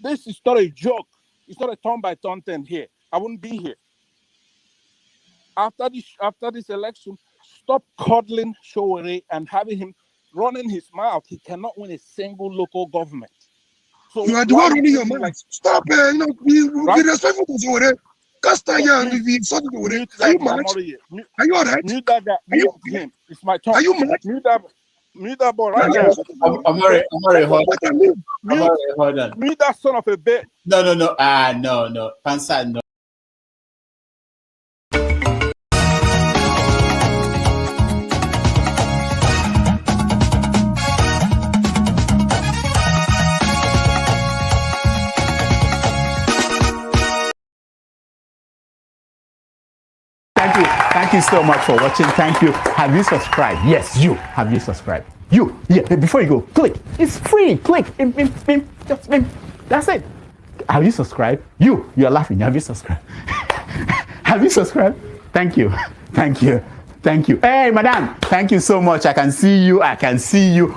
This is not a joke. It's not a turn-by-turn thing here. I wouldn't be here. After this election, stop coddling Sowore and having him running his mouth. He cannot win a single local government. So you are the one running your mouth. Like, stop, be respectful to Sowore. Are you mad? Are you alright? Mute that guy. Mute him. It's my turn. Are you mad? Mute that boy right now. I'm very hold on. Mute that son of a bitch. No. No. Pansa, no. Thank you so much for watching. Thank you. Have you subscribed? Yes, you. Have you subscribed? You. Yeah, before you go, click. It's free. Click. Just that's it. Have you subscribed? You are laughing. Have you subscribed? Have you subscribed? Thank you. Hey, madam. Thank you so much. I can see you.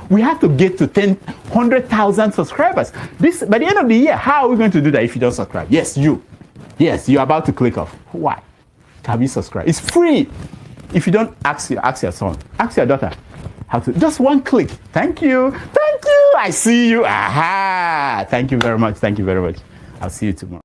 We have to get to 100,000 subscribers. By the end of the year, how are we going to do that if you don't subscribe? Yes, you. Yes, you're about to click off. Why? Have you subscribed? It's free. If you don't, ask your son, ask your daughter how to. Just one click. Thank you. I see you. Aha. Thank you very much. I'll see you tomorrow.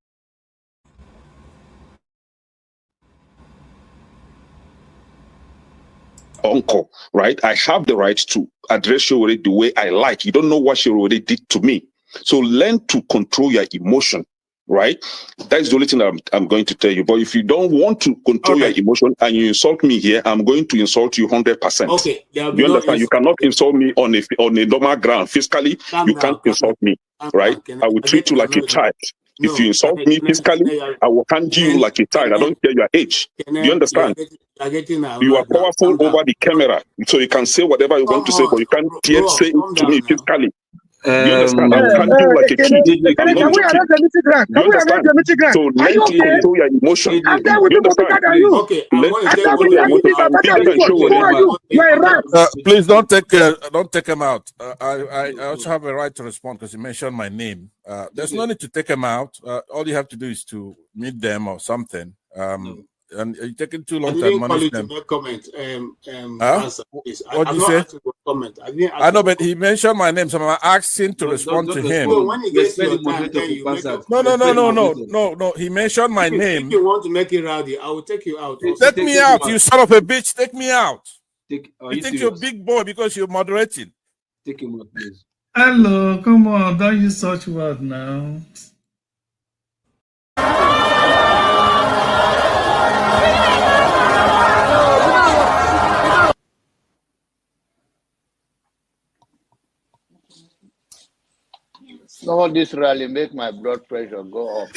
Uncle, right? I have the right to address Sowore the way I like. You don't know what Sowore did to me. So learn to control your emotion. Right? That's the only thing I'm going to tell you. But if you don't want to control your emotion and you insult me here, I'm going to insult you 100%. Okay. You understand? You cannot insult me on a normal ground. Fiscally, you can't insult me. Right? I will treat you like a child. If you insult me physically, I will handle you like a child. I don't care your age. You understand? You are powerful over the camera. So you can say whatever you want to say, but you can't dare say it to me physically. You understand? I can't do like a kid. Can we arrange the meeting ground? Can we arrange the meeting ground? So learn to control your emotion. I'm there with you. Okay. Please don't take him out. I also have a right to respond because you mentioned my name. There's no need to take him out. All you have to do is to meet them or something. And you're taking too long to admonish them. Comment. What did you say? Comment. I know, but he mentioned my name, so I'm asking to respond to him. When he gets your time, No. He mentioned my name. If you want to make it rowdy, I will take you out. Take me out, you son of a bitch. Take me out. You think you're a big boy because you're moderating. Take him out, please. Hello, come on, don't use such word now. No, this rally make my blood pressure go up.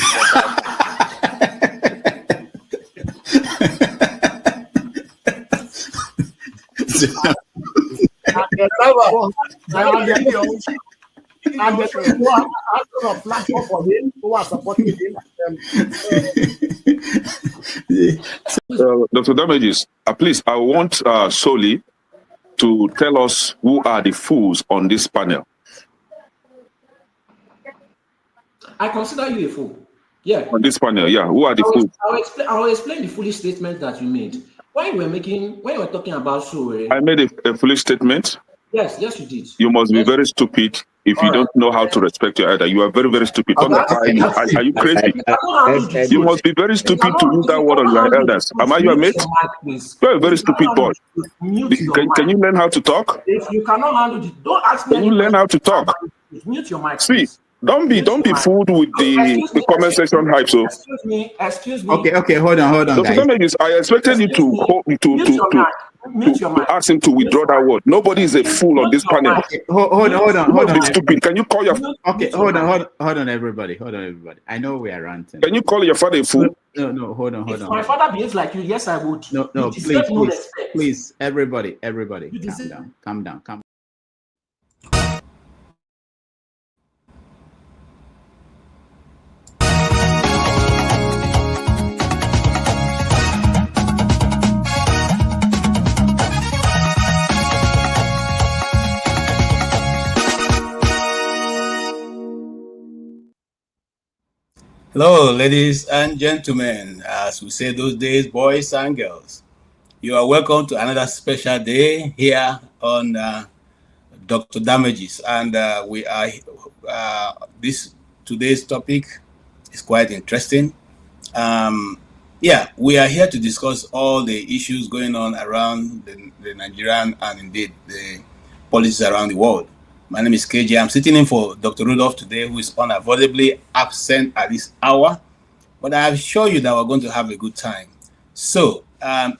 Dr. Damages, please, I want Soli to tell us who are the fools on this panel. I consider you a fool. Yeah. On this panel, yeah. Who are the fools? I will explain the foolish statement that you made. When you were talking about Sowore. I made a foolish statement. Yes, you did. You must be very stupid if you don't know how to respect your elder. You are very, very stupid. Are you crazy? You must be very stupid to use that word on your elders. Am I your mate? You are a very stupid boy. Can you learn how to talk? If you cannot handle it, don't ask me. Can you learn how to talk? Mute your mic. See, don't be fooled with the comment section hype. So excuse me. Okay, hold on, guys. I expected you to ask him to withdraw that word. Nobody is a fool on this panel. Okay, hold on. Stupid. Can you call your? Okay, hold on, everybody. I know we are ranting. Can you call your father a fool? No, hold on. If my father behaves like you, yes, I would. No, please, everybody, calm down. Hello, ladies and gentlemen. As we say those days, boys and girls, you are welcome to another special day here on Dr. Damages. And we are today's topic is quite interesting. We are here to discuss all the issues going on around the Nigerian and indeed the policies around the world. My name is KJ. I'm sitting in for Dr. Rudolph today, who is unavoidably absent at this hour. But I assure you that we're going to have a good time. So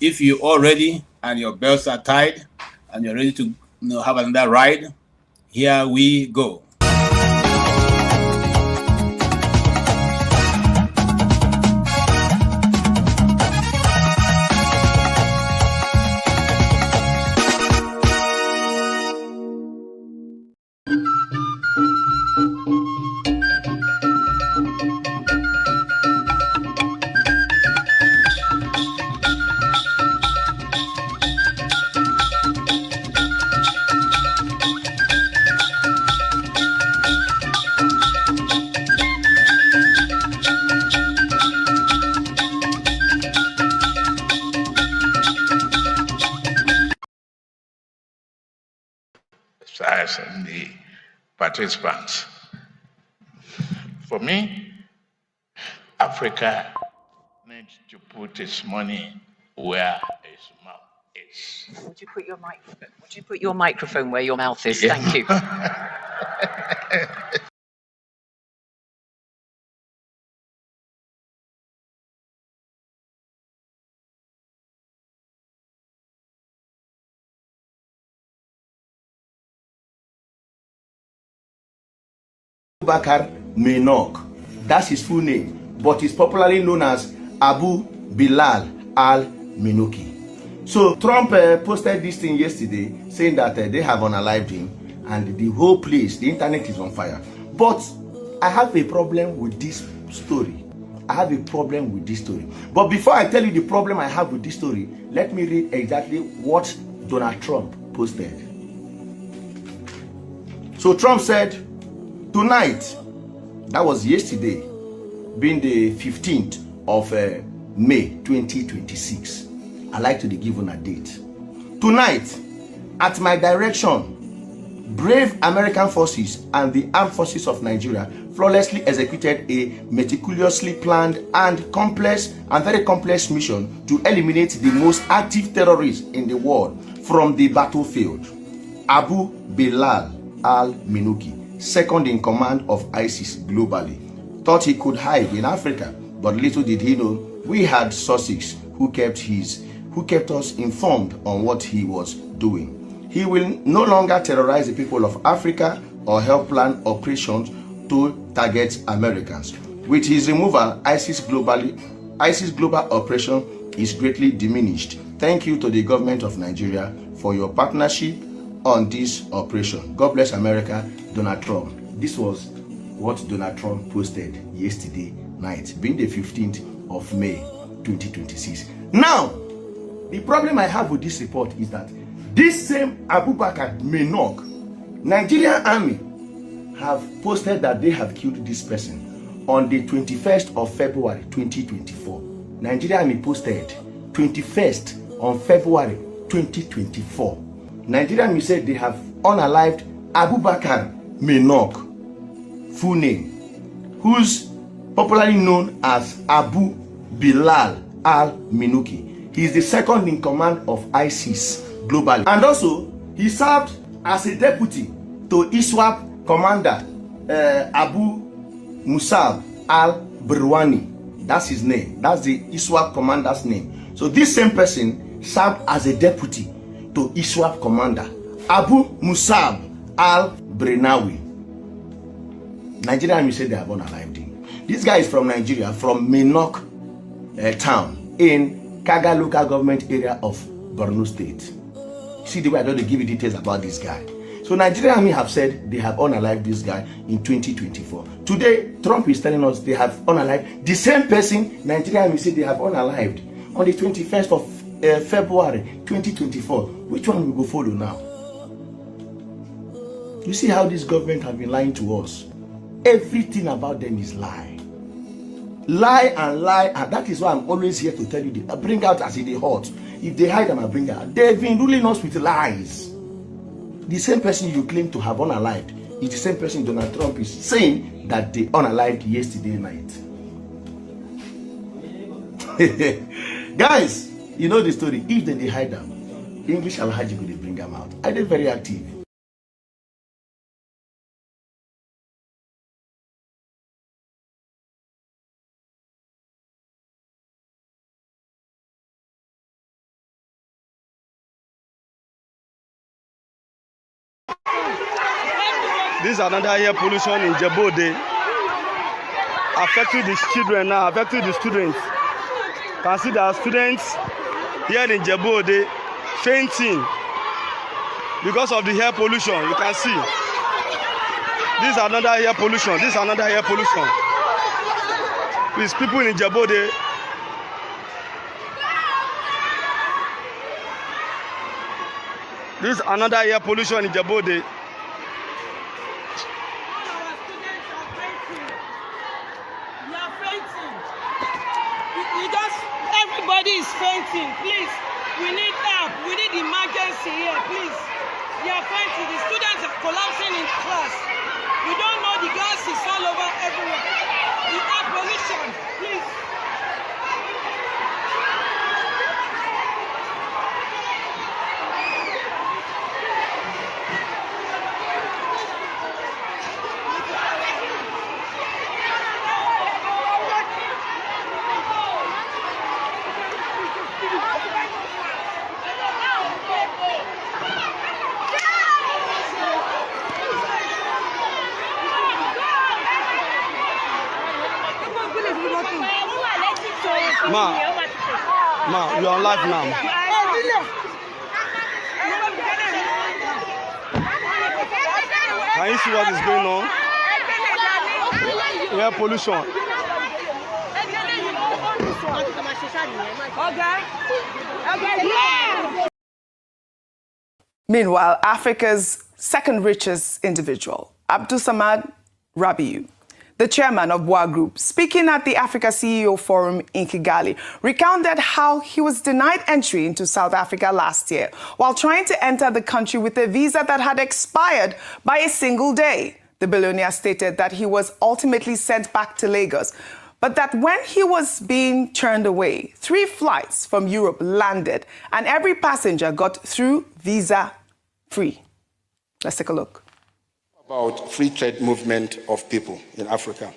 if you're all ready and your belts are tied and you're ready to have another ride, here we go. And the participants. For me, Africa needs to put its money where its mouth is. Would you put your microphone where your mouth is? Thank you. Bakar Menok, that's his full name, but he's popularly known as Abu Bilal al-Minoki. So Trump posted this thing yesterday saying that they have unalived him and the whole place, the internet is on fire. But I have a problem with this story. But before I tell you the problem I have with this story, let me read exactly what Donald Trump posted. So Trump said, tonight, that was yesterday, being the 15th of May 2026. I like to give on a date. Tonight, at my direction, brave American forces and the armed forces of Nigeria flawlessly executed a meticulously planned and very complex mission to eliminate the most active terrorists in the world from the battlefield. Abu Bilal al-Minoki, second in command of ISIS globally, thought he could hide in Africa, but little did he know we had sources who kept us informed on what he was doing. He will no longer terrorize the people of Africa or help plan operations to target Americans. With his removal, ISIS global operation is greatly diminished. Thank you to the government of Nigeria for your partnership on this operation. God bless America, Donald Trump. This was what Donald Trump posted yesterday night, being the 15th of May 2026. Now, the problem I have with this report is that this same Abu Bakar Menok, Nigerian army, have posted that they have killed this person on the 21st of February 2024. Nigerian army posted 21st on February 2024. Nigerian army said they have unalived Abu Bakar Menok, full name, who's popularly known as Abu Bilal al-Minoki. He is the second in command of ISIS globally. And also, he served as a deputy to ISWAP commander Abu Musab al-Burwani. That's his name. That's the ISWAP commander's name. So this same person served as a deputy to ISWAP commander Abu Musab al-Brenawi. Nigerian army said they have unalived him. This guy is from Nigeria, from Menok town in Kaga local government area of Borno State. See the way I don't give you details about this guy. So Nigerian army have said they have unalived this guy in 2024. Today, Trump is telling us they have unalived the same person Nigerian army said they have unalived on the 21st of February 2024. Which one will go follow now? You see how this government have been lying to us. Everything about them is lie. Lie and lie, and that is why I'm always here to tell you, I bring out as it is hot. If they hide them, I bring out. They've been ruling us with lies. The same person you claim to have unalived is the same person Donald Trump is saying that they unalived yesterday night. Guys, you know the story. If they hide them, English Alhaji will bring them out. I did very active. This is another air pollution in Djibouti, affecting the children now, affecting the students. You can see that students here in Djibouti fainting because of the air pollution. You can see. This is another air pollution. This is another air pollution. Please, people in Djibouti. This is another air pollution in Djibouti. Everybody is fainting. Please, we need help. We need emergency here. Please, they are fainting. The students are collapsing in class. We don't know, the gas is all over everywhere. The air pollution. Please. Ma, you're on live now. Can you see what is going on? Air pollution. Meanwhile, Africa's second richest individual, Abdulsamad Rabiu, the chairman of Boa Group, speaking at the Africa CEO Forum in Kigali, recounted how he was denied entry into South Africa last year while trying to enter the country with a visa that had expired by a single day. The billionaire stated that he was ultimately sent back to Lagos, but that when he was being turned away, 3 flights from Europe landed and every passenger got through visa-free. Let's take a look. About free trade movement of people in Africa.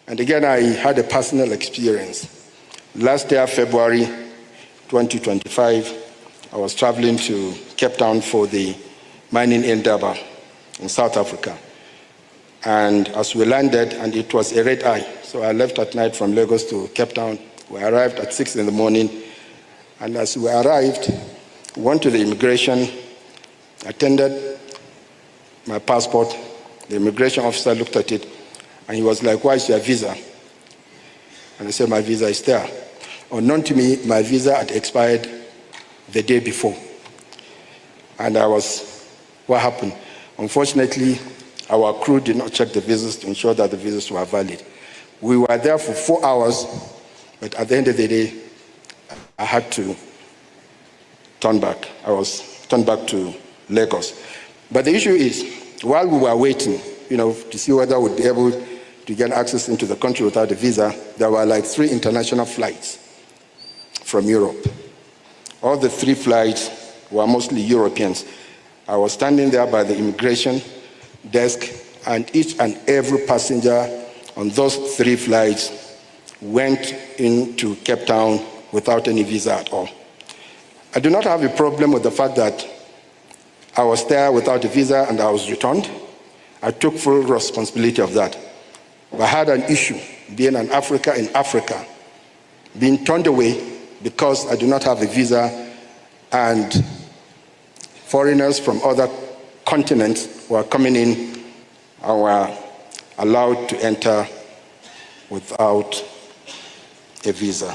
And again, I had a personal experience. Last year, February 2025, I was traveling to Cape Town for the mining endeavor in South Africa. And as we landed, and it was a red eye, so I left at night from Lagos to Cape Town. We arrived at 6 in the morning. And as we arrived, went to the immigration, attended my passport. The immigration officer looked at it and he was like, "Why is your visa?" And I said, "My visa is there." Unknown to me, my visa had expired the day before. And what happened? Unfortunately, our crew did not check the visas to ensure that the visas were valid. We were there for 4 hours, but at the end of the day, I had to turn back. I was turned back to Lagos. But the issue is, while we were waiting, to see whether we'd be able to get access into the country without a visa, there were like 3 international flights from Europe. All the 3 flights were mostly Europeans. I was standing there by the immigration desk, and each and every passenger on those 3 flights went into Cape Town without any visa at all. I do not have a problem with the fact that I was there without a visa and I was returned. I took full responsibility of that. But I had an issue being an African in Africa, being turned away because I do not have a visa, and foreigners from other continents were coming in and were allowed to enter without a visa.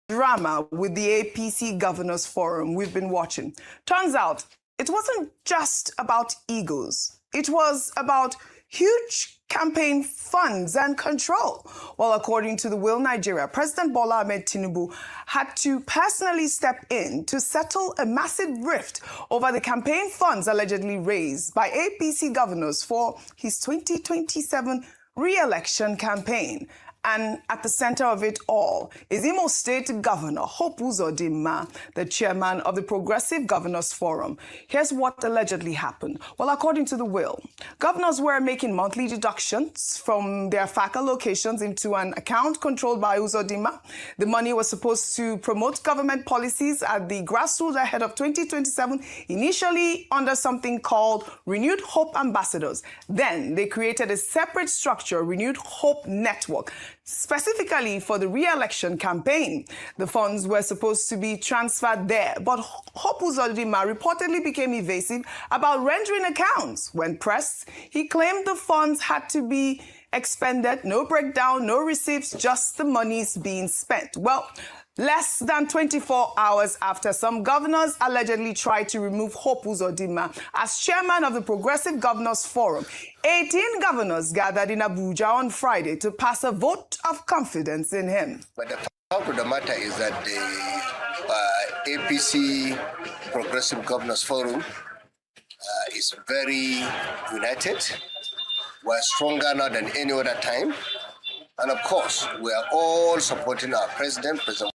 Drama with the APC Governors Forum we've been watching. Turns out it wasn't just about egos. It was about huge campaign funds and control. Well, according to the Will Nigeria, President Bola Ahmed Tinubu had to personally step in to settle a massive rift over the campaign funds allegedly raised by APC governors for his 2027 re-election campaign. And at the center of it all is Imo State Governor Hope Uzodinma, the chairman of the Progressive Governors Forum. Here's what allegedly happened. Well, according to the will, governors were making monthly deductions from their FACA locations into an account controlled by Uzodinma. The money was supposed to promote government policies at the grassroots ahead of 2027, initially under something called Renewed Hope Ambassadors. Then they created a separate structure, Renewed Hope Network, specifically for the re-election campaign. The funds were supposed to be transferred there, but Hope Uzodinma reportedly became evasive about rendering accounts. When pressed, he claimed the funds had to be expended, no breakdown, no receipts, just the monies being spent. Well, less than 24 hours after some governors allegedly tried to remove Hope Uzodinma as chairman of the Progressive Governors Forum, 18 governors gathered in Abuja on Friday to pass a vote of confidence in him. But the fact of the matter is that the APC Progressive Governors Forum is very united. We're stronger now than any other time. And of course, we are all supporting our president, President.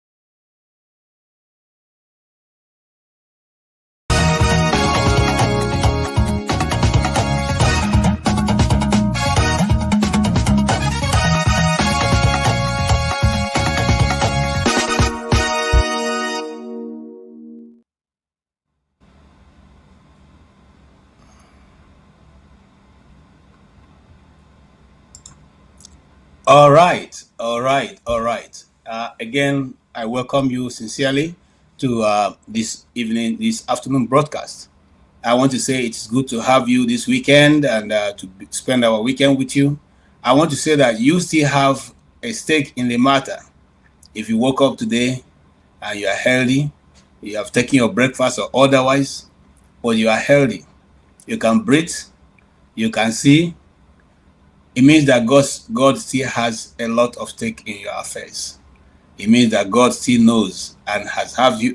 All right. Again, I welcome you sincerely to this afternoon broadcast. I want to say it's good to have you this weekend and to spend our weekend with you. I want to say that you still have a stake in the matter. If you woke up today and you are healthy, you have taken your breakfast or otherwise, but you are healthy, you can breathe, you can see, it means that God still has a lot of stake in your affairs. It means that God still knows and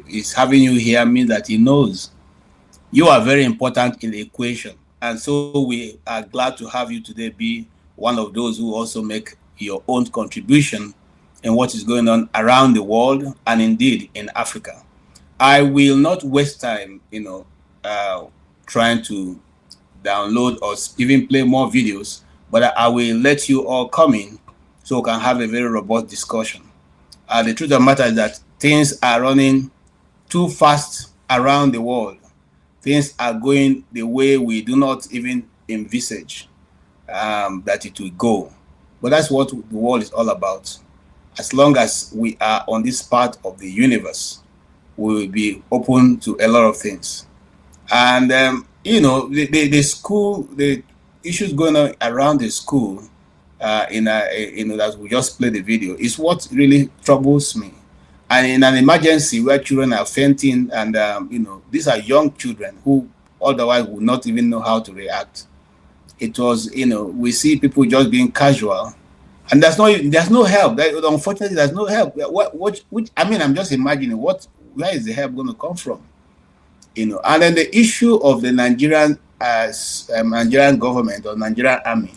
is having you here means that he knows. You are very important in the equation. And so we are glad to have you today be one of those who also make your own contribution in what is going on around the world and indeed in Africa. I will not waste time, trying to download or even play more videos, but I will let you all come in so we can have a very robust discussion. The truth of the matter is that things are running too fast around the world. Things are going the way we do not even envisage that it will go. But that's what the world is all about. As long as we are on this part of the universe, we will be open to a lot of things. And, the issues going on around the school, that we just played the video, is what really troubles me. And in an emergency where children are fainting, and these are young children who otherwise would not even know how to react. It was, we see people just being casual, and there's no help. Unfortunately, there's no help. I'm just imagining where is the help going to come from? And then the issue of the Nigerian government or Nigerian army,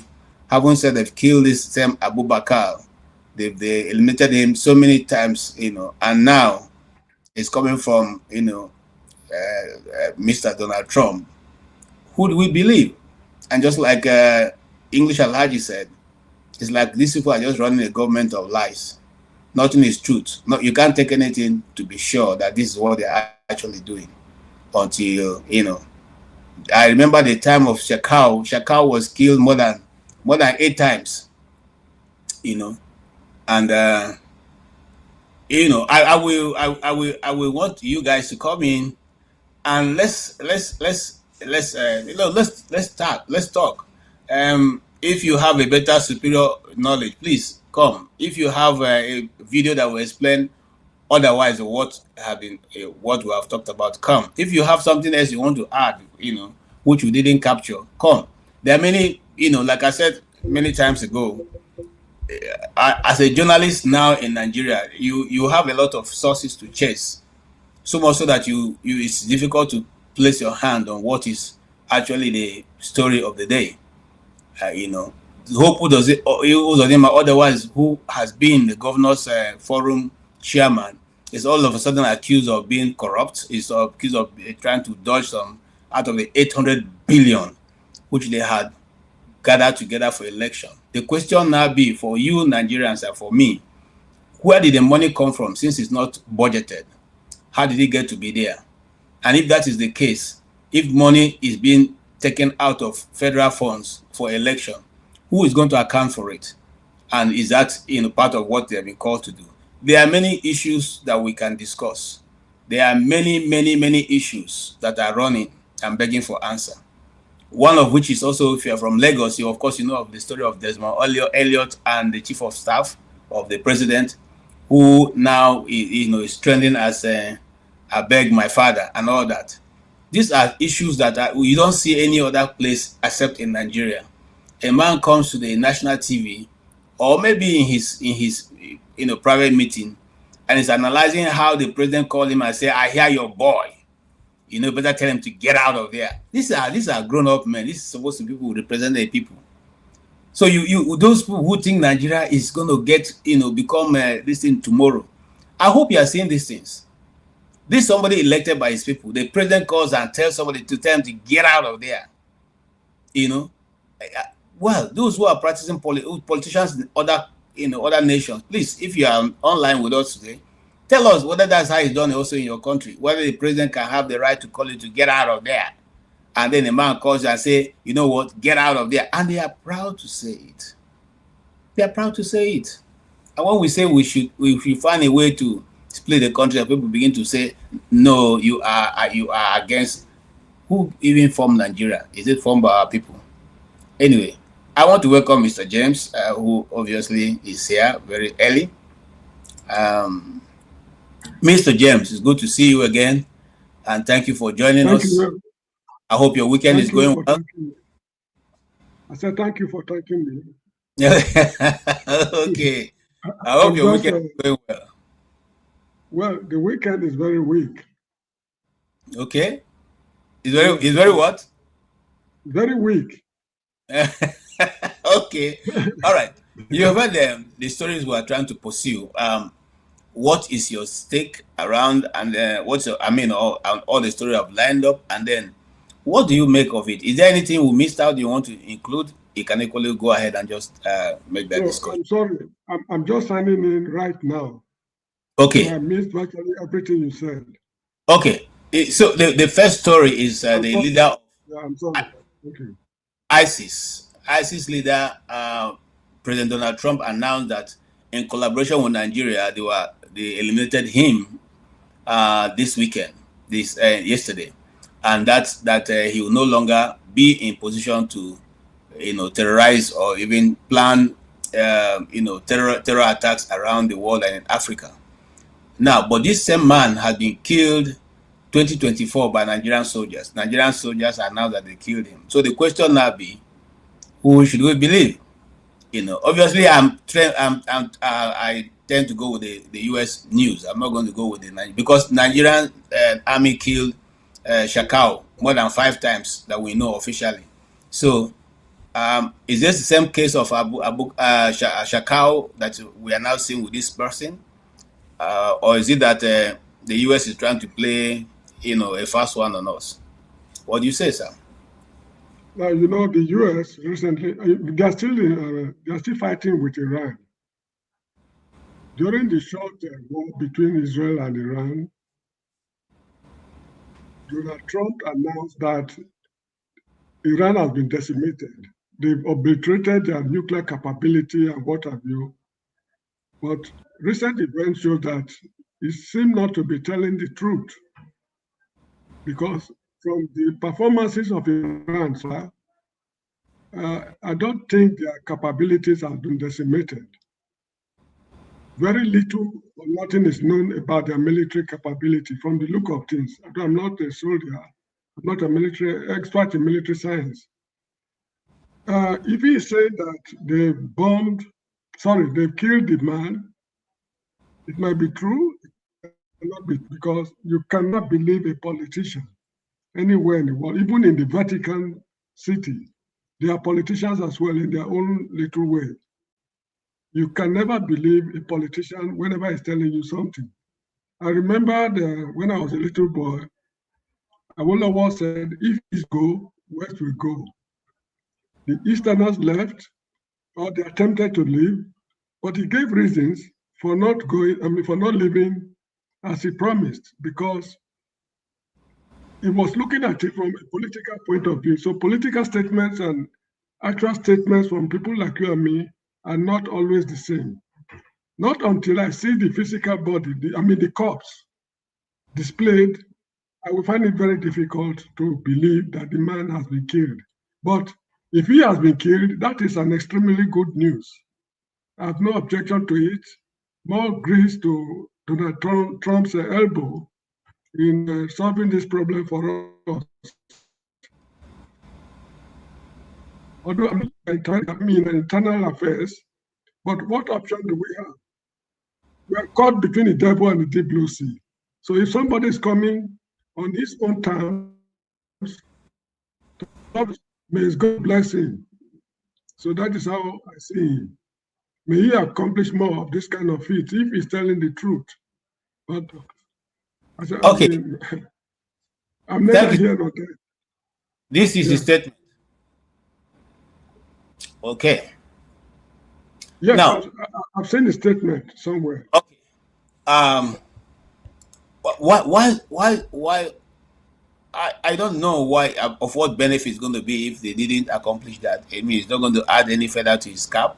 having said they've killed this same Abubakar, they eliminated him so many times, and now it's coming from, Mr. Donald Trump. Who do we believe? And just like English Alhaji said, it's like these people are just running a government of lies. Nothing is truth. No, you can't take anything to be sure that this is what they're actually doing until, I remember the time of Shakau. Shakau was killed more than 8 times, and I will want you guys to come in and let's talk. If you have a better superior knowledge, please come. If you have a video that will explain otherwise what we have talked about, come. If you have something else you want to add, which we didn't capture, come. There are many like I said many times ago, as a journalist now in Nigeria, you have a lot of sources to chase, so much so that it's difficult to place your hand on what is actually the story of the day. Who does it? Otherwise, who has been the governor's forum chairman is all of a sudden accused of being corrupt. Is accused of trying to dodge some out of the 800 billion which they had gathered together for election. The question now be for you Nigerians and for me, where did the money come from since it's not budgeted? How did it get to be there? And if that is the case, if money is being taken out of federal funds for election, who is going to account for it? And is that part of what they have been called to do? There are many issues that we can discuss. There are many, many, many issues that are running and begging for answer. One of which is also, if you're from Lagos, of course you know of the story of Desmond Elliott and the chief of staff of the president, who now is trending as I beg my father and all that. These are issues that you don't see any other place except in Nigeria. A man comes to the national TV, or maybe in his private meeting, and is analyzing how the president called him and say, "I hear your boy. Better tell him to get out of there." These are grown-up men. This is supposed to be people who represent the people. So those people who think Nigeria is going to get become this thing tomorrow, I hope you are seeing these things. This somebody elected by his people. The president calls and tells somebody to tell him to get out of there. Well, those who are practicing politicians in other nations, please, if you are online with us today, tell us whether that's how it's done also in your country, whether the president can have the right to call you to get out of there. And then the man calls you and say, "You know what, get out of there." And they are proud to say it. They are proud to say it. And when we say we should find a way to split the country, people begin to say, "No, you are against." Who even formed Nigeria? Is it formed by our people? Anyway, I want to welcome Mr. James, who obviously is here very early. Mr. James, it's good to see you again, and thank you for joining us. I hope your weekend is going well. I said thank you for thanking me. Okay. I hope your weekend is going well. Well, the weekend is very weak. Okay. It's very what? Very weak. Okay. All right. You have heard the stories we are trying to pursue. What is your stake around, and all the story I've lined up, and then what do you make of it? Is there anything we missed out you want to include? You can equally go ahead and just make that discussion. I'm sorry. I'm just signing in right now. Okay. So I missed virtually everything you said. Okay. So the first story is the leader of ISIS. ISIS leader, President Donald Trump, announced that in collaboration with Nigeria, they eliminated him this weekend, yesterday, and that he will no longer be in position to, terrorize or even plan, terror attacks around the world and in Africa. Now, but this same man has been killed 2024 by Nigerian soldiers. Nigerian soldiers announced that they killed him. So the question now be, who should we believe? Obviously, I tend to go with the U.S. news. I'm not going to go with because Nigerian army killed Shakau more than 5 times that we know officially. So, is this the same case of Shakau that we are now seeing with this person, or is it that the U.S. is trying to play, a fast one on us? What do you say, sir? Now, the U.S. recently, they are still fighting with Iran. During the short war between Israel and Iran, Donald Trump announced that Iran has been decimated. They've obliterated their nuclear capability and what have you. But recent events show that he seemed not to be telling the truth, because from the performances of Iran, sir, I don't think their capabilities have been decimated. Very little or nothing is known about their military capability from the look of things. I'm not a soldier. I'm not a military expert in military science. If he said that they they've killed the man, it might be true, it cannot be, because you cannot believe a politician anywhere in the world, even in the Vatican City. They are politicians as well in their own little way. You can never believe a politician whenever he's telling you something. I remember when I was a little boy, Awolowo said, if East go, West will go. The Easterners left, or they attempted to leave, but he gave reasons for not going, for not leaving as he promised, because he was looking at it from a political point of view. So political statements and actual statements from people like you and me are not always the same. Not until I see the physical body, the corpse displayed, I will find it very difficult to believe that the man has been killed. But if he has been killed, that is an extremely good news. I have no objection to it. More grease to Donald Trump's elbow in solving this problem for us. Although in internal affairs, but what option do we have? We are caught between the devil and the deep blue sea. So if somebody is coming on his own terms, may God bless him. So that is how I see him. May he accomplish more of this kind of feat if he's telling the truth. But okay, I'm never here nor there. This is a statement. Okay. Yes, now I've seen the statement somewhere. Okay. Why? I don't know why, of what benefit it's going to be if they didn't accomplish that. I mean, it's not going to add any feather to his cap,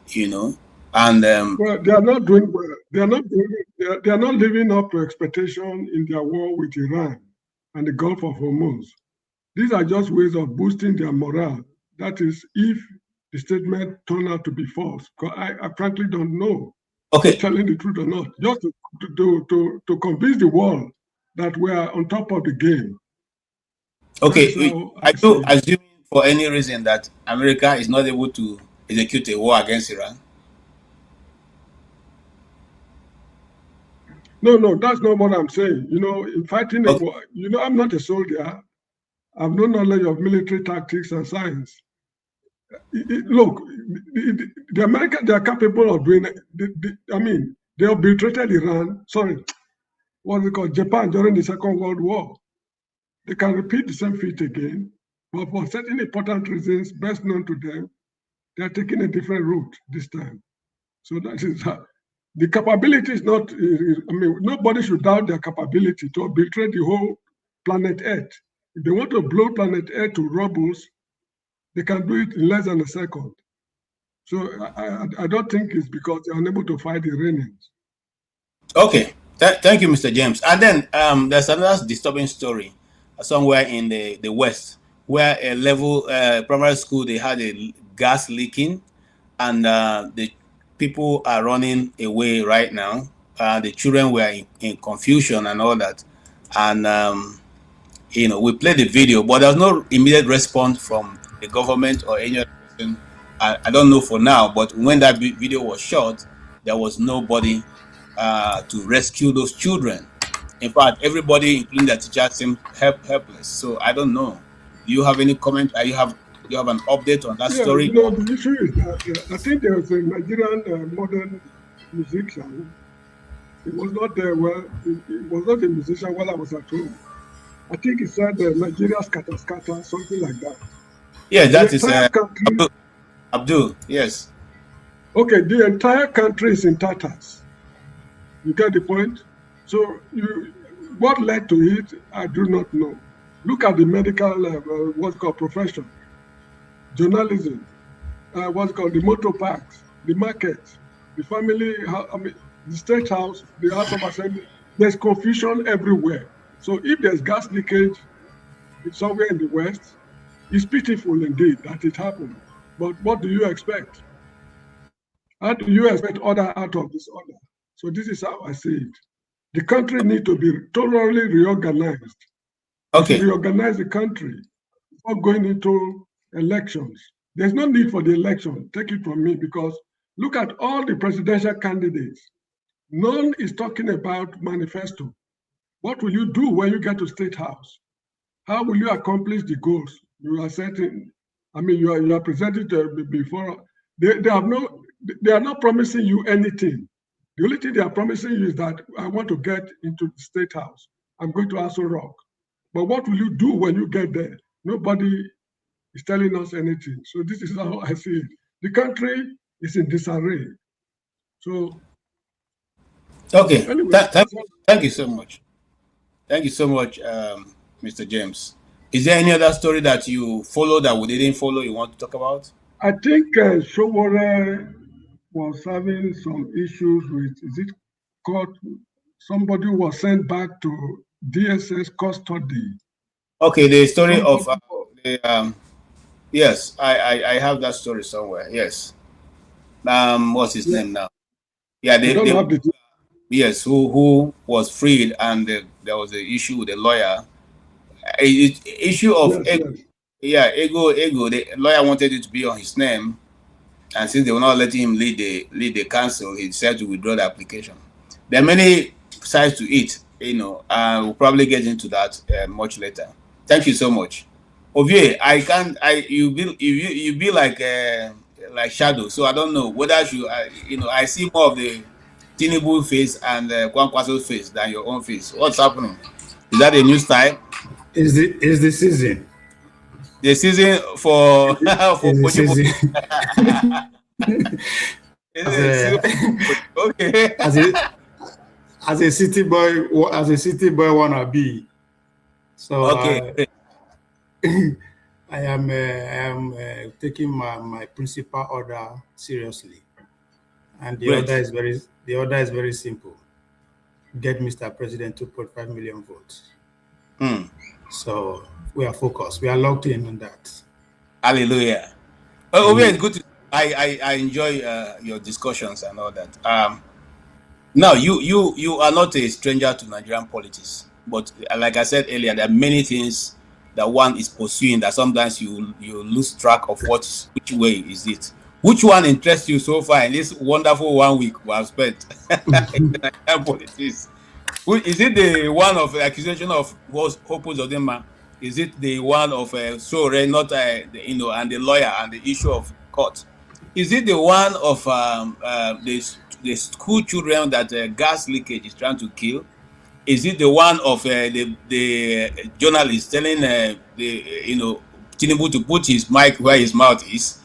you know. And well, they are not doing well. They are not living up to expectation in their war with Iran and the Gulf of Hormuz. These are just ways of boosting their morale. That is, if the statement turned out to be false, because I frankly don't know. Okay, telling the truth or not, just to convince the world that we are on top of the game. Okay, I do assume for any reason that America is not able to execute a war against Iran. No, that's not what I'm saying. You know, in fighting a war, you know, I'm not a soldier. I have no knowledge of military tactics and science. Look, the Americans, they are capable of doing it. I mean, they obliterated Iran, what's it called, Japan during the Second World War. They can repeat the same feat again, but for certain important reasons best known to them, they are taking a different route this time. So that is the capability is not, I mean, nobody should doubt their capability to obliterate the whole planet Earth. If they want to blow planet Earth to rubble, they can do it in less than a second. So I don't think it's because they're unable to fight the Iranians. Okay, thank you, Mr. James. And then there's another disturbing story somewhere in the West, where a level primary school, they had a gas leaking, and the people are running away right now. The children were in confusion and all that. And, you know, we played the video, but there was no immediate response from the government or any other person. I don't know for now, but when that video was shot, there was nobody to rescue those children. In fact, everybody, including the teachers, seemed helpless. So I don't know. Do you have any comment? Do you have an update on that story? You know, the issue is that I think there was a Nigerian modern musician. He was not there. Well, he was not a musician while I was at home. I think he said Nigeria scatter, something like that. Yeah, that is Abdul. Yes. Okay, the entire country is in tatters. You get the point? So what led to it, I do not know. Look at the medical, what's called profession, journalism, what's called the motor parks, the markets, the family, the state house, the House of Assembly. There's confusion everywhere. So if there's gas leakage somewhere in the West, it's pitiful indeed that it happened. But what do you expect? How do you expect order out of disorder? So this is how I see it. The country needs to be totally reorganized. Okay. To reorganize the country before going into elections. There's no need for the election. Take it from me, because look at all the presidential candidates. None is talking about manifesto. What will you do when you get to State House? How will you accomplish the goals you are setting? I mean, you are presenting before. They are not promising you anything. The only thing they are promising you is that I want to get into the State House. I'm going to Aso Rock. But what will you do when you get there? Nobody is telling us anything. So this is how I see it. The country is in disarray. So, okay. Anyway, Thank you so much. Thank you so much, Mr. James. Is there any other story that you follow that we didn't follow you want to talk about? I think Showore was having some issues with, is it called, somebody was sent back to DSS custody. Okay, the story of yes, I have that story somewhere. Yes. What's his name now? Yeah, yes, who was freed, and there was an issue with the lawyer. Issue of ego. The lawyer wanted it to be on his name, and since they were not letting him lead the council, he decided to withdraw the application. There are many sides to it, we'll probably get into that much later. Thank you so much. Ovie, you be like shadow, so I don't know whether I see more of the Tinubu face and Kwankwaso's face than your own face. What's happening? Is that a new style? Is the season? The season for okay. As a city boy wannabe. So okay. I am taking my principal order seriously, and the order is very simple: get Mr. President 2.5 million votes. So we are focused. We are locked in on that. Hallelujah. Oh, it's good to. I enjoy your discussions and all that. Now you are not a stranger to Nigerian politics, but like I said earlier, there are many things that one is pursuing that sometimes you lose track of which way is it. Which one interests you so far in this wonderful 1 week we have spent in Nigerian politics? Is it the one of accusation of Hoppus Odema? Is it the one of Sore, not and the lawyer and the issue of court? Is it the one of the school children that gas leakage is trying to kill? Is it the one of the journalist telling Tinubu to put his mic where his mouth is?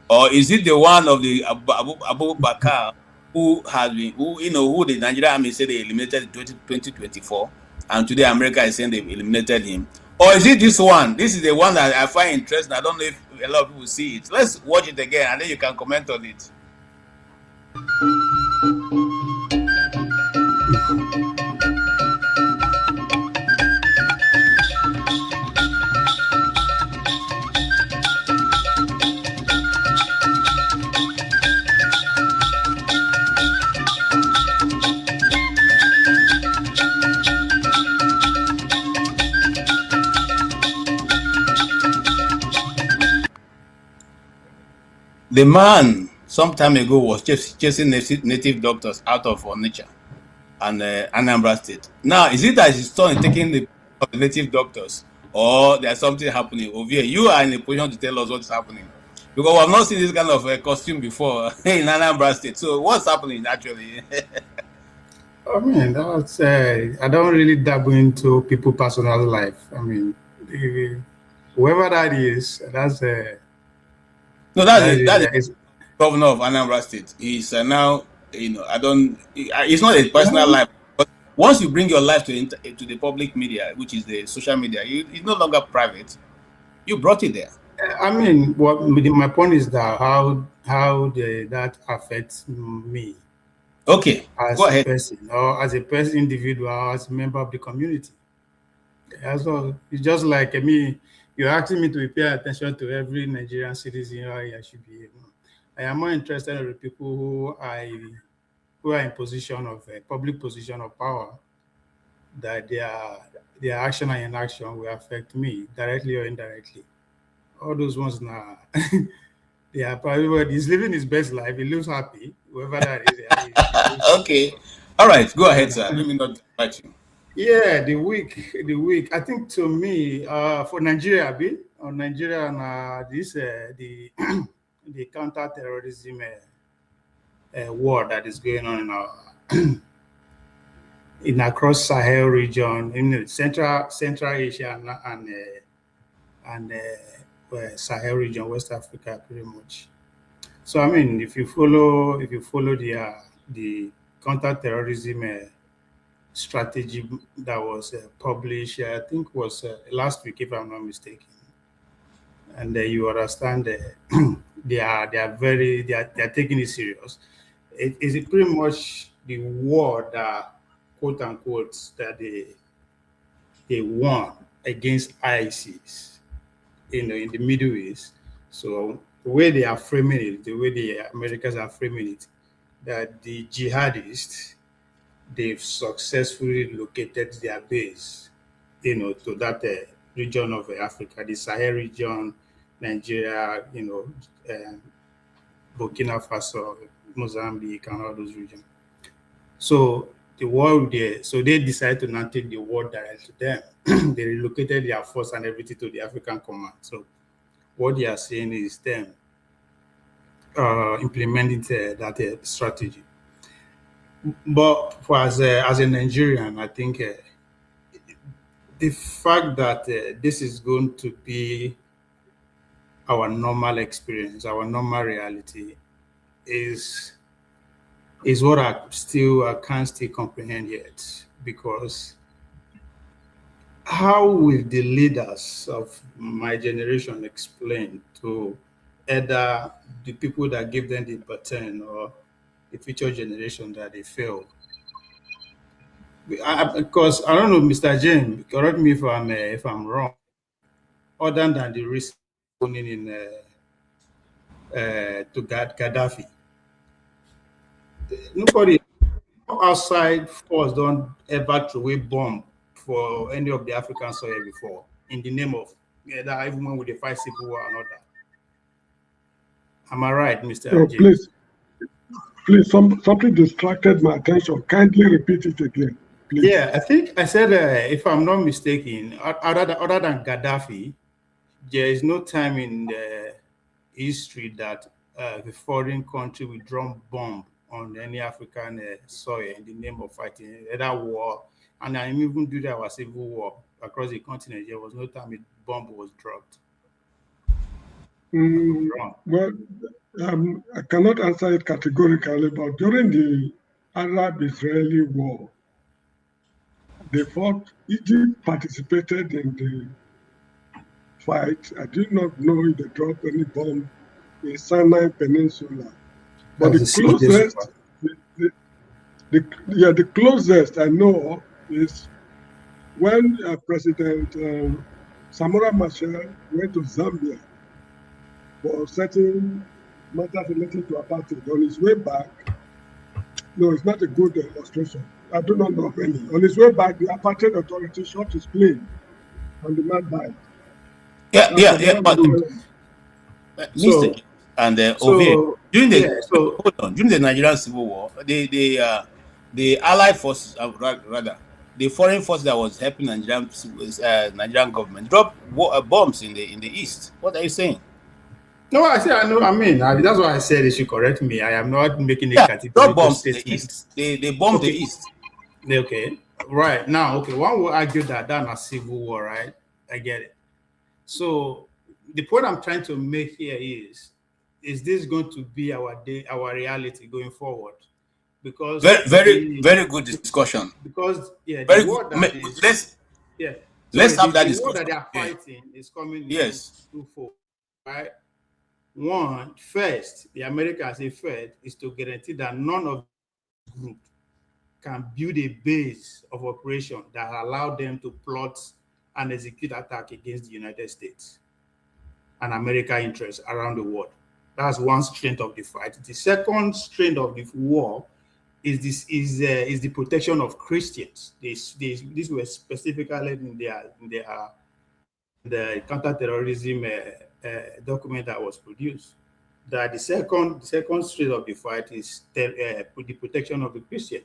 Or is it the one of the Abu Bakr who the Nigerian army said they eliminated in 2024, and today America is saying they've eliminated him? Or is it this one? This is the one that I find interesting. I don't know if a lot of people see it. Let's watch it again, and then you can comment on it. The man some time ago was chasing native doctors out of Onitsha and Anambra State. Now, is it that his son is taking the native doctors, or there's something happening over here? You are in a position to tell us what's happening, because we have not seen this kind of costume before in Anambra State. So what's happening actually? I mean, that's I don't really dabble into people's personal life. I mean, whoever that is, that's no, that is governor of Anambra State. He's now, it's not a personal life, but once you bring your life to the public media, which is the social media, it's no longer private. You brought it there. I mean, my point is that how that affects me. Okay, as go ahead. A person, or as a person, individual, as a member of the community. So it's just like me. You're asking me to pay attention to every Nigerian citizen how I should be. I am more interested in the people who are in position of a public position of power, that their action and inaction will affect me directly or indirectly. All those ones now, Yeah, probably he's living his best life. He looks happy. Whoever that is. Okay. All right. Go ahead, sir. Let me not fight you. Yeah, the week. I think to me, for Nigeria, Nigeria and this the the counterterrorism war that is going on in our in across Sahel region, in Central Asia and Sahel region, West Africa, pretty much. So I mean, if you follow the counterterrorism strategy that was published, I think was last week, if I'm not mistaken, and you understand they are taking it serious. It is pretty much the war that, quote unquote, that they won against ISIS, in the Middle East. So the way they are framing it, the way the Americans are framing it, that the jihadists, they've successfully located their base, to that region of Africa, the Sahel region, Nigeria, Burkina Faso, Mozambique, and all those regions. So the war there, so they decided to not take the war direct to them. They relocated their force and everything to the African command. So what they are saying is them implementing that strategy. But as a Nigerian, I think the fact that this is going to be our normal experience, our normal reality, is what I can't still comprehend yet. Because how will the leaders of my generation explain to either the people that give them the baton or the future generation that they failed? Because I don't know, Mr. James, correct me if I'm wrong. Other than the risk in to Gaddafi, nobody outside force don't ever throw away bomb for any of the African soil before in the name of that everyone with the fight civil war and all that. Am I right, Mr. No, please, something distracted my attention. Kindly repeat it again, please. Yeah, I think I said, if I'm not mistaken, other than Gaddafi, there is no time in the history that the foreign country will drop bomb on any African soil in the name of fighting that war. And I even do that was civil war across the continent. There was no time a bomb was dropped. Well, I cannot answer it categorically, but during the Arab-Israeli war, they fought. Egypt participated in the fight. I did not know if they dropped any bomb in Sinai Peninsula. But the closest I know is when President Samora Machel went to Zambia for certain matters related to apartheid. On his way back, no, it's not a good illustration. I do not know of any. On his way back, the apartheid authority shot his plane and the man died. Yeah. But during the Nigerian Civil War, the Allied forces, rather, the foreign force that was helping Nigerian government dropped bombs in the east. What are you saying? No, I know. I mean, that's why I said they should correct me. I am not making a categorical bombs statement. in the east. They bombed the east. Okay, right now. Okay, one will argue that that's a civil war, right? I get it. So the point I'm trying to make here is this going to be our reality going forward? Because very good discussion. Because the war that let's have that discussion. The war that they are fighting is coming in twofold, right? One, first, the Americans say first is to guarantee that none of the group can build a base of operation that allow them to plot and execute attack against the United States and American interests around the world. That's one strength of the fight. The second strength of the war is the protection of Christians. These were specifically in the counterterrorism document that was produced. that the second stage of the fight is the protection of the Christian,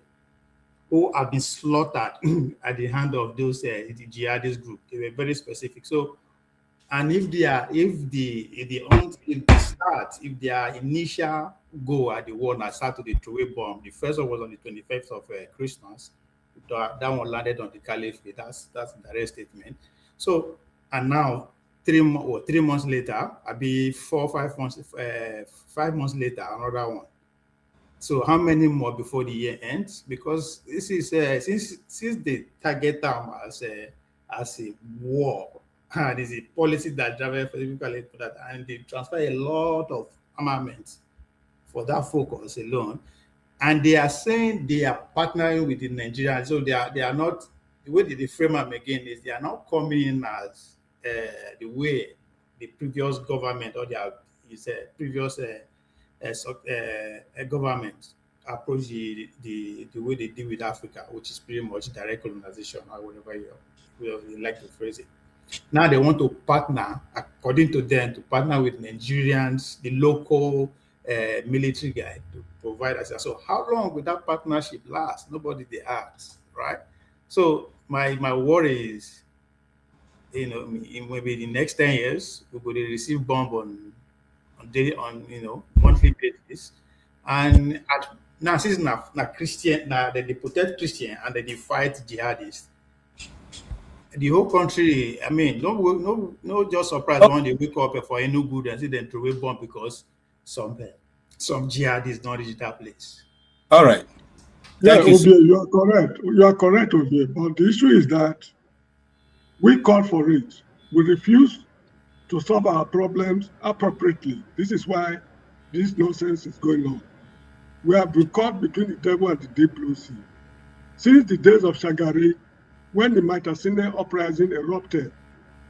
who have been slaughtered at the hand of those the jihadist group. They were very specific. So, and if their initial goal at the war now start to the throwaway bomb, the first one was on the 25th of Christmas. That one landed on the Caliphate. That's the direct statement. So, and now 3 months later, I'll be 5 months later, another one. So how many more before the year ends? Because this is since they target them as a war, and it's a policy that drives specifically for that, and they transfer a lot of armaments for that focus alone. And they are saying they are partnering with the Nigerians. So they are not, the way they frame them again is they are not coming in as the way the previous government or previous government approach the way they deal with Africa, which is pretty much direct colonization or whatever you like to phrase it. Now they want to partner, according to them, to partner with Nigerians, the local military guy to provide us. So how long will that partnership last? Nobody they ask, right? So my worry is, maybe the next 10 years we will receive bomb on monthly basis, and now since now Christian, now they protect Christian and they fight jihadists. The whole country, I mean, no just surprise when they wake up for any good and see them throw a bomb because some jihadists don't reach that place. All right. Yeah, Obie, you are correct. You are correct, Obie. But the issue is that we call for it. We refuse to solve our problems appropriately. This is why this nonsense is going on. We have been caught between the devil and the deep blue sea. Since the days of Shagari, when the Maitasine uprising erupted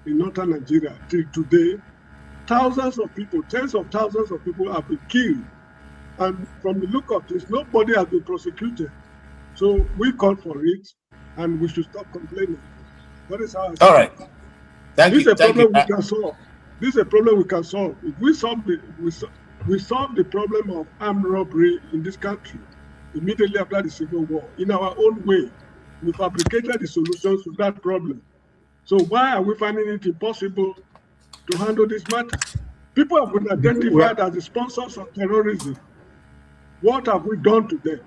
in northern Nigeria, till today, thousands of people, tens of thousands of people have been killed. And from the look of this, nobody has been prosecuted. So we call for it, and we should stop complaining. That is how I see All right. This is a problem we can solve. This is a problem we can solve. If we solve the problem of armed robbery in this country immediately after the Civil War in our own way. We fabricated the solutions to that problem. So why are we finding it impossible to handle this matter? People have been identified as the sponsors of terrorism. What have we done to them?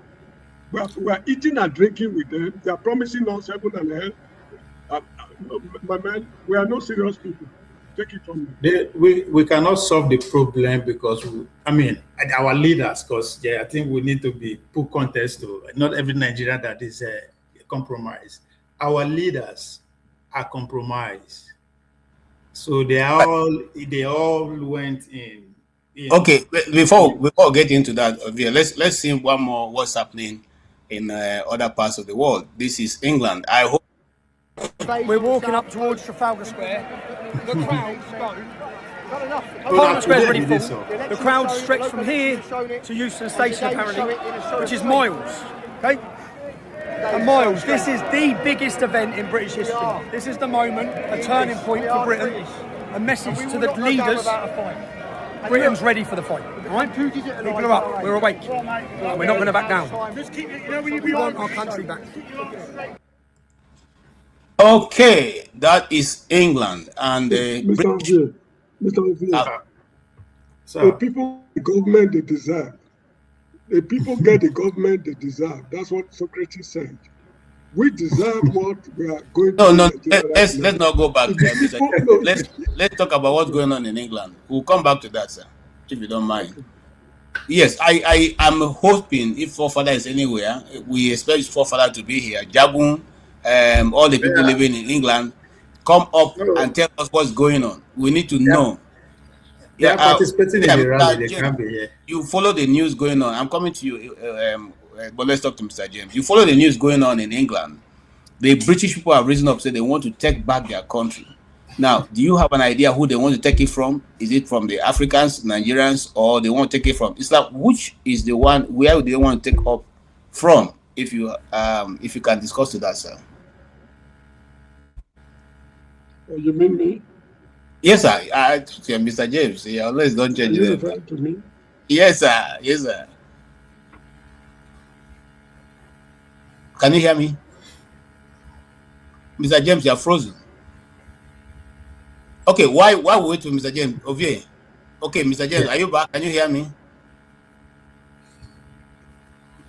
We are eating and drinking with them. They are promising us heaven and hell. My man, we are not serious people. Take it from me. We cannot solve the problem because, our leaders, because I think we need to put context to not every Nigerian that is compromised. Our leaders are compromised. So they all went in. Okay, before we get into that, let's see one more what's happening in other parts of the world. This is England. I hope we're walking up towards Trafalgar Square. The crowds go. Parliament Square is really full. The crowds stretch from here to Euston Station apparently, which is miles. Okay. And miles. This is the biggest event in British history. This is the moment, a turning point for Britain, a message to the leaders. Britain's ready for the fight. Right? People are up. We're awake. We're not going to back down. We want our country back. Okay, that is England and Mr. The people, the government they deserve. The people get the government they deserve. That's what Socrates said. We deserve what we are going to. No. Let's not go back there, Mr. Let's talk about what's going on in England. We'll come back to that, sir, if you don't mind. Yes, I am hoping if forefather is anywhere, we expect forefather to be here. Jagun, all the people living in England, come up and tell us what's going on. We need to know. They are participating in the rally. They can be here. You follow the news going on. I'm coming to you, but let's talk to Mr. James. You follow the news going on in England. The British people have risen up, say they want to take back their country. Now, do you have an idea who they want to take it from? Is it from the Africans, Nigerians, or they want to take it from Islam? Which is the one? Where do they want to take up from? If you can discuss to that, sir. Oh, you mean me? Yes, sir. Mr. James. Yeah, always don't change it. To me? Yes, sir. Yes, sir. Can you hear me? Mr. James, you are frozen. Okay, why we wait for Mr. James? Ovie. Okay, Mr. James, are you back? Can you hear me?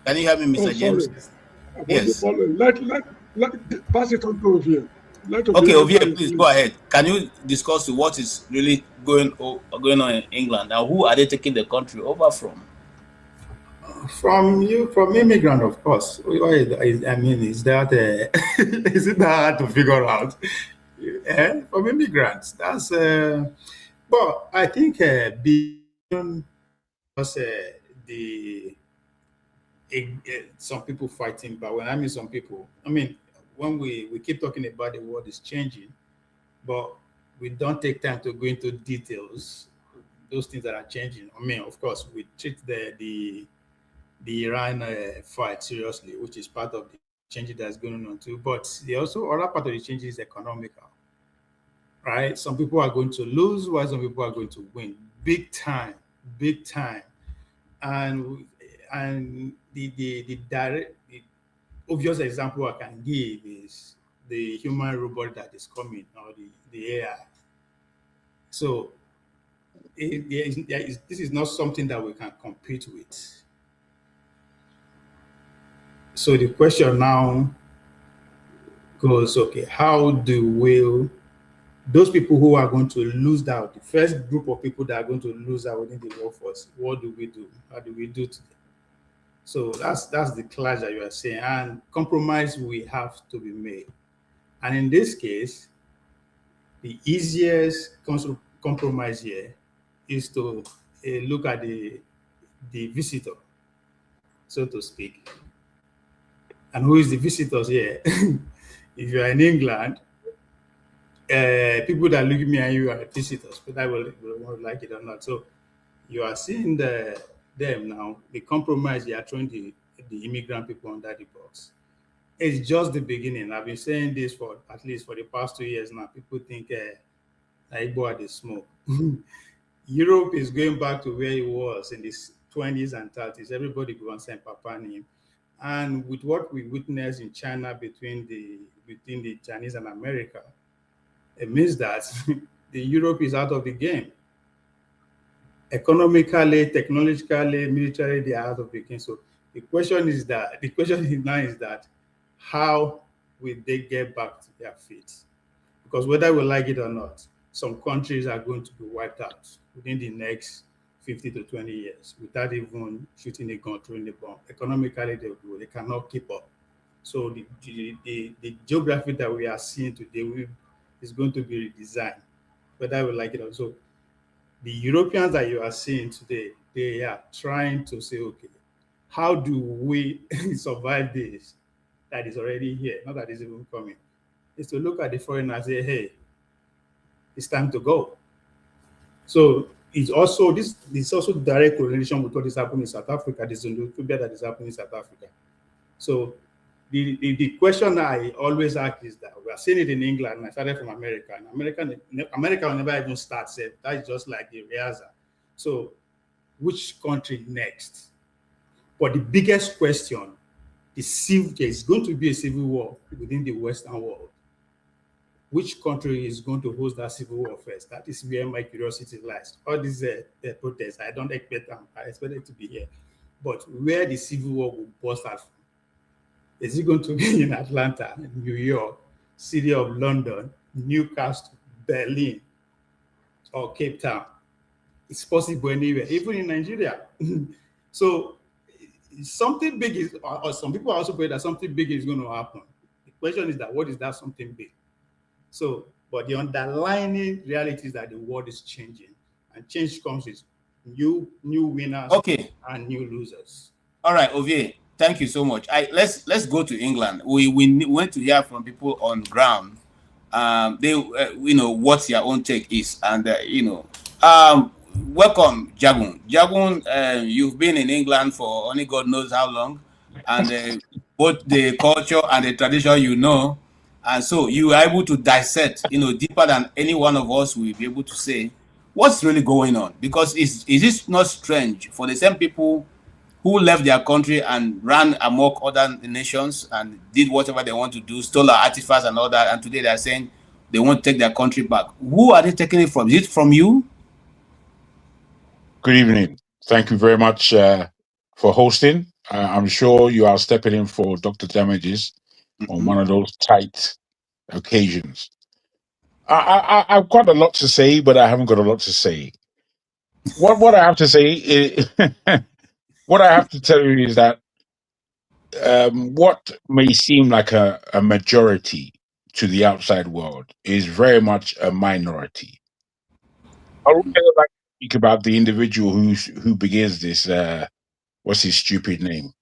Can you hear me, Mr. James? Yes. Let pass it on to Ovie. Okay, Ovie, please go ahead. Can you discuss what is really going on in England and who are they taking the country over from? From immigrant, of course. I mean, is that is it that hard to figure out? From immigrants, that's. But I think beyond some people fighting, but when I mean some people, I mean when we keep talking about the world is changing, but we don't take time to go into details, those things that are changing. I mean, of course, we treat the Iran fight seriously, which is part of the change that's going on too. But the also other part of the change is economical, right? Some people are going to lose, while some people are going to win, big time, and the obvious example I can give is the human robot that is coming, or the AI. So this is not something that we can compete with. So the question now goes, okay, how do those people who are going to lose out, the first group of people that are going to lose out within the workforce, what do we do? How do we do to them? So that's the clash that you are saying, and compromise we have to be made. And in this case, the easiest compromise here is to look at the visitor, so to speak. And who is the visitors here? If you are in England, people that look at me and you are visitors, but I will like it or not. So you are seeing them now, the compromise, they are throwing the immigrant people under the box. It's just the beginning. I've been saying this for at least for the past 2 years now. People think Igbo are the smoke. Europe is going back to where it was in the 20s and 30s. Everybody go and send Papa name. And with what we witnessed in China between the Chinese and America, it means that the Europe is out of the game. Economically, technologically, militarily, they are out of the game. So the question now is that how will they get back to their feet? Because whether we like it or not, some countries are going to be wiped out within the next 50 to 20 years without even shooting a gun, throwing a bomb. Economically, they cannot keep up. So the geography that we are seeing today is going to be redesigned, whether we like it or not. So the Europeans that you are seeing today, they are trying to say, okay, how do we survive this that is already here, not that it's even coming? Is to look at the foreigners and say, hey, it's time to go. So it's also direct correlation with what is happening in South Africa, the xenophobia that is happening in South Africa. So the question I always ask is that we are seeing it in England, and I started from America. And America will never even start safe. That's just like the rehearsal. So which country next? But the biggest question is going to be a civil war within the Western world. Which country is going to host that civil war first? That is where my curiosity lies. All these protests, I don't expect them. I expect it to be here. But where the civil war will burst out from? Is it going to be in Atlanta, New York, City of London, Newcastle, Berlin, or Cape Town? It's possible anywhere, even in Nigeria. So something big is, or some people also pray that something big is going to happen. The question is that what is that something big? So, but the underlying reality is that the world is changing, and change comes with new winners and new losers. All right, Ovie, thank you so much. Let's go to England. We went to hear from people on ground. They what their own take is, and welcome, Jagun. Jagun, you've been in England for only God knows how long, and both the culture and the tradition, and so you are able to dissect, deeper than any one of us will be able to say what's really going on? Because is this not strange for the same people who left their country and ran amok other nations and did whatever they want to do, stole our artifacts and all that, and today they are saying they want to take their country back? Who are they taking it from? Is it from you? Good evening. Thank you very much for hosting. I'm sure you are stepping in for Dr. Damages on one of those tight occasions. I've got a lot to say, but I haven't got a lot to say. What I have to say is, what I have to tell you is that what may seem like a majority to the outside world is very much a minority. I would like to speak about the individual who begins this. What's his stupid name?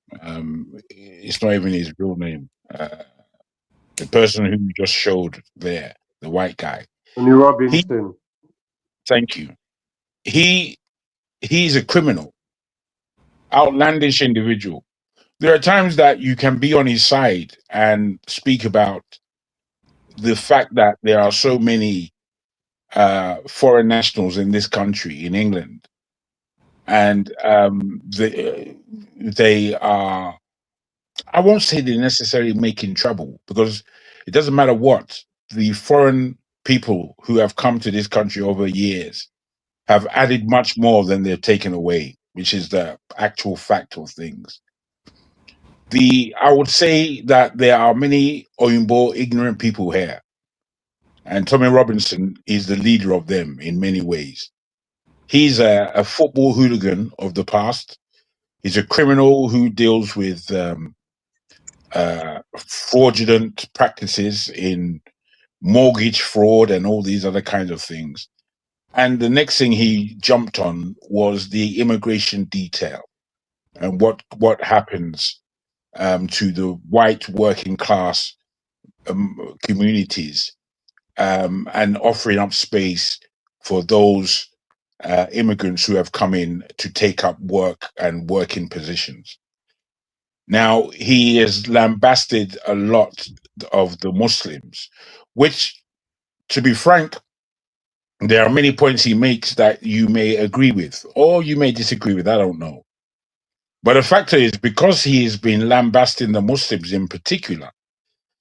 It's not even his real name. The person who you just showed there, the white guy. Tony Robinson. Thank you. He's a criminal, outlandish individual. There are times that you can be on his side and speak about the fact that there are so many foreign nationals in this country, in England, and they are, I won't say they're necessarily making trouble, because it doesn't matter what. The foreign people who have come to this country over years have added much more than they've taken away, which is the actual fact of things. I would say that there are many Oyinbo ignorant people here, and Tommy Robinson is the leader of them in many ways. He's a football hooligan of the past. He's a criminal who deals with fraudulent practices in mortgage fraud and all these other kinds of things. And the next thing he jumped on was the immigration detail and what happens to the white working class communities, and offering up space for those immigrants who have come in to take up work and working positions. Now, he has lambasted a lot of the Muslims, which, to be frank, there are many points he makes that you may agree with, or you may disagree with, I don't know. But the fact is, because he has been lambasting the Muslims in particular,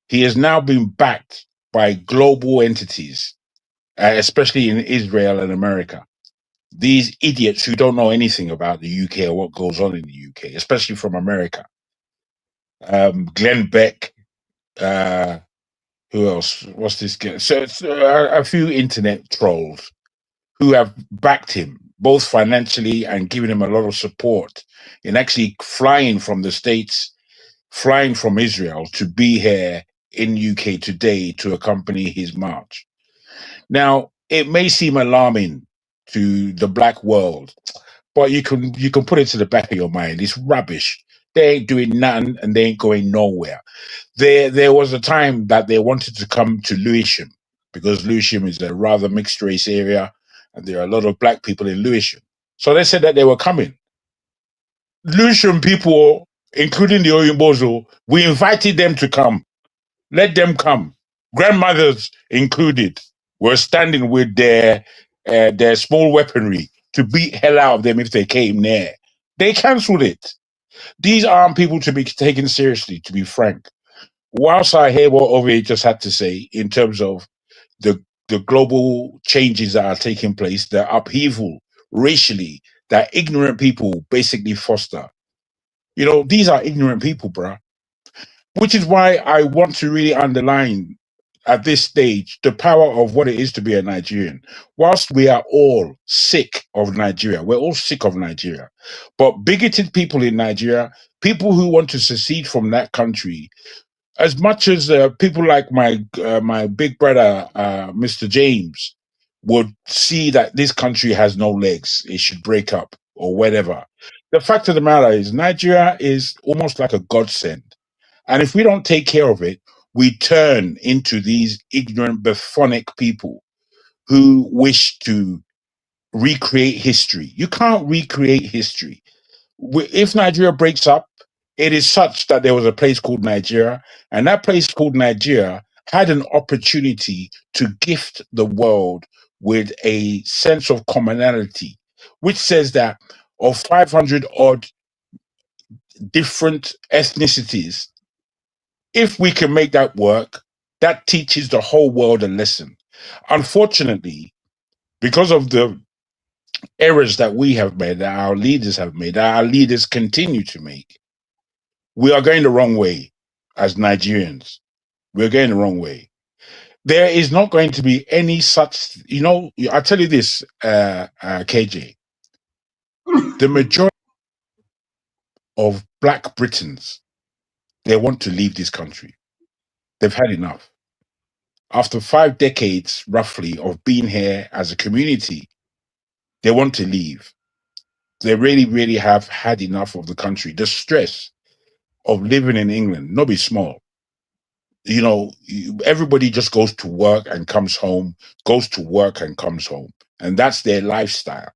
he has now been backed by global entities, especially in Israel and America. These idiots who don't know anything about the UK or what goes on in the UK, especially from America. Glenn Beck, who else? What's this guy? So it's a few internet trolls who have backed him, both financially and given him a lot of support in actually flying from the States, flying from Israel to be here in UK today to accompany his march. Now, it may seem alarming to the black world, but you can put it to the back of your mind. It's rubbish. They ain't doing nothing and they ain't going nowhere. There was a time that they wanted to come to Lewisham, because Lewisham is a rather mixed race area and there are a lot of black people in Lewisham. So they said that they were coming. Lewisham people, including the Oyinbozo, we invited them to come. Let them come. Grandmothers included were standing with their small weaponry to beat hell out of them if they came near. They cancelled it. These aren't people to be taken seriously, to be frank. Whilst I hear what Ove just had to say in terms of the global changes that are taking place, the upheaval racially that ignorant people basically foster. You know, these are ignorant people, bruh. Which is why I want to really underline at this stage the power of what it is to be a Nigerian. Whilst we are all sick of Nigeria, we're all sick of Nigeria, but bigoted people in Nigeria, people who want to secede from that country, as much as people like my big brother, Mr. James, would see that this country has no legs, it should break up or whatever. The fact of the matter is Nigeria is almost like a godsend. And if we don't take care of it, we turn into these ignorant, buffonic people who wish to recreate history. You can't recreate history. If Nigeria breaks up, it is such that there was a place called Nigeria, and that place called Nigeria had an opportunity to gift the world with a sense of commonality, which says that of 500 odd different ethnicities, if we can make that work, that teaches the whole world a lesson. Unfortunately, because of the errors that we have made, that our leaders have made, that our leaders continue to make, we are going the wrong way as Nigerians. We're going the wrong way. There is not going to be any such, I tell you this, KJ, the majority of Black Britons, they want to leave this country. They've had enough. After 5 decades, roughly, of being here as a community, they want to leave. They really, really have had enough of the country. The stress of living in England, not be small. Everybody just goes to work and comes home, goes to work and comes home. And that's their lifestyle.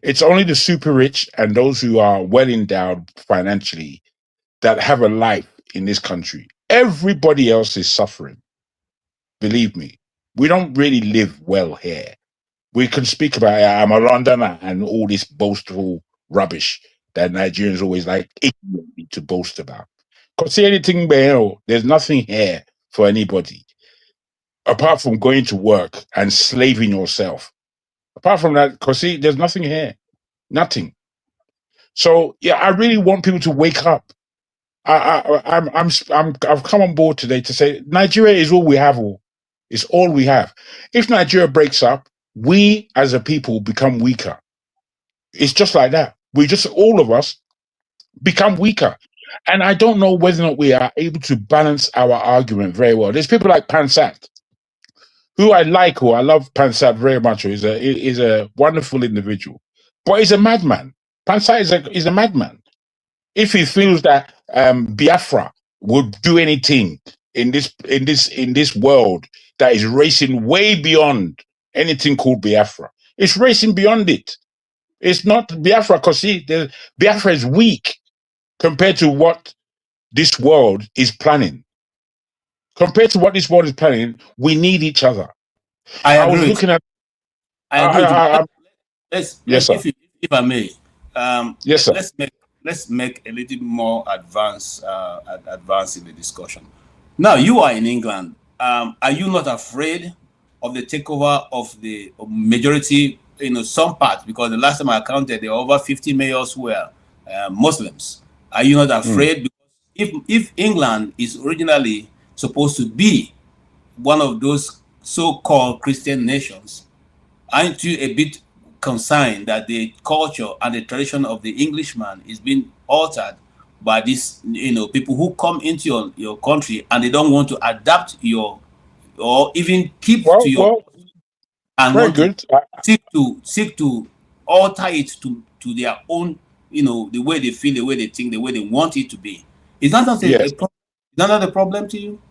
It's only the super rich and those who are well endowed financially that have a life in this country. Everybody else is suffering. Believe me, we don't really live well here. We can speak about I'm a Londoner and all this boastful rubbish that Nigerians always like ignorantly to boast about. Because see anything there, there's nothing here for anybody. Apart from going to work and slaving yourself. Apart from that, because see, there's nothing here. Nothing. So yeah, I really want people to wake up. I've come on board today to say Nigeria is all we have. It's all we have. If Nigeria breaks up, we as a people become weaker. It's just like that. All of us become weaker. And I don't know whether or not we are able to balance our argument very well. There's people like Pansat, who I love Pansat very much. He's a wonderful individual, but he's a madman. Pansat is a madman. If he feels that Biafra would do anything in this world that is racing way beyond anything called Biafra, it's racing beyond it. It's not Biafra, because Biafra is weak compared to what this world is planning. Compared to what this world is planning, we need each other. I was looking at. Yes, sir. If I may, yes, sir. Let's make a little more advance in the discussion. Now, you are in England. Are you not afraid of the takeover of the majority, some parts? Because the last time I counted, there were over 50 mayors who were Muslims. Are you not afraid? Because if England is originally supposed to be one of those so-called Christian nations, aren't you a bit concerned that the culture and the tradition of the Englishman is being altered by these, people who come into your country and they don't want to adapt or even keep to your and want to seek to alter it to their own, the way they feel, the way they think, the way they want it to be? Is that not a problem to you?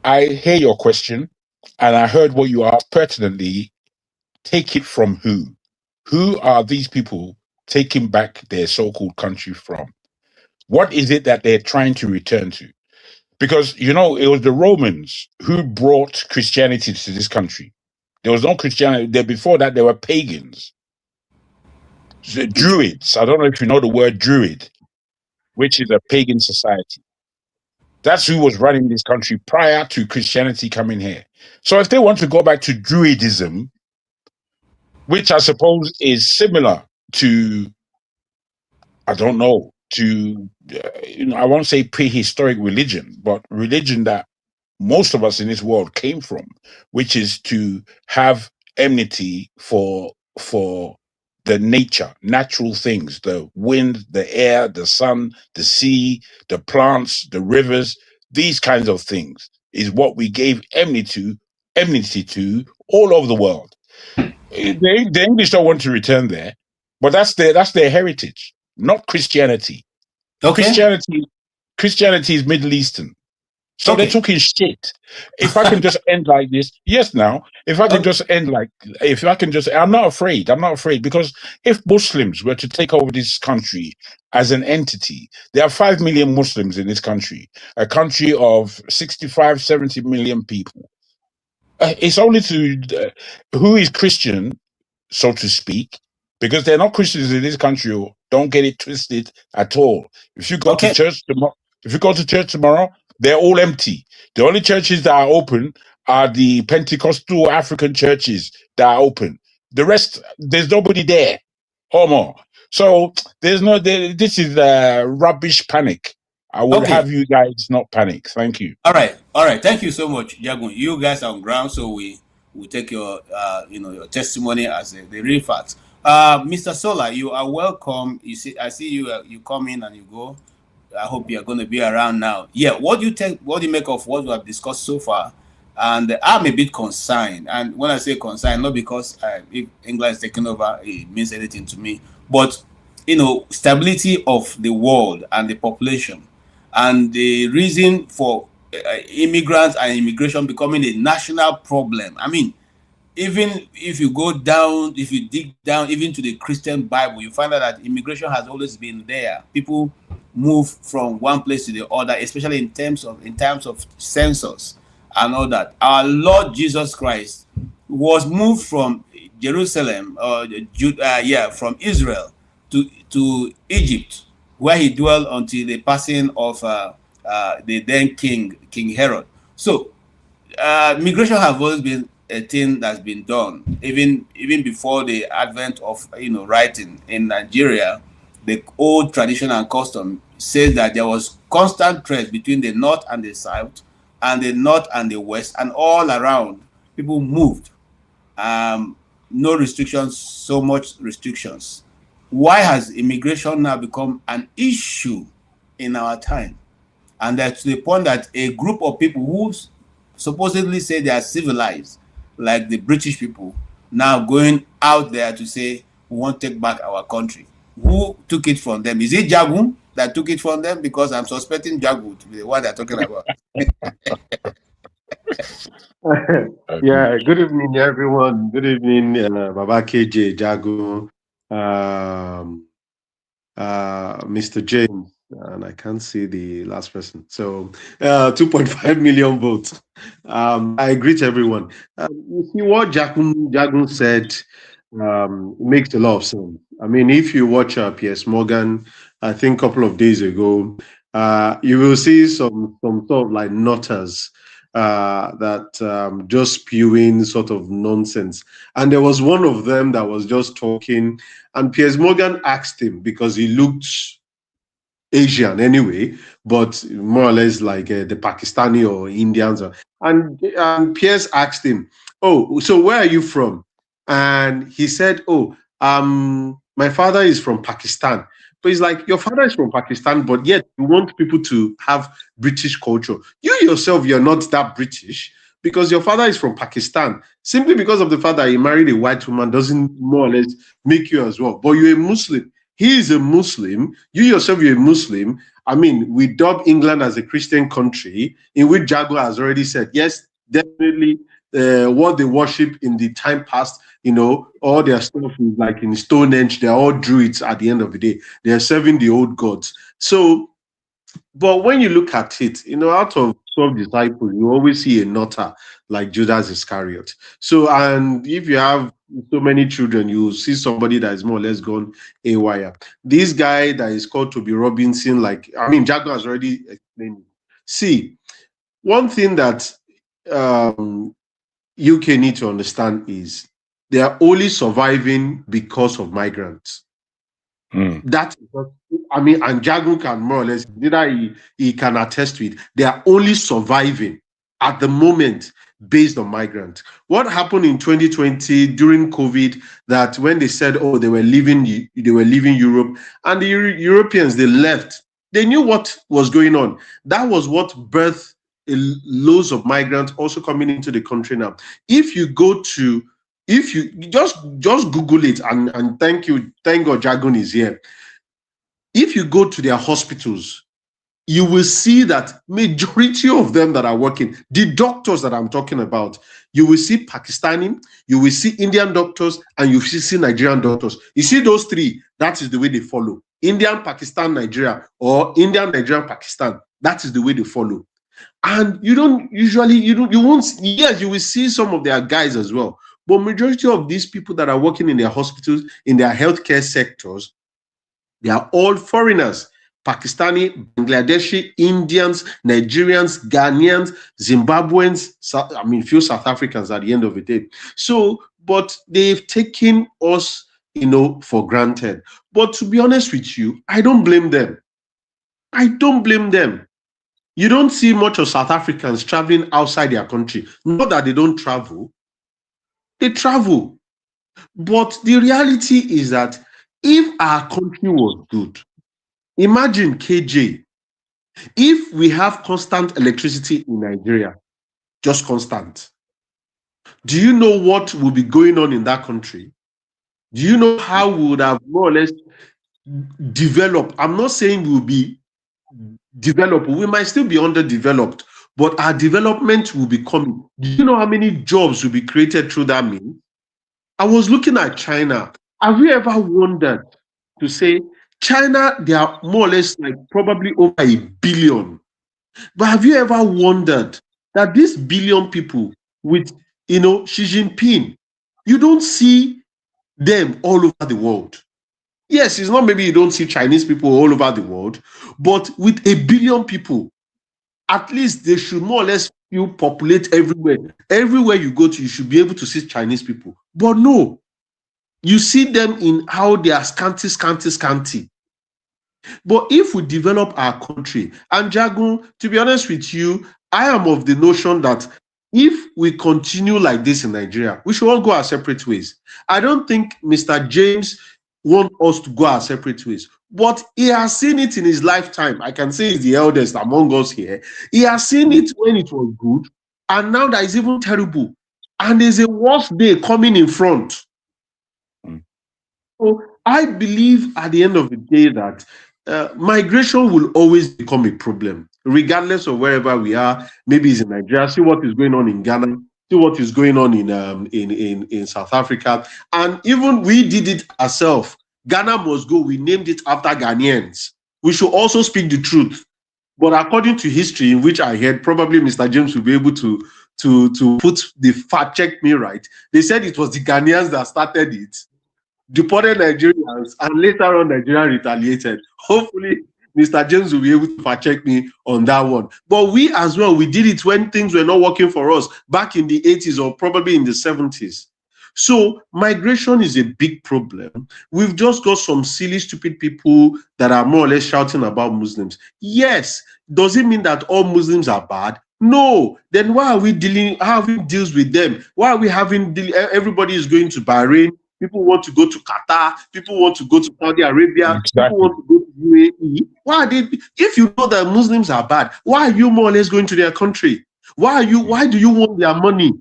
I hear your question, and I heard what you asked pertinently. Take it from who? Who are these people taking back their so-called country from? What is it that they're trying to return to? Because, it was the Romans who brought Christianity to this country. There was no Christianity. Before that, there were pagans. The Druids. I don't know if you know the word Druid, which is a pagan society. That's who was running this country prior to Christianity coming here. So if they want to go back to Druidism, which I suppose is similar to, I don't know, I won't say prehistoric religion, but religion that most of us in this world came from, which is to have enmity for the natural things, the wind, the air, the sun, the sea, the plants, the rivers, these kinds of things is what we gave enmity to all over the world. The English don't want to return there, but that's their heritage, not Christianity. Okay. Christianity is Middle Eastern. So they're talking shit. If I can just end like this, I'm not afraid because if Muslims were to take over this country as an entity, there are 5 million Muslims in this country, a country of 65, 70 million people. It's only to who is Christian, so to speak, because they're not Christians in this country. Don't get it twisted at all. If you go to church tomorrow, they're all empty. The only churches that are open are the Pentecostal African churches that are open. The rest, there's nobody there. Homo. So there's no. This is rubbish panic. I would have you guys not panic. Thank you. All right. Thank you so much, Jagun. You guys are on ground, so we take your your testimony as the real facts. Mr. Sola, you are welcome. I see you come in and you go. I hope you are going to be around now. Yeah. What do you make of what we have discussed so far? And I'm a bit concerned. And when I say concerned, not because if England is taking over, it means anything to me, but stability of the world and the population, and the reason for immigrants and immigration becoming a national problem. I mean, even if you go down, if you dig down even to the Christian Bible, you find out that immigration has always been there. People move from one place to the other, especially in terms of census and all that. Our Lord Jesus Christ was moved from Jerusalem, from Israel to Egypt, where he dwelled until the passing of the then King Herod. So migration has always been a thing that's been done, even before the advent of writing in Nigeria. The old tradition and custom says that there was constant threat between the north and the south, and the north and the west, and all around. People moved. No restrictions, so much restrictions. Why has immigration now become an issue in our time? And that's to the point that a group of people who supposedly say they are civilized, like the British people, now going out there to say, we want to take back our country. Who took it from them? Is it Jagun that took it from them? Because I'm suspecting Jagun to be the one they're talking about. Yeah, good evening, everyone. Good evening, Baba KJ, Jagun, Mr. James, and I can't see the last person. So 2.5 million votes. I greet everyone. You see what Jagun said makes a lot of sense. I mean, if you watch Piers Morgan, I think a couple of days ago, you will see some sort of like nutters that just spewing sort of nonsense. And there was one of them that was just talking, and Piers Morgan asked him, because he looked Asian anyway, but more or less like the Pakistani or Indians. And Piers asked him, oh, so where are you from? And he said, oh, my father is from Pakistan. But he's like, your father is from Pakistan, but yet you want people to have British culture. You yourself, you're not that British, because your father is from Pakistan. Simply because of the fact that he married a white woman doesn't more or less make you as well. But you're a Muslim. He is a Muslim. You yourself, you're a Muslim. I mean, we dub England as a Christian country, in which Jaguar has already said, yes, definitely what they worship in the time past, all their stuff is like in Stonehenge. They're all druids at the end of the day. They're serving the old gods. So, but when you look at it, out of 12 disciples, you always see a nutter like Judas Iscariot. So, and if you have so many children, you see somebody that is more or less gone haywire. This guy that is called Toby Robinson, Jago has already explained. See, one thing that UK need to understand is they are only surviving because of migrants. That, and Jagu can more or less, he can attest to it. They are only surviving at the moment based on migrants. What happened in 2020 during COVID, that when they said, oh, they were leaving Europe, and the Europeans, they left. They knew what was going on. That was what birthed loads of migrants also coming into the country now. If you just Google it, and thank God Jagun is here. If you go to their hospitals, you will see that majority of them that are working, the doctors that I'm talking about, you will see Pakistani, you will see Indian doctors, and you will see Nigerian doctors. You see those three, that is the way they follow. Indian, Pakistan, Nigeria, or Indian, Nigerian, Pakistan. That is the way they follow. And you don't usually, you won't, yes, you will see some of their guys as well. But majority of these people that are working in their hospitals, in their healthcare sectors, they are all foreigners. Pakistani, Bangladeshi, Indians, Nigerians, Ghanaians, Zimbabweans, few South Africans at the end of the day. So, but they've taken us, for granted. But to be honest with you, I don't blame them. I don't blame them. You don't see much of South Africans traveling outside their country. Not that they don't travel. They travel. But the reality is that if our country was good, imagine KJ, if we have constant electricity in Nigeria, just constant, do you know what will be going on in that country? Do you know how we would have more or less developed? I'm not saying we will be developed. We might still be underdeveloped, but our development will be coming. Do you know how many jobs will be created through that means? I was looking at China. Have you ever wondered to say, China, they are more or less like probably over 1 billion. But have you ever wondered that these billion people with, Xi Jinping, you don't see them all over the world. Yes, it's not maybe you don't see Chinese people all over the world, but with 1 billion people, at least they should more or less populate everywhere. Everywhere you go to, you should be able to see Chinese people. But no, you see them in how they are scanty. But if we develop our country, and Jagun, to be honest with you, I am of the notion that if we continue like this in Nigeria, we should all go our separate ways. I don't think Mr. James wants us to go our separate ways, but he has seen it in his lifetime. I can say he's the eldest among us here. He has seen it when it was good, and now that is even terrible. And there's a worse day coming in front. So I believe at the end of the day that migration will always become a problem, regardless of wherever we are. Maybe it's in Nigeria. See what is going on in Ghana. See what is going on in South Africa. And even we did it ourselves. Ghana must go. We named it after Ghanaians. We should also speak the truth. But according to history, in which I heard, probably Mr. James will be able to put the fact, check me right. They said it was the Ghanaians that started it, deported Nigerians, and later on Nigeria retaliated. Hopefully, Mr. James will be able to fact check me on that one. But we as well, we did it when things were not working for us back in the 80s or probably in the 70s. So migration is a big problem. We've just got some silly, stupid people that are more or less shouting about Muslims. Yes, does it mean that all Muslims are bad? No. Then why are we having deals with them? Why are we having everybody is going to Bahrain? People want to go to Qatar. People want to go to Saudi Arabia. Exactly. People want to go to UAE. Why are they? If you know that Muslims are bad, why are you more or less going to their country? Why do you want their money?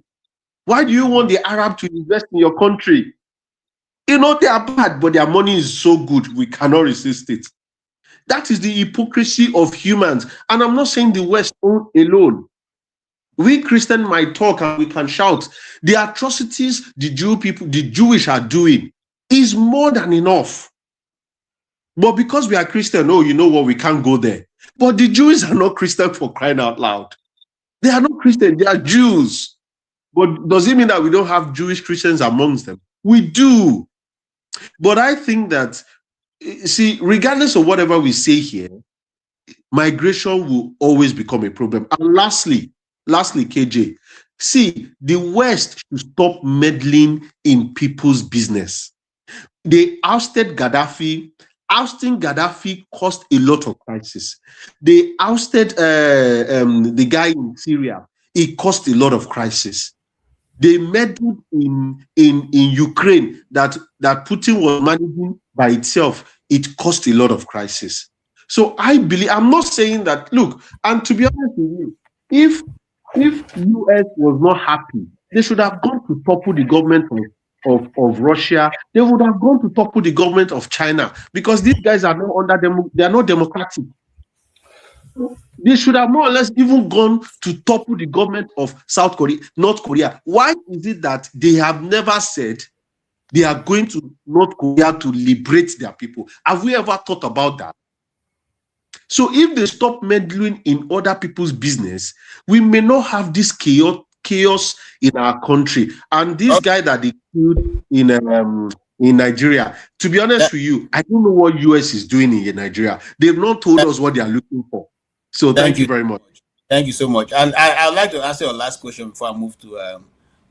Why do you want the Arab to invest in your country? You know they are bad, but their money is so good, we cannot resist it. That is the hypocrisy of humans. And I'm not saying the West alone. We Christians might talk and we can shout. The atrocities the Jewish are doing is more than enough. But because we are Christian, you know what, we can't go there. But the Jews are not Christian, for crying out loud. They are not Christian, they are Jews. But does it mean that we don't have Jewish Christians amongst them? We do. But I think that, see, regardless of whatever we say here, migration will always become a problem. And lastly, KJ, see, the West should stop meddling in people's business. They ousted Gaddafi. Ousting Gaddafi caused a lot of crisis. They ousted the guy in Syria. It caused a lot of crisis. They meddled in Ukraine that Putin was managing by itself. It caused a lot of crisis. So I believe, I'm not saying that, look, and to be honest with you, if US was not happy, they should have gone to topple the government of Russia. They would have gone to topple the government of China, because these guys are not under them, they are not democratic. They should have more or less even gone to topple the government of North Korea. Why is it that they have never said they are going to North Korea to liberate their people? Have we ever thought about that? So if they stop meddling in other people's business, we may not have this chaos in our country. And this guy that they killed in Nigeria, to be honest with you, I don't know what US is doing in Nigeria. They've not told us what they are looking for. So thank you very much. Thank you so much. And I'd like to answer your last question before I move to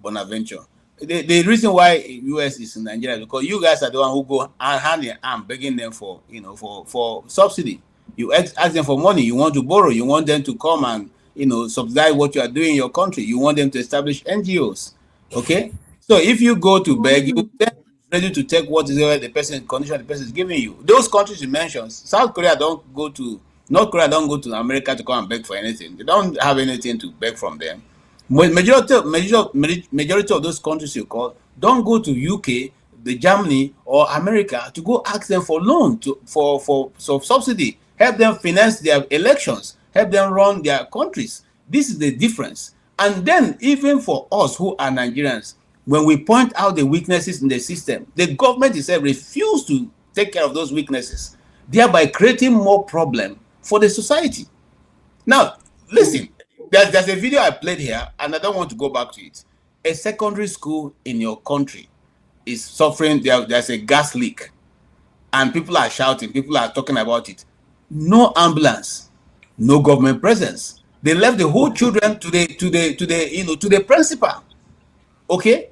Bonaventure. The reason why US is in Nigeria is because you guys are the one who go hand in hand begging them for, you know, for subsidy. You ask them for money. You want to borrow. You want them to come and, you know, subsidize what you are doing in your country. You want them to establish NGOs. Okay. So if you go to beg, you then ready to take what is the person condition the person is giving you. Those countries you mentioned, South Korea don't go to North Korea don't go to America to come and beg for anything. They don't have anything to beg from them. Majority of those countries you call don't go to UK, the Germany or America to go ask them for loan for subsidy, help them finance their elections, help them run their countries. This is the difference. And then even for us who are Nigerians, when we point out the weaknesses in the system, the government itself refuses to take care of those weaknesses, thereby creating more problem for the society. Now, listen, there's a video I played here, and I don't want to go back to it. A secondary school in your country is suffering, there's a gas leak, and people are shouting, people are talking about it. No ambulance, no government presence. They left the whole children to the principal. Okay?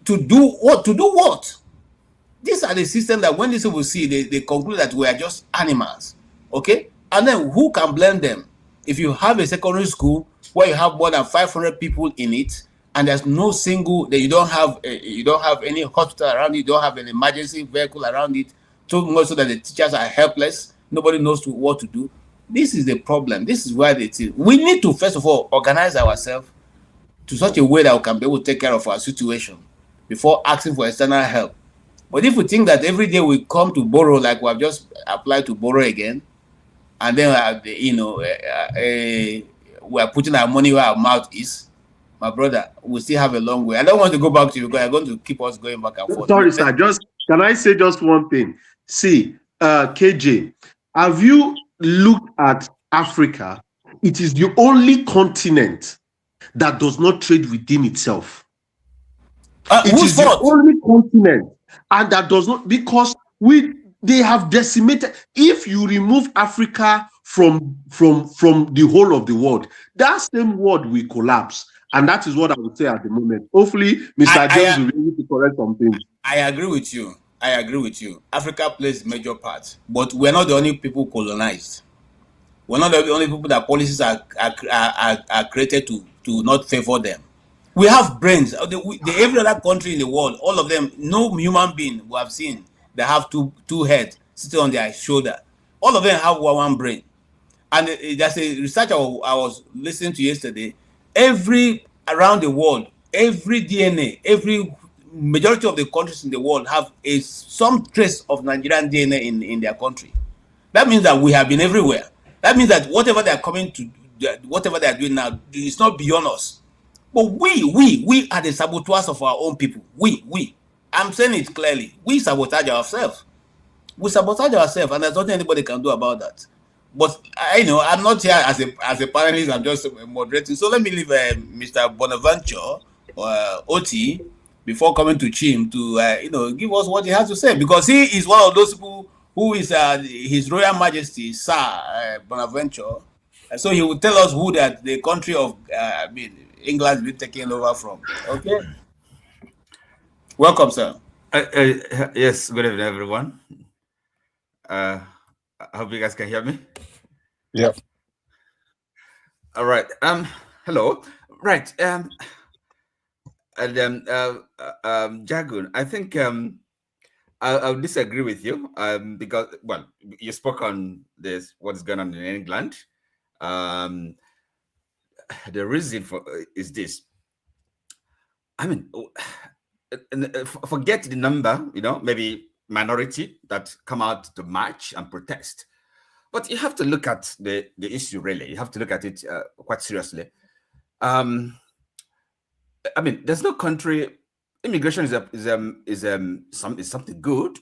To do what? These are the systems that when these people see, they conclude that we are just animals. Okay? And then who can blame them? If you have a secondary school where you have more than 500 people in it, and there's no single, that you don't have any hospital around it, you don't have an emergency vehicle around it, so much so that the teachers are helpless, nobody knows what to do. This is the problem. This is why we need to first of all organize ourselves to such a way that we can be able to take care of our situation before asking for external help. But if we think that every day we come to borrow, like we have just applied to borrow again, and then we are putting our money where our mouth is, my brother, we still have a long way. I don't want to go back to you because I'm going to keep us going back and forth. Sorry, sir. Can I say just one thing? See, KJ, have you looked at Africa? It is the only continent that does not trade within itself. It is the only continent, and that does not, because they have decimated. If you remove Africa from the whole of the world, that same world will collapse. And that is what I would say at the moment. Hopefully, Mr. James will be able to correct some things. I agree with you. Africa plays a major part, but we're not the only people colonized. We're not the only people that policies are created to not favor them. We have brains. Every other country in the world, all of them, no human being we have seen that have two heads sitting on their shoulder. All of them have one brain. And there's a research I was listening to yesterday. Around the world, every DNA, every majority of the countries in the world have some trace of Nigerian DNA in their country. That means that we have been everywhere. That means that whatever they are coming to, whatever they are doing now, is not beyond us. But we are the saboteurs of our own people. I'm saying it clearly. We sabotage ourselves. We sabotage ourselves, and there's nothing anybody can do about that. But I'm not here as a panelist. I'm just moderating. So let me leave Mr. Bonaventure or Oti before coming to Chim to give us what he has to say, because he is one of those people who is His Royal Majesty Sir Bonaventure. So he will tell us who that the country of England will be taken over from. Okay. Welcome, sir. Yes. Good evening, everyone. I hope you guys can hear me. Yep. All right. Hello. Right. Jagun, I think I'll disagree with you because, well, you spoke on this, what's going on in England. The reason is this. I mean, forget the number, maybe minority that come out to march and protest. But you have to look at the issue, really. You have to look at it quite seriously. I mean, there's no country. Immigration is something good,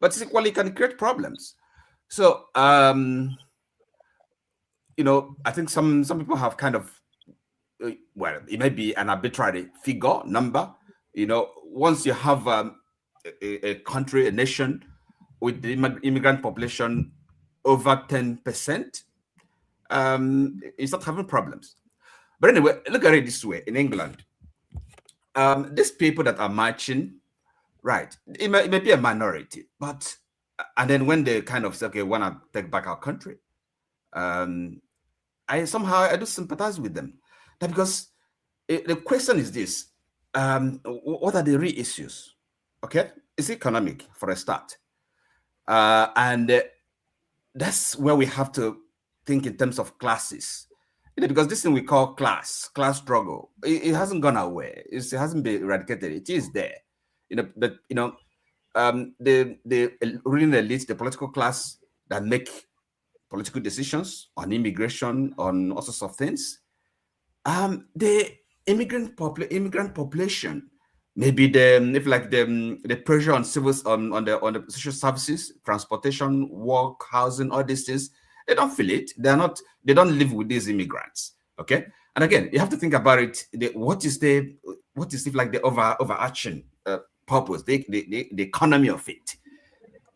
but it equally can create problems. So I think some people have kind of, well, it may be an arbitrary figure, number. Once you have a country, a nation with the immigrant population over 10%, you start having problems. But anyway, look at it this way. In England, these people that are marching, right, it may be a minority, but, and then when they kind of say, okay, want to take back our country, I do sympathize with them. Because the question is this, what are the real issues? Okay, it's economic for a start. And that's where we have to think in terms of classes. Because this thing we call class struggle, it hasn't gone away. It hasn't been eradicated. It is there. But the ruling elite, the political class that make political decisions on immigration, on all sorts of things, the immigrant population, maybe the pressure on civils on the social services, transportation, work, housing, all these things, they don't feel it. They don't live with these immigrants. Okay, and again, you have to think about it. What is the overarching purpose, the economy of it?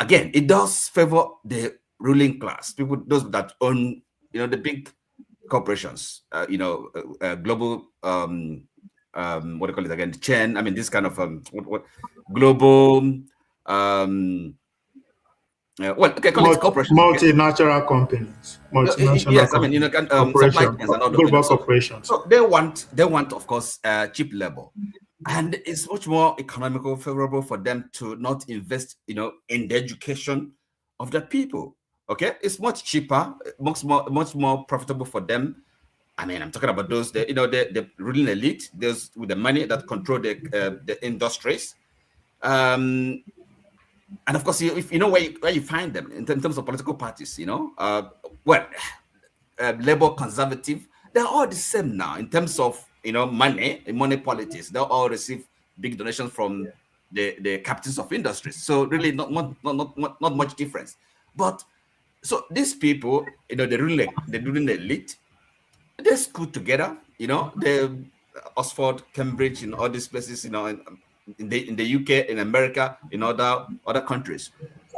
Again, it does favor the ruling class, people, those that own, the big corporations, global, what do you call it again? Chain. I mean, this kind of global. Corporations, multinational companies, multinational yes, companies, supply chains and all those global things. corporations. So they want, of course, cheap labor, and it's much more economical, favorable for them to not invest, in the education of the people. Okay, it's much cheaper, much more profitable for them. I mean, I'm talking about those, the ruling elite, those with the money that control the industries. And of course, if where you find them in terms of political parties, Labour, Conservative, they're all the same now in terms of money politics. They all receive big donations from the captains of industries. So really, not much difference. But so these people, the ruling elite, they school together. The Oxford, Cambridge, in all these places, in the UK, in America, in other countries.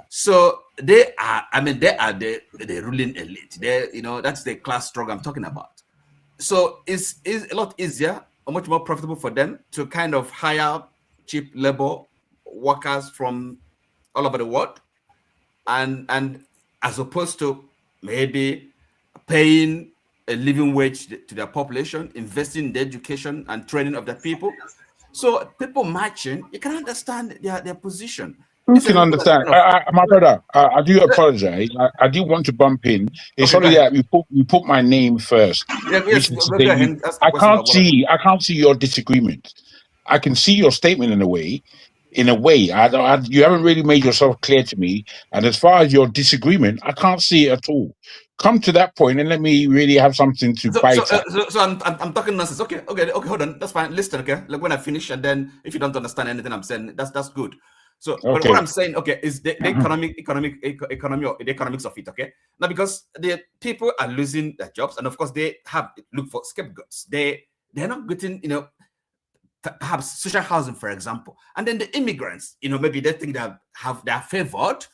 So they are the ruling elite. That's the class struggle I'm talking about. So it's a lot easier or much more profitable for them to kind of hire cheap labor workers from all over the world, and as opposed to maybe paying a living wage to their population, investing in the education and training of their people. So people marching, you can understand their position. You can understand. My brother, I do apologize. I did want to bump in. It's only that you put my name first. I can't see your disagreement. I can see your statement in a way. You haven't really made yourself clear to me. And as far as your disagreement, I can't see it at all. Come to that point and let me really have something to bite at. So I'm talking nonsense. Okay, hold on. That's fine. Listen, okay. Like when I finish, and then if you don't understand anything I'm saying, that's good. So, okay. But what I'm saying, okay, is the economy or the economics of it, okay? Now, because the people are losing their jobs, and of course they have looked for scapegoats. They're not getting, perhaps social housing, for example, and then the immigrants, maybe they think they're favored.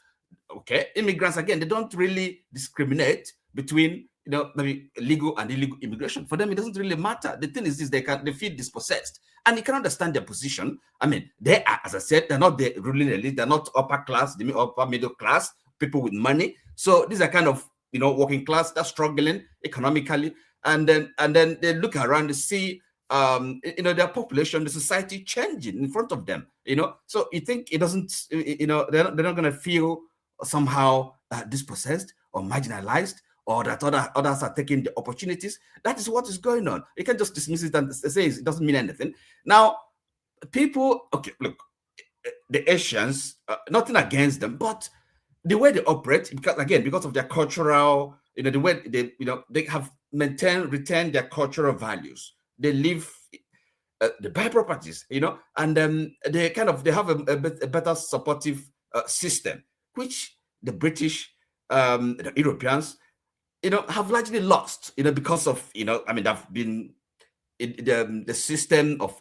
Okay, immigrants again, they don't really discriminate between maybe legal and illegal immigration. For them, it doesn't really matter. The thing is this: they feel dispossessed, and you can understand their position. I mean, they are, as I said, they're not the ruling elite. They're not upper class, upper middle class people with money. So these are kind of working class that's struggling economically, and then they look around to see their population, the society changing in front of them. So you think it doesn't? They're not going to feel somehow dispossessed or marginalized, or that others are taking the opportunities. That is what is going on. You can just dismiss it and say it doesn't mean anything. Now, people, okay, look, the Asians, nothing against them, but the way they operate, because of their cultural, the way they have retained their cultural values. They live, they buy properties, and they have a better supportive system, which the British, the Europeans, have largely lost, because of, I mean, they've been the system of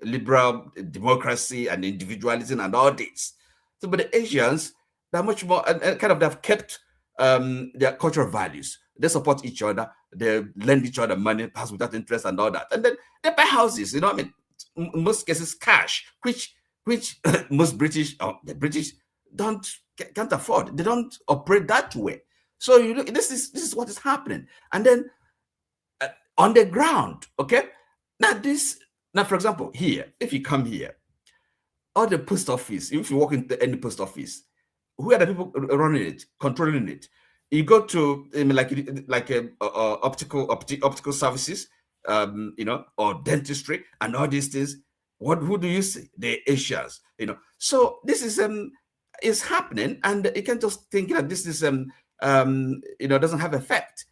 liberal democracy and individualism and all this. So, but the Asians, they're much more, and kind of, they've kept their cultural values. They support each other. They lend each other money, pass without interest and all that. And then they buy houses, I mean, in most cases cash, which most British, the British can't afford. They don't operate that way. So you look, this is what is happening. And then on the ground, okay? Now, for example, here, if you come here, all the post office, if you walk into any post office, who are the people running it, controlling it? You go to optical services, or dentistry and all these things. Who do you see? The Asians, So this is happening, and you can just think that this is doesn't have effect.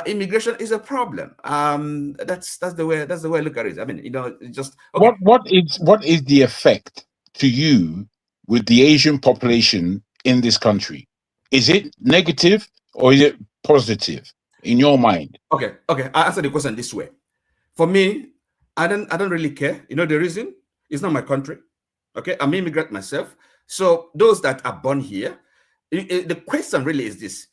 Immigration is a problem. That's the way I look at it. I mean, just okay. What is the effect to you with the Asian population in this country? Is it negative or is it positive in your mind? Okay. I answer the question this way. For me, I don't really care. The reason? It's not my country. Okay, I'm an immigrant myself. So those that are born here, the question really is this: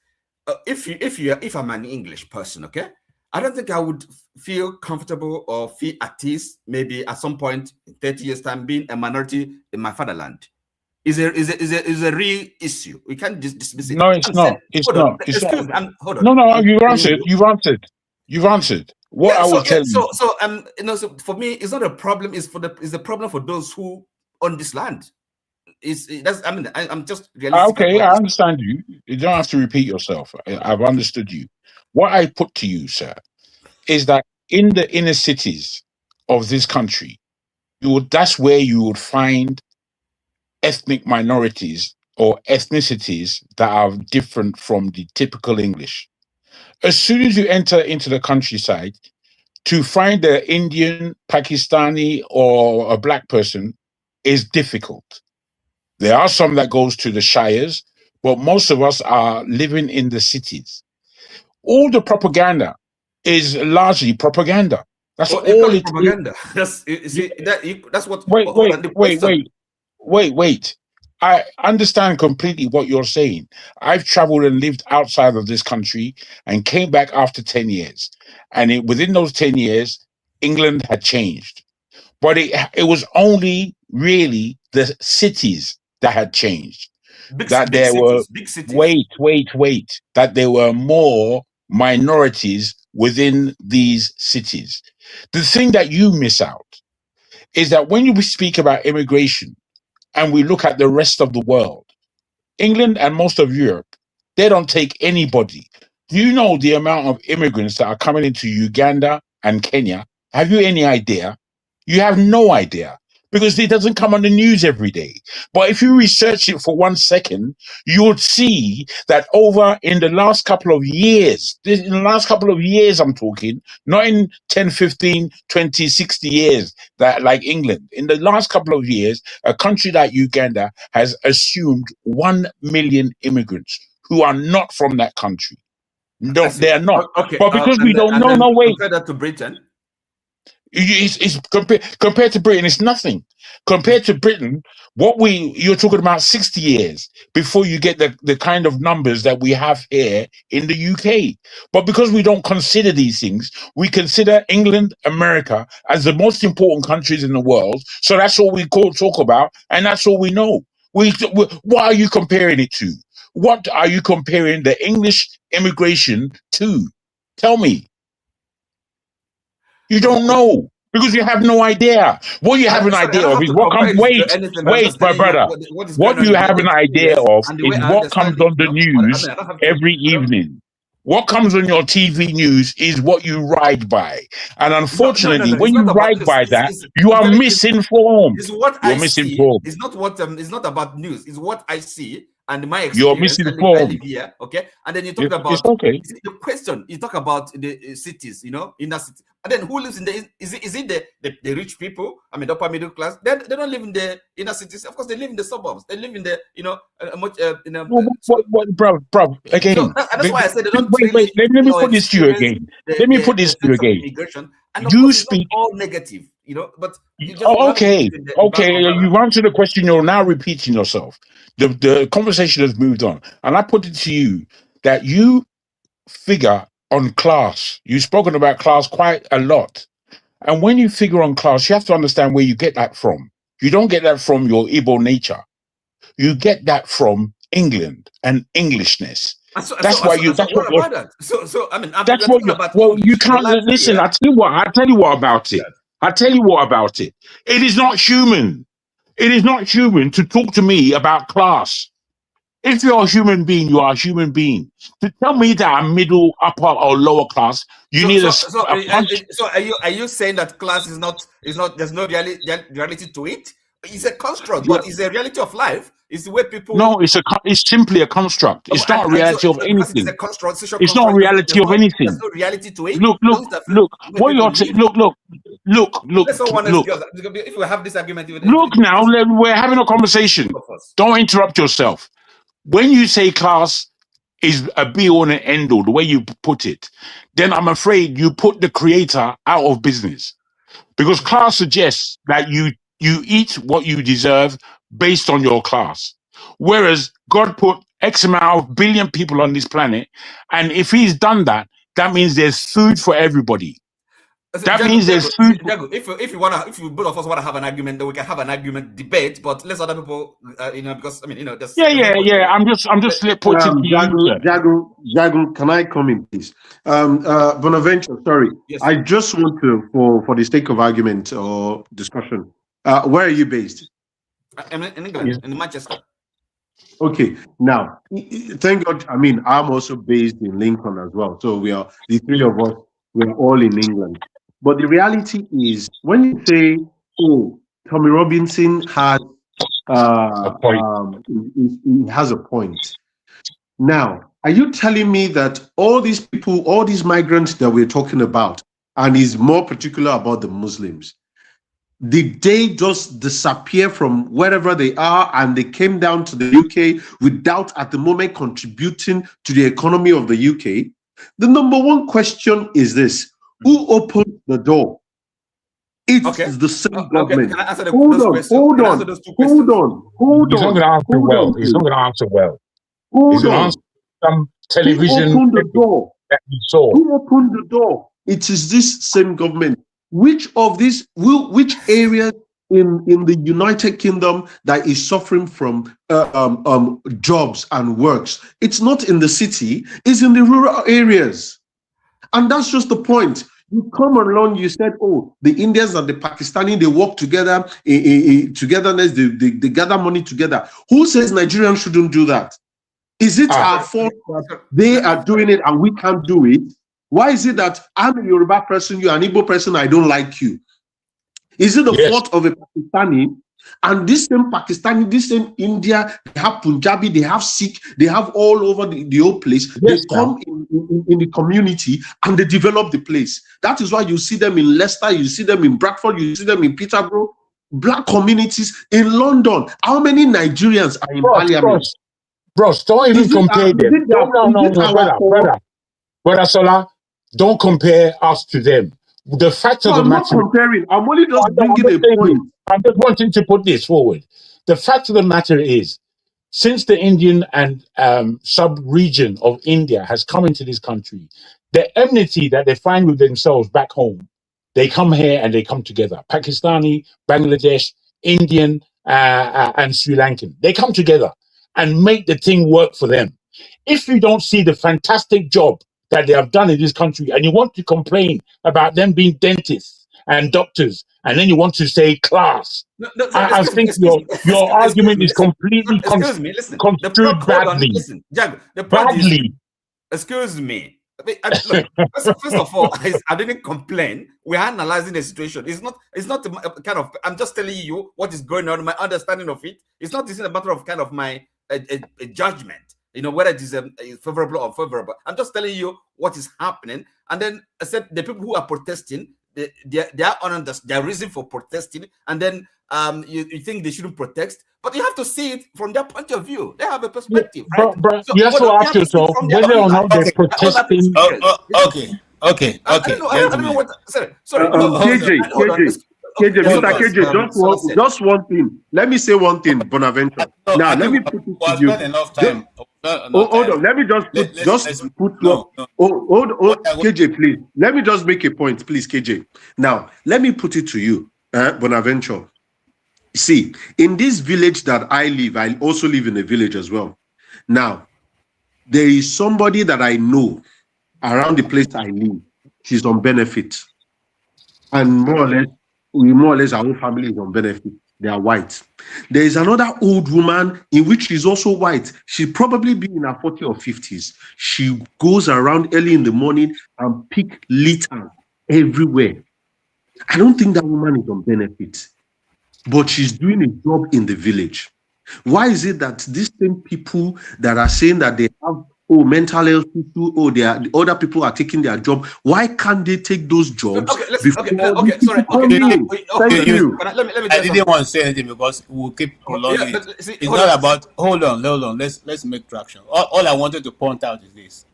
if I'm an English person, okay, I don't think I would feel comfortable or feel at ease maybe at some point in 30 years' time being a minority in my fatherland. Is a real issue. We can't just dismiss it. No, it's not. It's not. Excuse me. Hold on. No, you've answered. What I would tell you. So for me, it's not a problem. It's a problem for those who own this land. I'm just realistic. Okay, I understand you. You don't have to repeat yourself. I've understood you. What I put to you, sir, is that in the inner cities of this country, that's where you would find ethnic minorities or ethnicities that are different from the typical English. As soon as you enter into the countryside, to find an Indian, Pakistani, or a black person is difficult. There are some that goes to the shires, but most of us are living in the cities. All the propaganda is largely propaganda. That's all it propaganda. That's what. Wait. I understand completely what you're saying. I've traveled and lived outside of this country and came back after 10 years. And within those 10 years, England had changed. But it was only really the cities that had changed. Big cities. Wait. That there were more minorities within these cities. The thing that you miss out is that when we speak about immigration, and we look at the rest of the world, England and most of Europe, they don't take anybody. Do you know the amount of immigrants that are coming into Uganda and Kenya? Have you any idea? You have no idea, because it doesn't come on the news every day. But if you research it for 1 second, you would see that in the last couple of years, I'm talking, not in 10, 15, 20, 60 years, that like England. In the last couple of years, a country like Uganda has assumed 1 million immigrants who are not from that country. No, they are not. Okay, but because we don't know, wait. Compare that to Britain. It's compared to Britain, it's nothing. Compared to Britain, you're talking about 60 years before you get the kind of numbers that we have here in the UK. But because we don't consider these things, we consider England, America as the most important countries in the world. So that's all we talk about, and that's all we know. What are you comparing it to? What are you comparing the English immigration to? Tell me. You don't know, because you have no idea. What you have an idea of is what comes. Wait, my brother. What you have an idea of is what comes on the news every evening. What comes on your TV news is what you ride by. And unfortunately, when you ride by that, you are misinformed. You're misinformed. It's not what it's not about news. It's what I see and my experience. You're misinformed. I live here, okay? And then you talk about it's okay. The question, you talk about the cities, inner city. And then who lives in the, is it the rich people? I mean, the upper middle class. They don't live in the inner cities. Of course, they live in the suburbs. They live in the, bro, again. So that's why I said they don't wait, let me put this to you again. Let me put this to you again. Immigration. And of You course, speak. it's not all negative, but you just Okay. You answered the question. You're now repeating yourself. The conversation has moved on, and I put it to you that you figure on class. You've spoken about class quite a lot, and when you figure on class, you have to understand where you get that from. You don't get that from your Igbo nature. You get that from England and Englishness. That's why you. That's what. About that? So I mean, That's what. Well, you can't listen. I tell you what about it. I tell you what about it. It is not human. It is not human to talk to me about class. If you're a human being, you are a human being. To tell me that I'm middle, upper, or lower class, you need a. So are you saying that class is not? There's no reality to it? It's a construct, but it's a reality of life. It's the way people. No, it's simply a construct. It's not a reality of anything. It's a construct. It's not a reality of anything. There's no reality to it. Look. What you're saying? Look. If we have this argument, look now, we're having a conversation. Don't interrupt yourself. When you say class is a be-all and end-all, the way you put it, then I'm afraid you put the creator out of business, because class suggests that you eat what you deserve based on your class. Whereas God put X amount of billion people on this planet, and if he's done that, that means there's food for everybody. That means there's food. If both of us want to have an argument, then we can have an argument debate. But let's other people, because I mean, there's I'm just putting Jago, can I come in, please? Bonaventure, sorry, yes. I just want to, for the sake of argument or discussion, where are you based? I'm in England, in Manchester. Okay, now thank God. I mean, I'm also based in Lincoln as well. So we are the three of us. We're all in England. But the reality is, when you say, "Oh, Tommy Robinson has a point," he has a point. Now, are you telling me that all these people, all these migrants that we're talking about, and he's more particular about the Muslims, did they just disappear from wherever they are and they came down to the UK without at the moment contributing to the economy of the UK? The number one question is this: who opened the door? It's the same government. Can I answer Hold on. He's not going to answer well. He's not going to answer well. He's going to answer some television. Who opened the door? That we saw. Who opened the door? It is this same government. Which of these, which areas in the United Kingdom that is suffering from jobs and works? It's not in the city, it's in the rural areas. And that's just the point. You come along, you said, oh, the Indians and the Pakistani, they work together, togetherness, they gather money together. Who says Nigerians shouldn't do that? Is it our fault that they are doing it and we can't do it? Why is it that I'm a Yoruba person, you're an Igbo person, I don't like you? Is it the fault of a Pakistani? And this same Pakistani, this same India, they have Punjabi, they have Sikh, they have all over the whole place. They come in the community and they develop the place. That is why you see them in Leicester, you see them in Bradford, you see them in Peterborough. Black communities in London. How many Nigerians are in parliament? Bros, don't even compare them. No, brother Sola, don't compare us to them. The fact of the matter, I'm not comparing. I'm only just bringing a point. I'm just wanting to put this forward. The fact of the matter is, since the Indian and sub-region of India has come into this country, the enmity that they find with themselves back home, they come here and they come together. Pakistani, Bangladesh, Indian, and Sri Lankan. They come together and make the thing work for them. If you don't see the fantastic job that they have done in this country and you want to complain about them being dentists and doctors, and then you want to say class, I think your argument is completely construed badly. Badly. Excuse me. Look, first of all, I didn't complain. We're analyzing the situation. It's not a kind of, I'm just telling you what is going on, my understanding of it. It's not a matter of kind of my a judgment. You know, whether it is favorable or unfavorable. I'm just telling you what is happening. And then I said the people who are protesting, they are on their reason for protesting, and then you think they shouldn't protest, but you have to see it from their point of view. They have a perspective, right? But So, you also ask yourself whether or not they're protesting. Okay. I don't know what. Sorry. KJ, Mr. KJ, just one thing. Let me say one thing, Bonaventure. Now, let me put it to you. Not enough time. Hold on. Let me just put. KJ, please. Let me just make a point, please, KJ. Now, let me put it to you, Bonaventure. See, in this village that I live, I also live in a village as well. Now, there is somebody that I know around the place I live. She's on benefit. And more or less, our whole family is on benefit. They are white. There is another old woman in which she's also white. She'll probably be in her 40s or 50s. She goes around early in the morning and pick litter everywhere. I don't think that woman is on benefit, but she's doing a job in the village. Why is it that these same people that are saying that they have mental health issue, the other people are taking their job, why can't they take those jobs? Sorry. Thank you. I didn't want to say anything because we'll keep prolonging it. It's not about, hold on. Let's make traction. All I wanted to point out is this.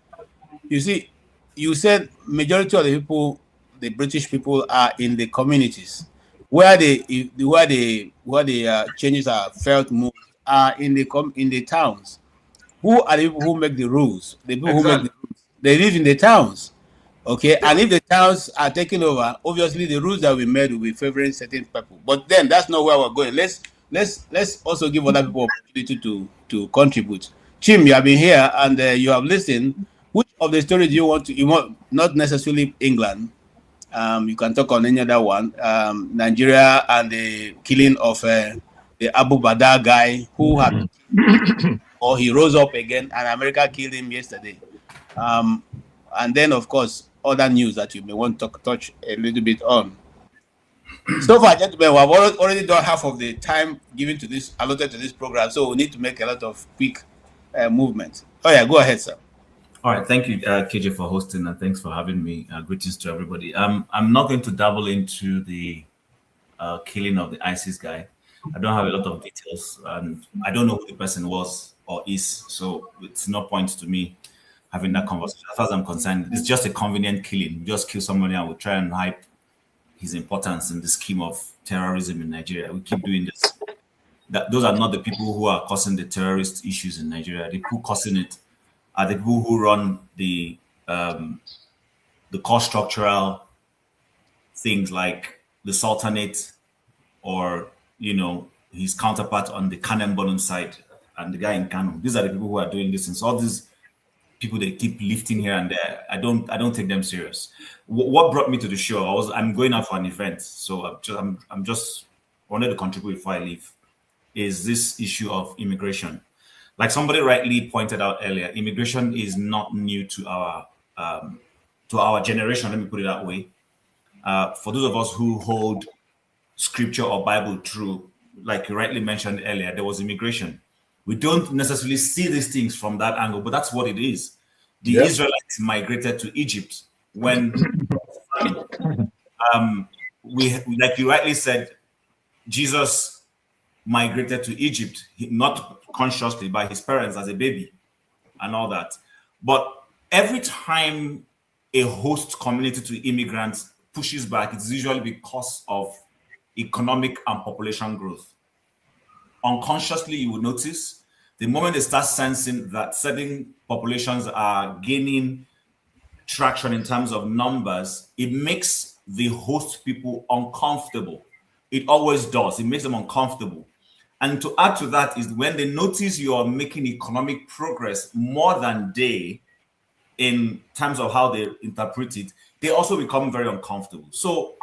You see, you said majority of the people, the British people, are in the communities where the changes are felt most are in the towns. Who are the people who make the rules? The people who make the rules. They live in the towns. Okay, and if the towns are taking over, obviously the rules that we made will be favoring certain people. But then that's not where we're going. Let's also give other people opportunity to contribute. Chim, you have been here and you have listened. Which of the stories do you want to? Not necessarily England. You can talk on any other one. Nigeria and the killing of the Abu Badr guy who had, or he rose up again, and America killed him yesterday. And then, of course, other news that you may want to touch a little bit on. So far, gentlemen, we have already done half of the time given to this, allotted to this program, so we need to make a lot of quick movement. Oh yeah, go ahead, sir. All right, thank you, KJ, for hosting, and thanks for having me. Greetings to everybody. I'm not going to dabble into the killing of the ISIS guy. I don't have a lot of details, and I don't know who the person was or is, so it's no point to me having that conversation. As far as I'm concerned, it's just a convenient killing. We just kill somebody and we try and hype his importance in the scheme of terrorism in Nigeria. We keep doing this. Those are not the people who are causing the terrorist issues in Nigeria. The people causing it are the people who run the core structural things like the Sultanate, or his counterpart on the Kanem side and the guy in Kano. These are the people who are doing this, and so all these people they keep lifting here and there, I don't take them serious. What brought me to the show? I'm going out for an event, so I'm just wanted to contribute before I leave. Is this issue of immigration? Like somebody rightly pointed out earlier, immigration is not new to our generation. Let me put it that way. For those of us who hold Scripture or Bible true, like you rightly mentioned earlier, there was immigration. We don't necessarily see these things from that angle, but that's what it is. The Israelites migrated to Egypt when we, like you rightly said, Jesus migrated to Egypt, not consciously, by his parents as a baby and all that. But every time a host community to immigrants pushes back, it's usually because of economic and population growth. Unconsciously, you will notice the moment they start sensing that certain populations are gaining traction in terms of numbers, it makes the host people uncomfortable. It always does. It makes them uncomfortable. And to add to that is when they notice you are making economic progress more than they, in terms of how they interpret it, they also become very uncomfortable. So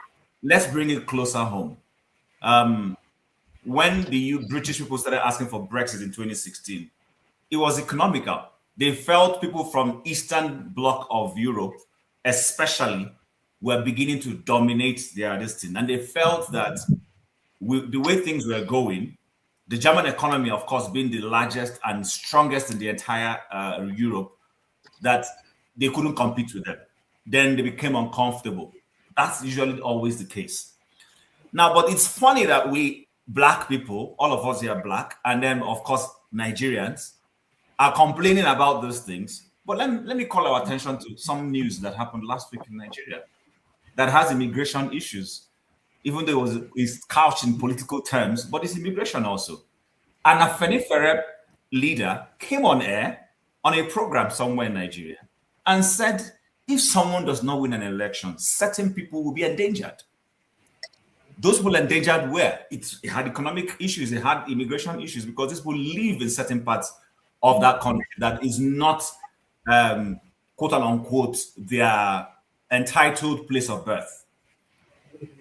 let's bring it closer home. When the British people started asking for Brexit in 2016, it was economical. They felt people from Eastern Bloc of Europe, especially, were beginning to dominate their destiny. And they felt that with the way things were going, The German economy, of course, being the largest and strongest in the entire Europe, that they couldn't compete with them. Then they became uncomfortable. That's usually always the case. Now, but it's funny that we black people, all of us here are black, and then, of course, Nigerians, are complaining about those things. But let me call our attention to some news that happened last week in Nigeria that has immigration issues, even though it's couched in political terms, but it's immigration also. And a Afenifere leader came on air on a program somewhere in Nigeria and said, if someone does not win an election, certain people will be endangered. Those people endangered where? It had economic issues, it had immigration issues, because these people live in certain parts of that country that is not, quote unquote, their entitled place of birth.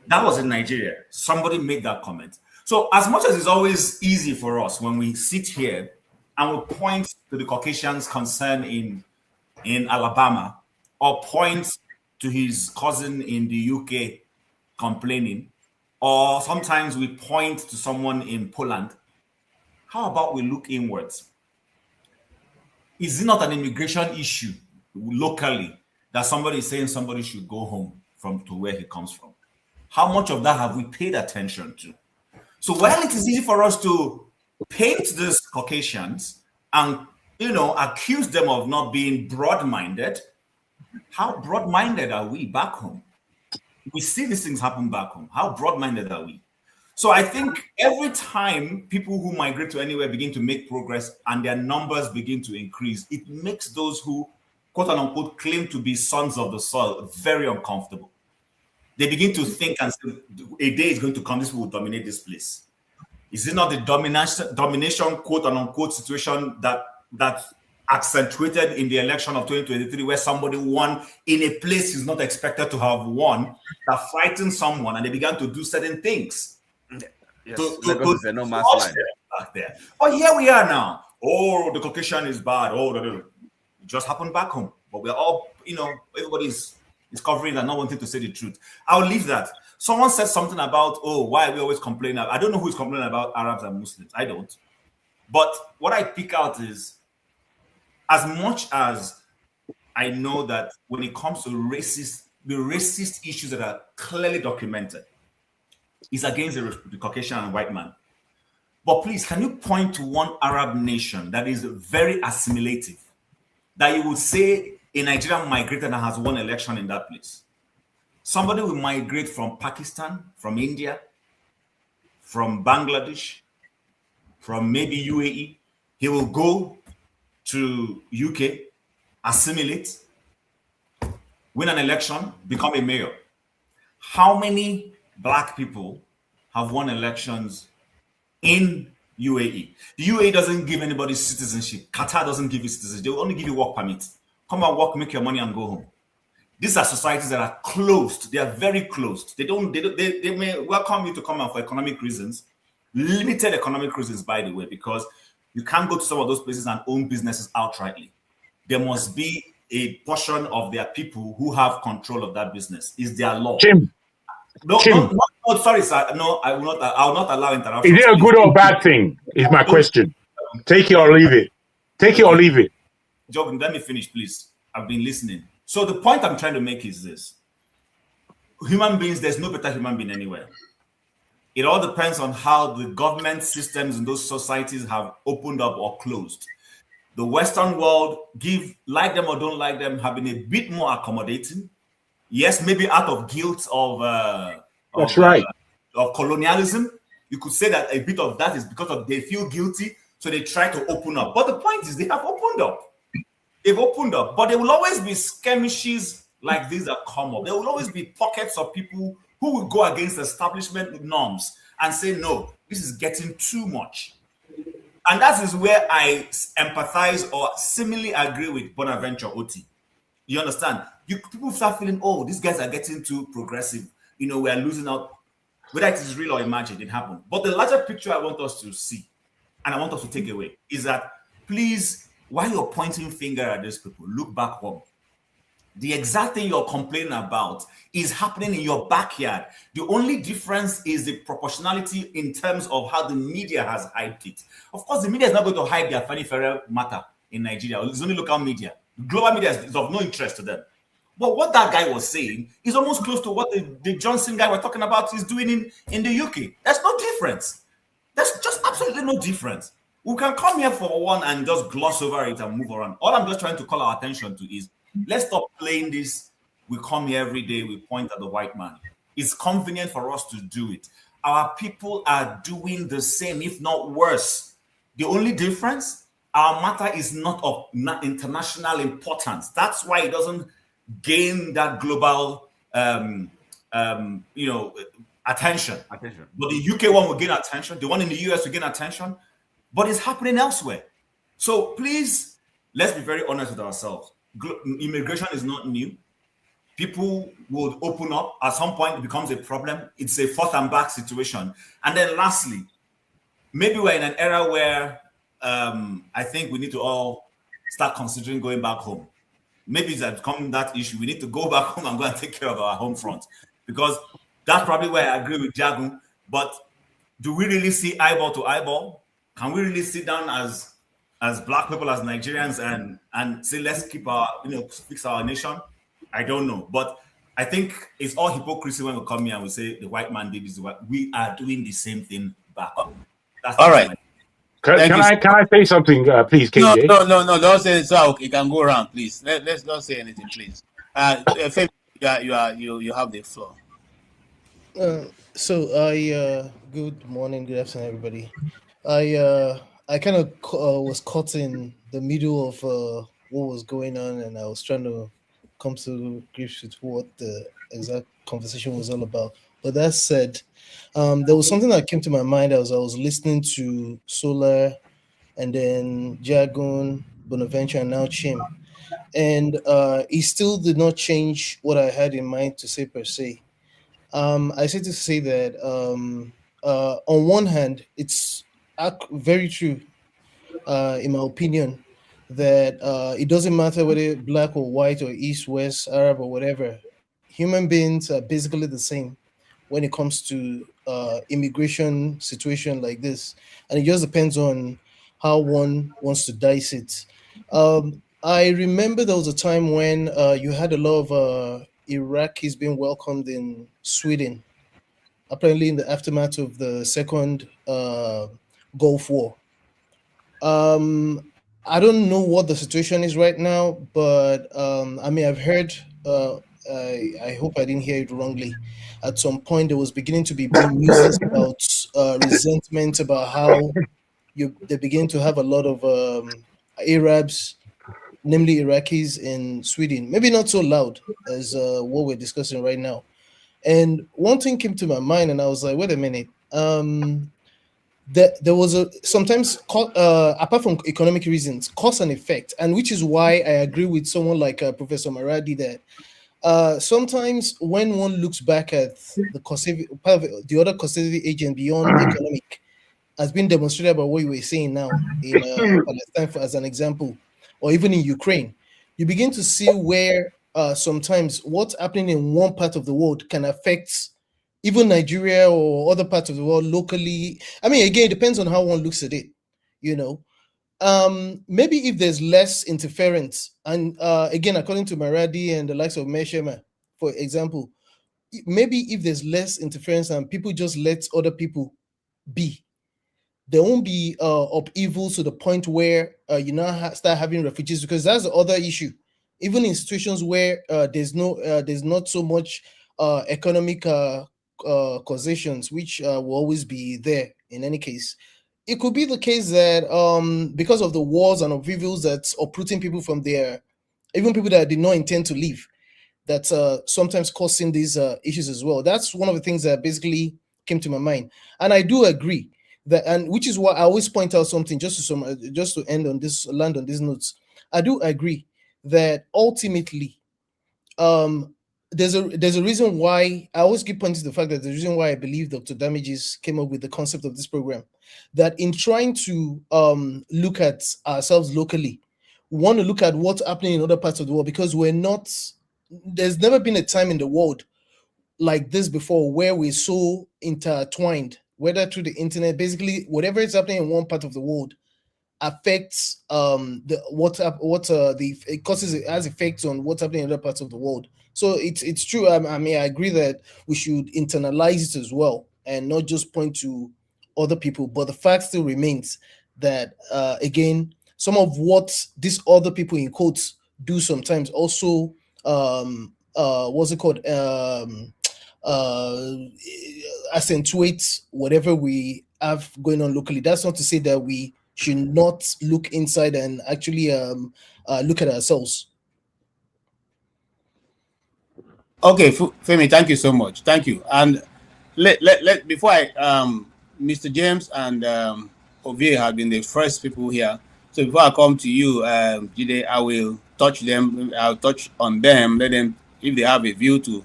That was in Nigeria. Somebody made that comment. So as much as it's always easy for us when we sit here and we point to the Caucasian's concern in Alabama, or point to his cousin in the UK complaining, or sometimes we point to someone in Poland, how about we look inwards? Is it not an immigration issue locally that somebody is saying somebody should go home to where he comes from? How much of that have we paid attention to? So while it is easy for us to paint these Caucasians and, accuse them of not being broad-minded, how broad-minded are we back home? We see these things happen back home. How broad-minded are we? So I think every time people who migrate to anywhere begin to make progress and their numbers begin to increase, it makes those who, quote unquote, claim to be sons of the soil very uncomfortable. They begin to think and say, a day is going to come, this will dominate this place. Is it not the domination, quote unquote, situation that accentuated in the election of 2023, where somebody won in a place he's not expected to have won, that frightened someone and they began to do certain things? Yes, to is a no man's land back there. But here we are now. Oh, the Caucasian is bad. Oh, it just happened back home. But we're all, everybody's covering and not wanting to say the truth. I'll leave that. Someone said something about, why are we always complaining? I don't know who's complaining about Arabs and Muslims. I don't. But what I pick out is, as much as I know that when it comes to the racist issues that are clearly documented, is against the Caucasian and white man. But please, can you point to one Arab nation that is very assimilative, that you would say a Nigerian migrator that has won election in that place? Somebody will migrate from Pakistan, from India, from Bangladesh, from maybe UAE. He will go to UK, assimilate, win an election, become a mayor. How many Black people have won elections in UAE? The UAE doesn't give anybody citizenship. Qatar doesn't give you citizenship. They will only give you work permit. Come and work, make your money, and go home. These are societies that are closed. They are very closed. They may welcome you to come out for economic reasons, limited economic reasons, by the way, because you can't go to some of those places and own businesses outrightly. There must be a portion of their people who have control of that business. Is their law. No, sorry, sir. No, I will not allow interruption. Is it a good or bad thing? Is my question. Take it or leave it. Take it or leave it. Jogan, let me finish, please. I've been listening. So the point I'm trying to make is this. Human beings, there's no better human being anywhere. It all depends on how the government systems in those societies have opened up or closed. The Western world, like them or don't like them, have been a bit more accommodating. Yes, maybe out of guilt of colonialism. You could say that a bit of that is because they feel guilty, so they try to open up. But the point is, they have opened up. They've opened up, but there will always be skirmishes like these that come up. There will always be pockets of people who will go against establishment norms and say, no, this is getting too much. And that is where I empathize or similarly agree with Bonaventure Oti. You understand? People start feeling, these guys are getting too progressive. We are losing out. Whether it is real or imagined, it happened. But the larger picture I want us to see, and I want us to take away, is that please, while you're pointing finger at these people, look back home. The exact thing you're complaining about is happening in your backyard. The only difference is the proportionality in terms of how the media has hyped it. Of course, the media is not going to hype the Afeni Ferrer matter in Nigeria. It's only local media. Global media is of no interest to them. But what that guy was saying is almost close to what the Johnson guy we're talking about is doing in the UK. There's no difference. There's just absolutely no difference. We can come here for one and just gloss over it and move around. All I'm just trying to call our attention to is, let's stop playing this. We come here every day, we point at the white man. It's convenient for us to do it. Our people are doing the same, if not worse. The only difference, our matter is not of international importance. That's why it doesn't gain that global, attention. But the UK one will gain attention. The one in the US will gain attention. But it's happening elsewhere. So please, let's be very honest with ourselves. Immigration is not new. People will open up. At some point, it becomes a problem. It's a forth and back situation. And then lastly, maybe we're in an era where I think we need to all start considering going back home. Maybe it's becoming that issue. We need to go back home and go and take care of our home front. Because that's probably where I agree with Jagun. But do we really see eyeball to eyeball? Can we really sit down as Black people, as Nigerians, and say, let's keep our, fix our nation? I don't know. But I think it's all hypocrisy when we come here and we say the white man did this. We are doing the same thing back home. That's all right. Can I say something, please, KJ? No. Don't say it. So it can go around, please. Let's not say anything, please. Femi, you have the floor. Good morning, good afternoon, everybody. I kind of was caught in the middle of what was going on, and I was trying to come to grips with what the exact conversation was all about. But that said, there was something that came to my mind as I was listening to Solar, and then Jagun, Bonaventure, and now Chim, and it still did not change what I had in mind to say per se. I said to say that on one hand, it's very true, in my opinion, that it doesn't matter whether black or white or east, west, Arab or whatever. Human beings are basically the same when it comes to immigration situation like this, and it just depends on how one wants to dice it. I remember there was a time when you had a lot of Iraqis being welcomed in Sweden, apparently in the aftermath of the second Gulf War. I don't know what the situation is right now, but I've heard, I hope I didn't hear it wrongly. At some point, there was beginning to be news about resentment about how they begin to have a lot of Arabs, namely Iraqis, in Sweden. Maybe not so loud as what we're discussing right now. And one thing came to my mind, and I was like, wait a minute. There was sometimes, apart from economic reasons, cause and effect, and which is why I agree with someone like Professor Maradi that sometimes when one looks back at the other causative agent beyond economic, has been demonstrated by what you were saying now in Palestine, as an example, or even in Ukraine, you begin to see where sometimes what's happening in one part of the world can affect even Nigeria or other parts of the world locally. Again, it depends on how one looks at it, Maybe if there's less interference, and again, according to Maradi and the likes of Meshema, for example, maybe if there's less interference and people just let other people be, there won't be upheavals to the point where you now start having refugees, because that's the other issue. Even in situations where there's not so much economic causations, which will always be there in any case. It could be the case that because of the wars and upheavals that's uprooting people from there, even people that did not intend to leave, that's sometimes causing these issues as well. That's one of the things that basically came to my mind. And I do agree that, and which is why I always point out something, just to land on these notes. I do agree that ultimately, there's a reason why I always keep pointing to the fact that the reason why I believe Dr. Damages came up with the concept of this program, that in trying to look at ourselves locally, we want to look at what's happening in other parts of the world, because we're not there's never been a time in the world like this before where we're so intertwined, whether through the internet. Basically, whatever is happening in one part of the world affects it causes, it has effects on what's happening in other parts of the world. So it's true. I mean, I agree that we should internalize it as well and not just point to other people. But the fact still remains that again, some of what these other people in quotes do sometimes also what's it called? Accentuates whatever we have going on locally. That's not to say that we should not look inside and actually look at ourselves. Okay, Femi, thank you so much. Thank you. And let before Mr. James and Ovie have been the first people here. So before I come to you, Jide, I will touch them. I'll touch on them. Let them, if they have a view to,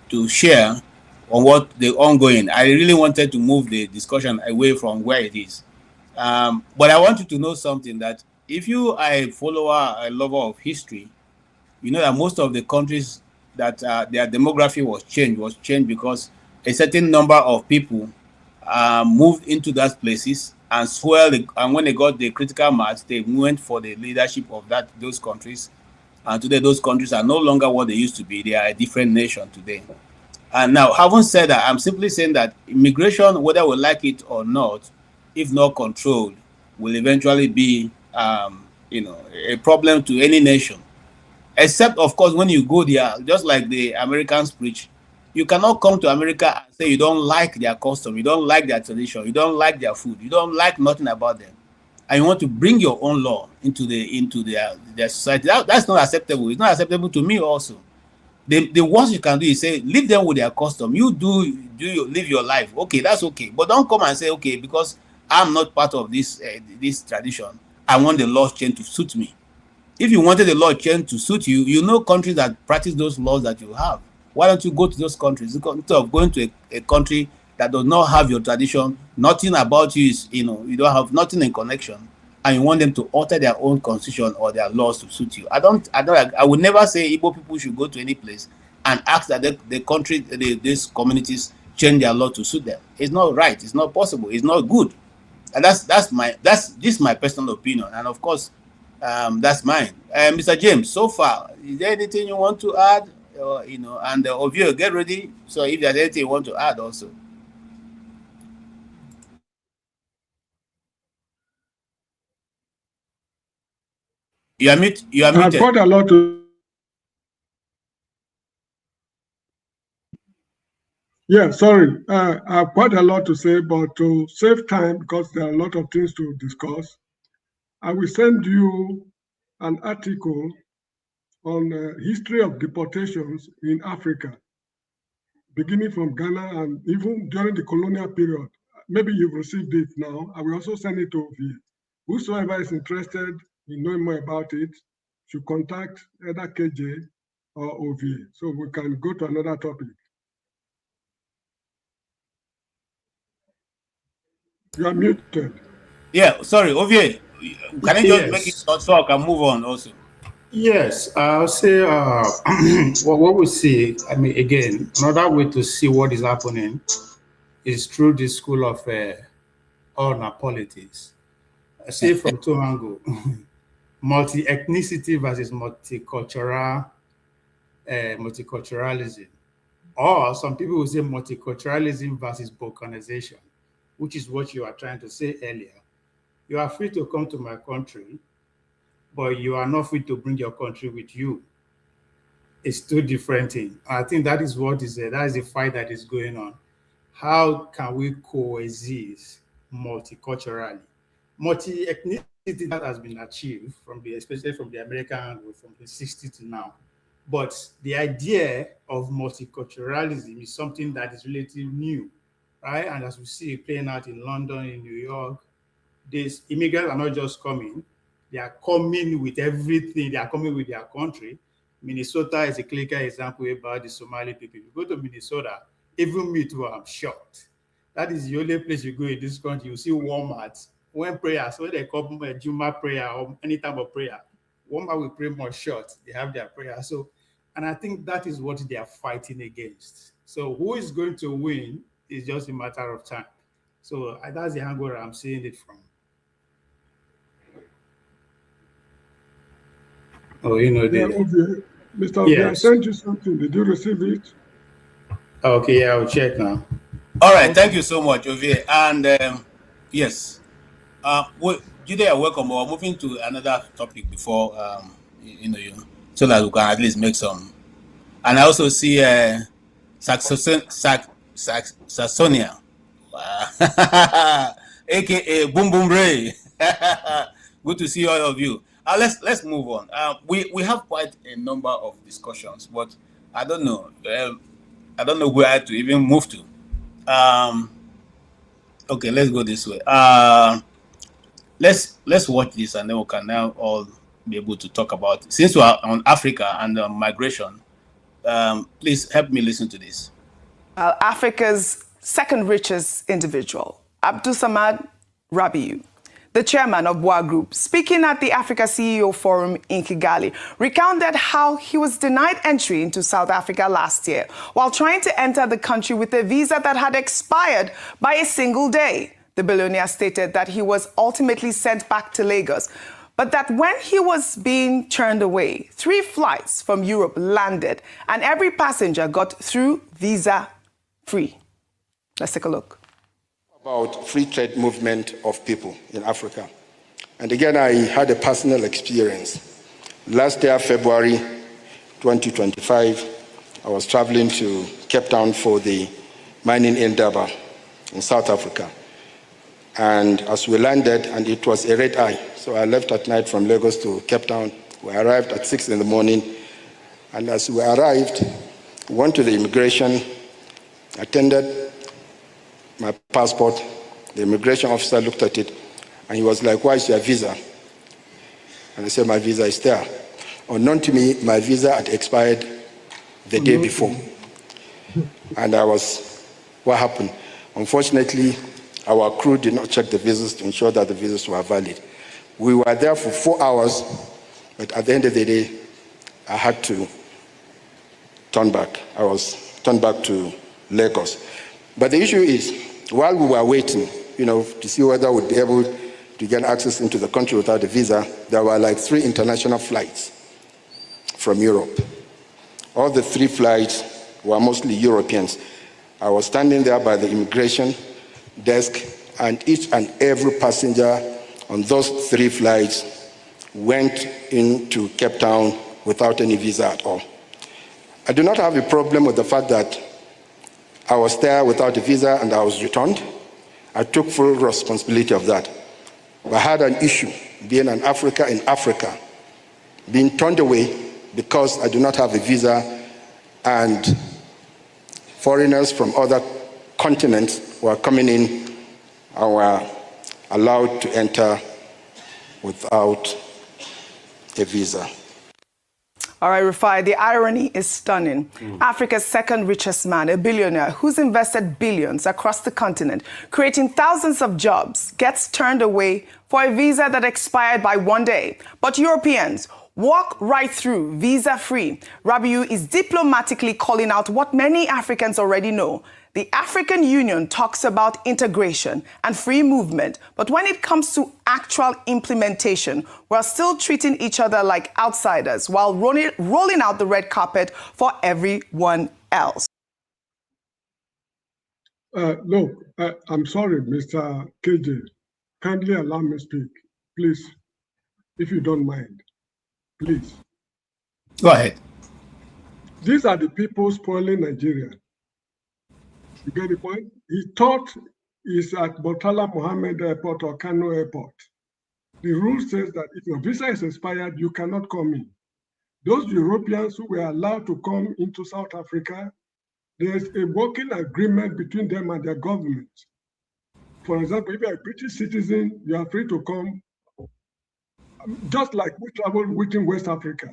to share on what the ongoing. I really wanted to move the discussion away from where it is. But I want you to know something, that if you are a follower, a lover of history, you know that most of the countries that their demography was changed because a certain number of people moved into those places and and when they got the critical mass, they went for the leadership of those countries. And today, those countries are no longer what they used to be. They are a different nation today. And now, having said that, I'm simply saying that immigration, whether we like it or not, if not controlled, will eventually be, a problem to any nation. Except, of course, when you go there, just like the Americans preach, you cannot come to America and say you don't like their custom, you don't like their tradition, you don't like their food, you don't like nothing about them, and you want to bring your own law into their society. That's not acceptable. It's not acceptable to me also. The worst you can do is say, leave them with their custom. You live your life. Okay, that's okay. But don't come and say, okay, because I'm not part of this tradition, I want the law change to suit me. If you wanted the law change to suit you, you know countries that practice those laws that you have. Why don't you go to those countries instead of going to a country that does not have your tradition? Nothing about you is, you don't have nothing in connection, and you want them to alter their own constitution or their laws to suit you. I would never say Igbo people should go to any place and ask that the country, these communities change their law to suit them. It's not right. It's not possible. It's not good. And that's my personal opinion. And of course, that's mine. Mr. James, so far, is there anything you want to add? And Ovio, get ready. So if there's anything you want to add also. You are muted. I've got a lot to. Yeah, sorry. I've got a lot to say, but to save time, because there are a lot of things to discuss, I will send you an article on history of deportations in Africa, beginning from Ghana and even during the colonial period. Maybe you've received it now. I will also send it to you. Whosoever is interested in knowing more about it should contact either KJ or OV, so we can go to another topic. You are muted. Yeah, sorry, Ovie. Can you just make it short so I can move on also? Yes, I'll say what we see, I mean, again, another way to see what is happening is through the school of honor politics. I say from two angles, multi-ethnicity versus multiculturalism. Or some people will say multiculturalism versus balkanization, which is what you are trying to say earlier. You are free to come to my country, but you are not free to bring your country with you. It's two different things. I think that is what is that is the fight that is going on. How can we coexist multiculturally? Multi-ethnicity that has been achieved especially from the American angle from the 60s to now. But the idea of multiculturalism is something that is relatively new, right? And as we see it playing out in London, in New York, these immigrants are not just coming, they are coming with everything, they are coming with their country. Minnesota is a clear example about the Somali people. You go to Minnesota, even me too, I'm shocked. That is the only place you go in this country, you see Walmart. When they come Juma prayer or any type of prayer, one man will pray more short. They have their prayer. So, and I think that is what they are fighting against. So who is going to win is just a matter of time. So that's the angle I'm seeing it from. Oh, you know, Mr. Obi, I sent you something. Did you receive it? Okay, yeah, I'll check now. All right, thank you so much, Ovie. And yes, Jude, you're welcome. We're moving to another topic before so that we can at least make some. And I also see Saxonia, aka Boom Boom Ray. Good to see all of you. Let's move on. We have quite a number of discussions, but I don't know. I don't know where to even move to. Okay, let's go this way. Let's watch this, and then we can now all be able to talk about it. Since we are on Africa and migration, please help me listen to this. Africa's second richest individual, Abdulsamad Rabiu, the chairman of Boa Group, speaking at the Africa CEO Forum in Kigali, recounted how he was denied entry into South Africa last year while trying to enter the country with a visa that had expired by a single day. The billionaire stated that he was ultimately sent back to Lagos, but that when he was being turned away, 3 flights from Europe landed and every passenger got through visa-free. Let's take a look. About free trade movement of people in Africa. And again, I had a personal experience. Last year, February 2025, I was traveling to Cape Town for the mining endeavor in South Africa. And as we landed, and it was a red eye, so I left at night from Lagos to Cape Town. We arrived at 6 in the morning. And as we arrived, we went to the immigration, attended my passport. The immigration officer looked at it and he was like, "Why is your visa?" And I said, "My visa is there." Unknown to me, my visa had expired the day before. And what happened? Unfortunately, our crew did not check the visas to ensure that the visas were valid. We were there for 4 hours, but at the end of the day, I had to turn back. I was turned back to Lagos. But the issue is, while we were waiting, to see whether we'd be able to get access into the country without a visa, there were like 3 international flights from Europe. All the 3 flights were mostly Europeans. I was standing there by the immigration desk, and each and every passenger on those 3 flights went into Cape Town without any visa at all. I do not have a problem with the fact that I was there without a visa and I was returned. I took full responsibility of that. I had an issue being an Africa in Africa, being turned away because I do not have a visa, and foreigners from other continents were coming in and were allowed to enter without a visa. All right, Rufai, the irony is stunning. Africa's second richest man, a billionaire who's invested billions across the continent, creating thousands of jobs, gets turned away for a visa that expired by 1 day. But Europeans walk right through visa-free. Rabiu is diplomatically calling out what many Africans already know. The African Union talks about integration and free movement, but when it comes to actual implementation, we're still treating each other like outsiders while rolling out the red carpet for everyone else. Look, I'm sorry, Mr. KJ. Kindly allow me to speak, please, if you don't mind. Please. Go ahead. These are the people spoiling Nigeria. You get the point? He thought he's at Murtala Mohammed Airport or Kano Airport. The rule says that if your visa is expired, you cannot come in. Those Europeans who were allowed to come into South Africa, there's a working agreement between them and their government. For example, if you're a British citizen, you are free to come, just like we travel within West Africa.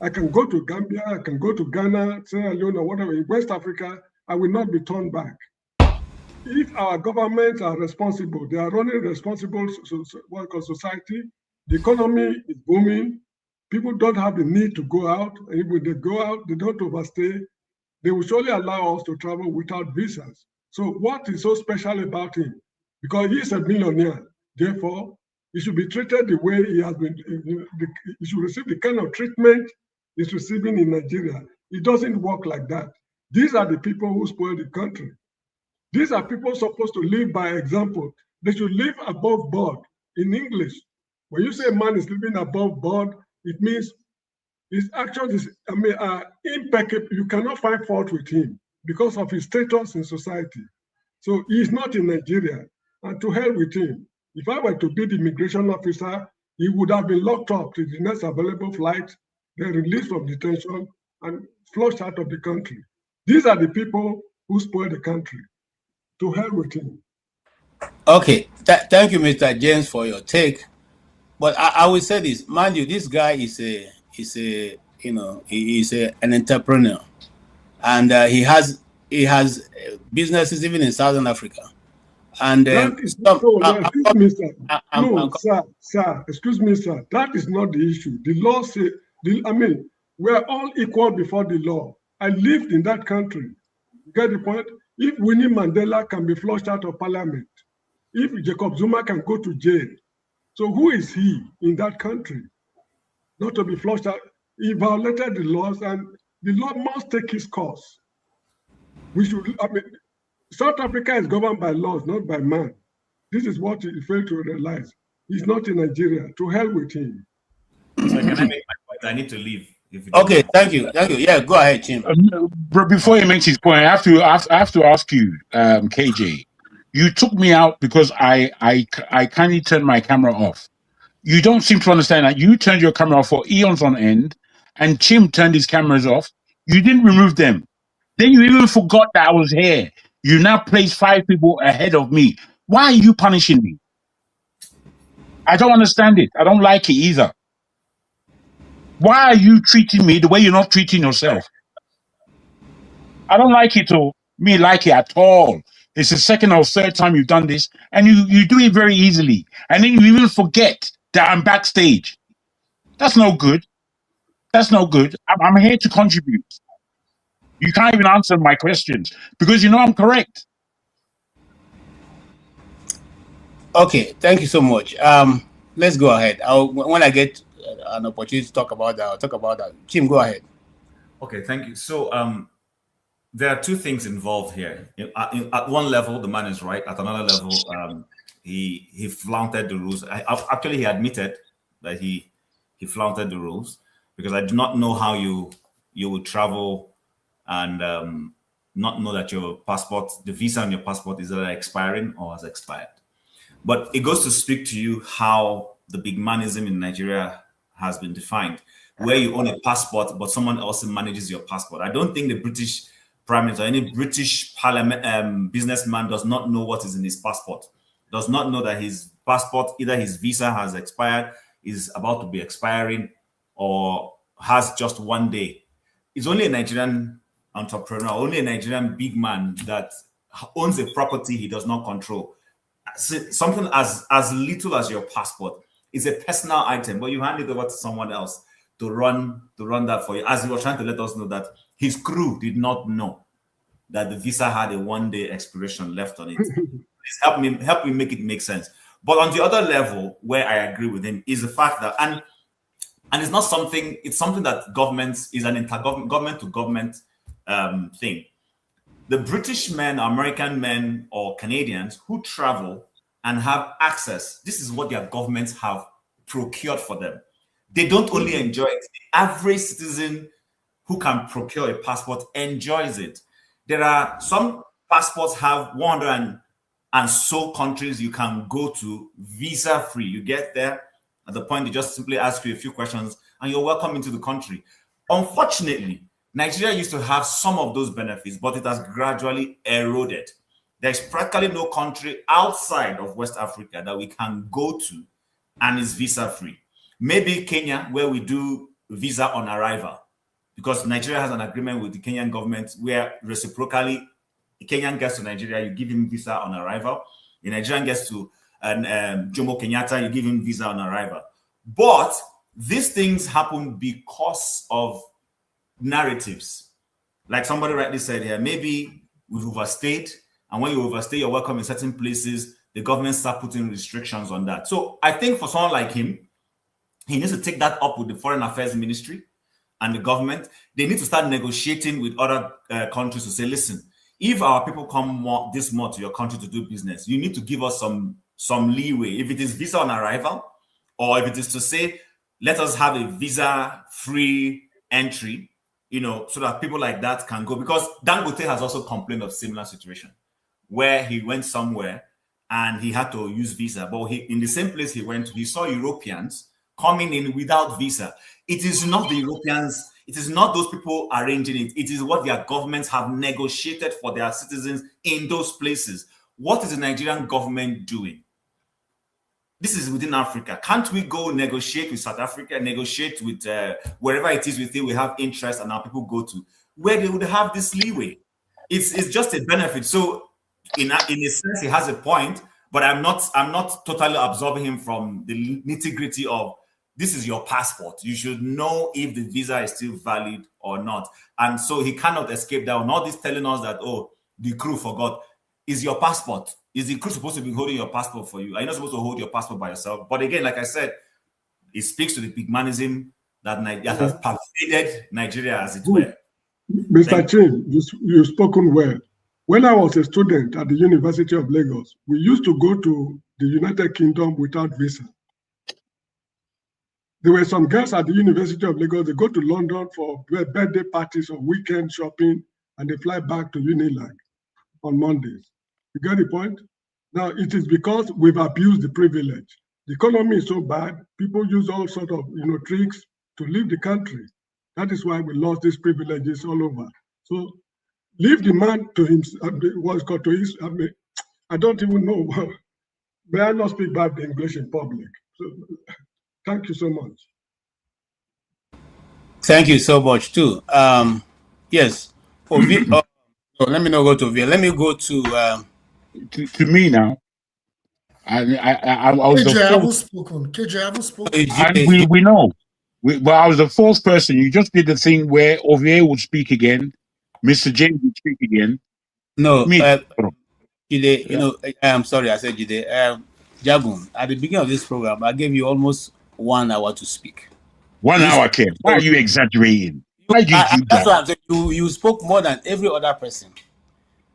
I can go to Gambia, I can go to Ghana, Sierra Leone, or whatever. In West Africa, I will not be turned back. If our governments are responsible, they are running responsible society, the economy is booming, People don't have the need to go out. And when they go out, they don't overstay. They will surely allow us to travel without visas. So what is so special about him? Because he is a millionaire. Therefore, he should be treated the way he has been. He should receive the kind of treatment he's receiving in Nigeria. It doesn't work like that. These are the people who spoil the country. These are people supposed to live by example. They should live above board. In English, when you say a man is living above board, it means his actions is, impeccable. You cannot find fault with him because of his status in society. So he's not in Nigeria, and to hell with him. If I were to be the immigration officer, he would have been locked up to the next available flight, then released from detention and flushed out of the country. These are the people who spoil the country. To hell with him. Okay, thank you, Mr. James, for your take. But I will say this, mind you, this guy is an entrepreneur, and he has businesses even in Southern Africa. And excuse me, sir. That is not the issue. The law says, we're all equal before the law. I lived in that country. Get the point? If Winnie Mandela can be flushed out of parliament, if Jacob Zuma can go to jail, so who is he in that country not to be flushed out? He violated the laws, and the law must take its course. South Africa is governed by laws, not by man. This is what he failed to realize. He's not in Nigeria. To hell with him. So can I make my point? I need to leave. Okay, thank you. Yeah, go ahead, Tim. Before he makes his point, I have to ask you, KJ. You took me out because I kindly turned my camera off. You don't seem to understand that. You turned your camera off for eons on end, and Tim turned his cameras off. You didn't remove them. Then you even forgot that I was here. You now placed 5 people ahead of me. Why are you punishing me? I don't understand it. I don't like it either. Why are you treating me the way you're not treating yourself? I don't like it at all. It's the second or third time you've done this, and you do it very easily. And then you even forget that I'm backstage. That's no good. That's no good. I'm here to contribute. You can't even answer my questions because you know I'm correct. Okay, thank you so much. Let's go ahead. When I get an opportunity to talk about that, I'll talk about that. Tim, go ahead. Okay, thank you. So there are 2 things involved here. At one level, the man is right. At another level, he flaunted the rules. Actually, he admitted that he flaunted the rules, because I do not know how you would travel and not know that your passport, the visa on your passport, is either expiring or has expired. But it goes to speak to you how the big manism in Nigeria has been defined, where you own a passport, but someone else manages your passport. I don't think the British Prime Minister or any British Parliament businessman does not know what is in his passport, does not know that his passport, either his visa has expired, is about to be expiring, or has just 1 day. It's only a Nigerian entrepreneur, only a Nigerian big man that owns a property he does not control. Something as little as your passport is a personal item, but you hand it over to someone else to run that for you. As he was trying to let us know that his crew did not know that the visa had a 1 day expiration left on it. Please help me make it make sense. But on the other level, where I agree with him, is the fact that and it's not something. It's something that governments is an intergovernment to government thing. The British men, American men, or Canadians who travel and have access, this is what their governments have procured for them. They don't only enjoy it. The average citizen who can procure a passport enjoys it. There are some passports have 100 and so countries you can go to visa free. You get there at the point they just simply ask you a few questions and you're welcome into the country. Unfortunately, Nigeria used to have some of those benefits, but it has gradually eroded. There's practically no country outside of West Africa that we can go to and is visa free. Maybe Kenya, where we do visa on arrival, because Nigeria has an agreement with the Kenyan government where reciprocally, a Kenyan gets to Nigeria, you give him visa on arrival. The Nigerian gets to Jomo Kenyatta, you give him visa on arrival. But these things happen because of narratives. Like somebody rightly said here, maybe we've overstayed, and when you overstay your welcome in certain places, the government start putting restrictions on that. So I think for someone like him, he needs to take that up with the Foreign Affairs Ministry and the government. They need to start negotiating with other countries to say, listen, if our people come this month to your country to do business, you need to give us some leeway. If it is visa on arrival, or if it is to say, let us have a visa-free entry, so that people like that can go. Because Dangote has also complained of similar situation where he went somewhere and he had to use visa. But in the same place he went, he saw Europeans coming in without visa. It is not the Europeans, it is not those people arranging it. It is what their governments have negotiated for their citizens in those places. What is the Nigerian government doing? This is within Africa. Can't we go negotiate with South Africa, negotiate with wherever it is we think we have interest and our people go to, where they would have this leeway? It's just a benefit. So in a sense, he has a point, but I'm not totally absolving him from the nitty-gritty of this is your passport. You should know if the visa is still valid or not. And so he cannot escape that. Not this telling us that, oh, the crew forgot. Is your passport? Is the crew supposed to be holding your passport for you? Are you not supposed to hold your passport by yourself? But again, like I said, it speaks to the pigmanism that has pervaded Nigeria, as it were. Mr. Chin, you've spoken well. When I was a student at the University of Lagos, we used to go to the United Kingdom without visa. There were some girls at the University of Lagos, they go to London for birthday parties or weekend shopping, and they fly back to Unilag on Mondays. You get the point? Now, it is because we've abused the privilege. The economy is so bad, people use all sorts of tricks to leave the country. That is why we lost these privileges all over. So leave the man to himself. What's called to his, I don't even know. May I not speak bad English in public? So, thank you so much. Thank you so much too. Yes. Let me not go to Ovia. Let me go to me now. I was KJ, the I haven't fourth. spoken. KJ, I haven't spoken. And we know. But I was the fourth person. You just did the thing where Ovia would speak again, Mr. James would speak again. No, me. Jide, I'm sorry, I said Jide. Jabun, at the beginning of this program, I gave you almost 1 hour to speak. 1 hour, Ken. Why are you exaggerating? Why did you do That's that? what I'm saying. You spoke more than every other person.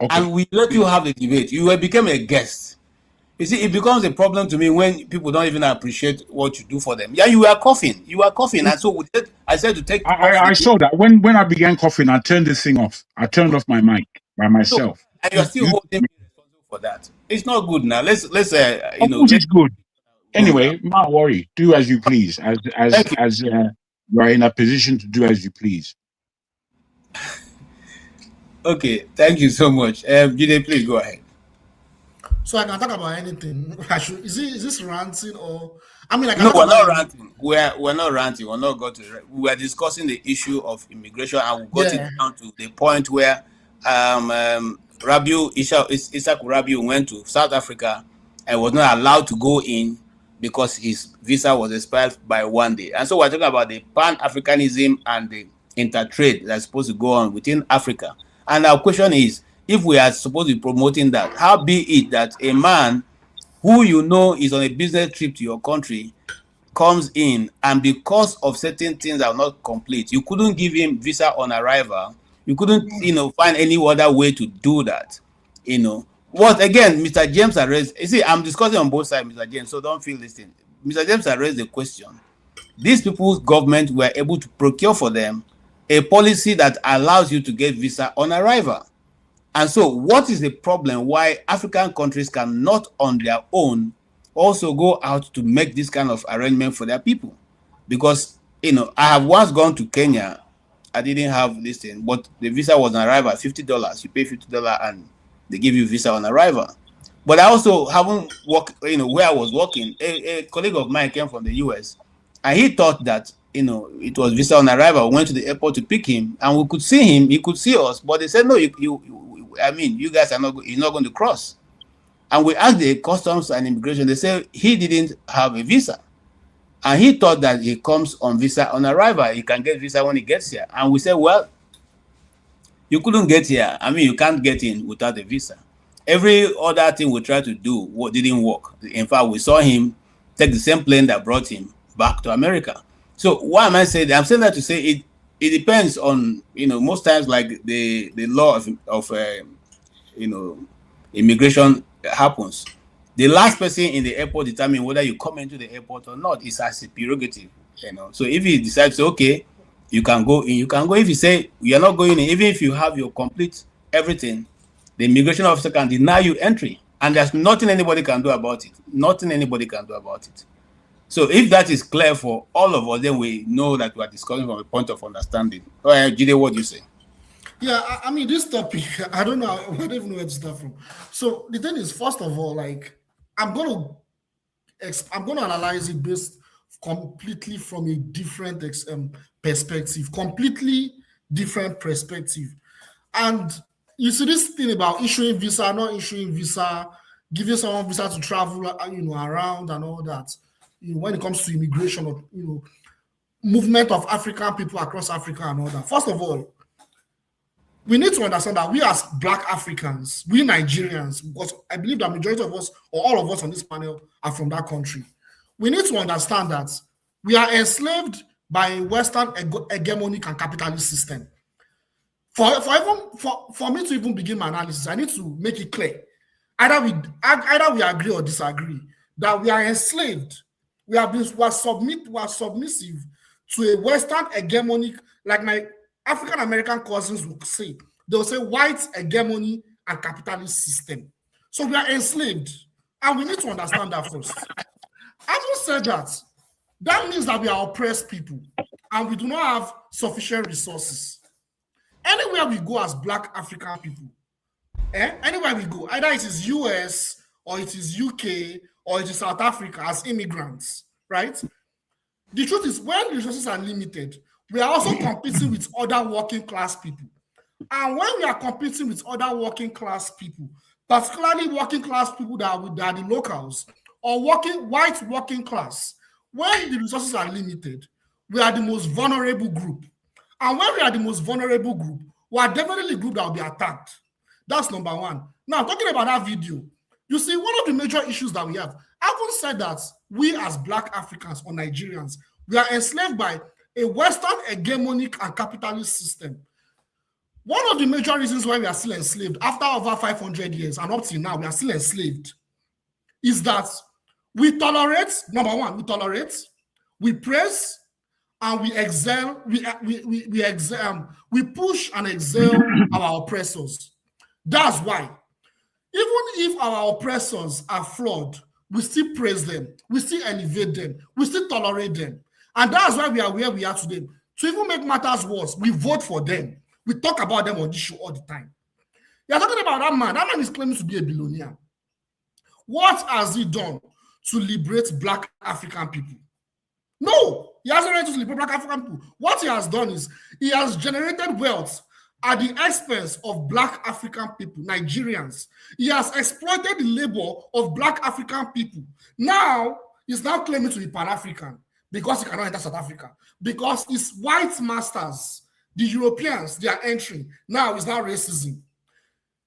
Okay. And we let you have the debate. You became a guest. You see, it becomes a problem to me when people don't even appreciate what you do for them. Yeah, you were coughing. And so I said to take. I saw that. When I began coughing, I turned this thing off. I turned off my mic by myself. So, and you're still holding me responsible for that. It's not good now. Let's it's good. Anyway, not worry. Do as you please. As you are in a position to do as you please. Okay, thank you so much. Jide, please go ahead. So I can talk about anything. Is this ranting or? I mean, no, we're not ranting. We're not ranting. We're not going to. We are discussing the issue of immigration, and we got it down to the point where Isaac Rabiu went to South Africa and was not allowed to go in because his visa was expired by 1 day. And so we're talking about the Pan-Africanism and the intertrade that's supposed to go on within Africa. And our question is, if we are supposed to be promoting that, how be it that a man who is on a business trip to your country comes in, and because of certain things that are not complete, you couldn't give him visa on arrival. You couldn't, find any other way to do that. What again, Mr. James has raised. You see, I'm discussing on both sides, Mr. James, so don't feel this thing. Mr. James has raised the question. These people's government were able to procure for them a policy that allows you to get visa on arrival. And so what is the problem why African countries cannot on their own also go out to make this kind of arrangement for their people? Because, I have once gone to Kenya. I didn't have this thing, but the visa was on arrival, $50. You pay $50 and they give you visa on arrival. But I also haven't worked, where I was working. A colleague of mine came from the US, and he thought that, it was visa on arrival. We went to the airport to pick him, and we could see him. He could see us, but they said, no, you guys are you're not going to cross. And we asked the customs and immigration. They said he didn't have a visa. And he thought that he comes on visa on arrival. He can get visa when he gets here. And we said, well, you couldn't get here. I mean, you can't get in without a visa. Every other thing we tried to do didn't work. In fact, we saw him take the same plane that brought him back to America. So why am I saying that? I'm saying that to say it depends on, most times, like the law of immigration happens. The last person in the airport determines whether you come into the airport or not. It's as a prerogative, So if he decides, okay, you can go in, you can go. If you say you're not going in, even if you have your complete everything, the immigration officer can deny you entry. And there's nothing anybody can do about it. Nothing anybody can do about it. So if that is clear for all of us, then we know that we are discussing from a point of understanding. All right, Jide, what do you say? Yeah, I mean, this topic, I don't even know where to start from. So the thing is, first of all, like, I'm going to analyze it based completely from a different perspective, completely different perspective. And you see this thing about issuing visa, not issuing visa, giving someone visa to travel, around and all that. When it comes to immigration or movement of African people across Africa and all that. First of all, we need to understand that we as Black Africans, we Nigerians, because I believe the majority of us or all of us on this panel are from that country. We need to understand that we are enslaved by a Western hegemonic and capitalist system. For me to even begin my analysis, I need to make it clear. Either we agree or disagree that we are enslaved. We are submissive to a Western hegemonic, like my African American cousins will say. They'll say white hegemony and capitalist system. So we are enslaved, and we need to understand that first. Having said that, that means that we are oppressed people, and we do not have sufficient resources. Anywhere we go as Black African people, anywhere we go, either it is US or it is UK or it is South Africa as immigrants, right? The truth is, when the resources are limited, we are also competing with other working class people. And when we are competing with other working class people, particularly working class people that are the locals or white working class, when the resources are limited, we are the most vulnerable group. And when we are the most vulnerable group, we are definitely the group that will be attacked. That's number one. Now, talking about that video, you see, one of the major issues that we have, I haven't said that we as Black Africans or Nigerians, we are enslaved by a Western hegemonic and capitalist system. One of the major reasons why we are still enslaved, after over 500 years and up till now, we are still enslaved, is that we tolerate, number one, we praise, and we excel, we push and excel our oppressors. That's why, even if our oppressors are flawed, we still praise them, we still elevate them, we still tolerate them. And that's why we are where we are today. To even make matters worse, we vote for them. We talk about them on this show all the time. You're talking about that man. That man is claiming to be a billionaire. What has he done to liberate Black African people? No, he hasn't done to liberate Black African people. What he has done is he has generated wealth at the expense of Black African people, Nigerians. He has exploited the labor of Black African people. Now, he's now claiming to be Pan-African because he cannot enter South Africa. Because his white masters, the Europeans, they are entering. Now it's not racism.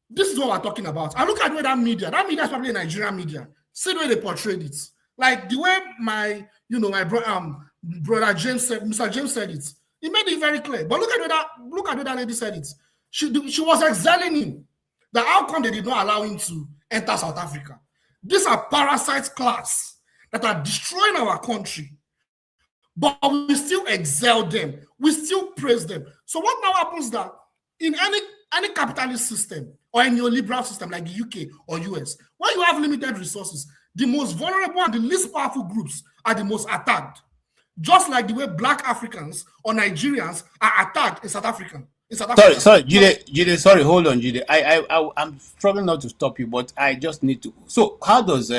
This is what we're talking about. And look at the way that media is probably a Nigerian media. See the way they portrayed it. Like the way my brother James said, Mr. James said it. He made it very clear. But look at the way that lady said it. She was excelling him. That how come they did not allow him to enter South Africa? These are parasite class that are destroying our country. But we still excel them. We still praise them. So what now happens that in any capitalist system or a neoliberal system like the UK or US, where you have limited resources, the most vulnerable and the least powerful groups are the most attacked. Just like the way Black Africans or Nigerians are attacked in South Africa. Sorry, Jide, sorry, hold on, Jide. I'm struggling not to stop you, but I just need to. So how is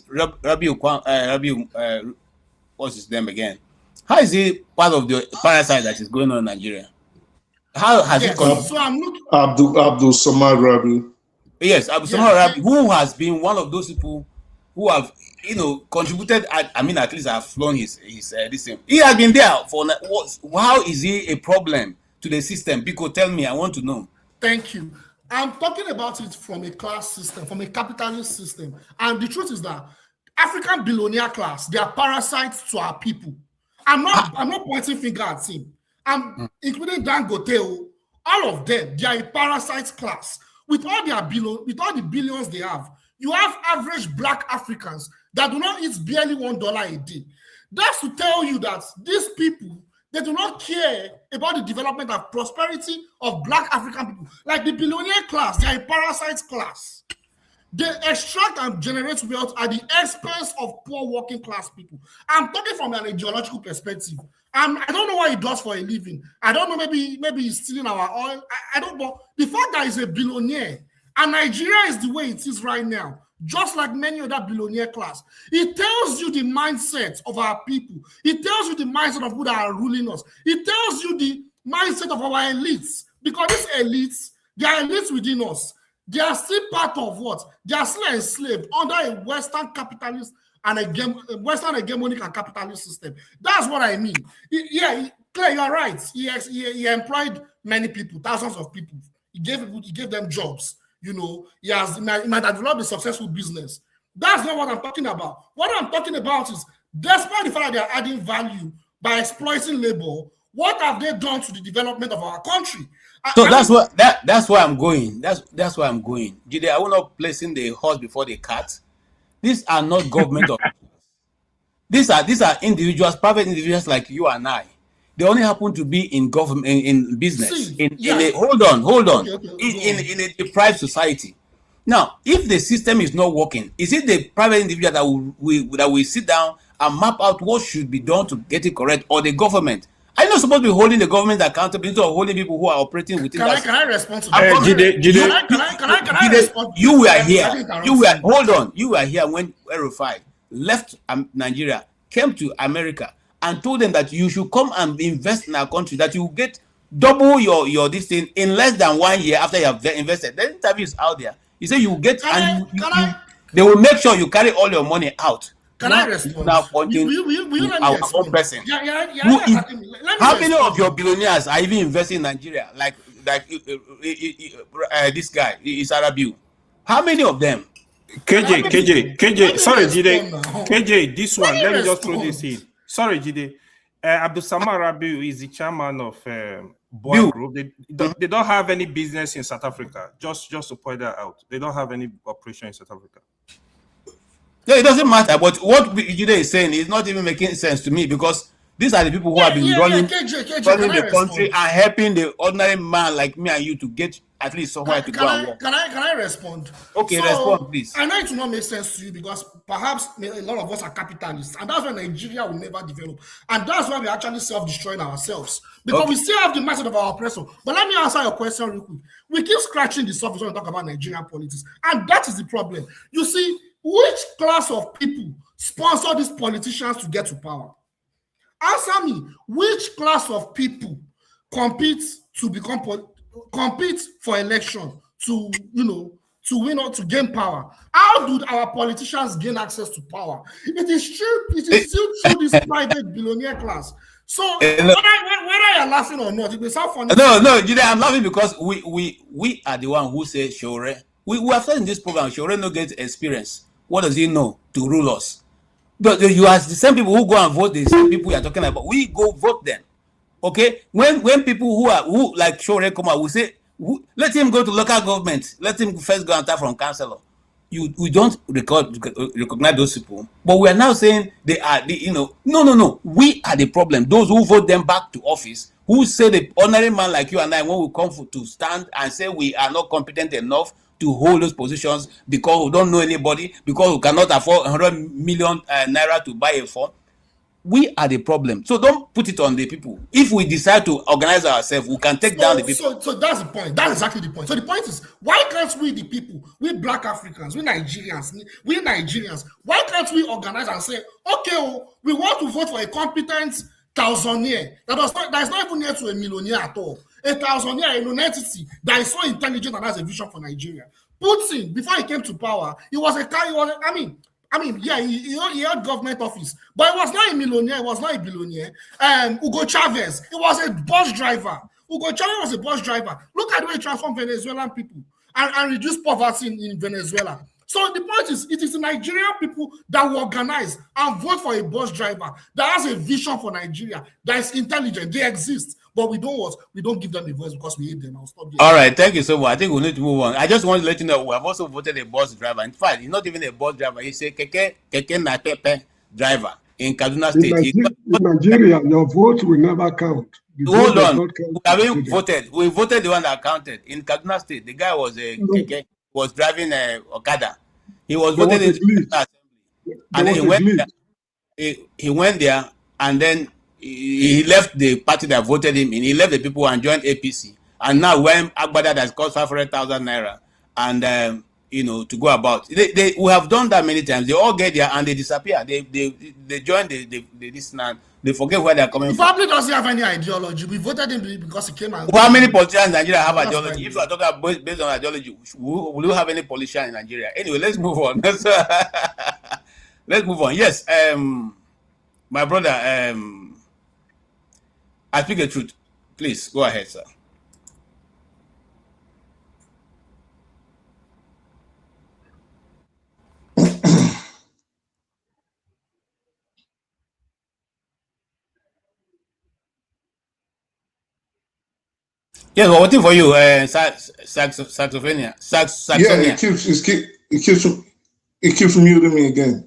Rabiu, what's his name again? How is he part of the parasite that is going on in Nigeria? How has he come? So I'm looking. Abdul Samad Rabiu. Yes, Abdul Samad Rabiu, who has been one of those people who have, contributed. I mean, at least have flown his this thing. He has been there for how is he a problem to the system? Because tell me, I want to know. Thank you. I'm talking about it from a class system, from a capitalist system. And the truth is that African billionaire class, they are parasites to our people. I'm not pointing finger at him. I'm including Dangote, all of them, they are a parasite class. With all the billions they have, you have average black Africans that do not eat barely $1 a day. That's to tell you that these people, they do not care about the development and prosperity of black African people. Like the billionaire class, they are a parasite class. They extract and generate wealth at the expense of poor working class people. I'm talking from an ideological perspective. I don't know what he does for a living. I don't know, maybe he's stealing our oil. I don't know. The fact that he's a billionaire and Nigeria is the way it is right now, just like many other billionaire class, it tells you the mindset of our people. It tells you the mindset of who that are ruling us. It tells you the mindset of our elites. Because these elites, they are elites within us. They are still part of what? They are still enslaved under a Western capitalist and a Western hegemonic and capitalist system. That's what I mean. Claire, you are right. He employed many people, thousands of people. He gave them jobs. He might have developed a successful business. That's not what I'm talking about. What I'm talking about is, despite the fact that they are adding value by exploiting labor, what have they done to the development of our country? So that's where I'm going. That's where I'm going. Jide, I will not placing the horse before the cart. These are not government officials. These are individuals, private individuals like you and I. They only happen to be in government, in business. Hold on. In a deprived society. Now, if the system is not working, is it the private individual that will sit down and map out what should be done to get it correct, or the government? I'm not supposed to be holding the government accountable, instead of holding people who are operating within that. Can I respond to that? Can I respond? You were here. You were here when Erufai left Nigeria, came to America, and told them that you should come and invest in our country, that you will get double your this thing in less than 1 year after you have invested. The interview is out there. He said you will get, they will make sure you carry all your money out. Can I respond? Now pointing our own person. How many of your billionaires are even investing in Nigeria? Like this guy, Isarabiu. How many of them? KJ. Sorry, Jide. KJ, this one. Let me just throw this in. Sorry, Jide. Abdul Samad Rabiu is the chairman of Boa Group. They don't have any business in South Africa. Just to point that out, they don't have any operation in South Africa. Yeah, it doesn't matter. But what Jide is saying is not even making sense to me, because these are the people who have been running the country and helping the ordinary man like me and you to get at least somewhere to go and work. Can I respond? Okay, respond, please. I know it will not make sense to you because perhaps a lot of us are capitalists, and that's why Nigeria will never develop. And that's why we're actually self-destroying ourselves, because we still have the mindset of our oppressor. But let me answer your question real quick. We keep scratching the surface when we talk about Nigerian politics, and that is the problem. You see, which class of people sponsor these politicians to get to power? Answer me. Which class of people compete for election to win or to gain power? How do our politicians gain access to power? It is still through this private billionaire class. So whether you're laughing or not, it may sound funny. No, Jide, I'm laughing because we are the one who say Shore. We have said in this program, Shore no get experience. What does he know to rule us? But you ask the same people who go and vote, the same people you are talking about. We go vote them. Okay? When people who like Shore come out, we say, let him go to local government. Let him first go and start from councillor. We don't recognize those people. But we are now saying they are no. We are the problem. Those who vote them back to office, who say the ordinary man like you and I, when we come to stand and say we are not competent enough to hold those positions because we don't know anybody, because we cannot afford 100 million naira to buy a phone. We are the problem. So don't put it on the people. If we decide to organize ourselves, we can take down the people. So that's the point. That's exactly the point. So the point is, why can't we, the people, we black Africans, we Nigerians, why can't we organize and say, okay, we want to vote for a competent thousandaire that is not even near to a millionaire at all. A thousandaire, a non-entity that is so intelligent and has a vision for Nigeria. Putin, before he came to power, he was I mean, yeah, he had government office, but he was not a millionaire. He was not a billionaire. Hugo Chavez, he was a bus driver. Hugo Chavez was a bus driver. Look at the way he transformed Venezuelan people and reduced poverty in Venezuela. So the point is, it is the Nigerian people that will organize and vote for a bus driver that has a vision for Nigeria, that is intelligent. They exist, but we don't give them a voice because we hate them. I'll stop there. All right, thank you so much. I think we need to move on. I just want to let you know we have also voted a bus driver. In fact, he's not even a bus driver. He's a keke na pepe driver in Kaduna State. In Nigeria, your vote will never count. Hold on. We voted the one that counted. In Kaduna State, the guy was a keke, was driving a Okada. He was voted in the Assembly. And then he went there and then he left the party that voted him in. He left the people and joined APC. And now when Agbada has cost 500,000 naira and to go about, we have done that many times. They all get there and they disappear. They join this now. They forget where they're coming from. The public doesn't have any ideology. We voted him because he came out. How many politicians in Nigeria have ideology? If you are talking about based on ideology, will you have any politician in Nigeria? Anyway, let's move on. Let's move on. Yes, my brother, I speak the truth. Please go ahead, sir. Yes, we're waiting for you, Saxophenia. Yeah, it keeps muting me again.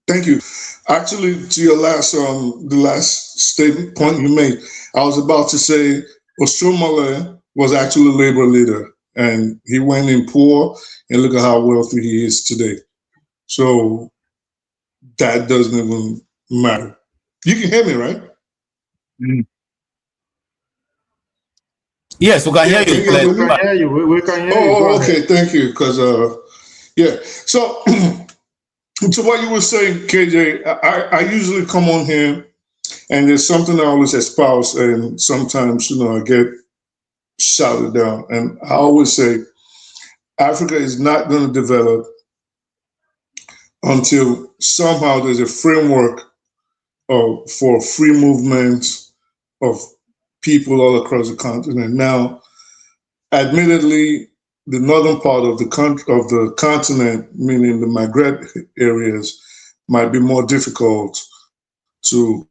Thank you. Actually, to your the last statement point you made, I was about to say Ostromole was actually a labor leader, and he went in poor, and look at how wealthy he is today. So that doesn't even matter. You can hear me, right? Mm. Yes, we can hear you. We can hear you. We can hear you. Oh, okay. Thank you. Because, yeah. So, to what you were saying, KJ, I usually come on here and there's something I always espouse, and sometimes, I get shouted down. And I always say, Africa is not going to develop until somehow there's a framework for free movement of people all across the continent. Now, admittedly, the northern part of the continent, meaning the Maghreb areas, might be more difficult to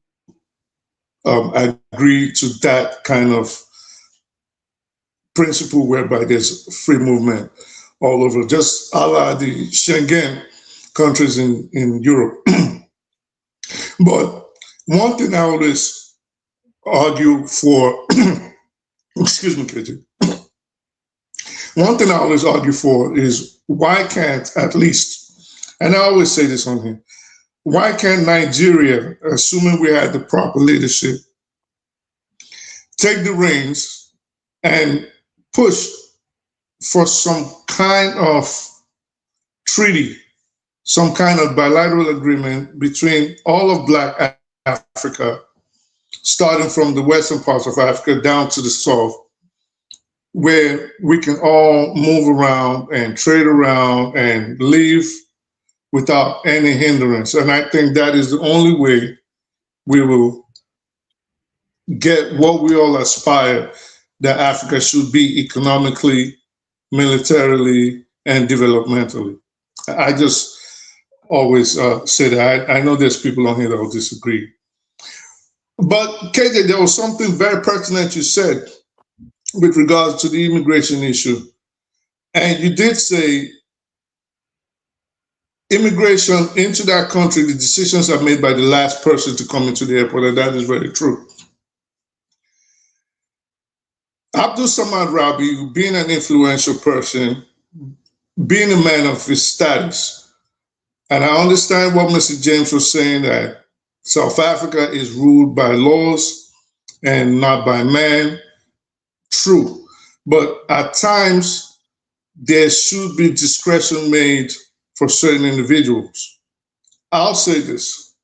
agree to that kind of principle whereby there's free movement all over, just a la the Schengen countries in Europe. But one thing I always argue for, excuse me, KJ. One thing I always argue for is why can't, at least, and I always say this on here, why can't Nigeria, assuming we had the proper leadership, take the reins and push for some kind of treaty, some kind of bilateral agreement between all of Black Africa, starting from the western parts of Africa down to the south, where we can all move around and trade around and live without any hindrance. And I think that is the only way we will get what we all aspire that Africa should be economically, militarily, and developmentally. I just always say that. I know there's people on here that will disagree. But KJ, there was something very pertinent you said with regards to the immigration issue. And you did say immigration into that country, the decisions are made by the last person to come into the airport, and that is very true. Abdul Samad Rabi, being an influential person, being a man of his status, and I understand what Mr. James was saying, that South Africa is ruled by laws and not by man. True. But at times, there should be discretion made for certain individuals. I'll say this,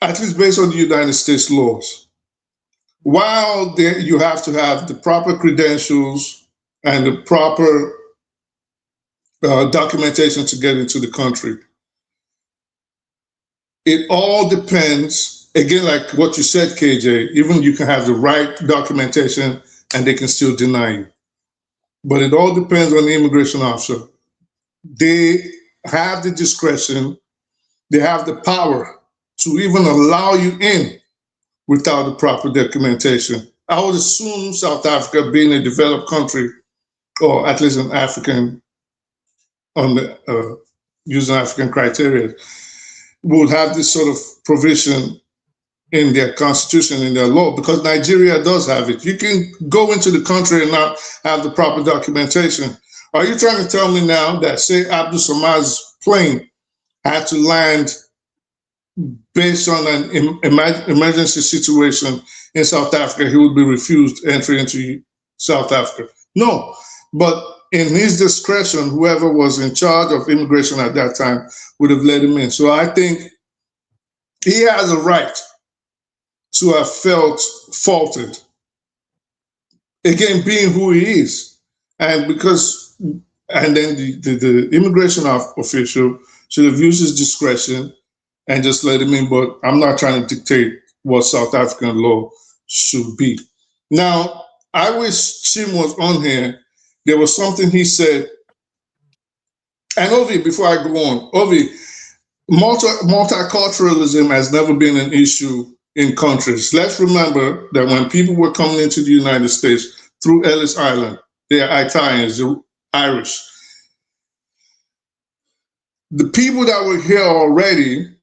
at least based on the United States laws. While you have to have the proper credentials and the proper documentation to get into the country. It all depends, again, like what you said, KJ, even you can have the right documentation and they can still deny you. But it all depends on the immigration officer. They have the discretion, they have the power to even allow you in without the proper documentation. I would assume South Africa, being a developed country, or at least an African, using African criteria, would have this sort of provision in their constitution, in their law, because Nigeria does have it. You can go into the country and not have the proper documentation. Are you trying to tell me now that, say, Abdul Samad's plane had to land based on an emergency situation in South Africa, he would be refused entry into South Africa? No, but in his discretion, whoever was in charge of immigration at that time would have let him in. So I think he has a right to have felt faulted, again, being who he is. And then the immigration official should have used his discretion and just let him in. But I'm not trying to dictate what South African law should be. Now, I wish Chim was on here. There was something he said. And Ovi, before I go on, Ovi, multiculturalism has never been an issue in countries. Let's remember that when people were coming into the United States through Ellis Island, they are Italians, they're Irish. The people that were here already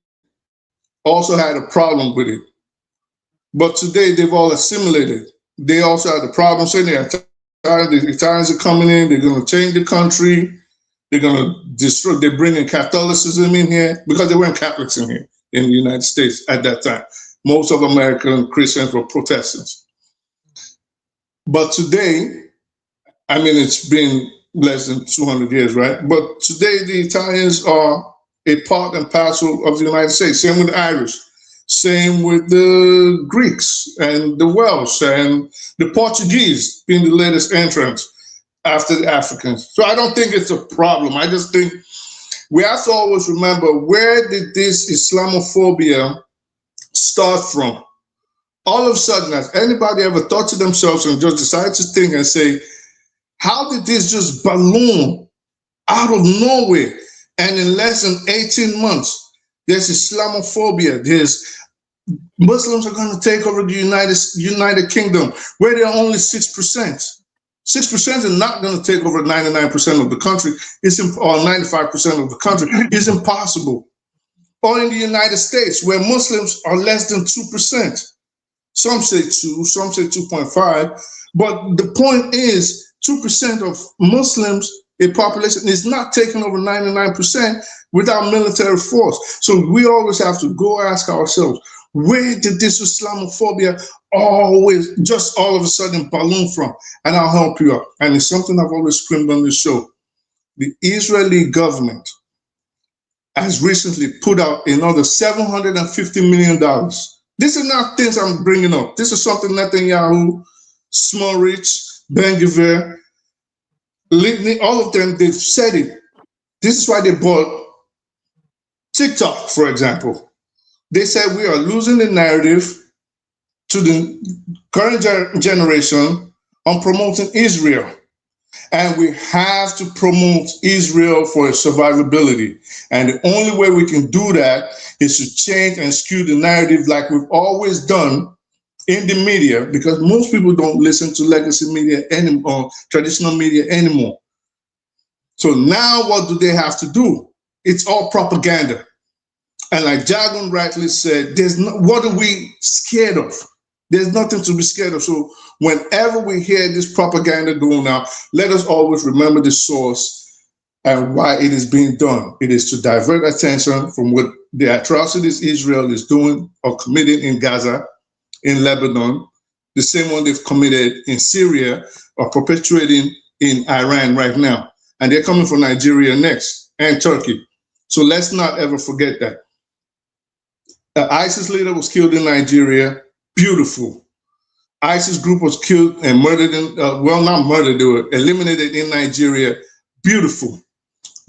also had a problem with it. But today they've all assimilated. They also had a problem saying the Italians are coming in, they're going to change the country, they're going to destroy, they're bringing Catholicism in here, because there weren't Catholics in here in the United States at that time. Most of American Christians were Protestants. But today, I mean, it's been less than 200 years, right? But today the Italians are a part and parcel of the United States. Same with the Irish. Same with the Greeks and the Welsh and the Portuguese being the latest entrants after the Africans. So I don't think it's a problem. I just think we have to always remember, where did this Islamophobia start from? All of a sudden, has anybody ever thought to themselves and just decided to think and say, how did this just balloon out of nowhere? And in less than 18 months, there's Islamophobia. There's Muslims are going to take over the United Kingdom, where they're only 6%. 6% are not going to take over 99% of the country, or 95% of the country. It's impossible. Or in the United States, where Muslims are less than 2%. Some say 2, some say 2.5. But the point is, 2% of Muslims, a population, is not taking over 99% without military force. So we always have to go ask ourselves, where did this Islamophobia always, just all of a sudden, balloon from? And I'll help you out. And it's something I've always screamed on the show. The Israeli government has recently put out another $750 million. These are not things I'm bringing up. This is something Netanyahu, Smotrich, Ben-Gvir, Litny, all of them, they've said it. This is why they bought TikTok, for example. They said we are losing the narrative to the current generation on promoting Israel. And we have to promote Israel for its survivability. And the only way we can do that is to change and skew the narrative like we've always done in the media, because most people don't listen to legacy media anymore, traditional media anymore. So now what do they have to do? It's all propaganda. And like Jagun rightly said, what are we scared of? There's nothing to be scared of. So whenever we hear this propaganda going out, let us always remember the source and why it is being done. It is to divert attention from what the atrocities Israel is doing or committing in Gaza, in Lebanon, the same one they've committed in Syria or perpetuating in Iran right now. And they're coming for Nigeria next, and Turkey. So let's not ever forget that. An ISIS leader was killed in Nigeria. Beautiful. ISIS group was killed and murdered in, well, not murdered, they were eliminated in Nigeria. Beautiful.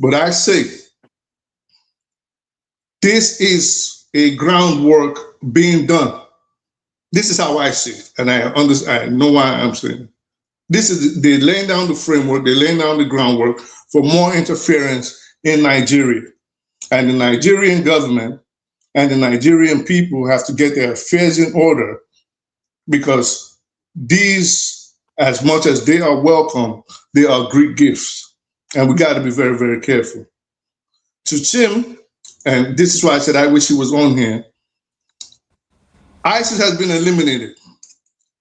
But I say, this is a groundwork being done. This is how I see it, and I understand. I know why I'm saying it. This is they're laying down the framework, they're laying down the groundwork for more interference in Nigeria. And the Nigerian government and the Nigerian people have to get their affairs in order, because these, as much as they are welcome, they are Greek gifts. And we got to be very, very careful. To Tim, and this is why I said I wish he was on here, ISIS has been eliminated.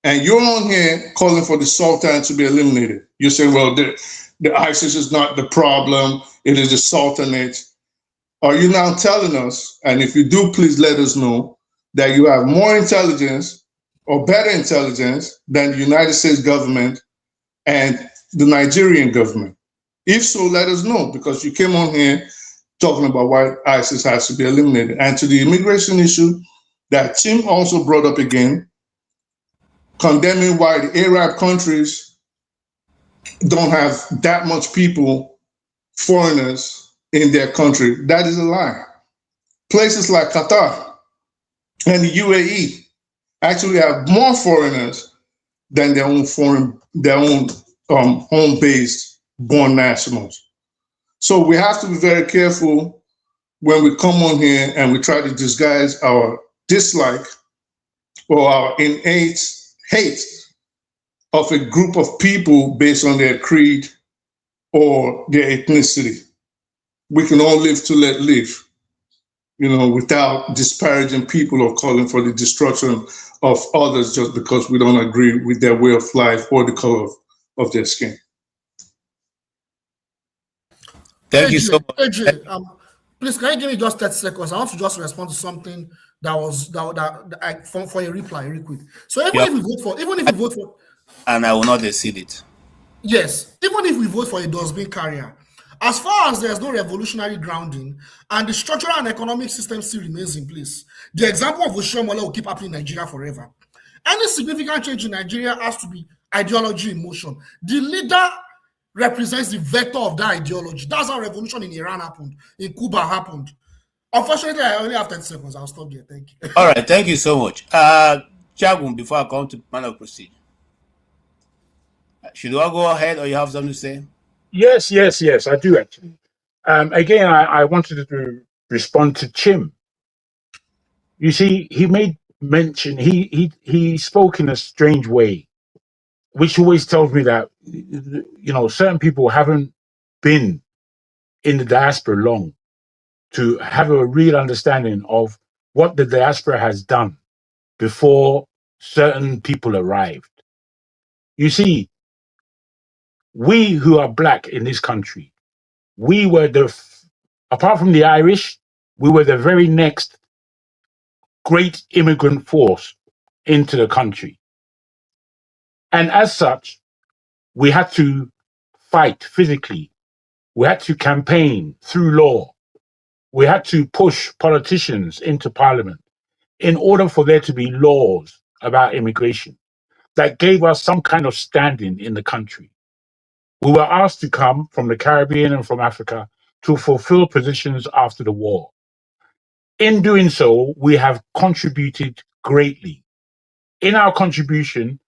And you're on here calling for the Sultan to be eliminated. You're saying, well, the ISIS is not the problem, it is the Sultanate. Are you now telling us, and if you do, please let us know, that you have more intelligence or better intelligence than the United States government and the Nigerian government? If so, let us know, because you came on here talking about why ISIS has to be eliminated. And to the immigration issue that Tim also brought up again, condemning why the Arab countries don't have that much people, foreigners in their country. That is a lie. Places like Qatar and the UAE actually have more foreigners than their own home-based born nationals. So we have to be very careful when we come on here and we try to disguise our dislike or our innate hate of a group of people based on their creed or their ethnicity. We can all live to let live, without disparaging people or calling for the destruction of others just because we don't agree with their way of life or the color of their skin. Thank you so much. AJ, please, can you give me just 30 seconds? I want to just respond to something that was for a reply, real quick. So even if we vote for, and I will not exceed it. Yes, even if we vote for a dustbin carrier, as far as there's no revolutionary grounding and the structural and economic system still remains in place, the example of Oshiomhole will keep happening in Nigeria forever. Any significant change in Nigeria has to be ideology in motion. The leader represents the vector of that ideology. That's how revolution in Iran happened, in Cuba happened. Unfortunately, I only have 10 seconds. I'll stop there. Thank you. All right, thank you so much. Chagun, before I come to man of procedure, should I go ahead or you have something to say? Yes, I do actually. Again, I wanted to respond to Chim. You see, he made mention, he spoke in a strange way, which always tells me that, certain people haven't been in the diaspora long to have a real understanding of what the diaspora has done before certain people arrived. You see, we who are black in this country, we were apart from the Irish, we were the very next great immigrant force into the country. And as such, we had to fight physically. We had to campaign through law. We had to push politicians into parliament in order for there to be laws about immigration that gave us some kind of standing in the country. We were asked to come from the Caribbean and from Africa to fulfill positions after the war. In doing so, we have contributed greatly. In our contribution,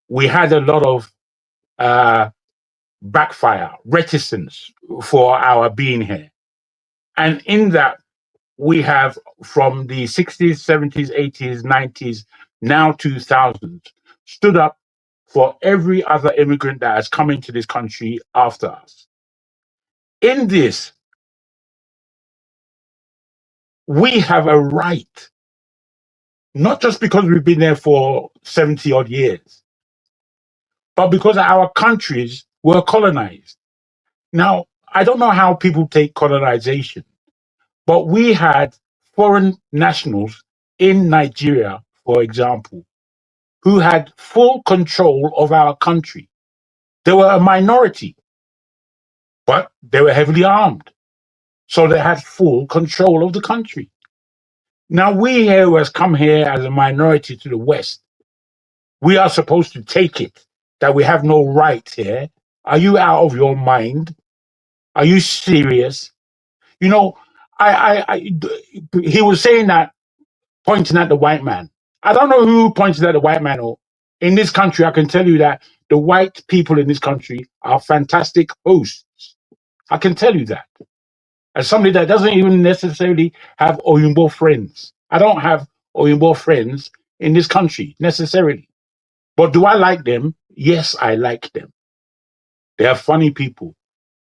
we had a lot of backfire, reticence for our being here. And in that, we have from the 60s, 70s, 80s, 90s, now 2000s, stood up for every other immigrant that has come into this country after us. In this, we have a right, not just because we've been there for 70 odd years, but because our countries were colonized. Now, I don't know how people take colonization, but we had foreign nationals in Nigeria, for example, who had full control of our country. They were a minority, but they were heavily armed. So they had full control of the country. Now we here who has come here as a minority to the West, we are supposed to take it that we have no right here. Are you out of your mind? Are you serious? You know, he was saying that, pointing at the white man. I don't know who pointed at the white man, or in this country, I can tell you that the white people in this country are fantastic hosts. I can tell you that. As somebody that doesn't even necessarily have Oyinbo friends. I don't have Oyinbo friends in this country necessarily. But do I like them? Yes, I like them. They are funny people.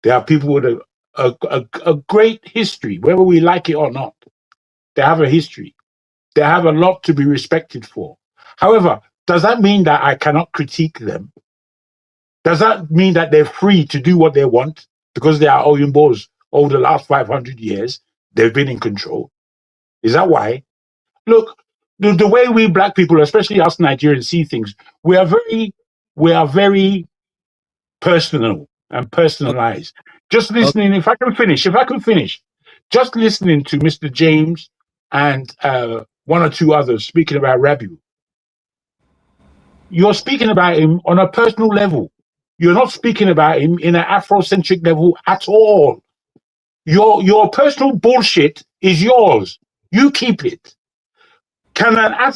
They are people with a great history, whether we like it or not. They have a history. They have a lot to be respected for. However, does that mean that I cannot critique them? Does that mean that they're free to do what they want because they are Oyimbos over the last 500 years? They've been in control. Is that why? Look, the way we black people, especially us Nigerians, see things, we are very personal and personalized. Just listening, if I can finish, just listening to Mr. James and one or two others speaking about Rabiu, you're speaking about him on a personal level. You're not speaking about him in an Afrocentric level at all. Your personal bullshit is yours. You keep it.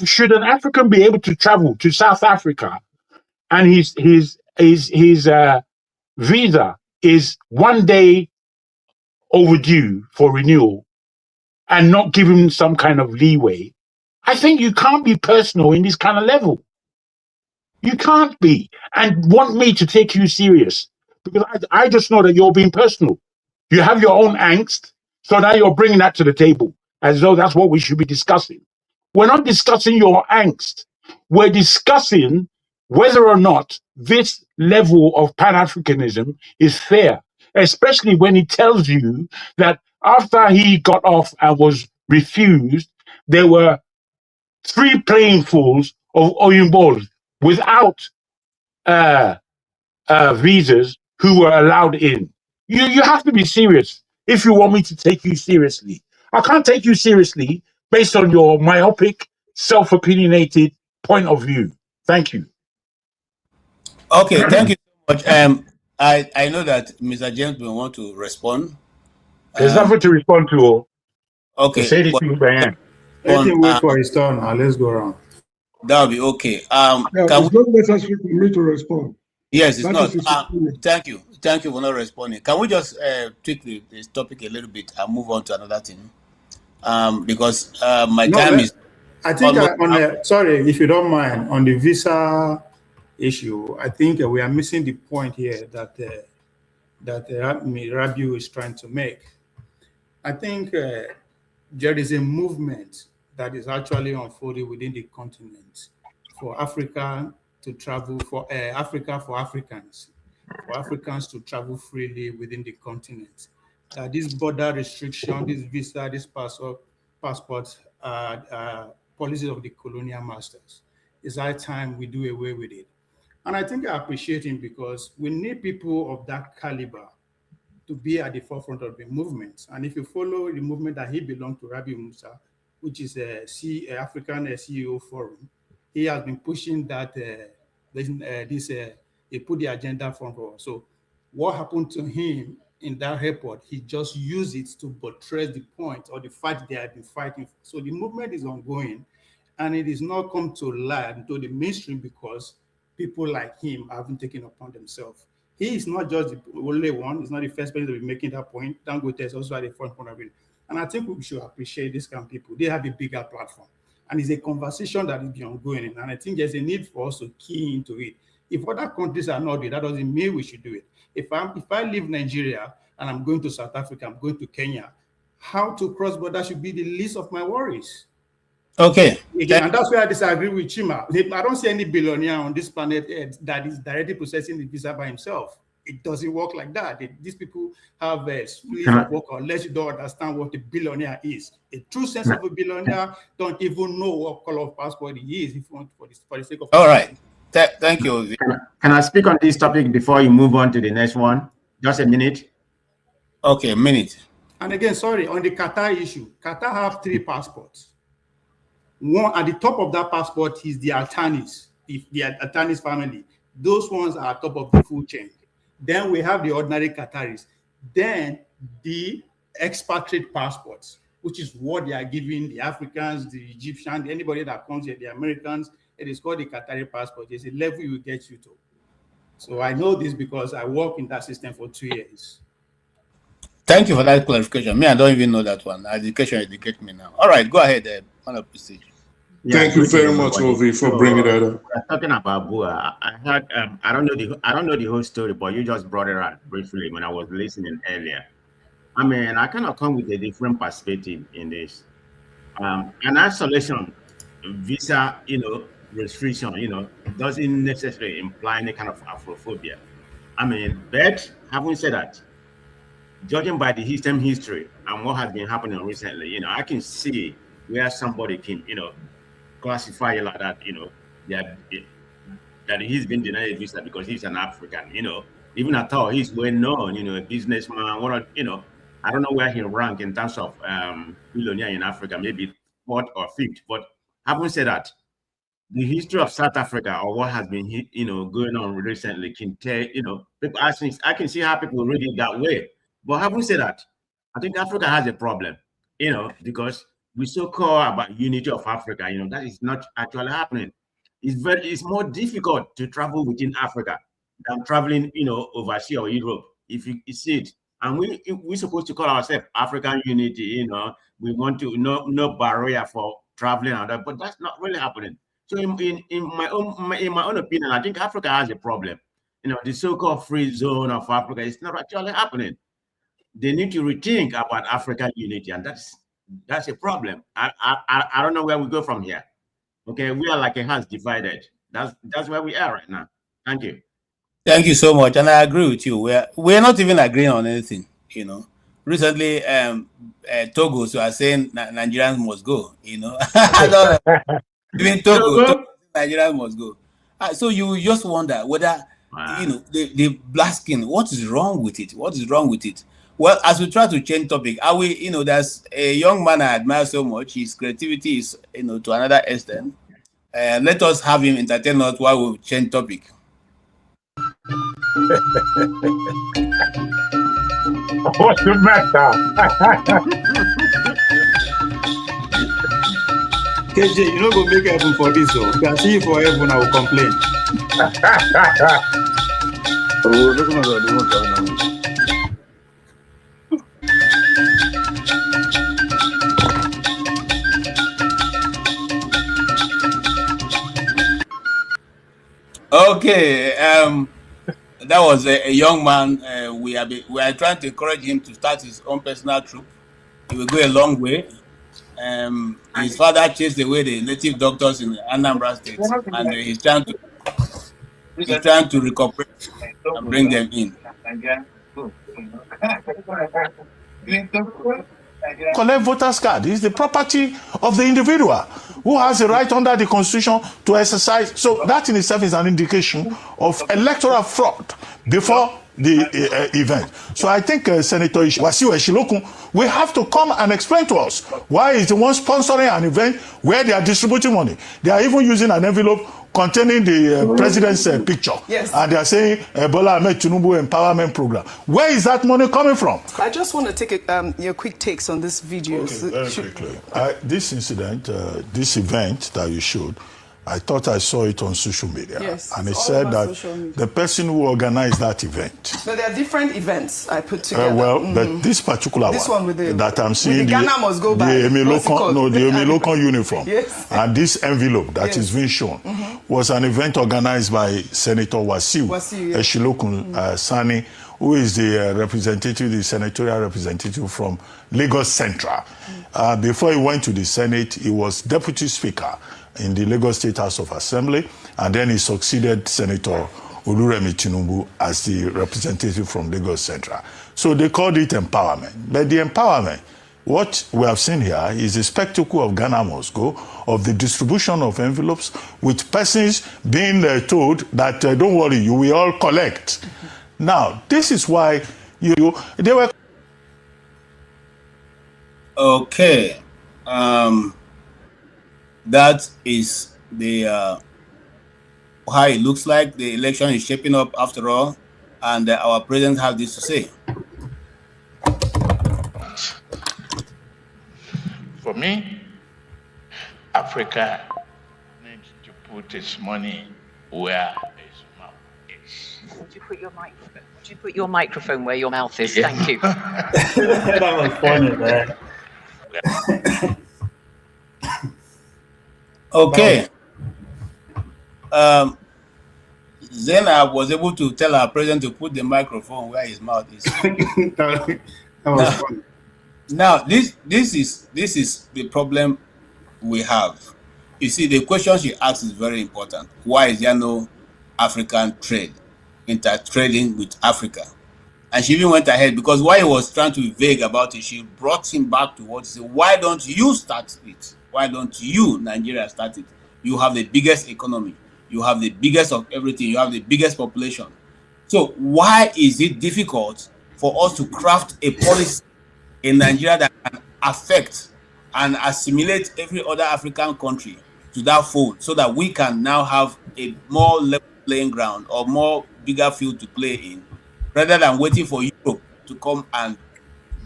Should an African be able to travel to South Africa and his visa is 1 day overdue for renewal and not give him some kind of leeway? I think you can't be personal in this kind of level. You can't be and want me to take you serious, because I just know that you're being personal. You have your own angst, so now you're bringing that to the table as though that's what we should be discussing. We're not discussing your angst. We're discussing whether or not this level of Pan-Africanism is fair, especially when he tells you that after he got off and was refused, there were 3 planefuls of Oyimbos without visas who were allowed in. You have to be serious if you want me to take you seriously. I can't take you seriously based on your myopic, self-opinionated point of view. Thank you. Okay, thank you so much. I know that Mr. James will want to respond. There's nothing to respond to. Okay. Say this thing, Brian. Let him wait for his turn. Now let's go around. That'll be okay. Yeah, it's not necessary for me to respond. Yes, it's That not. is his opinion. Thank you. Thank you for not responding. Can we just tweak this topic a little bit and move on to another thing? Because my time is. I think sorry, if you don't mind, on the visa issue, I think we are missing the point here that Rabiu is trying to make. I think there is a movement that is actually unfolding within the continent for Africa to travel, for Africa for Africans, for Africans to travel freely within the continent. This border restriction, this visa, this passport policies of the colonial masters. It's high time we do away with it. And I think I appreciate him because we need people of that caliber to be at the forefront of the movement. And if you follow the movement that he belonged to, Rabiu Musa, which is a African CEO Forum, he has been pushing that he put the agenda forward. So what happened to him in that report, he just used it to buttress the point or the fight they have been fighting. So the movement is ongoing, and it is not come to light into the mainstream because people like him haven't taken upon themselves. He is not just the only one. He's not the first person to be making that point. Dangote is also at the front of it. And I think we should appreciate these kind of people. They have a bigger platform. And it's a conversation that is ongoing. And I think there's a need for us to key into it. If other countries are not doing it, that doesn't mean we should do it. If I leave Nigeria and I'm going to South Africa, I'm going to Kenya, how to cross border should be the least of my worries. Okay. Again, and that's where I disagree with Chima. I don't see any billionaire on this planet that is directly processing the visa by himself. It doesn't work like that. These people have a split of work unless you don't understand what a billionaire is. A true sense of a billionaire don't even know what color of passport he is if you want for the sake of. All right. Thank you. Can I speak on this topic before you move on to the next one? Just a minute. Okay, a minute. And again, sorry, on the Qatar issue, Qatar have 3 passports. One at the top of that passport is the Altanis, the Altanis family. Those ones are top of the food chain. Then we have the ordinary Qataris. than the expatriate passports, which is what they are giving the Africans, the Egyptians, anybody that comes here, the Americans. It is called the Qatari passport. There's a level you get you to. So I know this because I work in that system for 2 years. Thank you for that clarification. Me, I don't even know that one. Education educate me now. All right, go ahead, man of prestige. Yeah, thank you very much, Ovi, for bringing that up. Talking about Bua, I heard I don't know the whole story, but you just brought it out briefly when I was listening earlier. I mean, I kind of come with a different perspective in this. An isolation visa, restriction, doesn't necessarily imply any kind of Afrophobia. I mean, but having said that, judging by the history and what has been happening recently, I can see where somebody can, classify it like that, that he's been denied a visa because he's an African, even at all, he's well known, a businessman, I don't know where he ranked in terms of billionaire in Africa, maybe 4th or 5th. But having said that, the history of South Africa or what has been, going on recently can tell, people I can see how people read it that way. But having said that, I think Africa has a problem, because we so call about unity of Africa, that is not actually happening. It's more difficult to travel within Africa than traveling, overseas or Europe, if you see it. And we're supposed to call ourselves African unity, we want to no barrier for traveling and that, but that's not really happening. So in my own opinion, I think Africa has a problem. The so-called free zone of Africa is not actually happening. They need to rethink about African unity, and that's a problem. I don't know where we go from here. Okay, we are like a house divided. That's where we are right now. Thank you. Thank you so much, and I agree with you. We're not even agreeing on anything. Recently, Togo, so are saying Nigerians must go. Even Togo, Nigerians must go. So you just wonder whether the blasting. What is wrong with it? What is wrong with it? Well, as we try to change topic, are we? There's a young man I admire so much. His creativity is, to another extent. Let us have him entertain us while we change topic. What's the matter? KJ, you know, go make heaven for this, so if I see you for heaven, I will complain. Okay, that was a young man. We are trying to encourage him to start his own personal troop. He will go a long way. His father chased away the native doctors in Anambra State, and he's trying to recuperate and bring them in. Collect voters card is the property of the individual who has the right under the constitution to exercise. So that in itself is an indication of electoral fraud before the event. So I think Senator Wasiu Eshilokun will have to come and explain to us why is the one sponsoring an event where they are distributing money. They are even using an envelope containing the president's picture. Yes. And they are saying Bola Ahmed Tinubu empowerment program. Where is that money coming from? I just want to take your quick takes on this video. Okay, very quickly. This incident, this event that you showed, I thought I saw it on social media. Yes, and it said that the person who organized that event. So there are different events I put together. But this particular one with the, that I'm seeing, the Ghana must go by. The Emelocon uniform. Yes. And this envelope that is being shown was an event organized by Senator Wasiu Eshilokun Sani, who is the representative, the senatorial representative from Lagos Central. Before he went to the Senate, he was deputy speaker in the Lagos State House of Assembly, and then he succeeded Senator Oluremi Tinubu as the representative from Lagos Central. So they called it empowerment. But the empowerment, what we have seen here is a spectacle of Ghana must go, of the distribution of envelopes, with persons being told that, don't worry, you will all collect. Now, this is why they were... Okay. That is the how it looks like. The election is shaping up after all, and our president has this to say. me, Africa needs to put its money where its mouth is. Would you put your microphone? Would you put your microphone where your mouth is? Yeah. Thank you. That was funny, man. Okay. Zainab was able to tell our president to put the microphone where his mouth is. That was funny. Now, this is the problem we have. You see, the question she asked is very important. Why is there no African trade, inter-trading with Africa? And she even went ahead, because while he was trying to be vague about it, she brought him back to what he said. Why don't you start it? Why don't you, Nigeria, start it? You have the biggest economy. You have the biggest of everything. You have the biggest population. So why is it difficult for us to craft a policy in Nigeria that can affect and assimilate every other African country to that fold, so that we can now have a more level playing ground or more bigger field to play in, rather than waiting for Europe to come and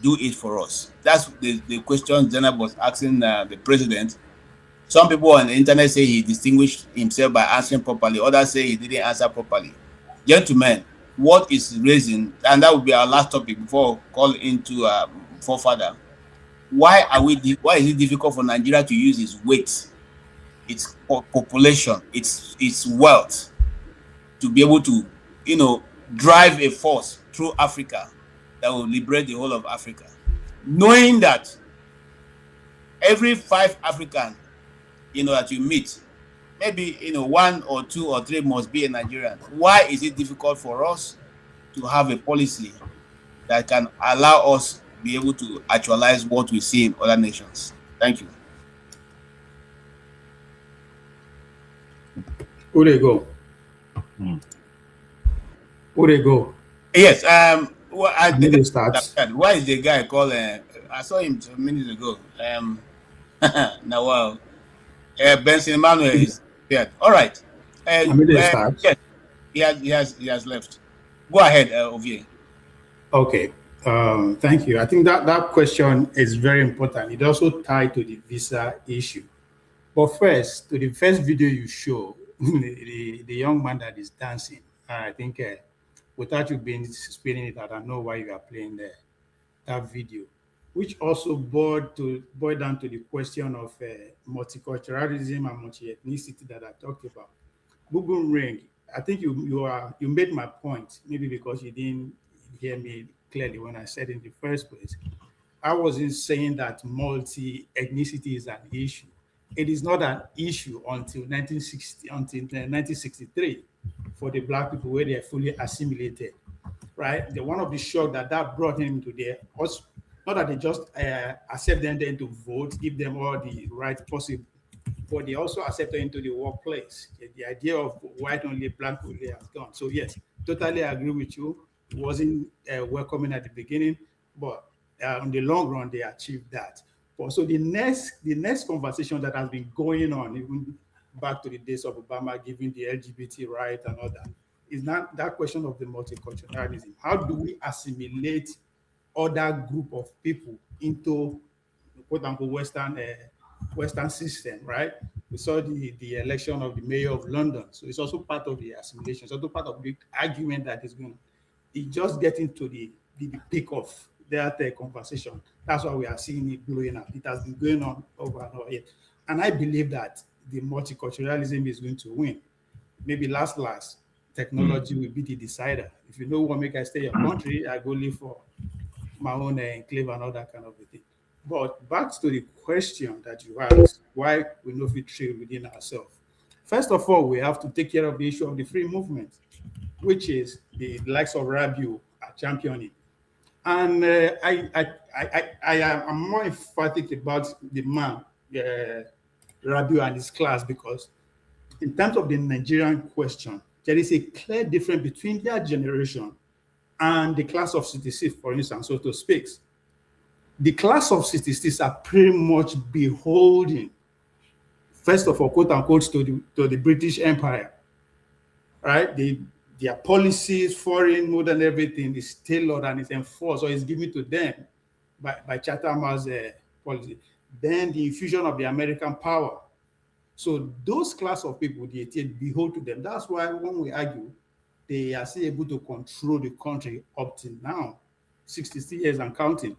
do it for us? That's the question Zainab was asking the president. Some people on the internet say he distinguished himself by answering properly. Others say he didn't answer properly. Gentlemen, what is raising, and that will be our last topic before we call into further. Why is it difficult for Nigeria to use its weight, its population, its wealth, to be able to, drive a force through Africa that will liberate the whole of Africa, knowing that every 5 Africans, that you meet, maybe 1 or 2 or 3 must be a Nigerian? Why is it difficult for us to have a policy that can allow us be able to actualize what we see in other nations? Thank you. Who they go? Who they go? Yes. Well, I need to start. Why is the guy called? I saw him 2 minutes ago. Now, Benson Emmanuel is dead. All right. Yes, he has left. Go ahead, Ovie. Okay. Thank you. I think that question is very important. It also tied to the visa issue. But first, to the first video you show, the young man that is dancing, I think without you being explaining it, I don't know why you are playing that video, which also boiled down to the question of multiculturalism and multi-ethnicity that I talked about. Boom Ring, I think you made my point, maybe because you didn't hear me clearly when I said in the first place. I wasn't saying that multi-ethnicity is an issue. It is not an issue until 1963 for the Black people, where they are fully assimilated, right? One of the shock that brought him to there was not that they just accept them then to vote, give them all the rights possible, but they also accept them into the workplace. The idea of white only, Black only has gone. So yes, totally agree with you. It wasn't welcoming at the beginning, but in the long run, they achieved that. But so the next conversation that has been going on, even back to the days of Obama giving the LGBT right and all that, is not that question of the multiculturalism. How do we assimilate other group of people into quote unquote Western system, right? We saw the election of the mayor of London. So it's also part of the assimilation. It's also part of the argument that is going on. It's just getting to the peak of that conversation. That's why we are seeing it blowing up. It has been going on over and over. And I believe that the multiculturalism is going to win. Maybe last, technology will be the decider. If you know what make I stay in your country, I go live for my own enclave and all that kind of a thing. But back to the question that you asked, why we know we trade within ourselves. First of all, we have to take care of the issue of the free movement, which is the likes of Rabiu are championing. And I am more emphatic about the man, Rabiu and his class, because in terms of the Nigerian question, there is a clear difference between their generation and the class of 66, for instance, so to speak. The class of 66 are pretty much beholden, first of all, quote unquote, to the British Empire, right? Their policies, foreign, modern, everything is tailored and is enforced or is given to them by Chatham's policy. then the infusion of the American power. So those class of people, they behold to them. That's why when we argue, they are still able to control the country up to now, 60 years and counting.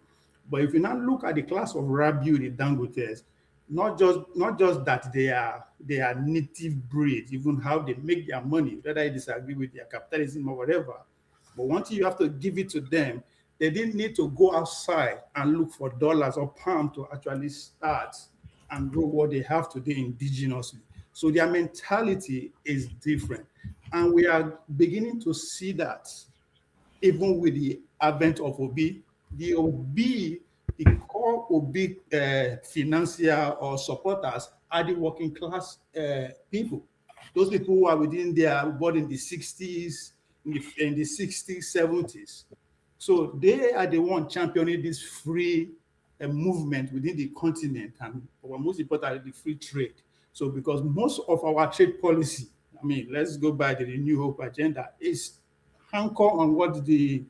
But if you now look at the class of Rabiu, the Dangotes, not just that they are native breed, even how they make their money, whether you disagree with their capitalism or whatever. But once you have to give it to them, they didn't need to go outside and look for dollars or pounds to actually start and grow what they have today indigenously. So their mentality is different. And we are beginning to see that even with the advent of Obi, the core Obi financier or supporters are the working class people. Those people who are within their born in the 60s, in the 60s, 70s. So they are the one championing this free movement within the continent, and most importantly, the free trade. So because most of our trade policy, I mean, let's go by the New Hope agenda, is anchored on what the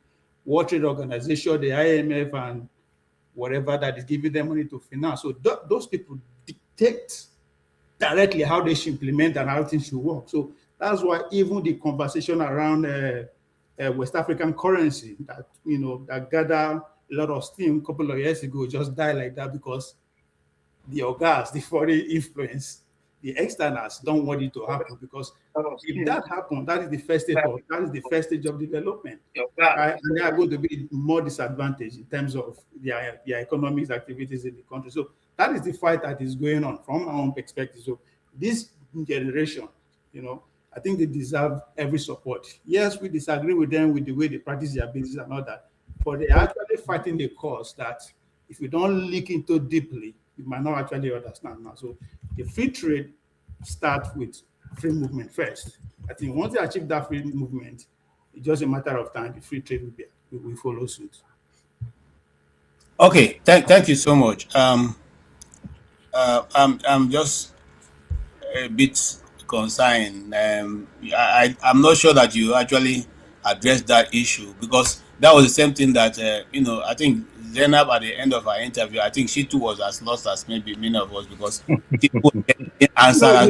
World Trade Organization, the IMF, and whatever that is giving them money to finance. So those people dictate directly how they should implement and how things should work. So that's why even the conversation around West African currency that that gathered a lot of steam a couple of years ago just died like that, because the Ogas, the foreign influence, the externals don't want it to happen, because if that happens, that is the first stage of development. Right? And they are going to be more disadvantaged in terms of their economic activities in the country. So that is the fight that is going on from our own perspective. So this generation, I think they deserve every support. Yes, we disagree with them with the way they practice their business and all that, but they're actually fighting the cause that if we don't look into deeply, you might not actually understand now. So the free trade starts with free movement first. I think once they achieve that free movement, it's just a matter of time. The free trade will follow suit. Okay, thank you so much. I'm just a bit concerned. I'm not sure that you actually addressed that issue, because that was the same thing that I think Zainab at the end of our interview, I think she too was as lost as maybe many of us, because people didn't answer. No,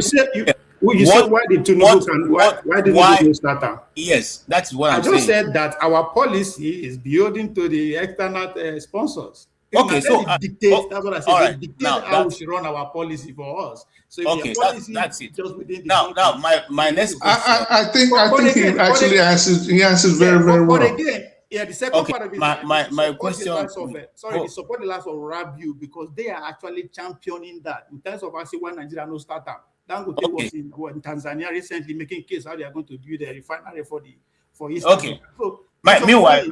you said why did Tinubu and why did Tinubu start out? Yes, that's what I'm saying. I just said that our policy is building to the external sponsors. Okay, so dictate, that's what I said. Right. They dictate how we should run our policy for us. So okay, that's it. Just within the now my next question. I think he actually answers. He answers very well. But again, the second part of it. My question. They support the likes of Rabiu, because they are actually championing that in terms of actually why Nigeria no startup. Dangote was in Tanzania recently making case how they are going to build a refinery for East Africa. So, meanwhile,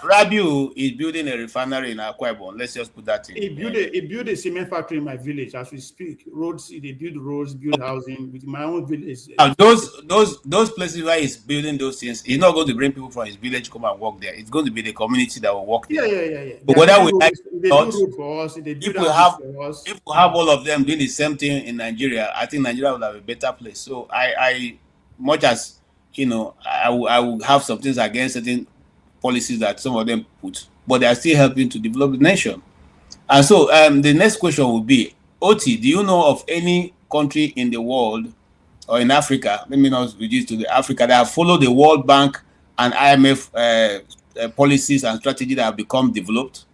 Rabiu is building a refinery in Akwa Ibom. Let's just put that in. He built a cement factory in my village as we speak. Roads, they build roads, build housing with my own village. Those places where he's building those things, he's not going to bring people from his village to come and work there. It's going to be the community that will work there. Yeah. But whether we like they not, do road for us, they if we have all of them doing the same thing in Nigeria, I think Nigeria will have a better place. So I much as I will have some things against certain policies that some of them put, but they are still helping to develop the nation. And so the next question will be, Oti, do you know of any country in the world or in Africa, let me not reduce to the Africa, that have followed the World Bank and IMF policies and strategy that have become developed?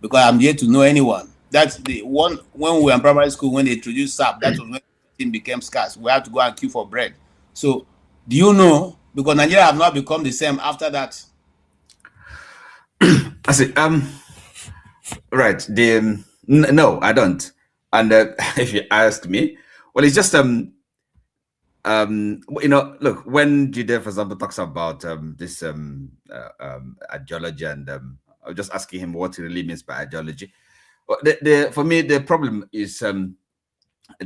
Because I'm yet to know anyone. That's the one, when we were in primary school, when they introduced SAP, that was when it became scarce. We had to go and queue for bread. So do you know? Because Nigeria have not become the same after that. I see. Right. No, I don't. And if you ask me, well, it's just look, when Jide, for example, talks about this ideology, and I was just asking him what he really means by ideology. Well, for me, the problem is the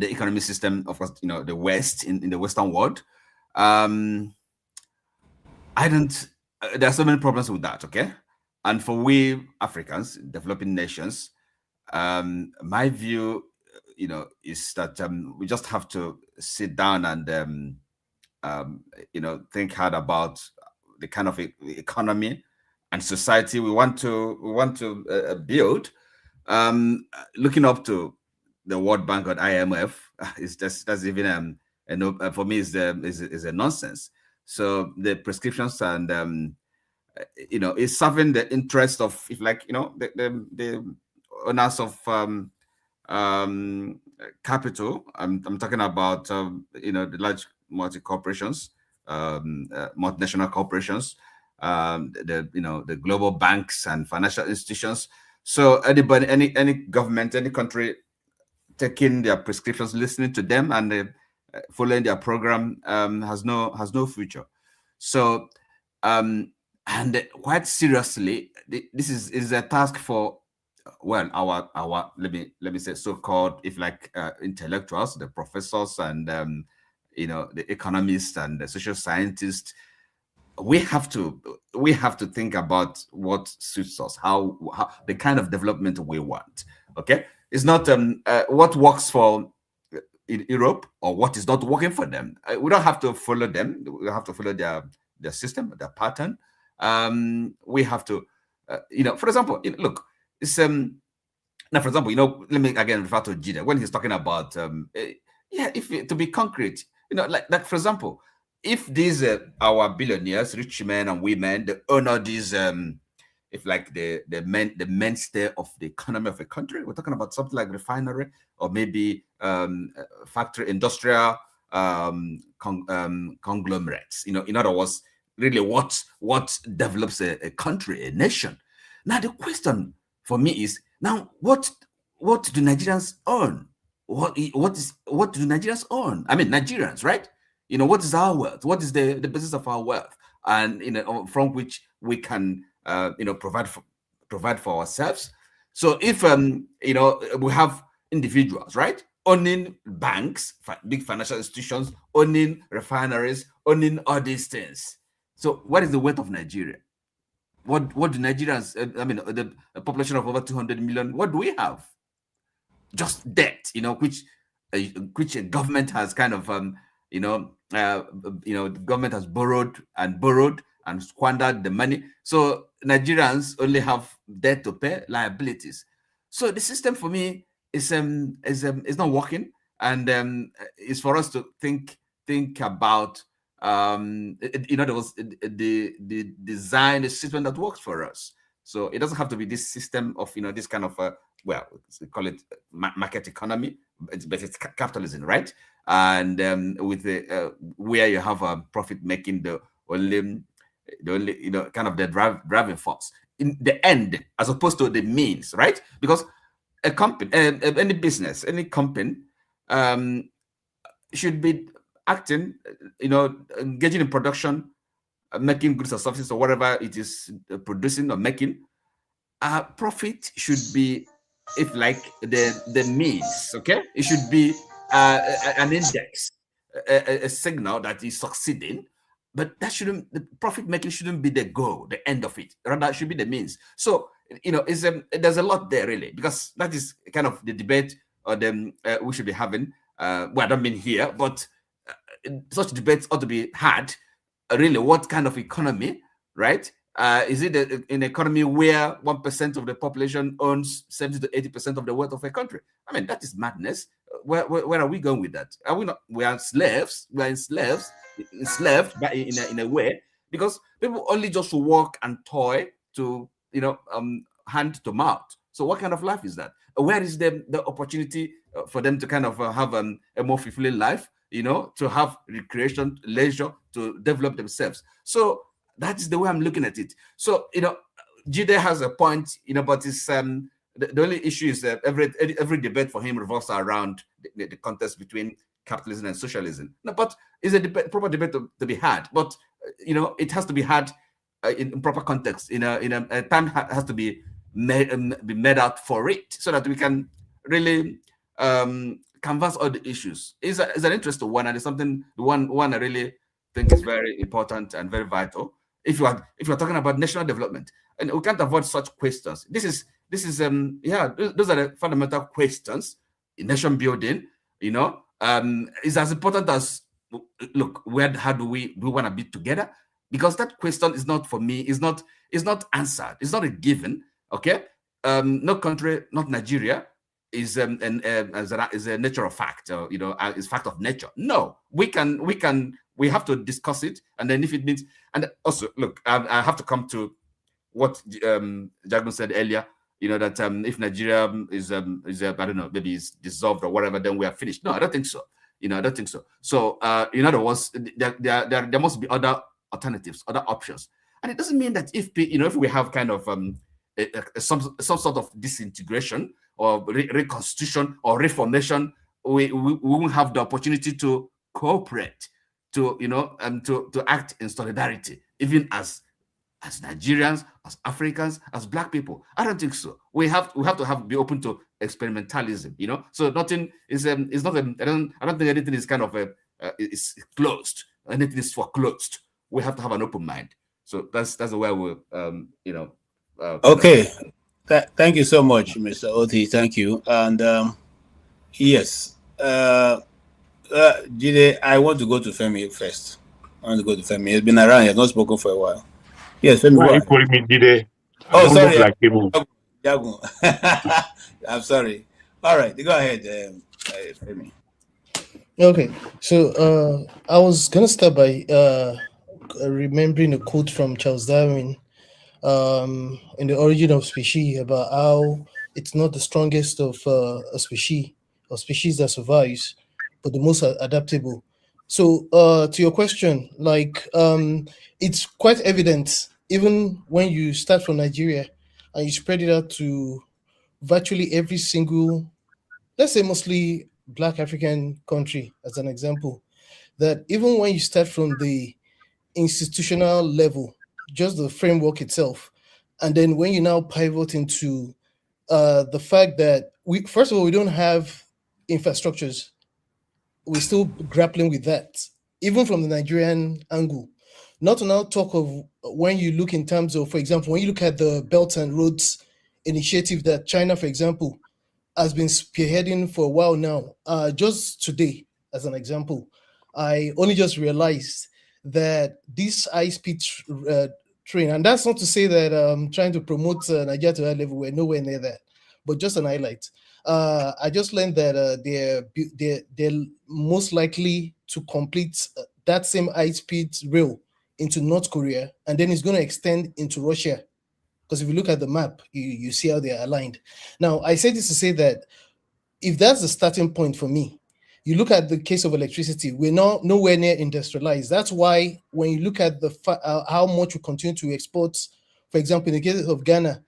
economic system of course, the West in the Western world. There are so many problems with that, okay? And for we Africans, developing nations, my view, is that we just have to sit down and, think hard about the kind of economy and society we want to build. looking up to the World Bank or IMF is that's even for me is a nonsense. So the prescriptions and is serving the interest of, if like, the owners of capital. I'm talking about the large multi-corporations, multinational corporations, the global banks and financial institutions. So anybody, any government, any country taking their prescriptions, listening to them, and following their program has no future. So and quite seriously, this is a task for, well, our let me say so-called, if like, intellectuals, the professors and the economists and the social scientists. We have to think about what suits us, how the kind of development we want. Okay, it's not what works for in Europe or what is not working for them. We don't have to follow them. We have to follow their system, their pattern. We have to, for example, look, it's now, for example, let me again refer to Jide when he's talking about if to be concrete, like for example, if these our billionaires, rich men and women, they honor these if like the mainstay of the economy of a country, we're talking about something like refinery or maybe factory, industrial conglomerates. In other words, really what develops a country, a nation. Now the question for me is, now what do Nigerians earn? What do Nigerians earn? I mean, Nigerians, right? What is our wealth? What is the basis of our wealth? And from which we can provide for ourselves. So if we have individuals, right, owning banks, big financial institutions, owning refineries, owning all these things. So what is the wealth of Nigeria? What do Nigerians? I mean, the population of over 200 million. What do we have? Just debt, which a government has kind of the government has borrowed and squandered the money. So Nigerians only have debt to pay, liabilities. So the system for me is not working, and it's for us to think about there was the design a system that works for us. So it doesn't have to be this system of this kind of well, we call it market economy, but it's capitalism, right? And with the where you have a profit making the only kind of the driving force in the end, as opposed to the means, right? Because a company, any business, any company should be acting, engaging in production, making goods or services or whatever it is producing or making. Profit should be, if like the means, okay? It should be an index, a signal that is succeeding, but that shouldn't, the profit making shouldn't be the goal, the end of it. Rather, it should be the means. So, there's a lot there really, because that is kind of the debate or the we should be having. Well, I don't mean here, but such debates ought to be had. Really, what kind of economy, right? Is it an economy where 1% of the population owns 70 to 80% of the wealth of a country? I mean, that is madness. Where are we going with that? Are we not? We are slaves. We are enslaved in a way, because people only just work and toil to hand to mouth. So what kind of life is that? Where is the opportunity for them to kind of have a more fulfilling life? To have recreation, leisure, to develop themselves. So that is the way I'm looking at it. So, Jide has a point, but it's the only issue is that every debate for him revolves around the contest between capitalism and socialism. No, but it's a proper debate to be had. But it has to be had in proper context. A time has to be made out for it, so that we can really canvas all the issues. It's an interesting one, and it's something one I really think is very important and very vital. If you're talking about national development, and we can't avoid such questions. This is those are the fundamental questions in nation building. Is as important as, look, how do we want to be together? Because that question is not, for me, is not answered. It's not a given. Okay, no country, not Nigeria, is a nature of fact, or is fact of nature. No, we have to discuss it, and then if it needs, and also look, I have to come to what Jagun said earlier. That if Nigeria is I don't know, maybe it's dissolved or whatever, then we are finished. No, I don't think so. I don't think so. So in other words, there must be other alternatives, other options, and it doesn't mean that if we have kind of some sort of disintegration or reconstitution or reformation, we won't have the opportunity to cooperate, to act in solidarity, even as Nigerians, as Africans, as Black people. I don't think so. We have to be open to experimentalism. So nothing is not. I don't think anything is kind of is closed. Anything is foreclosed. We have to have an open mind. So that's the way we'll okay. Thank you so much, Mr. Oti. Thank you. And yes, Jide, I want to go to Femi first. He's been around. He has not spoken for a while. Yes, Femi. Why are you calling me Jide? Oh, sorry. Like I'm sorry. All right, go ahead, Femi. Okay, so I was gonna start by remembering a quote from Charles Darwin in The Origin of Species about how it's not the strongest of a species or species that survives, but the most adaptable. So to your question, it's quite evident even when you start from Nigeria and you spread it out to virtually every single, let's say mostly Black African country as an example, that even when you start from the institutional level, just the framework itself, and then when you now pivot into the fact that first of all, we don't have infrastructures. We're still grappling with that, even from the Nigerian angle. Not to now talk of when you look in terms of, for example, when you look at the Belt and Roads initiative that China, for example, has been spearheading for a while now. Just today, as an example, I only just realized that this high-speed train, and that's not to say that I'm trying to promote Nigeria to that level, we're nowhere near that, but just an highlight. I just learned that they're most likely to complete that same high-speed rail into North Korea, and then it's going to extend into Russia. Because if you look at the map, you see how they are aligned. Now, I say this to say that if that's the starting point for me, you look at the case of electricity, we're nowhere near industrialized. That's why when you look at how much we continue to export, for example, in the case of Ghana,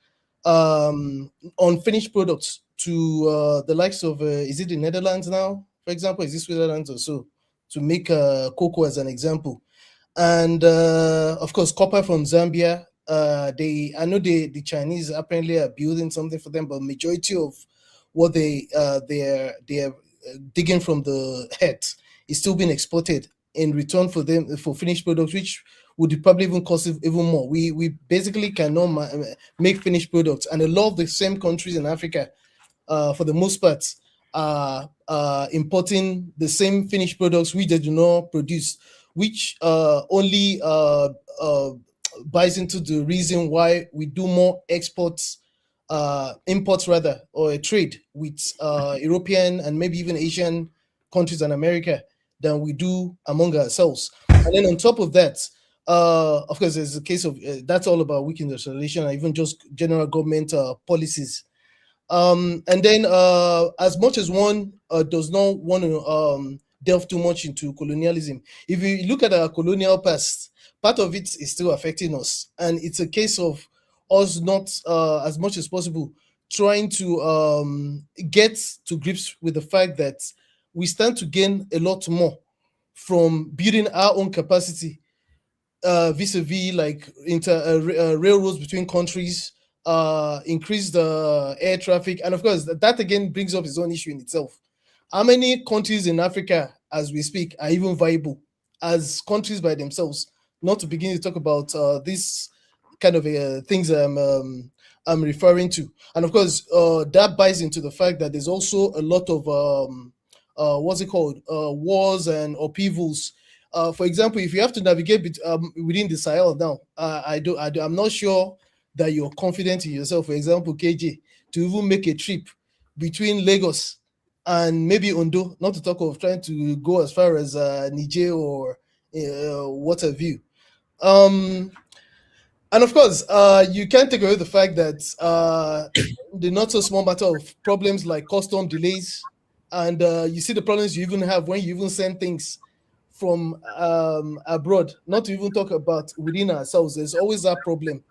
unfinished products to the likes of, is it the Netherlands now, for example? Is it Switzerland or so? To make cocoa as an example. And of course, copper from Zambia. I know the Chinese apparently are building something for them, but majority of what they're digging from the earth is still being exported in return for finished products, which would probably even cost even more. We basically cannot make finished products, and a lot of the same countries in Africa, for the most part, are importing the same finished products which they do not produce, which only buys into the reason why we do more imports rather, or a trade with European and maybe even Asian countries and America than we do among ourselves. And then on top of that, of course, there's a case of that's all about weak industrialization and even just general government policies. And then as much as one does not want to delve too much into colonialism, if you look at our colonial past, part of it is still affecting us, and it's a case of us not, as much as possible, trying to get to grips with the fact that we stand to gain a lot more from building our own capacity vis-a-vis like railroads between countries, increase the air traffic, and of course that again brings up its own issue in itself. How many countries in Africa, as we speak, are even viable as countries by themselves? Not to begin to talk about this kind of things I'm referring to. And of course, that buys into the fact that there's also a lot of, wars and upheavals. For example, if you have to navigate within the Sahel now, I'm not sure that you're confident in yourself. For example, KJ, to even make a trip between Lagos and maybe Ondo, not to talk of trying to go as far as Niger or what have you. And of course, you can't take away the fact that the not so small matter of problems like custom delays, and you see the problems you even have when you even send things from abroad, not to even talk about within ourselves. There's always that problem.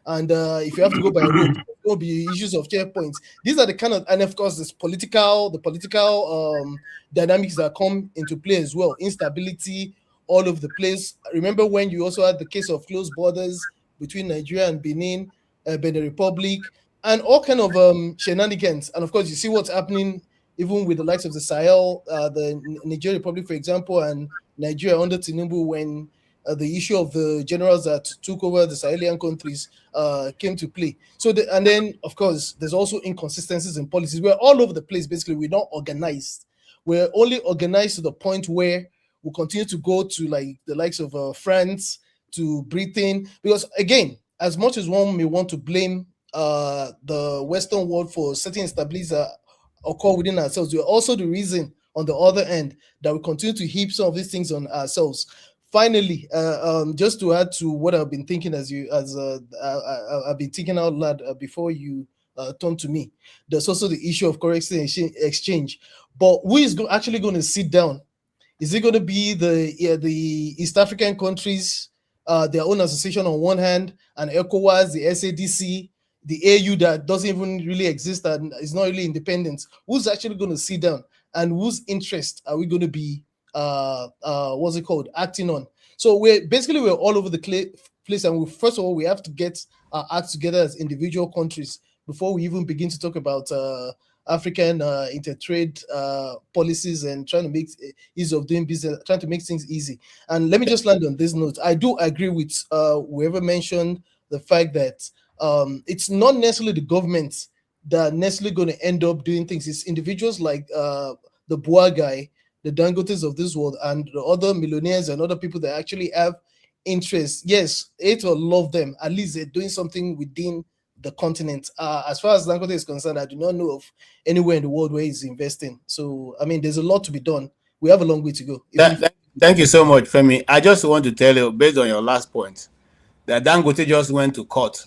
And if you have to go by road, there will be issues of checkpoints. These are the kind of, and of course, the political dynamics that come into play as well. Instability all over the place. Remember when you also had the case of closed borders between Nigeria and Benin Republic, and all kind of shenanigans. And of course, you see what's happening even with the likes of the Sahel, the Nigerian Republic, for example, and Nigeria under Tinubu, when the issue of the generals that took over the Sahelian countries came to play. So, and then, of course, there's also inconsistencies in policies. We're all over the place, basically. We're not organized. We're only organized to the point where we'll continue to go to like the likes of France, to Britain, because again, as much as one may want to blame the Western world for certain instabilities that occur within ourselves, we're also the reason on the other end that we continue to heap some of these things on ourselves. Finally, just to add to what I've been thinking I've been thinking out loud before you turn to me, there's also the issue of currency exchange. But who is actually going to sit down? Is it going to be the East African countries, their own association on one hand, and ECOWAS, the SADC, the AU that doesn't even really exist and is not really independent? Who's actually going to sit down, and whose interest are we going to be acting on? So we're all over the place, and first of all, we have to get our act together as individual countries before we even begin to talk about African intertrade policies and trying to make ease of doing business, trying to make things easy. And let me just land on this note. I do agree with whoever mentioned the fact that it's not necessarily the government that necessarily going to end up doing things. It's individuals like the Boa guy, the Dangotes of this world, and the other millionaires and other people that actually have interest. Yes, hate or love them, at least they're doing something within the continent. As far as Dangote is concerned, I do not know of anywhere in the world where he's investing. So, I mean, there's a lot to be done. We have a long way to go. Thank you so much, Femi. I just want to tell you, based on your last point, that Dangote just went to court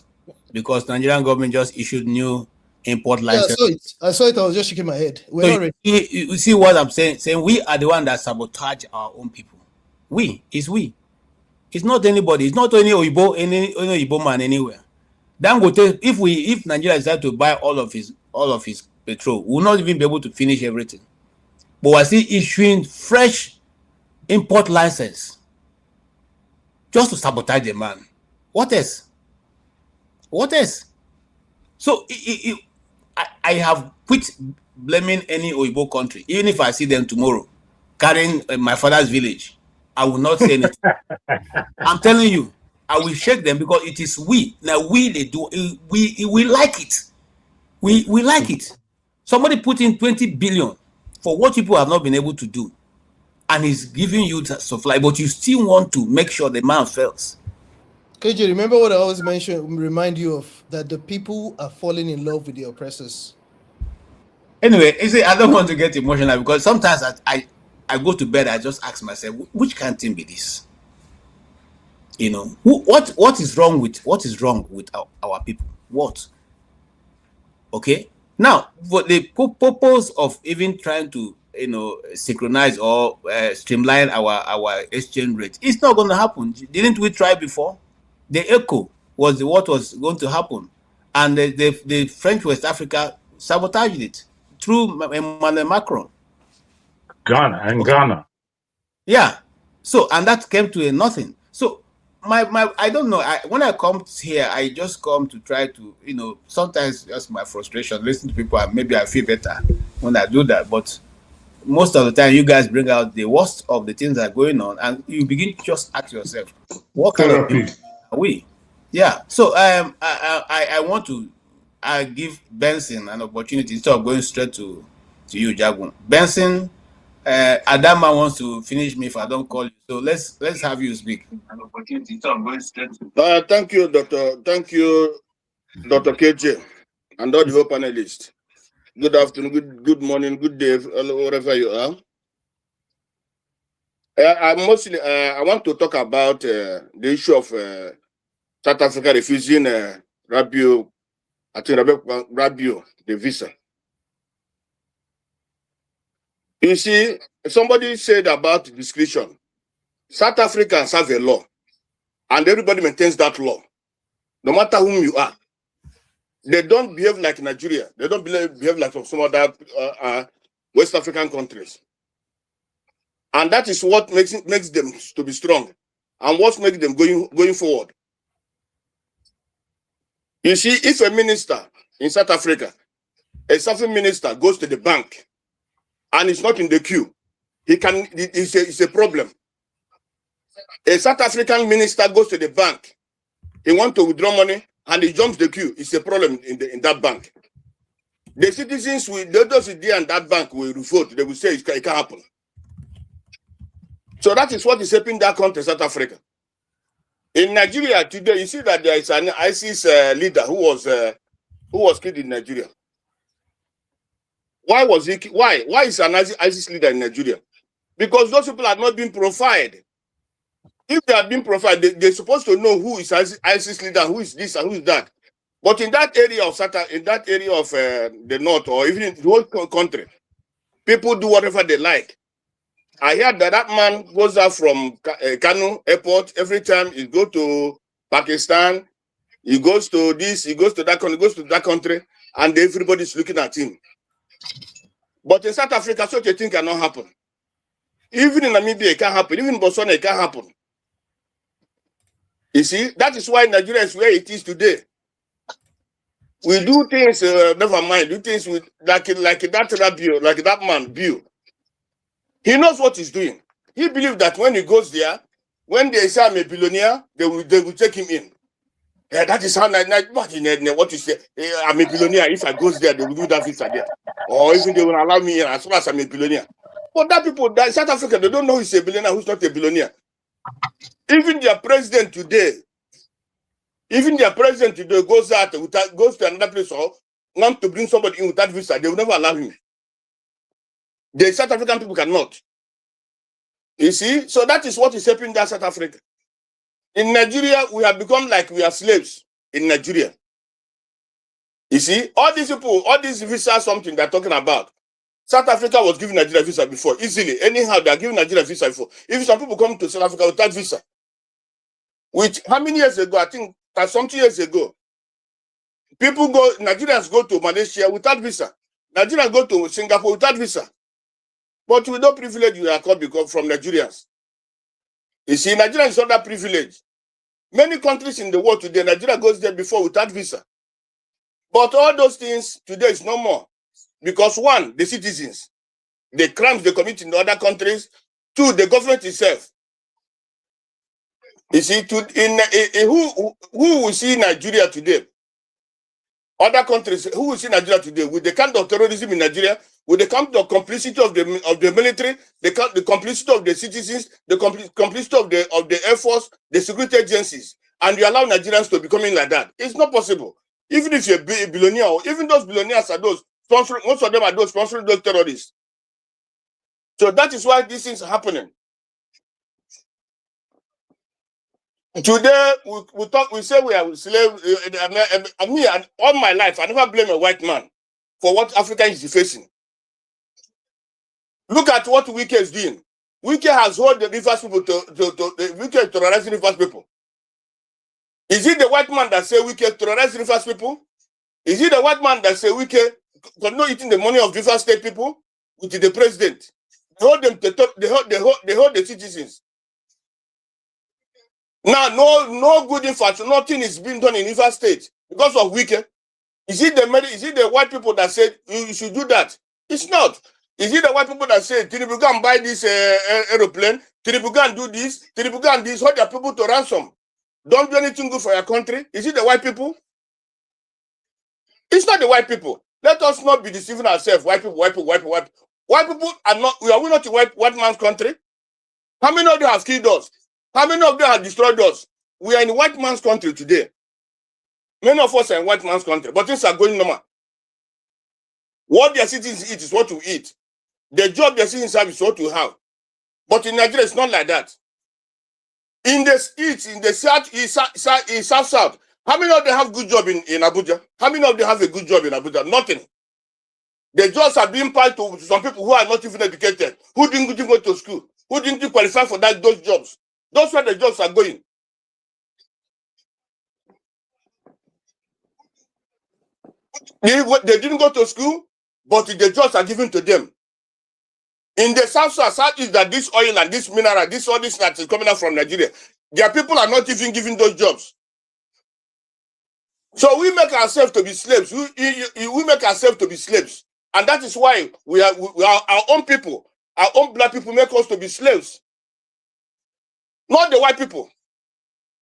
because Nigerian government just issued new import license. Yeah, I saw it. I was just shaking my head. We're not ready. You see what I'm saying? Saying we are the one that sabotage our own people. We. It's not anybody. It's not any Igbo man anywhere. Dangote, if Nigeria decide to buy all of his petrol, we'll not even be able to finish everything. But we're still issuing fresh import license just to sabotage the man. What else? So I have quit blaming any Oyibo country. Even if I see them tomorrow carrying my father's village, I will not say anything. I'm telling you, I will shake them because it is we. Now we like it. We like it. Somebody put in 20 billion for what people have not been able to do, and he's giving you that supply, but you still want to make sure the man fails. KJ, remember what I always remind you of, that the people are falling in love with the oppressors. Anyway, you see, I don't want to get emotional because sometimes I go to bed, I just ask myself, which can't thing be this? You know, what is wrong with our people? What? Okay. Now, for the purpose of even trying to synchronize or streamline our exchange rate, it's not going to happen. Didn't we try before? The echo was what was going to happen, and the French West Africa sabotaged it through Emmanuel Macron. Ghana. Yeah. So, and that came to a nothing. So I don't know. When I come here, I just come to try to, sometimes just my frustration, listen to people, and maybe I feel better when I do that. But most of the time, you guys bring out the worst of the things that are going on, and you begin to just ask yourself, what kind of people are we? Yeah. So I want to give Benson an opportunity instead of going straight to you, Jagun. Benson, Adama wants to finish me if I don't call you. So let's have you speak. Thank you, Doctor. Thank you, Dr. KJ, and all the whole panelists. Good afternoon, good morning, good day, wherever you are. I want to talk about the issue of South Africa refusing Rabiu the visa. You see, somebody said about discretion. South Africans have a law, and everybody maintains that law, no matter whom you are. They don't behave like Nigeria. They don't behave like some other West African countries. And that is what makes them to be strong, and what makes them going forward. You see, if a minister in South Africa, a Southern minister goes to the bank and is not in the queue, it's a problem. A South African minister goes to the bank, he wants to withdraw money, and he jumps the queue, it's a problem in that bank. The citizens, those there in that bank will vote, they will say it can't happen. So that is what is happening in that country, South Africa. In Nigeria today, you see that there is an ISIS leader who was killed in Nigeria. Why was he? Why is an ISIS leader in Nigeria? Because those people have not been profiled. If they have been profiled, they're supposed to know who is ISIS leader, who is this and who is that. But in that area of the north, or even in the whole country, people do whatever they like. I heard that man goes out from Kano airport every time he goes to Pakistan, he goes to this, he goes to that country, he goes to that country, and everybody's looking at him. But in South Africa, such a thing cannot happen. Even in Namibia, it can't happen. Even in Botswana, it can't happen. You see, that is why Nigeria is where it is today. We do things, never mind, do things with like that man, Bill. He knows what he's doing. He believes that when he goes there, when they say I'm a billionaire, they will take him in. Yeah, that is how what you say. I'm a billionaire. If I go there, they will do that visa there. Or even they will allow me in as soon as I'm a billionaire. But that people, that South Africa, they don't know who's a billionaire, who's not a billionaire. Even their president today goes to another place or wants to bring somebody in without visa, they will never allow him. The South African people cannot. You see? So that is what is happening in South Africa. In Nigeria, we have become like we are slaves in Nigeria. You see? All these people, all these visas, something they're talking about. South Africa was giving Nigeria visa before, easily. Anyhow, they're giving Nigeria visa before. If some people come to South Africa without visa, which how many years ago? I think that something years ago, Nigerians go to Malaysia without visa. Nigerians go to Singapore without visa. But with no privilege, we are called because from Nigerians. You see, Nigeria is not that privilege. Many countries in the world today, Nigeria goes there before without visa. But all those things today is no more. Because one, the citizens, the crimes they commit in the other countries. Two, the government itself. You see, who will see Nigeria today? Other countries, who will see Nigeria today? With the kind of terrorism in Nigeria, with the kind of complicity of the military, the complicity of the citizens, the complicity of the Air Force, the security agencies, and you allow Nigerians to becoming like that. It's not possible. Even if you're a billionaire, or even those billionaires are those sponsoring, most of them are those sponsoring those terrorists. So that is why these things are happening. Today, we say we are slaves. Me, all my life, I never blame a white man for what Africa is facing. Look at what Wike is doing. Wike has hold the rivers people Wike is terrorizing rivers people. Is it the white man that say Wike terrorize rivers people? Is it the white man that say Wike not eating the money of River State people with the president? They hold them. They hold the citizens. Now, no good infrastructure, nothing is being done in River State because of Wike. Is it the white people that said you should do that? It's not. Is it the white people that say Tinubu go and buy this aeroplane? Tinubu go and do this? Tinubu go and this? Hold their people to ransom. Don't do anything good for your country. Is it the white people? It's not the white people. Let us not be deceiving ourselves. White people. White people are not. We not a white man's country. How many of them have killed us? How many of them have destroyed us? We are in white man's country today. Many of us are in white man's country, but things are going normal. What their citizens eat is what you eat. The job their citizens have is what you have. But in Nigeria, it's not like that. In the east, in the south, how many of them have good job in Abuja? How many of them have a good job in Abuja? Nothing. The jobs are being passed to some people who are not even educated, who didn't go to school, who didn't qualify for those jobs. That's where the jobs are going. They didn't go to school, but the jobs are given to them. In the south is that this oil and this mineral, all this that is coming out from Nigeria, their people are not even giving those jobs. So we make ourselves to be slaves. We make ourselves to be slaves. And that is why we are our own people, our own black people make us to be slaves. Not the white people.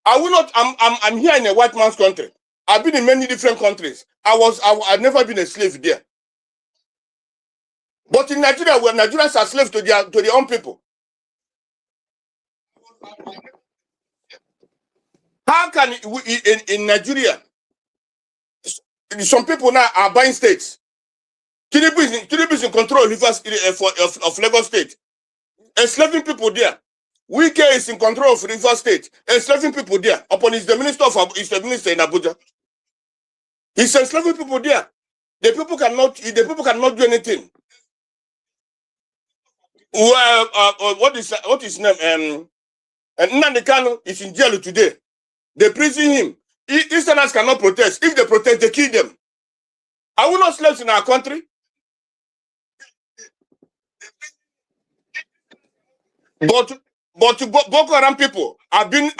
I'm here in a white man's country. I've been in many different countries. I've never been a slave there. But in Nigeria, where Nigerians are slaves to their own people. How can in Nigeria, some people now are buying states? Tinubu is in control of Lagos State, enslaving people there. Wike is in control of Rivers State, enslaving people there. Upon he's the minister in Abuja. He's enslaving people there. The people cannot do anything. What is his name? Nnamdi Kanu is in jail today. They prison him. Easterners cannot protest. If they protest, they kill them. Are we not slaves in our country? But Boko Haram people have been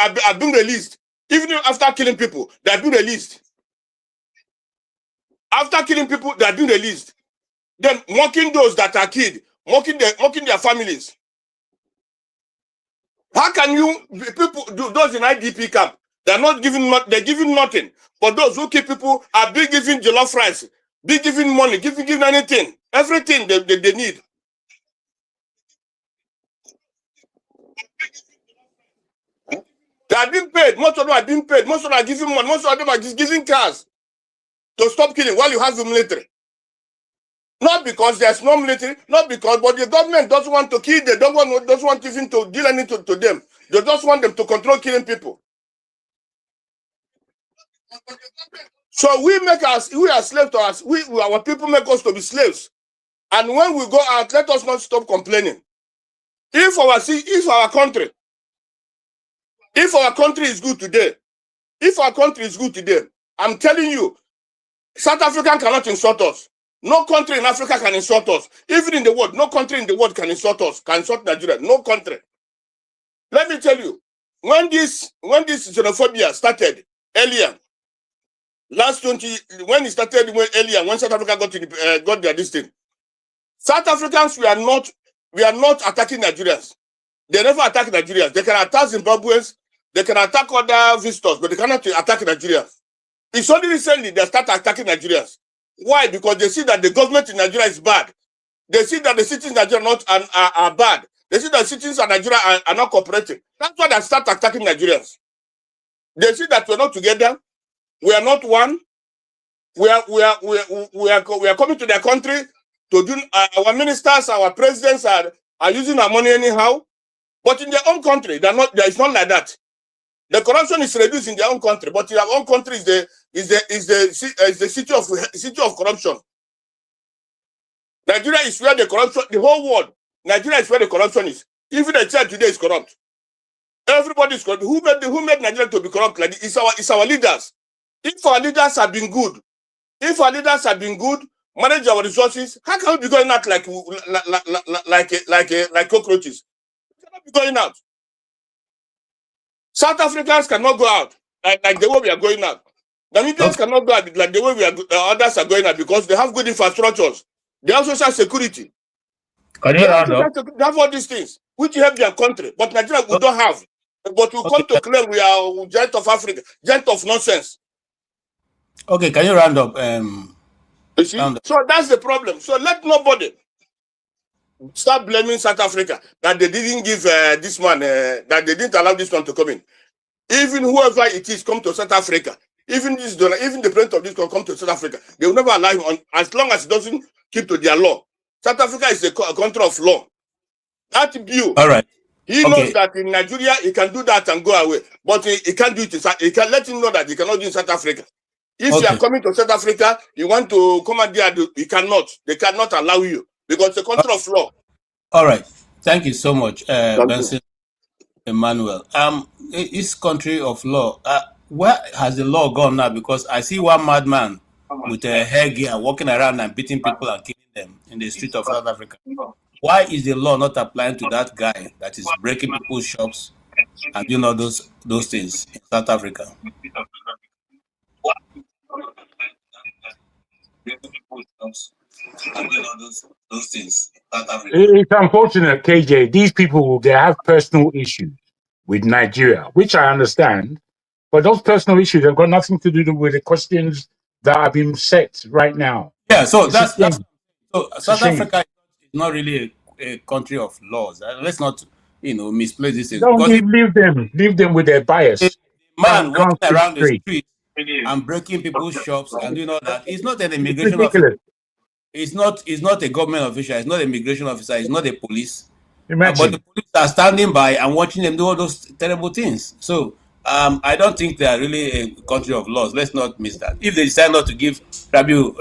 released. Even after killing people, they have been released. After killing people, they have been released. Then mocking those that are killed, mocking their families. How can people do those in IDP camp? They're giving nothing. But those who kill people are being given jollof rice, being given money, giving anything, everything they need. They are being paid. Most of them are being paid. Most of them are giving money. Most of them are just giving cars to stop killing while you have the military. Not because there's no military, but the government doesn't want to kill. They doesn't want even to deal anything to them. They just want them to control killing people. So we are slaves to us. Our people make us to be slaves. And when we go out, let us not stop complaining. If our country is good today, I'm telling you, South Africa cannot insult us. No country in Africa can insult us. Even in the world, no country in the world can insult us, can insult Nigeria. No country. Let me tell you, when this xenophobia started earlier, when South Africa got their this thing, South Africans we are not attacking Nigerians. They never attack Nigerians. They can attack Zimbabweans, they can attack other visitors, but they cannot attack Nigerians. It's only recently they start attacking Nigerians. Why? Because they see that the government in Nigeria is bad. They see that the citizens in Nigeria are bad. They see that the citizens in Nigeria are not cooperating. That's why they start attacking Nigerians. They see that we're not together. We are not one. We are coming to their country to do. Our ministers, our presidents are using our money anyhow. But in their own country, it's not like that. The corruption is reduced in their own country, but in our own country is the city of corruption. Nigeria is where the corruption, the whole world. Nigeria is where the corruption is. Even the church today is corrupt. Everybody is corrupt. Who made Nigeria to be corrupt? Like it's our leaders. If our leaders have been good, manage our resources, how can we be going out like cockroaches? We cannot be going out. South Africans cannot go out like the way we are going out. Namibians cannot go out like the way others are going out because they have good infrastructures. They have social security. They have all these things which help their country, but Nigeria we don't have. But we come to claim we are giant of Africa, giant of nonsense. Okay, can you round up? You see? So that's the problem. So let nobody start blaming South Africa that they didn't give this man, that they didn't allow this one to come in. Even whoever it is come to South Africa, even this donor, even the president of this country come to South Africa, they will never allow him on as long as he doesn't keep to their law. South Africa is a country of law. That bill. All right. He knows that in Nigeria he can do that and go away, but he can't do it. He can let him know that he cannot do it in South Africa. If you are coming to South Africa, you want to come and there, you cannot. They cannot allow you because it's a country of law. All right. Thank you so much, Benson Emmanuel. This country of law, where has the law gone now? Because I see one madman with a hairgear walking around and beating people and killing them in the street of South Africa. Why is the law not applying to that guy that is breaking people's shops and doing all those things in South Africa? It's unfortunate, KJ. These people, they have personal issues with Nigeria, which I understand, but those personal issues have got nothing to do with the questions that are being set right now. Yeah, so that's so South Africa is not really a country of laws. Let's not, misplace this. Don't leave them with their bias. Man walking around the street and breaking people's shops and doing all that. It's not an immigration officer. It's not a government official. It's not an immigration officer. It's not a police. But the police are standing by and watching them do all those terrible things. So I don't think they are really a country of laws. Let's not miss that. If they decide not to give Rabiu,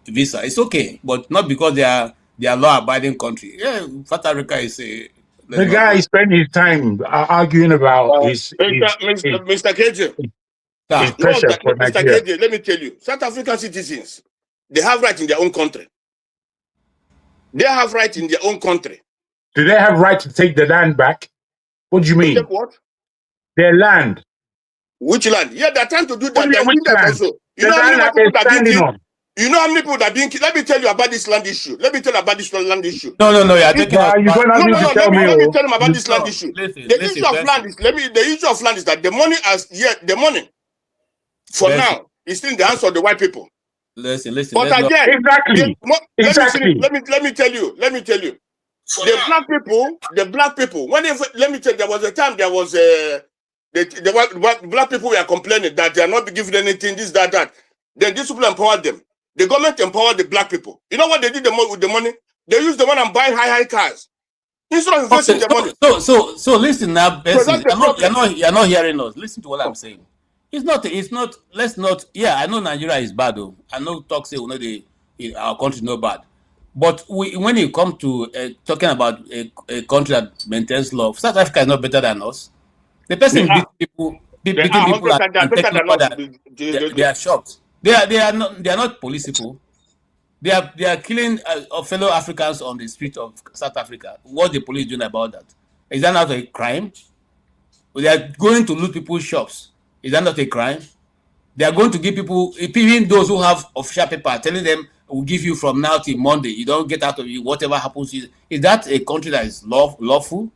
visa, it's okay, but not because they are law-abiding country. Yeah, South Africa is a. The guy spent his time arguing about his Mr. KJ. Mr. KJ, let me tell you, South African citizens, they have right in their own country. They have right in their own country. Do they have right to take the land back? What do you mean? Take what? Their land. Which land? Yeah, they're trying to do that. Which land? Also. You know how many people that are being killed? Let me tell you about this land issue. Let me tell you about this land issue. No. Let me tell them about this land issue. The issue of land is that the money for now is still in the hands of the white people. Listen. But again, exactly. Let me tell you. The black people. Let me tell you, there was a time the black people were complaining that they are not given anything, this, that. Then these people empowered them. The government empowered the black people. You know what they did with the money? They used the money and buy high cars instead of investing the money. So listen now, Bessie. You're not hearing us. Listen to what I'm saying. It's not. Let's not. Yeah, I know Nigeria is bad though. I know talk say our country is not bad. But when you come to talking about a country that maintains law, South Africa is not better than us. The person beating people they are shocked. They are not police people. They are killing fellow Africans on the street of South Africa. What the police doing about that? Is that not a crime? They are going to loot people's shops. Is that not a crime? They are going to give people, even those who have official paper, telling them we'll give you from now till Monday. You don't get out of it. Whatever happens, is that a country that is lawful?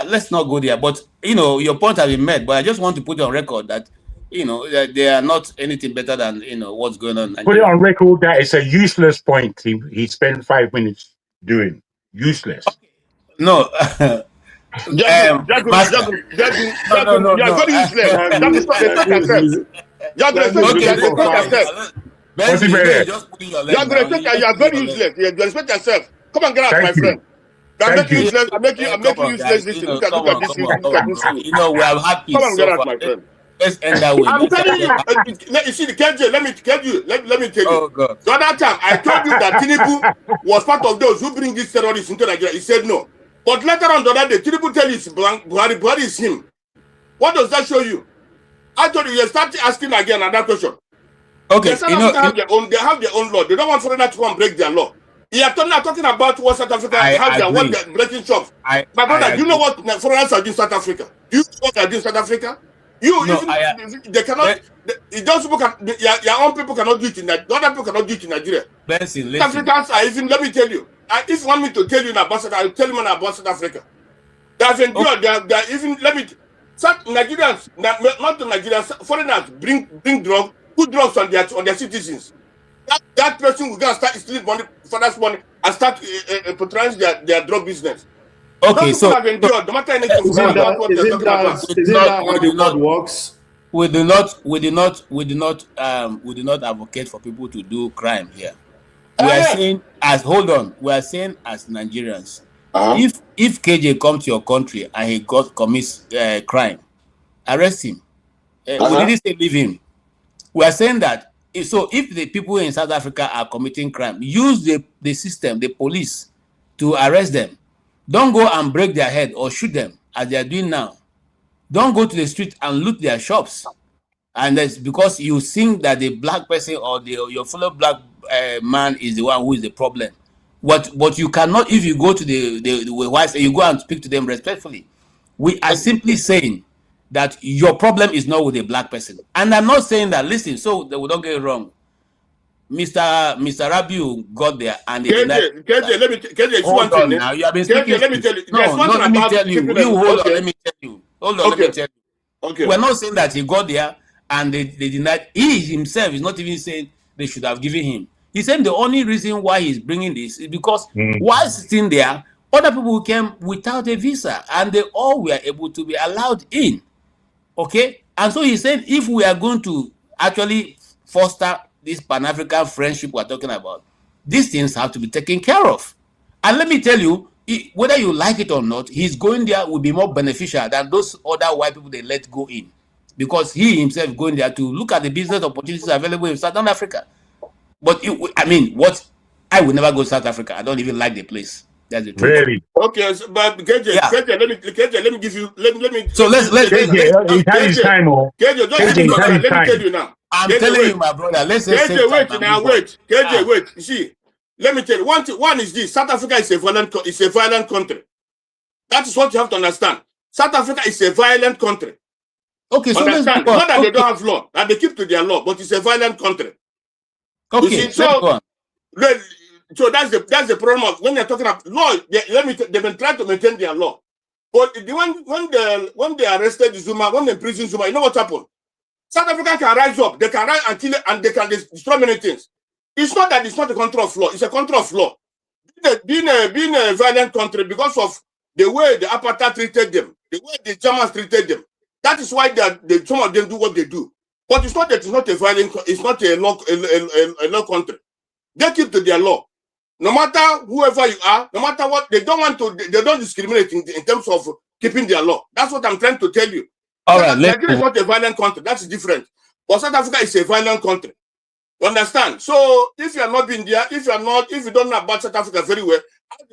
Let's not go there. But your point has been made. But I just want to put on record that that they are not anything better than what's going on. Put it on record that it's a useless point he spent 5 minutes doing. Useless. No. You are very useless. You are very useless. You respect yourself. Come and get out, my friend. I'm making you useless. Listen, look at this. We are happy. Come and get out, my friend. Let's end that way. I'm telling you. You see, the KJ, let me tell you. Oh, God. The other time, I told you that Tinubu was part of those who bring these terrorists into Nigeria. He said no. But later on the other day, Tinubu tell you Buhari is him. What does that show you? I told you start asking again another question. Okay, they have their own law. They don't want foreigners to come and break their law. You are talking about what South Africa they're breaking shops. My brother, you know what foreigners are doing in South Africa? Do you know what they are doing in South Africa? They cannot. Those people your own people cannot do it in Nigeria. Other people cannot do it in Nigeria. South Africans are even. Let me tell you. If you want me to tell you about South Africa, I'll tell you about South Africa. They have endured. They are even. Let me. Nigerians, not to Nigerians, foreigners bring drugs, put drugs on their citizens. That person will go and start stealing money, father's money, and start patronizing their drug business. Okay, so have endured. No matter anything, isn't that how the world works? we do not advocate for people to do crime here. We are saying we are saying as Nigerians, if KJ comes to your country and he commits crime, arrest him. We didn't say leave him. We are saying that if the people in South Africa are committing crime, use the system, the police, to arrest them. Don't go and break their head or shoot them as they are doing now. Don't go to the street and loot their shops. And that's because you think that the black person or your fellow black man is the one who is the problem. But you cannot, if you go to the whites and you go and speak to them respectfully. We are simply saying that your problem is not with a black person. And I'm not saying that, listen, so that we don't get it wrong. Mr. Rabiu got there and KJ, let me tell you one thing. Now you have been speaking. Let me tell you. Let me tell you. Let me tell you. Hold on, let me tell you. Okay. We're not saying that he got there and they denied. He himself is not even saying they should have given him. He said the only reason why he's bringing this is because while sitting there, other people came without a visa and they all were able to be allowed in. Okay? And so he said if we are going to actually foster this Pan-African friendship we're talking about, these things have to be taken care of. And let me tell you, whether you like it or not, his going there will be more beneficial than those other white people they let go in. Because he himself going there to look at the business opportunities available in Southern Africa. But I would never go to South Africa. I don't even like the place. That's the truth. Really? Okay, so, but KJ, let me give you. Let me. So let's KJ, let me tell you now. I'm telling you, my brother. Let's say KJ, wait now, wait. KJ, wait. You see, let me tell you. One is this: South Africa is a violent country. That is what you have to understand. South Africa is a violent country. Okay, so understand. Not that they don't have law, that they keep to their law, but it's a violent country. Okay, you see, so that's the problem of when they're talking about law. They've been trying to maintain their law, but when they arrested Zuma, when they imprisoned Zuma, you know what happened? South Africa can rise up, they can rise and kill it, and they can destroy many things. It's not that it's not a country of law; it's a country of law. Being a violent country because of the way the apartheid treated them, the way the Germans treated them. That is why some of them do what they do. But it's not that it's not a violent, it's not a law country. They keep to their law. No matter whoever you are, no matter what, they don't discriminate in terms of keeping their law. That's what I'm trying to tell you. All right, Nigeria is not a violent country. That's different. But South Africa is a violent country. You understand? So if you are not been there, if you don't know about South Africa very well,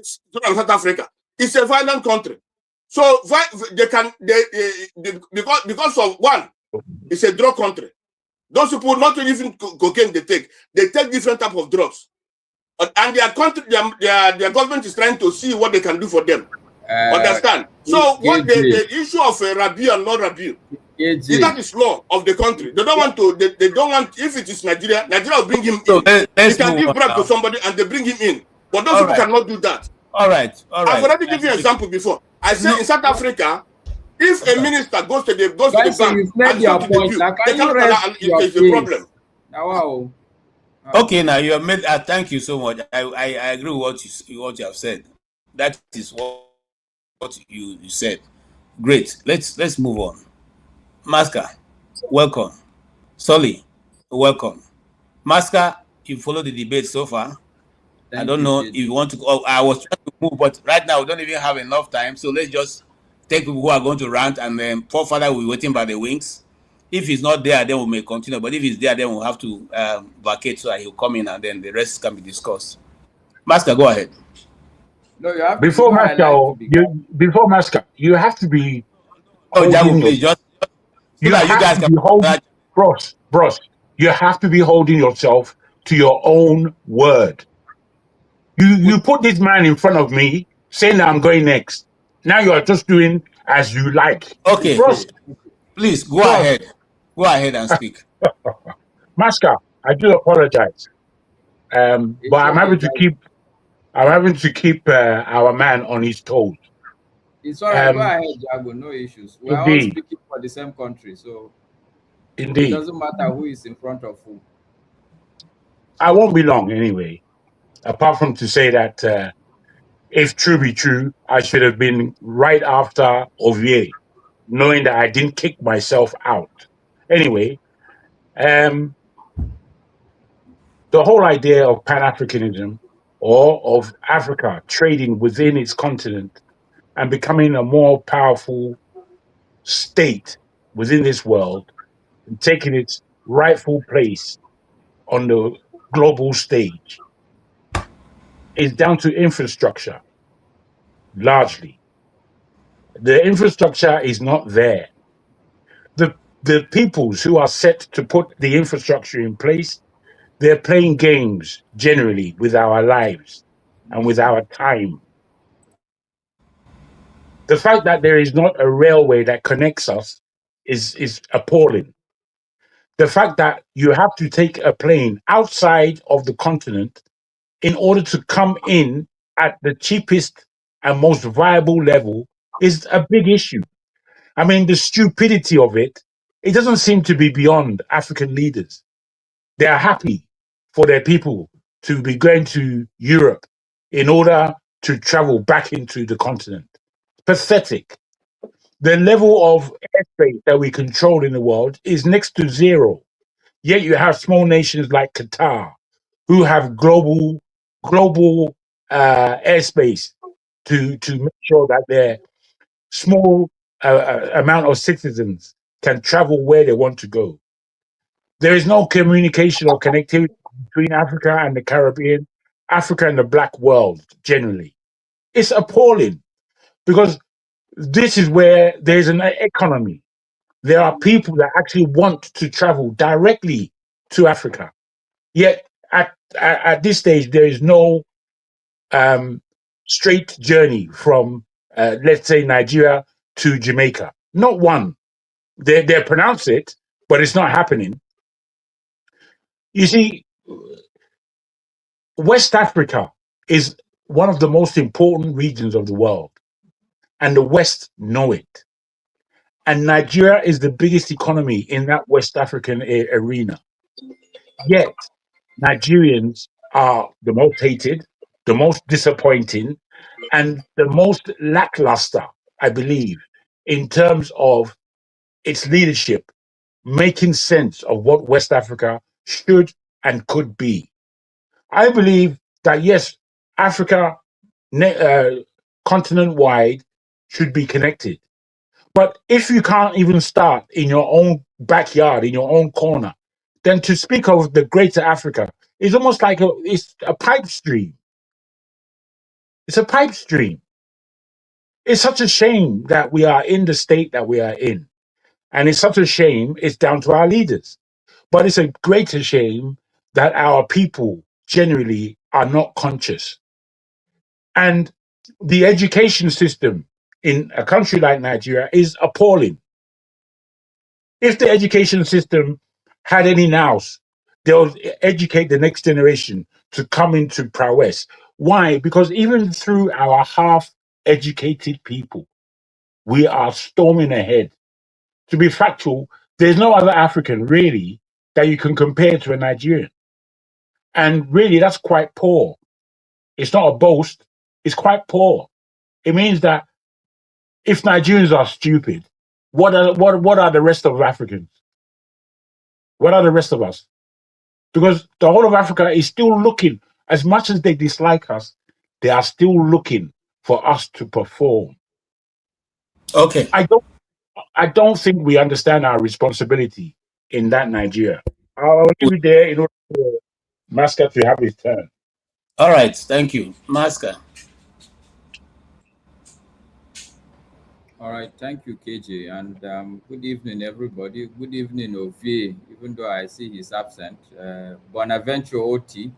South Africa, it's a violent country. So because of one, it's a drug country. Those people not even cocaine they take different type of drugs, and their country, their government is trying to see what they can do for them. Understand? So what the issue of Rabiu and not Rabiu, that is law of the country. They don't want to. They don't want. If it is Nigeria will bring him in. They can give bribe to somebody and they bring him in. But those people cannot do that. All right. I've already given you an example before. I said in South Africa, if a minister goes to the bank and goes to the view, they cannot allow it. It's a problem. Wow. Okay, now you have made. Thank you so much. I agree with what you have said. That is what you said. Great. Let's move on. Maska, welcome. Solly, welcome. Maska, you followed the debate so far. I don't know if you want to. I was trying to move, but right now we don't even have enough time. So let's just take people who are going to rant, and then poor father will be waiting by the wings. If he's not there, then we may continue. But if he's there, then we'll have to vacate so that he'll come in, and then the rest can be discussed. Master, go ahead. No, you have before Master, you have to be. Oh, Jago, please just so that you guys can hold, bros. You have to be holding yourself to your own word. You put this man in front of me saying that I'm going next. Now you are just doing as you like. Okay, please go ahead. Go ahead and speak. Maska, I do apologize. But I'm having to keep our man on his toes. It's all right. Go ahead, Jago. No issues. We are all speaking for the same country, so it doesn't matter who is in front of who. I won't be long anyway. Apart from to say that if true be true, I should have been right after Ovier, knowing that I didn't kick myself out. Anyway, the whole idea of Pan-Africanism or of Africa trading within its continent and becoming a more powerful state within this world and taking its rightful place on the global stage is down to infrastructure, largely. The infrastructure is not there. The peoples who are set to put the infrastructure in place, they're playing games generally with our lives and with our time. The fact that there is not a railway that connects us is appalling. The fact that you have to take a plane outside of the continent in order to come in at the cheapest and most viable level is a big issue. I mean, the stupidity of it doesn't seem to be beyond African leaders. They are happy for their people to be going to Europe in order to travel back into the continent. Pathetic. The level of airspace that we control in the world is next to zero. Yet you have small nations like Qatar who have global airspace to make sure that their small amount of citizens can travel where they want to go. There is no communication or connectivity between Africa and the Caribbean, Africa and the Black world generally. It's appalling because this is where there's an economy. There are people that actually want to travel directly to Africa. Yet at this stage, there is no straight journey from, let's say, Nigeria to Jamaica. Not one. They pronounce it, but it's not happening. You see, West Africa is one of the most important regions of the world, and the West know it. And Nigeria is the biggest economy in that West African arena. Yet, Nigerians are the most hated, the most disappointing, and the most lackluster, I believe, in terms of its leadership, making sense of what West Africa should and could be. I believe that, yes, Africa, continent-wide, should be connected. But if you can't even start in your own backyard, in your own corner, then to speak of the greater Africa is almost like it's a pipe stream. It's a pipe stream. It's such a shame that we are in the state that we are in. And it's such a shame, it's down to our leaders. But it's a greater shame that our people generally are not conscious. And the education system in a country like Nigeria is appalling. If the education system had any nous, they'll educate the next generation to come into prowess. Why? Because even through our half-educated people, we are storming ahead. To be factual, there's no other African really that you can compare to a Nigerian. And really, that's quite poor. It's not a boast. It's quite poor. It means that if Nigerians are stupid, what are the rest of Africans? What are the rest of us? Because the whole of Africa is still looking, as much as they dislike us, they are still looking for us to perform. Okay. I don't think we understand our responsibility in that Nigeria. I'll leave it there in order for Masker to have his turn. All right, thank you. Masker. All right, thank you, KJ, and good evening, everybody. Good evening, Ovie, even though I see he's absent. Bonaventure OT,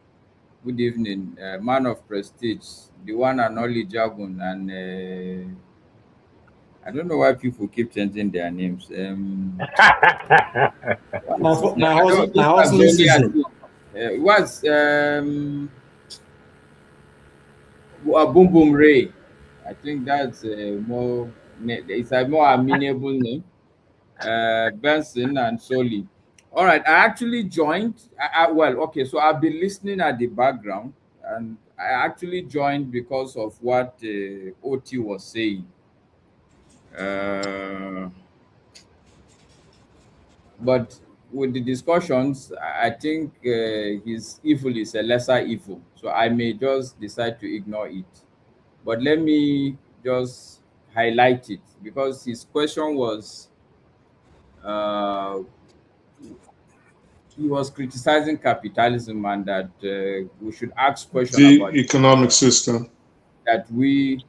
good evening. Man of Prestige, the one and only Jagun, and I don't know why people keep changing their names. It was Boom Boom Ray. I think that's more. It's a more amenable name. Benson and Soli. All right, I actually joined. Well, okay, so I've been listening at the background, and I actually joined because of what OT was saying. But with the discussions, I think his evil is a lesser evil. So I may just decide to ignore it. But let me just highlight it because his question was he was criticizing capitalism and that we should ask questions The about economic system that we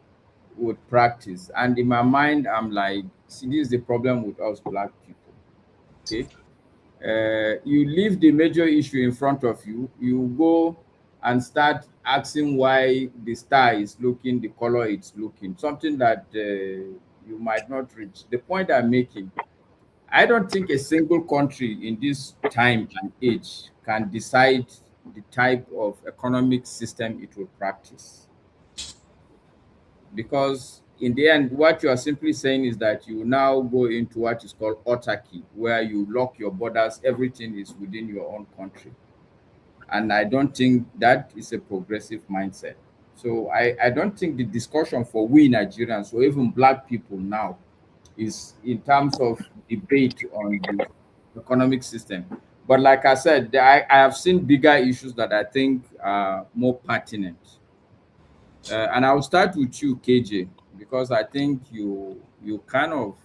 would practice. And in my mind, I'm like, see, this is the problem with us Black people. Okay, you leave the major issue in front of you, you go and start asking why the star is looking the color it's looking, something that you might not reach. The point I'm making, I don't think a single country in this time and age can decide the type of economic system it will practice. Because in the end, what you are simply saying is that you now go into what is called autarky, where you lock your borders, everything is within your own country. And I don't think that is a progressive mindset. So I don't think the discussion for we Nigerians or even Black people now is in terms of debate on the economic system. But like I said, I have seen bigger issues that I think are more pertinent. And I'll start with you, KJ, because I think you kind of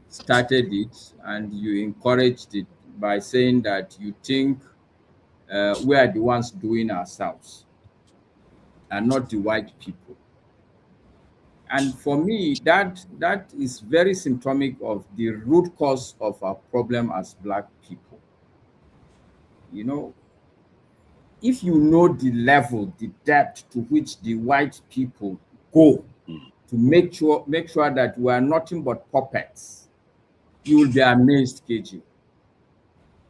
started it and you encouraged it by saying that you think we are the ones doing ourselves and not the white people. And for me, that is very symptomatic of the root cause of our problem as Black people. You know, if you know the level, the depth to which the white people go to make sure that we are nothing but puppets, you will be amazed, KG.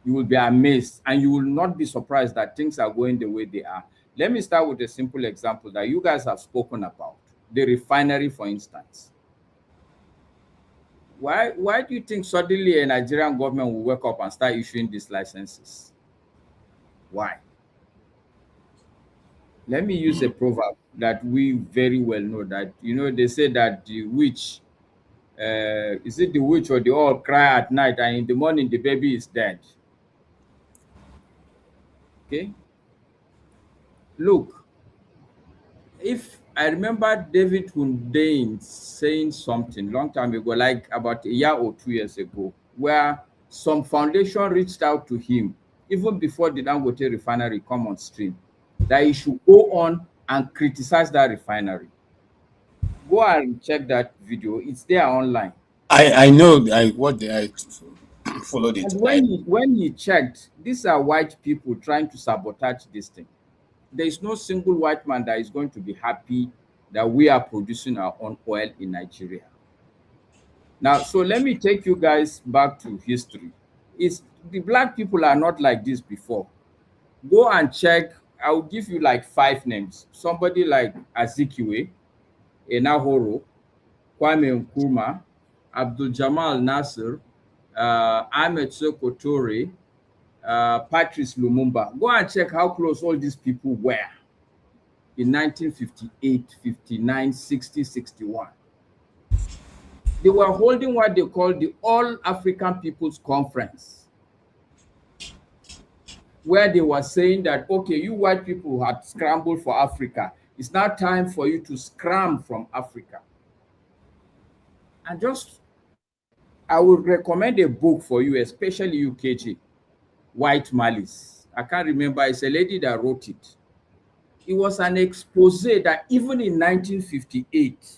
You will be amazed, and you will not be surprised that things are going the way they are. Let me start with a simple example that you guys have spoken about. The refinery, for instance. Why do you think suddenly a Nigerian government will wake up and start issuing these licenses? Why? Let me use a proverb that we very well know that, you know, they say that the witch, is it the witch or the owl cry at night and in the morning the baby is dead? Okay. Look, if I remember David Hundain saying something long time ago, like about a year or 2 years ago, where some foundation reached out to him, even before the Dangote refinery come on stream, that he should go on and criticize that refinery. Go and check that video. It's there online. I know I followed it. And when he checked, these are white people trying to sabotage this thing. There is no single white man that is going to be happy that we are producing our own oil in Nigeria. Now, so let me take you guys back to history. The Black people are not like this before. Go and check. I'll give you like 5 names. Somebody like Azikiwe, Enahoro, Kwame Nkrumah, Abdul Jamal Nasser, Ahmed Sekou Patrice Lumumba. Go and check how close all these people were in 1958, 59, 60, 61. They were holding what they call the All African People's Conference, where they were saying that, okay, you white people had scrambled for Africa. It's now time for you to scram from Africa. And I would recommend a book for you, especially UKG, White Malice. I can't remember. It's a lady that wrote it. It was an expose that even in 1958,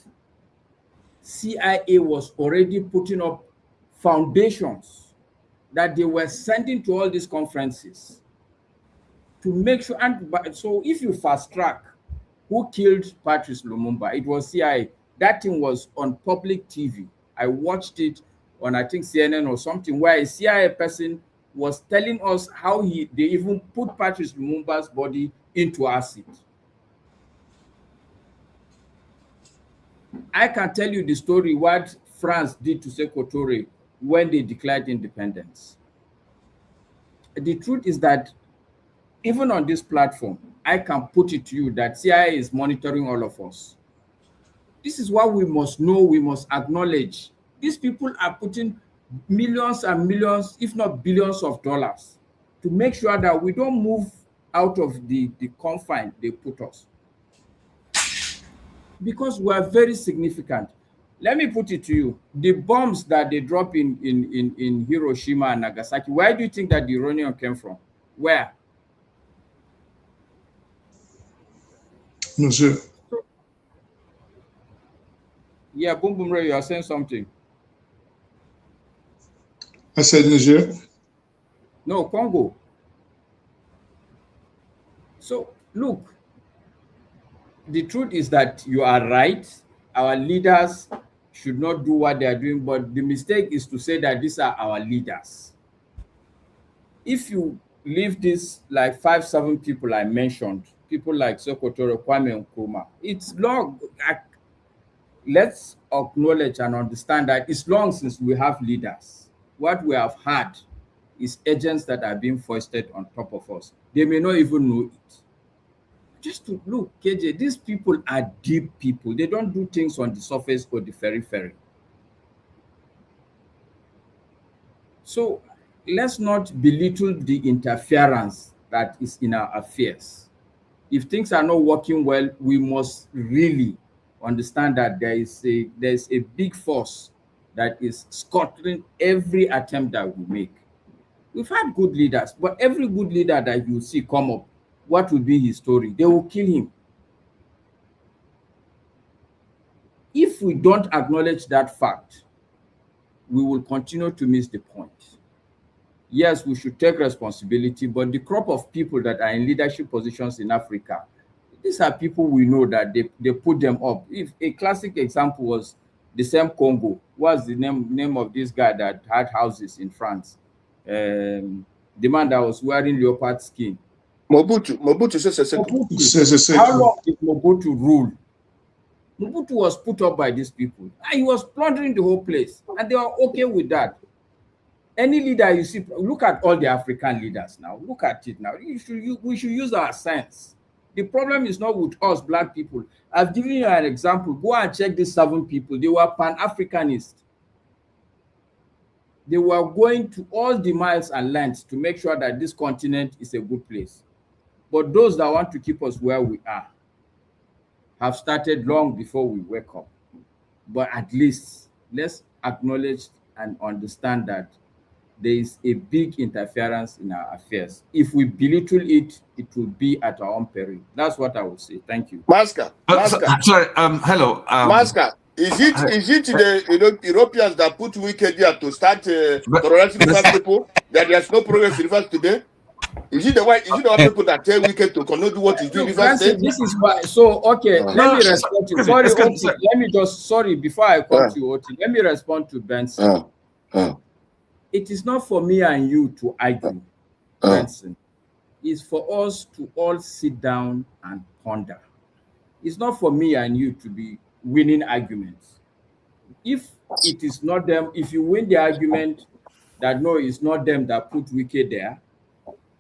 CIA was already putting up foundations that they were sending to all these conferences to make sure. And so if you fast track who killed Patrice Lumumba, it was CIA. That thing was on public TV. I watched it on, I think, CNN or something, where a CIA person was telling us how they even put Patrice Lumumba's body into acid. I can tell you the story what France did to Sekou Touré when they declared independence. The truth is that even on this platform, I can put it to you that CIA is monitoring all of us. This is what we must know, we must acknowledge. These people are putting millions and millions, if not billions of dollars to make sure that we don't move out of the confine they put us. Because we are very significant. Let me put it to you. The bombs that they drop in Hiroshima and Nagasaki, where do you think that the uranium came from? Where? Monsieur. Yeah, Boom Boom Ray, you are saying something. I said Niger. No, Congo. So, look, the truth is that you are right. Our leaders should not do what they are doing, but the mistake is to say that these are our leaders. If you leave this like 5-7 people I mentioned, people like Sokotoro, Kwame Nkrumah, it's long. Let's acknowledge and understand that it's long since we have leaders. What we have had is agents that are being foisted on top of us. They may not even know it. Just to look, KJ, these people are deep people. They don't do things on the surface or the periphery. So let's not belittle the interference that is in our affairs. If things are not working well, we must really understand that there's a big force that is scuttling every attempt that we make. We've had good leaders, but every good leader that you see come up, what will be his story? They will kill him. If we don't acknowledge that fact, we will continue to miss the point. Yes, we should take responsibility, but the crop of people that are in leadership positions in Africa, these are people we know that they put them up. If a classic example was the same Congo, what's the name of this guy that had houses in France? The man that was wearing leopard skin. Mobutu Sese Seko. How long did Mobutu rule? Mobutu was put up by these people. And he was plundering the whole place, and they were okay with that. Any leader you see, look at all the African leaders now. Look at it now. We should use our sense. The problem is not with us, black people. I've given you an example. Go and check these 7 people. They were Pan-Africanists. They were going to all the miles and lengths to make sure that this continent is a good place. But those that want to keep us where we are have started long before we wake up. But at least let's acknowledge and understand that there is a big interference in our affairs. If we belittle it, it will be at our own peril. That's what I would say. Thank you. Maska. Sorry. Hello. Maska. Is it the Europeans that put wicked here to start terrorizing people that there's no progress in reverse today? Is it the white people that tell wicked to cannot do what is doing reverse state? This is why. So okay, let me respond to. Sorry, Oti, let me just before I come to Oti, let me respond to Benson. It is not for me and you to argue, Benson. It's for us to all sit down and ponder. It's not for me and you to be winning arguments. If it is not them, if you win the argument that no, it's not them that put wicked there,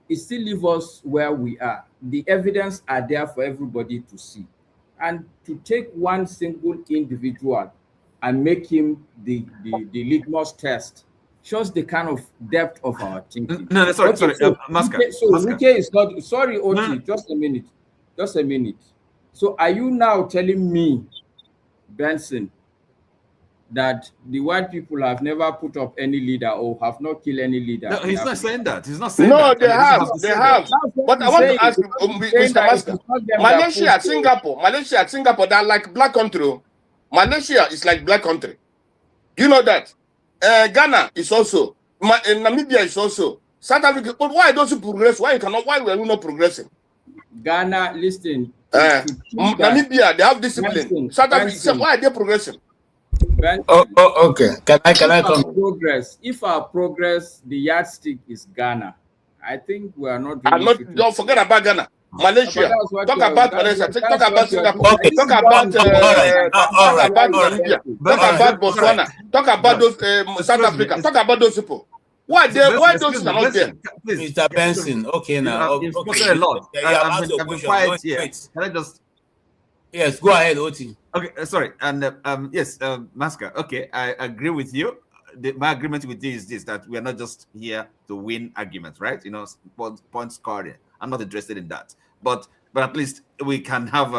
it still leaves us where we are. The evidence are there for everybody to see. And to take one single individual and make him the litmus test shows the kind of depth of our thinking. No, sorry, Maska. Wike is not, sorry, Oti, just a minute. So are you now telling me, Benson, that the white people have never put up any leader or have not killed any leader? No, he's not saying that. He's not saying that. No, they have. But I want to ask you, Mr. Maska, Malaysia, Singapore, they're like black country. Malaysia is like black country. You know that? Ghana is also, Namibia is also, South Africa. But why don't you progress? Why were we not progressing? Ghana, listen. Namibia, they have discipline. South Africa, why are they progressing? Okay. Can I come? Progress. If our progress, the yardstick is Ghana, I think we are not. Don't forget about Ghana. Malaysia. Talk about Malaysia. Talk about Singapore. Talk about Namibia. Talk about Botswana. Talk about those South Africa. Talk about those people. Why those are not there? Mr. Benson. Okay, now. You've spoken a lot. I've been quiet here. Can I just? Yes, go ahead, Oti. Okay, sorry. And yes, Maska. Okay, I agree with you. my agreement with this is this, that we are not just here to win arguments, right? You know, point scoring. I'm not interested in that. But at least we can have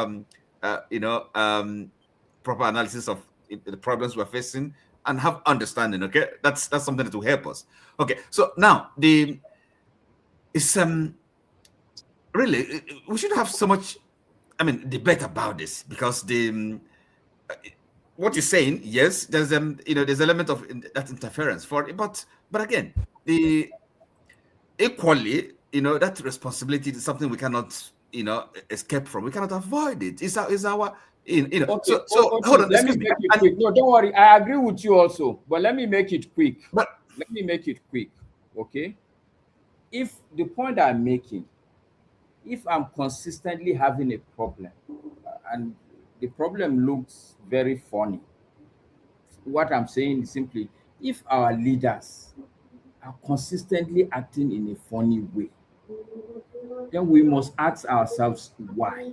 proper analysis of the problems we're facing and have understanding. Okay, that's something that will help us. Okay, so now it's really, we shouldn't have so much debate about this, because what you're saying, yes, there's there's element of that interference for it, but again, equally, that responsibility is something we cannot escape from. We cannot avoid it. It's our Okay, so hold on, let me make it quick. No, don't worry, I agree with you also, but let me make it quick. Okay, if the point I'm making, if I'm consistently having a problem and the problem looks very funny, what I'm saying is simply, if our leaders are consistently acting in a funny way, then we must ask ourselves why.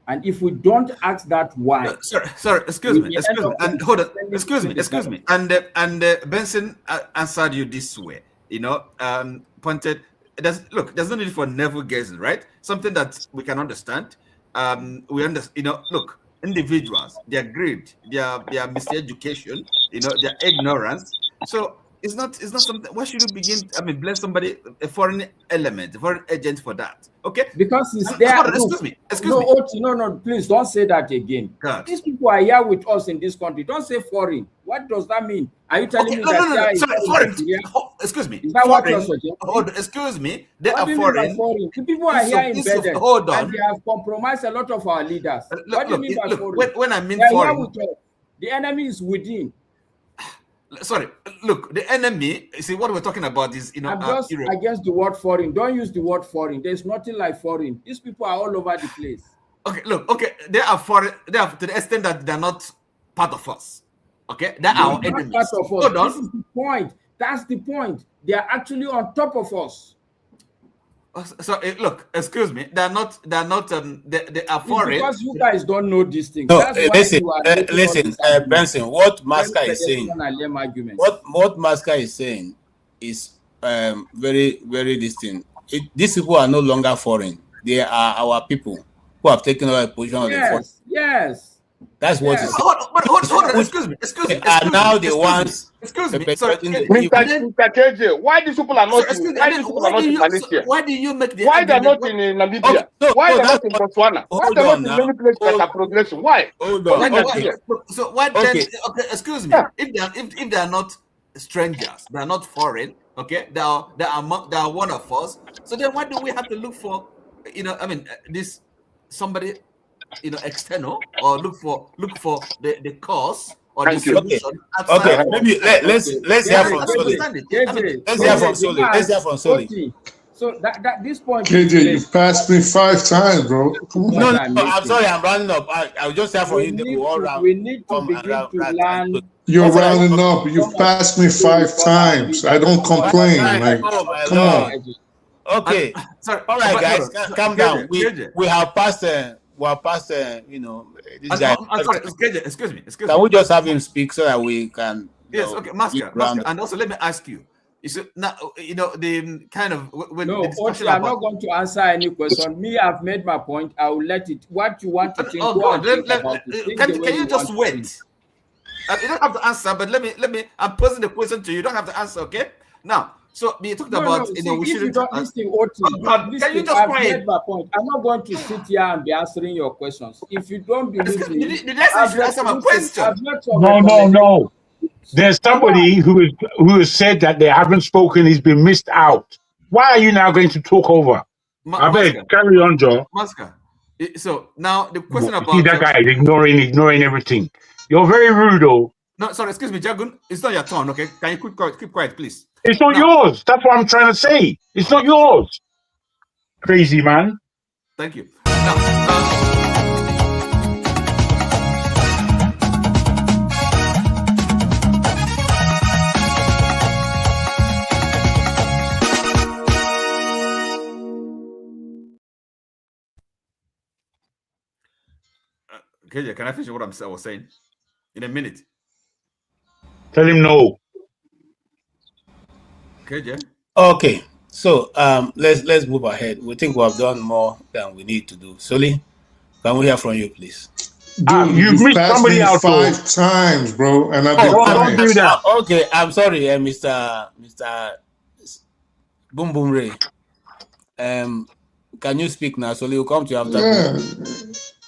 And if we don't ask that why, sorry, excuse me, and hold on, excuse me, and Benson answered you this way, pointed. There's no need for navel gazing, right? Something that we can understand. We understand, look, individuals, their greed, their miseducation, their ignorance. So it's not something. Why should you begin? Blame somebody, a foreign element, a foreign agent for that? Okay, because it's there. Excuse me. No, please don't say that again. God. These people are here with us in this country. Don't say foreign. What does that mean? Are you telling me that foreign? Excuse me. Is that what you're suggesting? Excuse me. They what are do you mean by foreign. foreign? The people are here embedded, and they have compromised a lot of our leaders. What do you mean by foreign? When I mean foreign, the enemy is within. Sorry, look, the enemy, see what we're talking about is, I'm just against the word foreign. Don't use the word foreign. There's nothing like foreign. These people are all over the place. Okay, look, they are foreign, they are to the extent that they're not part of us. Okay, they're our enemies. Part of us. This is the point. That's the point. They are actually on top of us. So look, excuse me, they are foreign. Because you guys don't know these things. No, That's listen, Benson, what Masca is saying, what Masca is saying is very, very distinct. These people are no longer foreign. They are our people who have taken over a position of the foreign. Yes. That's what it's Hold on, excuse me. Are now the ones. Excuse me. Sorry, Mr. KJ, why these people are not in Malaysia? Why do you make the Why they're not in Namibia? Why they're not in Botswana? Why they're not in many places that are progressing? Why? Hold on. So why then? Okay, excuse me. If they are not strangers, they are not foreign. Okay, they are one of us. So then why do we have to look for, this somebody, external, or look for the cause or the solution? Okay, maybe let's hear from Soli. Let's hear from Soli. So that this point, KJ, you passed me 5 times, bro. No, I'm sorry, I'm rounding up. I'll just hear from you. We need to begin to learn. You're rounding up. You've passed me 5 times. I don't complain. Like, come on. Okay. Sorry. All right, guys, calm down. We have passed. This guy. I'm sorry. Excuse me. Can we just have him speak so that we can? Yes. Okay, Master. And also, let me ask you. Now, the kind of when no, I'm not going to answer any question. Me, I've made my point. I will let it. What you want to think? Oh God, can you just wait? You don't have to answer, but let me. I'm posing the question to you. You don't have to answer, okay? Now, so you talked about we shouldn't. Can you just quiet? My point. I'm not going to sit here and be answering your questions. If you don't believe me, answer my question. No. There's somebody who has said that they haven't spoken. He's been missed out. Why are you now going to talk over? I beg, carry on, Joe. Masker. So now the question about see that guy is ignoring everything. You're very rude, though. No, sorry, excuse me, Jagun. It's not your turn, okay? Can you keep quiet, please? It's not yours. That's what I'm trying to say. It's not yours. Crazy man. Thank you. Now, KJ, can I finish what I was saying in a minute? Tell him no. KJ. Okay, so let's move ahead. We think we have done more than we need to do. Sully, can we hear from you, please? Dude, you've missed passed somebody me out, 5 times, bro, and I've been don't do that. Okay, I'm sorry, Mr. Boom Boom Ray. Can you speak now? Sully will come to you after. Yeah,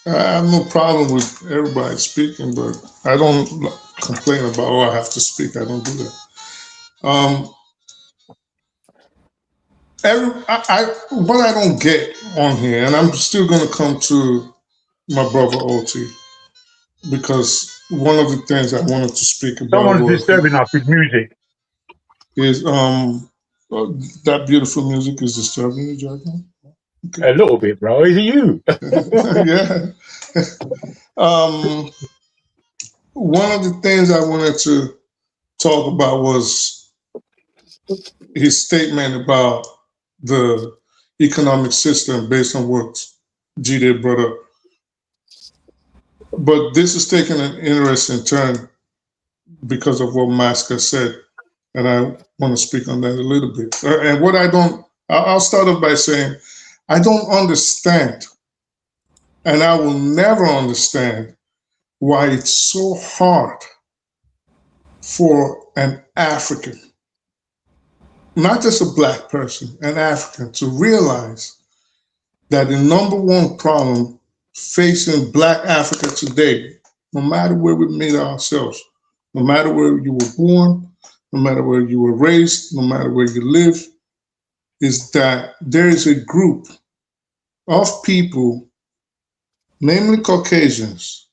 I have no problem with everybody speaking, but I don't complain about, oh, I have to speak. I don't do that. What I don't get on here, and I'm still going to come to my brother OT, because one of the things I wanted to speak about Someone's disturbing us with music. is that beautiful music is disturbing you, Jack? Okay. A little bit, bro. Is it you? Yeah. One of the things I wanted to talk about was his statement about the economic system based on what G.D. brought up. But this is taking an interesting turn because of what Masker said, and I want to speak on that a little bit. And what I'll start off by saying, I don't understand, and I will never understand why it's so hard for an African, not just a black person, an African, to realize that the number one problem facing black Africa today, no matter where we meet ourselves, no matter where you were born, no matter where you were raised, no matter where you live, is that there is a group of people, namely Caucasians,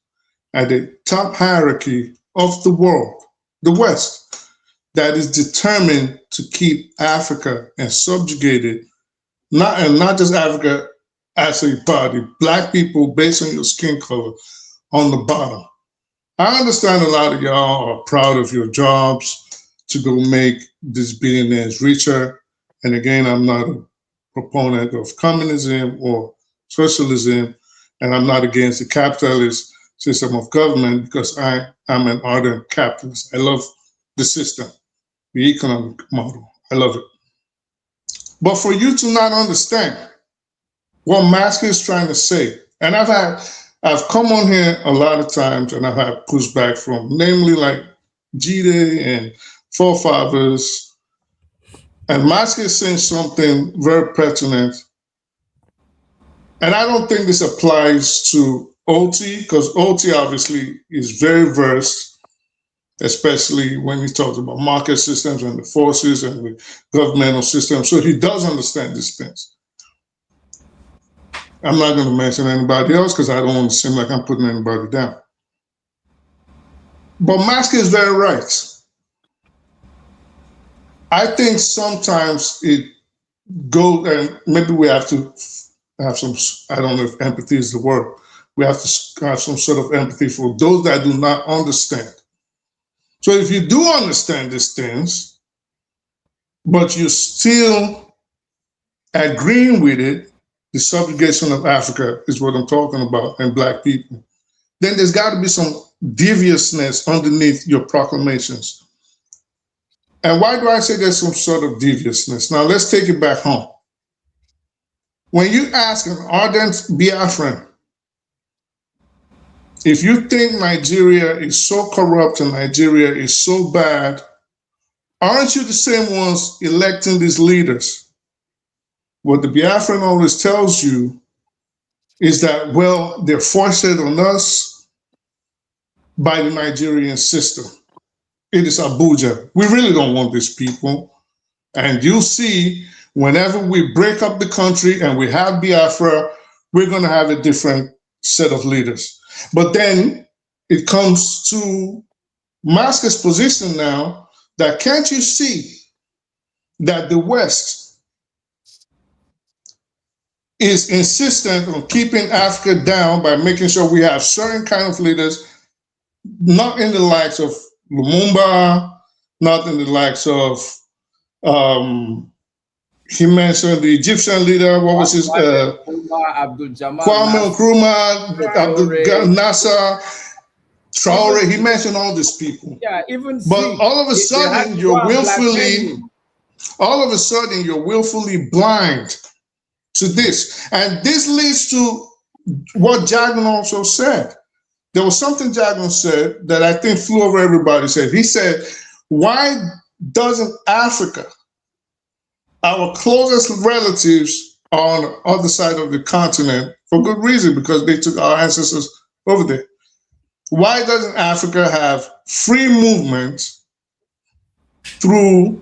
at the top hierarchy of the world, the West, that is determined to keep Africa and subjugate it, not just Africa as a body, black people based on your skin color on the bottom. I understand a lot of y'all are proud of your jobs to go make these billionaires richer. And again, I'm not a proponent of communism or socialism, and I'm not against the capitalist system of government because I am an ardent capitalist. I love the system, the economic model. I love it. But for you to not understand what Masker is trying to say, and I've come on here a lot of times and I've had pushback from, namely like G-Day and forefathers, and Masker is saying something very pertinent. And I don't think this applies to OT, because OT obviously is very versed, especially when he talks about market systems and the forces and the governmental systems. So he does understand these things. I'm not going to mention anybody else because I don't want to seem like I'm putting anybody down. But Masker is very right. I think sometimes it goes, and maybe we have to have some, I don't know if empathy is the word, we have to have some sort of empathy for those that do not understand. So if you do understand these things, but you're still agreeing with it, the subjugation of Africa is what I'm talking about, and black people, then there's got to be some deviousness underneath your proclamations. And why do I say there's some sort of deviousness? Now let's take it back home. When you ask an ardent Biafran, if you think Nigeria is so corrupt and Nigeria is so bad, aren't you the same ones electing these leaders? What the Biafran always tells you is that, well, they're forced on us by the Nigerian system. It is Abuja. We really don't want these people. And you'll see, whenever we break up the country and we have Biafra, we're going to have a different set of leaders. But then it comes to Masker's position now that can't you see that the West is insistent on keeping Africa down by making sure we have certain kind of leaders, not in the likes of Lumumba, not in the likes of, he mentioned the Egyptian leader, what was his, Kwame Nkrumah, Abdul Nasser. Traore, he mentioned all these people. Yeah, even but all of a sudden you're willfully blind to this. And this leads to what Jagan also said. There was something Jagan said that I think flew over everybody's head. He said, why doesn't Africa, our closest relatives on the other side of the continent, for good reason, because they took our ancestors over there, why doesn't Africa have free movement through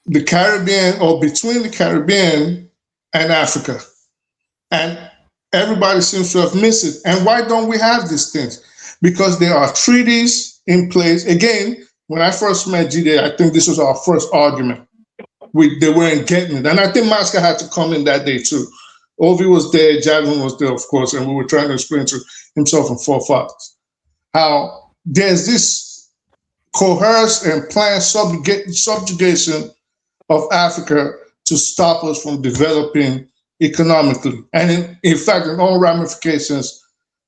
the Caribbean or between the Caribbean and Africa? And everybody seems to have missed it. And why don't we have these things? Because there are treaties in place. Again, when I first met Jide, I think this was our first argument. They weren't getting it. And I think Masca had to come in that day too. Ovi was there, Jagan was there, of course, and we were trying to explain to himself and forefathers how there's this coerced and planned subjugation of Africa to stop us from developing economically, and in fact, in all ramifications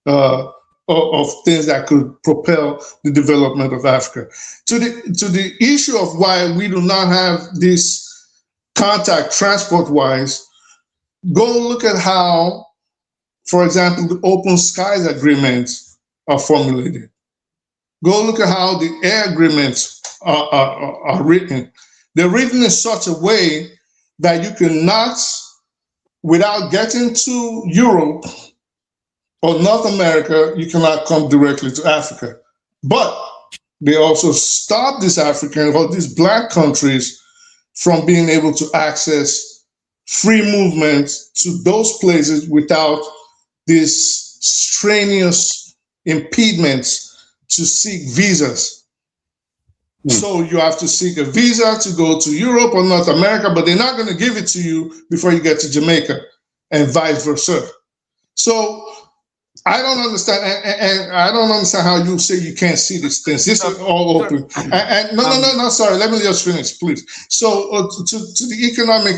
of things that could propel the development of Africa. To the issue of why we do not have this contact transport-wise, go look at how, for example, the Open Skies agreements are formulated. Go look at how the air agreements are written. They're written in such a way that you cannot, without getting to Europe or North America, you cannot come directly to Africa. But they also stop these African or these Black countries from being able to access free movement to those places without these strenuous impediments to seek visas. So you have to seek a visa to go to Europe or North America, but they're not going to give it to you before you get to Jamaica, and vice versa. So I don't understand, and I don't understand how you say you can't see these things. This is all open. And no, sorry, let me just finish, please. So to the economic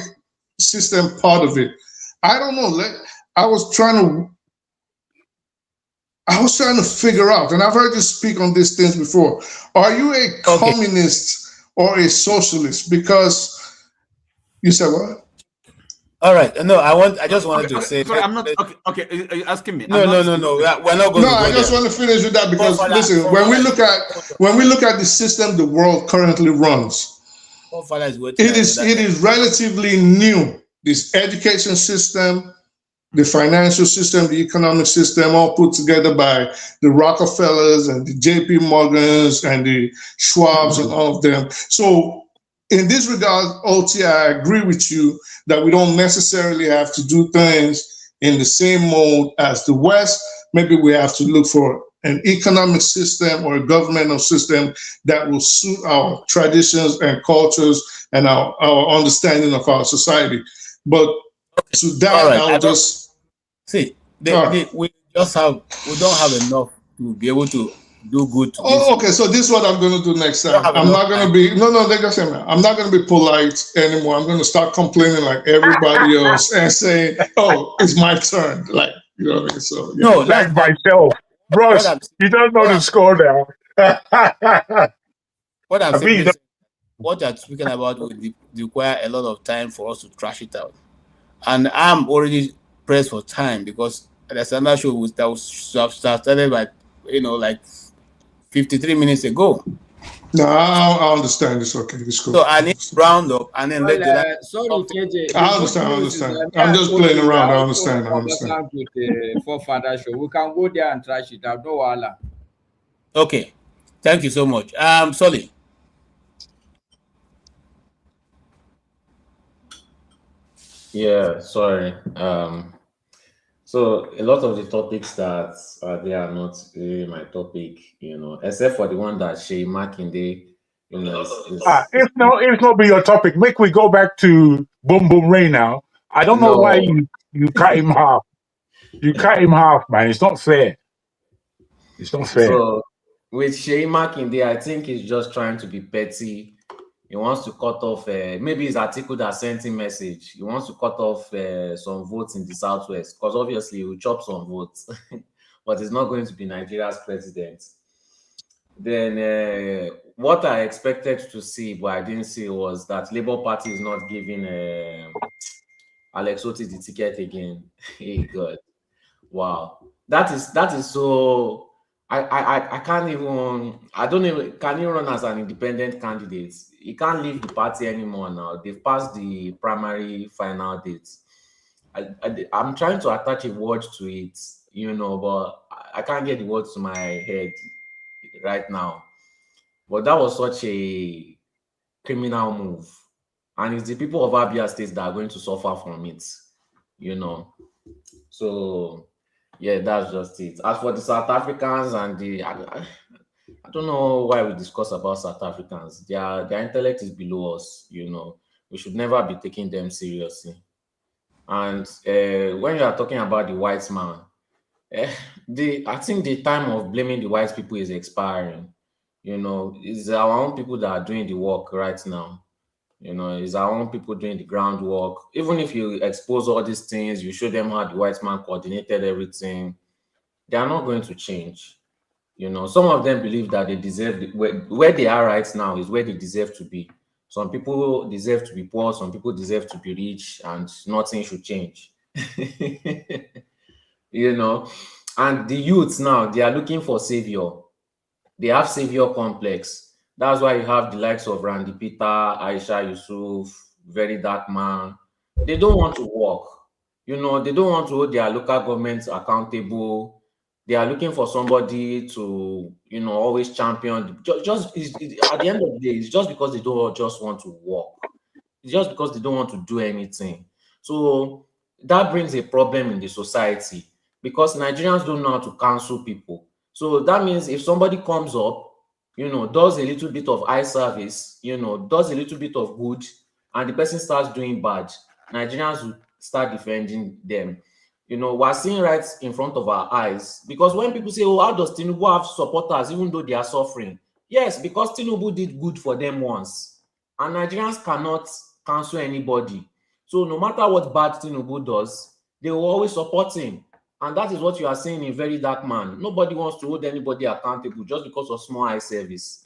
system part of it, I don't know. I was trying to figure out, and I've heard you speak on these things before. Are you a communist or a socialist? Because you said what? All right. No, I just wanted to say. Sorry, I'm not. Okay. Are you asking me? No. We're not going. No, I just want to finish with that because listen, when we look at the system the world currently runs, it is relatively new. This education system, the financial system, the economic system, all put together by the Rockefellers and the JP Morgans and the Schwabs and all of them. So in this regard, OT, I agree with you that we don't necessarily have to do things in the same mode as the West. Maybe we have to look for an economic system or a governmental system that will suit our traditions and cultures and our understanding of our society. But to that, I'll just see. We don't have enough to be able to do good. Okay. So this is what I'm going to do next time. I'm not going to be I'm not going to be polite anymore. I'm going to start complaining like everybody else and saying, "Oh, it's my turn." Like, you know what I mean? So yeah. No, like myself, bros. You don't know the score now. What I'm saying is, what you're speaking about will require a lot of time for us to trash it out. And I'm already pressed for time because there's another show that was started by, like 53 minutes ago. No, I understand. It's okay. It's cool. So I need to round up and then let the sorry, KJ. I understand. I'm just playing around. I understand. With the forefather show, we can go there and trash it out. No wala. Okay. Thank you so much. Solly. Yeah, sorry. So a lot of the topics that they are not really my topic, except for the one that Shea Makinde, if not be your topic, make we go back to Boom Boom Ray now. I don't know why you cut him half. You cut him half, man. It's not fair. It's not fair. So with Shea Makinde, I think he's just trying to be petty. He wants to cut off, maybe his article that sent him message. He wants to cut off some votes in the Southwest because obviously he will chop some votes, but he's not going to be Nigeria's president. Then what I expected to see, but I didn't see, was that Labour Party is not giving Alex Otti the ticket again. Hey God, wow, that is so. I can't even. I don't even. Can he run as an independent candidate? He can't leave the party anymore now. They've passed the primary final dates. I'm trying to attach a word to it, but I can't get the words to my head right now. But that was such a criminal move, and it's the people of Abia State that are going to suffer from it, So yeah, that's just it. As for the South Africans and I don't know why we discuss about South Africans. Their intellect is below us, We should never be taking them seriously. And when you are talking about the white man, I think the time of blaming the white people is expiring. It's our own people that are doing the work right now. It's our own people doing the groundwork. Even if you expose all these things, you show them how the white man coordinated everything, they are not going to change. Some of them believe that they deserve where they are right now is where they deserve to be. Some people deserve to be poor, some people deserve to be rich, and nothing should change. And the youths now, they are looking for savior. They have savior complex. That's why you have the likes of Randy Peter, Aisha Yusuf, Very Dark Man. They don't want to work. They don't want to hold their local governments accountable. They are looking for somebody to, always champion. Just at the end of the day, it's just because they don't just want to work. It's just because they don't want to do anything. So that brings a problem in the society because Nigerians don't know how to counsel people. So that means if somebody comes up, does a little bit of eye service, does a little bit of good, and the person starts doing bad, Nigerians will start defending them. We're seeing right in front of our eyes, because when people say, oh, how does Tinubu have supporters even though they are suffering? Yes, because Tinubu did good for them once, and Nigerians cannot cancel anybody. So no matter what bad Tinubu does, they will always support him. And that is what you are seeing in Very Dark Man. Nobody wants to hold anybody accountable just because of small eye service.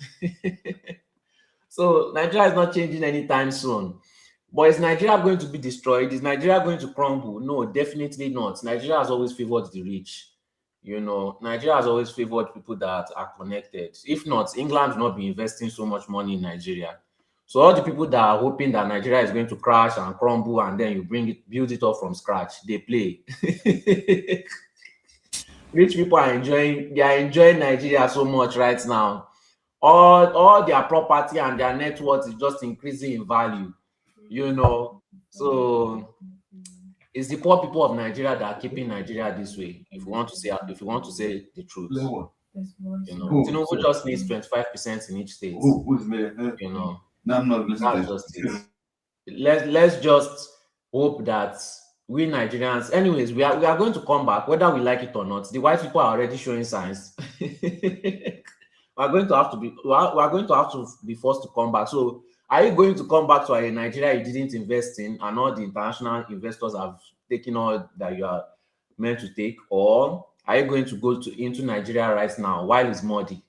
So Nigeria is not changing anytime soon. But is Nigeria going to be destroyed? Is Nigeria going to crumble? No, definitely not. Nigeria has always favored the rich. Nigeria has always favored people that are connected. If not, England will not be investing so much money in Nigeria. So all the people that are hoping that Nigeria is going to crash and crumble and then you build it up from scratch, they play. Rich people are enjoying Nigeria so much right now. All their property and their net worth is just increasing in value. So it's the poor people of Nigeria that are keeping Nigeria this way. If you want to say the truth, Tinubu just needs 25% in each state. That's just it. Let's just hope that we Nigerians, anyways, we are going to come back whether we like it or not. The white people are already showing signs. we are going to have to be forced to come back. So are you going to come back to a Nigeria you didn't invest in and all the international investors have taken all that you are meant to take, or are you going to go into Nigeria right now while it's muddy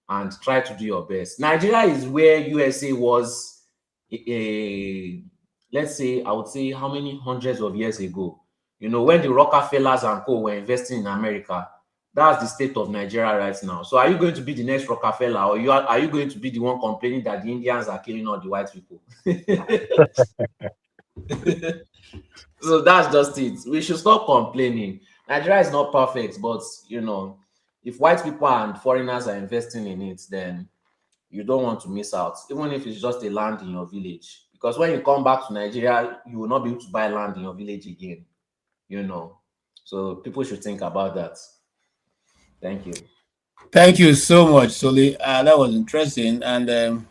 and try to do your best? Nigeria is where USA was, let's say, I would say how many hundreds of years ago, when the Rockefellers and co were investing in America. That's the state of Nigeria right now. So are you going to be the next Rockefeller, or are you going to be the one complaining that the Indians are killing all the white people? So that's just it. We should stop complaining. Nigeria is not perfect, but if white people and foreigners are investing in it, then you don't want to miss out, even if it's just a land in your village. Because when you come back to Nigeria, you will not be able to buy land in your village again. So people should think about that. Thank you. Thank you so much, Soli. That was interesting. And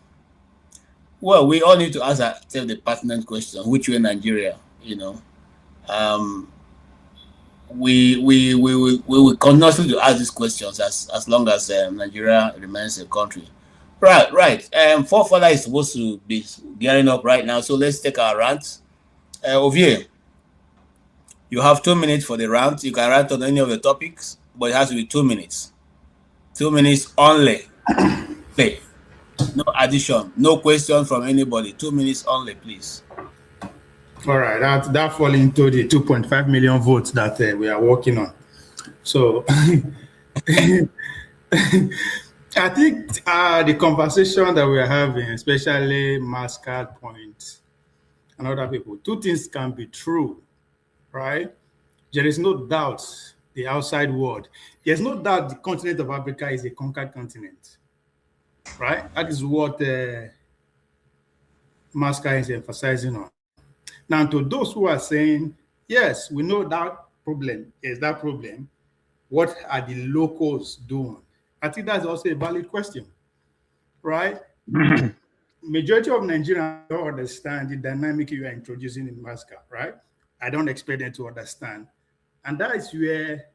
well, we all need to ask ourselves the pertinent question: which way Nigeria? We will continue to ask these questions as long as Nigeria remains a country. Right. Forefather is supposed to be gearing up right now, so let's take our rant. Ovie, you have 2 minutes for the rant. You can rant on any of the topics, but it has to be 2 minutes. 2 minutes only. Play. No addition, no question from anybody. 2 minutes only, please. All right, that fall into the 2.5 million votes that we are working on. So I think the conversation that we are having, especially Mascard Point and other people, two things can be true, right? There is no doubt the outside world. There's no doubt the continent of Africa is a conquered continent, right? That is what Mascard is emphasizing on. Now, to those who are saying, yes, we know that problem is that problem, what are the locals doing? I think that's also a valid question, right? Majority of Nigerians don't understand the dynamic you are introducing in Mascard, right? I don't expect them to understand. And that is where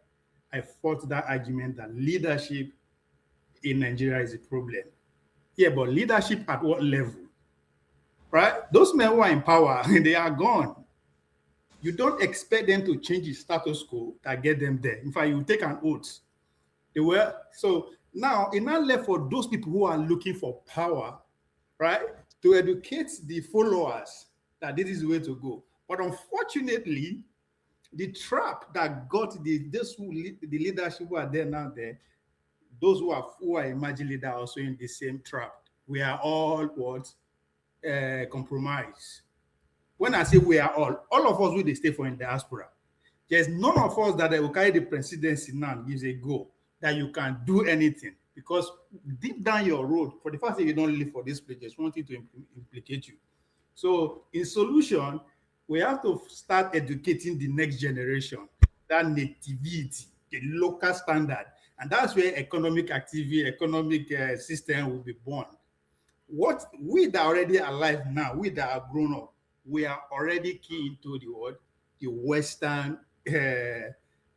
I fought that argument that leadership in Nigeria is a problem. Yeah, but leadership at what level? Right? Those men who are in power, they are gone. You don't expect them to change the status quo that get them there. In fact, you take an oath. They were so now it's not left for those people who are looking for power, right? To educate the followers that this is the way to go. But unfortunately, the trap that got the leadership who are there now there, those who are emerging leaders are also in the same trap. We are all what? Compromise. When I say we are all of us will stay for in diaspora. There's none of us that will carry the presidency now and gives a go that you can do anything, because deep down your road, for the fact that you don't live for this place, just wanting to implicate you. So in solution, we have to start educating the next generation, that nativity, the local standard, and that's where economic activity, economic system will be born. What we that are already alive now, we that are grown up, we are already key into the Western way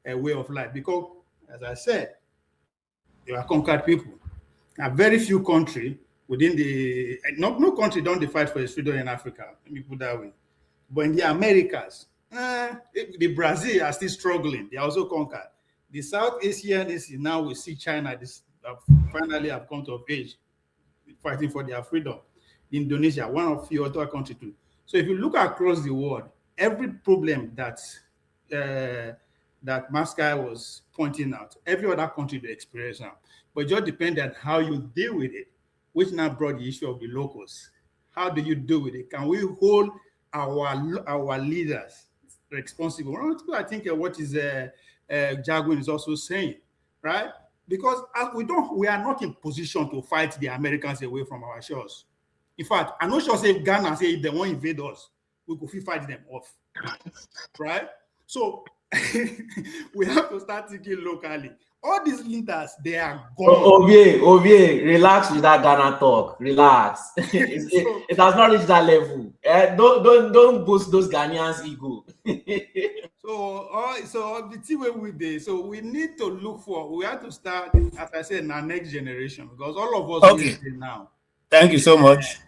of life. Because, as I said, you are conquered people. Now, very few countries within no country don't fight for its freedom in Africa. Let me put that way. But in the Americas, the Brazil are still struggling. They are also conquered. The South Asian is now we see China finally have come to age, fighting for their freedom. Indonesia, one of few other countries too. So if you look across the world, every problem that Mascard was pointing out, every other country they experience now. But it just depends on how you deal with it, which now brought the issue of the locals. How do you deal with it? Can we hold our leaders responsible? I think what is Jaguin is also saying, right? Because we are not in position to fight the Americans away from our shores. In fact, I'm not sure if Ghana say if they won't invade us, we could fight them off, right? So we have to start thinking locally. All these leaders, they are gone. Ovie, relax with that Ghana talk. Relax. It has not reached that level. Don't boost those Ghanaians' ego. So the team we did. So we need to look for. We have to start, as I said, in our next generation, because all of us will stay now. Thank you so much.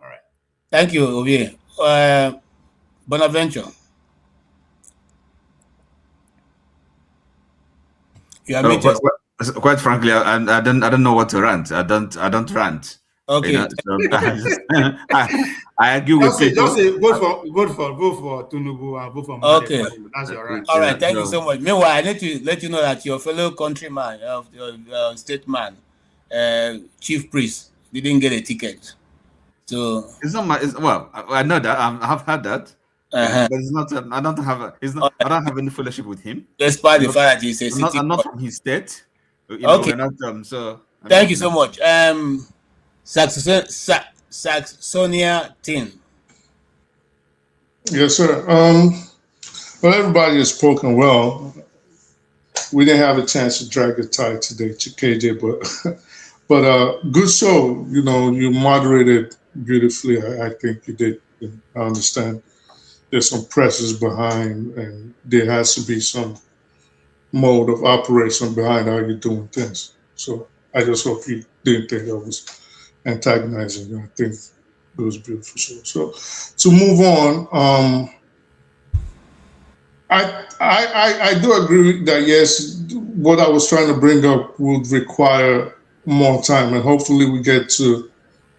All right. Thank you, Ovie. Bonaventure. You are muted. Quite frankly, I don't know what to rant. I don't rant. Okay. You know, so I agree with people. Just say vote for Tinubu and vote for Mamman. Okay. That's your right. All right. Thank you so much. Meanwhile, I need to let you know that your fellow countryman, your statesman, chief priest, didn't get a ticket. So it's not my. Well, I know that I've had that. But it's not. I don't have. I don't have any fellowship with him. Despite the fact that he's a city. I'm not from his state. You know, okay. We're not, so. Thank you so much. Saxonia Tin. Yes, sir. Well, everybody has spoken well. We didn't have a chance to drag a tie today, KJ, but good show. You know, you moderated beautifully. I think you did. I understand. There's some pressures behind, and there has to be some mode of operation behind how you're doing things. So I just hope you didn't think I was antagonizing. I think it was beautiful show. So to move on, I do agree that yes, what I was trying to bring up would require more time, and hopefully we get to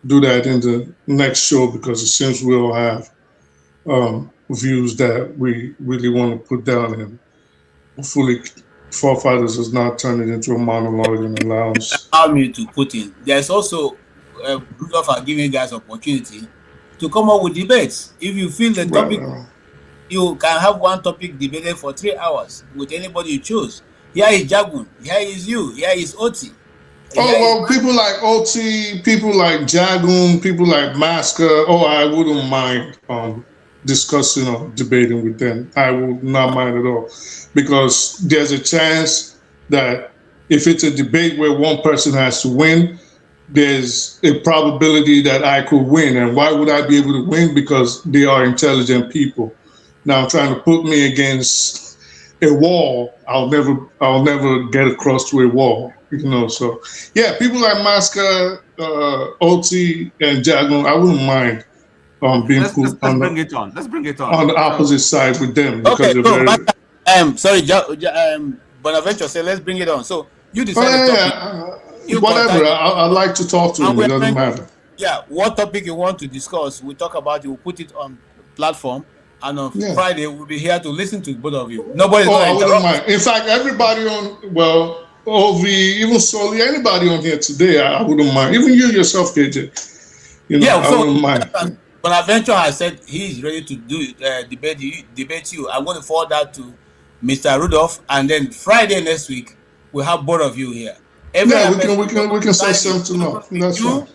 do that in the next show, because it seems we all have views that we really want to put down, and hopefully Forefathers does not turn it into a monologue and allows. Allow me to put in. There's also Rudolph are giving you guys opportunity to come up with debates. If you feel the topic, you can have one topic debated for 3 hours with anybody you choose. Here is Jagun, here is you, here is Oti. Well, people like OT, people like Jagun, people like Masker. I wouldn't mind discussing or debating with them. I would not mind at all, because there's a chance that if it's a debate where one person has to win, there's a probability that I could win. And why would I be able to win? Because they are intelligent people. Now, trying to put me against a wall, I'll never get across to a wall. So yeah, people like Masker, OT, and Jagun, I wouldn't mind being put on bring it on. Let's bring it on the opposite side with them, because Okay, they're very. sorry, Bonaventure said let's bring it on. So you decide the topic. Whatever. I like to talk to him. It doesn't matter. Yeah, what topic you want to discuss, we'll talk about it. We'll put it on platform, and on Friday we'll be here to listen to both of you. Nobody's I wouldn't mind. In fact, everybody on OV, even Soli, anybody on here today, I wouldn't mind. Even you yourself, KJ. I wouldn't mind. Bonaventure has said he's ready to do debate you. I'm going to forward that to Mr. Rudolph, and then Friday next week we'll have both of you here. We can say something else. That's fine.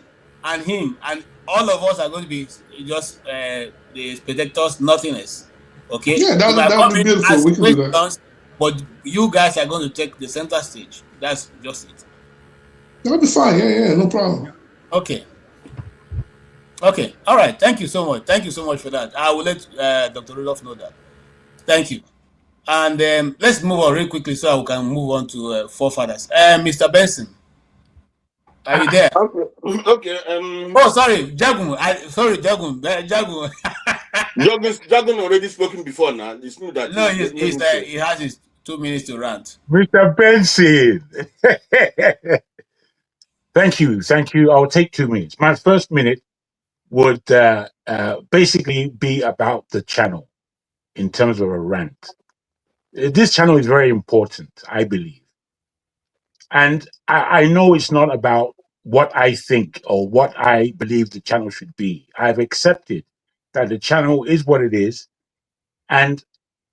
And him, and all of us are going to be just the spectators, nothingness. Okay? Yeah, that would be beautiful. We can do that. But you guys are going to take the center stage. That's just it. That'll be fine. Yeah, no problem. Okay. All right. Thank you so much. Thank you so much for that. I will let Dr. Rudolph know that. Thank you. And let's move on real quickly so we can move on to Forefathers. Mr. Benson, are you there? Okay. Sorry, Jagun. Jagun. Jagun already spoken before now. It's not that. No, he has his 2 minutes to rant. Mr. Benson. Thank you. I'll take 2 minutes. My first minute would basically be about the channel in terms of a rant. This channel is very important, I believe. And I know it's not about what I think or what I believe the channel should be. I've accepted that the channel is what it is. And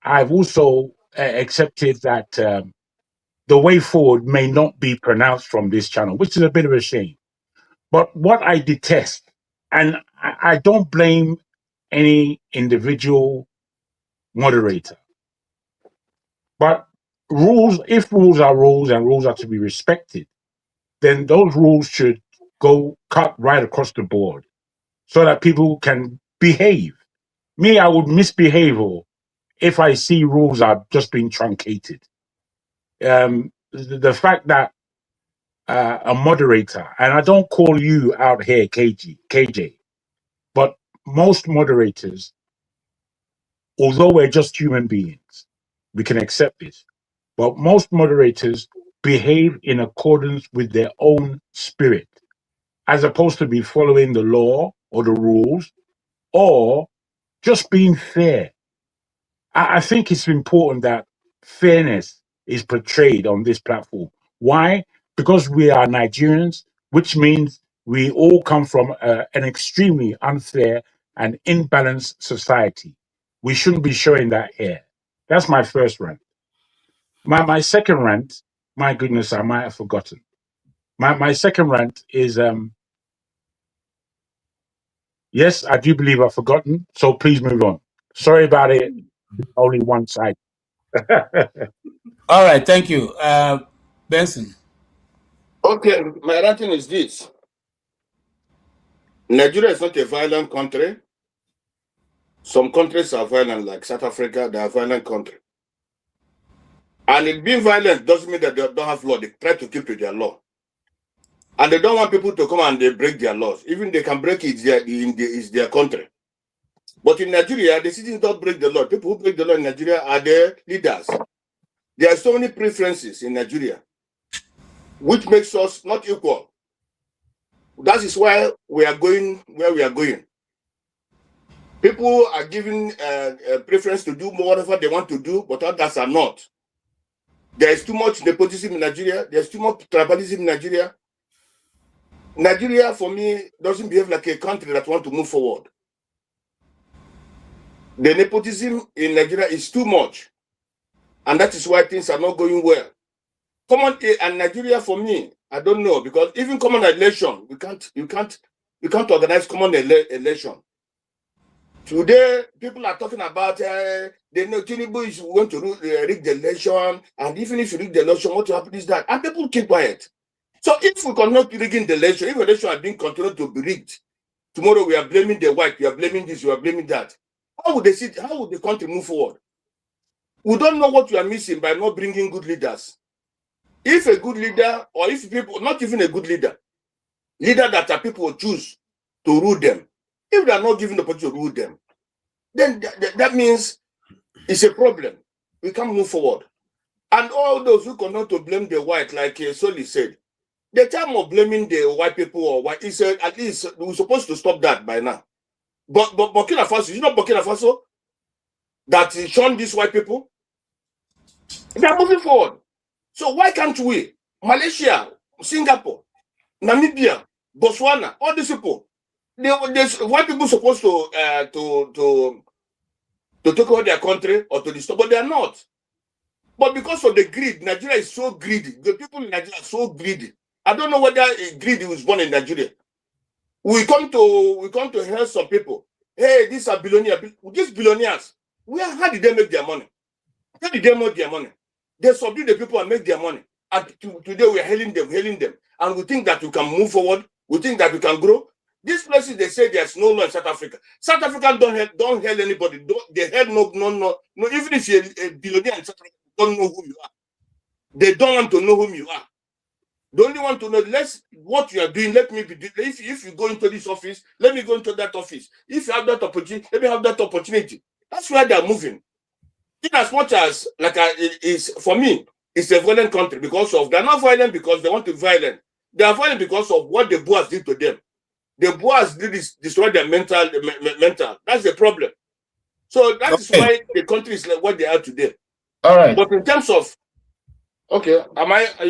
I've also accepted that the way forward may not be pronounced from this channel, which is a bit of a shame. But what I detest, and I don't blame any individual moderator, but if rules are rules and rules are to be respected, then those rules should go cut right across the board so that people can behave. Me, I would misbehave if I see rules are just being truncated. The fact that a moderator, and I don't call you out here, KJ, but most moderators, although we're just human beings, we can accept this, but most moderators behave in accordance with their own spirit, as opposed to be following the law or the rules or just being fair. I think it's important that fairness is portrayed on this platform. Why? Because we are Nigerians, which means we all come from an extremely unfair and imbalanced society. We shouldn't be showing that here. That's my first rant. My second rant, my goodness, I might have forgotten. My second rant is, yes, I do believe I've forgotten, so please move on. Sorry about it, only one side. All right, thank you. Benson. Okay, my ranting is this. Nigeria is not a violent country. Some countries are violent, like South Africa, they are a violent country. And it being violent doesn't mean that they don't have law. They try to keep to their law. And they don't want people to come and they break their laws. Even they can break it, it's their country. But in Nigeria, the citizens don't break the law. People who break the law in Nigeria are their leaders. There are so many preferences in Nigeria. which makes us not equal. That is why we are going where we are going. People are giving preference to do whatever they want to do, but others are not. There is too much nepotism in Nigeria. There's too much tribalism in Nigeria. Nigeria, for me, doesn't behave like a country that wants to move forward. The nepotism in Nigeria is too much, and that is why things are not going well. Common and Nigeria, for me, I don't know, because even common election, you can't organize common election. Today, people are talking about they know Tinubu is going to rig the election, and even if you rig the election, what will happen is that, and people keep quiet. So if we cannot rigging the election, if the election are being continued to be rigged, tomorrow we are blaming the white, we are blaming this, we are blaming that. How would they see? How would the country move forward? We don't know what we are missing by not bringing good leaders. If a good leader, or if people, not even a good leader that are people choose to rule them, if they are not given the opportunity to rule them, then that means it's a problem. We can't move forward. And all those who cannot to blame the white, like Soli said, the time of blaming the white people or white is at least we're supposed to stop that by now. But Burkina Faso, you know Burkina Faso that shunned these white people? They are moving forward. So why can't we? Malaysia, Singapore, Namibia, Botswana, all these people, white people supposed to take over their country or to disturb, but they are not. But because of the greed, Nigeria is so greedy. The people in Nigeria are so greedy. I don't know whether greedy was born in Nigeria. We come to help some people. Hey, these are billionaires. These billionaires, how did they make their money? How did they make their money? They subdue the people and make their money. And today we are hailing them. And we think that we can move forward. We think that we can grow. These places, they say there's no law in South Africa. South Africa don't hail anybody. They hail no. Even if you're a billionaire in South Africa, they don't know who you are. They don't want to know whom you are. They only want to know what you are doing. Let me be. If you go into this office, let me go into that office. If you have that opportunity, let me have that opportunity. That's where they are moving. In as much as for me, it's a violent country because of they're not violent because they want to be violent. They are violent because of what the Boers did to them. The Boers did destroy their mental. That's the problem. So that is why the country is like what they are today. All right. But in terms of is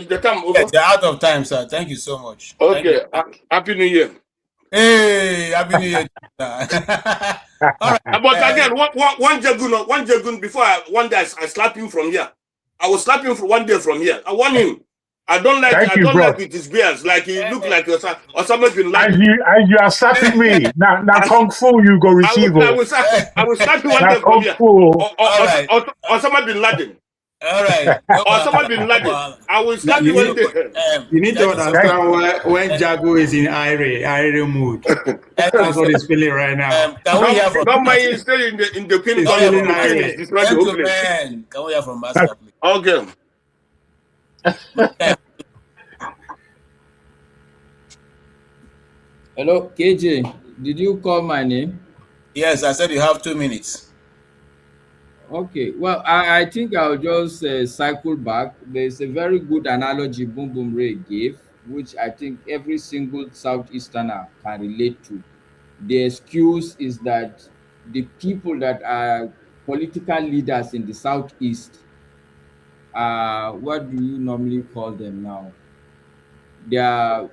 the time over? Yes, they're out of time, sir. Thank you so much. Okay. Happy New Year. Hey, Happy New Year. All right. But again, one Jagun before one day I slap him from here. I will slap him for one day from here. I want him. I don't like with his beards. Like he look like Osama bin Laden. As you are slapping me. Now Kung Fu you go receive. I will slap you one day from here. Osama bin Laden. All right. Osama bin Laden. I will slap you one day. You need to understand when Jago is in Ire mood. That's what he's feeling right now. Not my still in the pin. Can we hear from Master, please? Okay. Hello, KJ. Did you call my name? Yes, I said you have 2 minutes. Okay. Well, I think I'll just cycle back. There's a very good analogy Boom Boom Ray gave, which I think every single Southeasterner can relate to. The excuse is that the people that are political leaders in the Southeast, what do you normally call them now? They are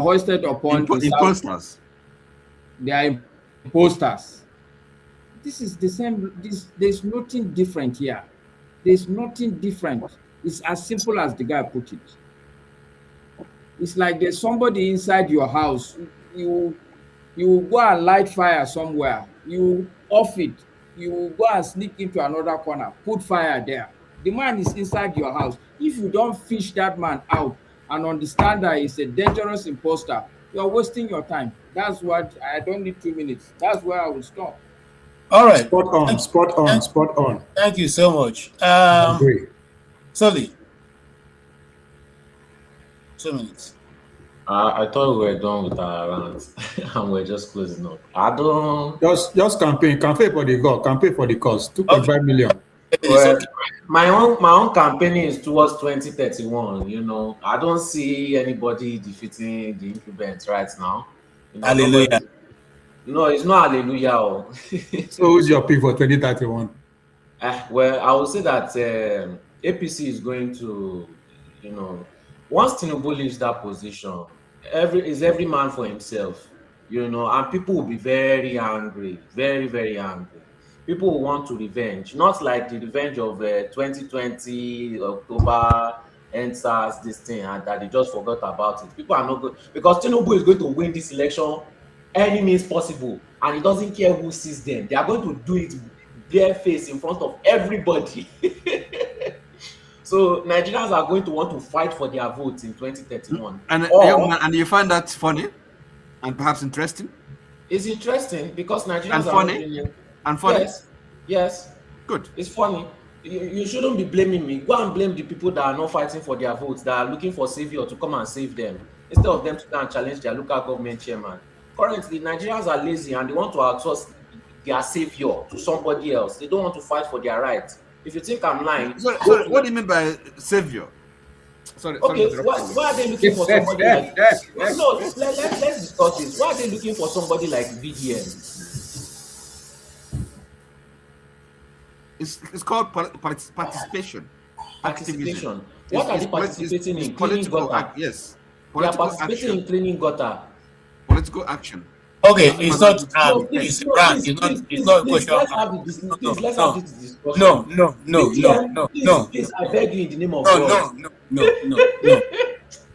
hoisted upon imposters. They are imposters. This is the same. There's nothing different here. There's nothing different. It's as simple as the guy put it. It's like there's somebody inside your house. You go and light fire somewhere. You off it. You go and sneak into another corner. Put fire there. The man is inside your house. If you don't fish that man out and understand that he's a dangerous imposter, you're wasting your time. That's what I don't need 2 minutes. That's where I will stop. All right. Spot on. Thank you so much. Sully. 2 minutes. I thought we were done with our rounds and we're just closing up. I don't just campaign for the goal, campaign for the cause. 2.5 million. Well, my own campaign is towards 2031. You know, I don't see anybody defeating the incumbent right now. You know, Hallelujah. No, it's not hallelujah. Oh. So who's your pick for 2031? Well, I would say that APC is going to, you know, once Tinubu leaves that position, every man for himself, you know, and people will be very angry, very, very angry. People will want to revenge, not like the revenge of 2020 October NSAS, this thing, and that they just forgot about it. People are not good because Tinubu is going to win this election any means possible, and he doesn't care who sees them. They are going to do it bare face in front of everybody. So Nigerians are going to want to fight for their votes in 2031. And you find that funny and perhaps interesting? It's interesting because Nigerians and are funny. And funny? Yes. Good. It's funny. You shouldn't be blaming me. Go and blame the people that are not fighting for their votes, that are looking for savior to come and save them, instead of them to go and challenge their local government chairman. Currently, Nigerians are lazy and they want to outsource their savior to somebody else. They don't want to fight for their rights. If you think I'm lying, sorry, what do you mean by savior? Sorry. Okay, why are they looking for somebody like? No, let's discuss this. Why are they looking for somebody like VDM? It's called participation. Participation. What are they participating in? Cleaning gutter. Yes. They are participating in cleaning gutter. Political action. Okay, it's not it's rank. It's not a question. Let's have this discussion. No. Please, I beg you in the name of God.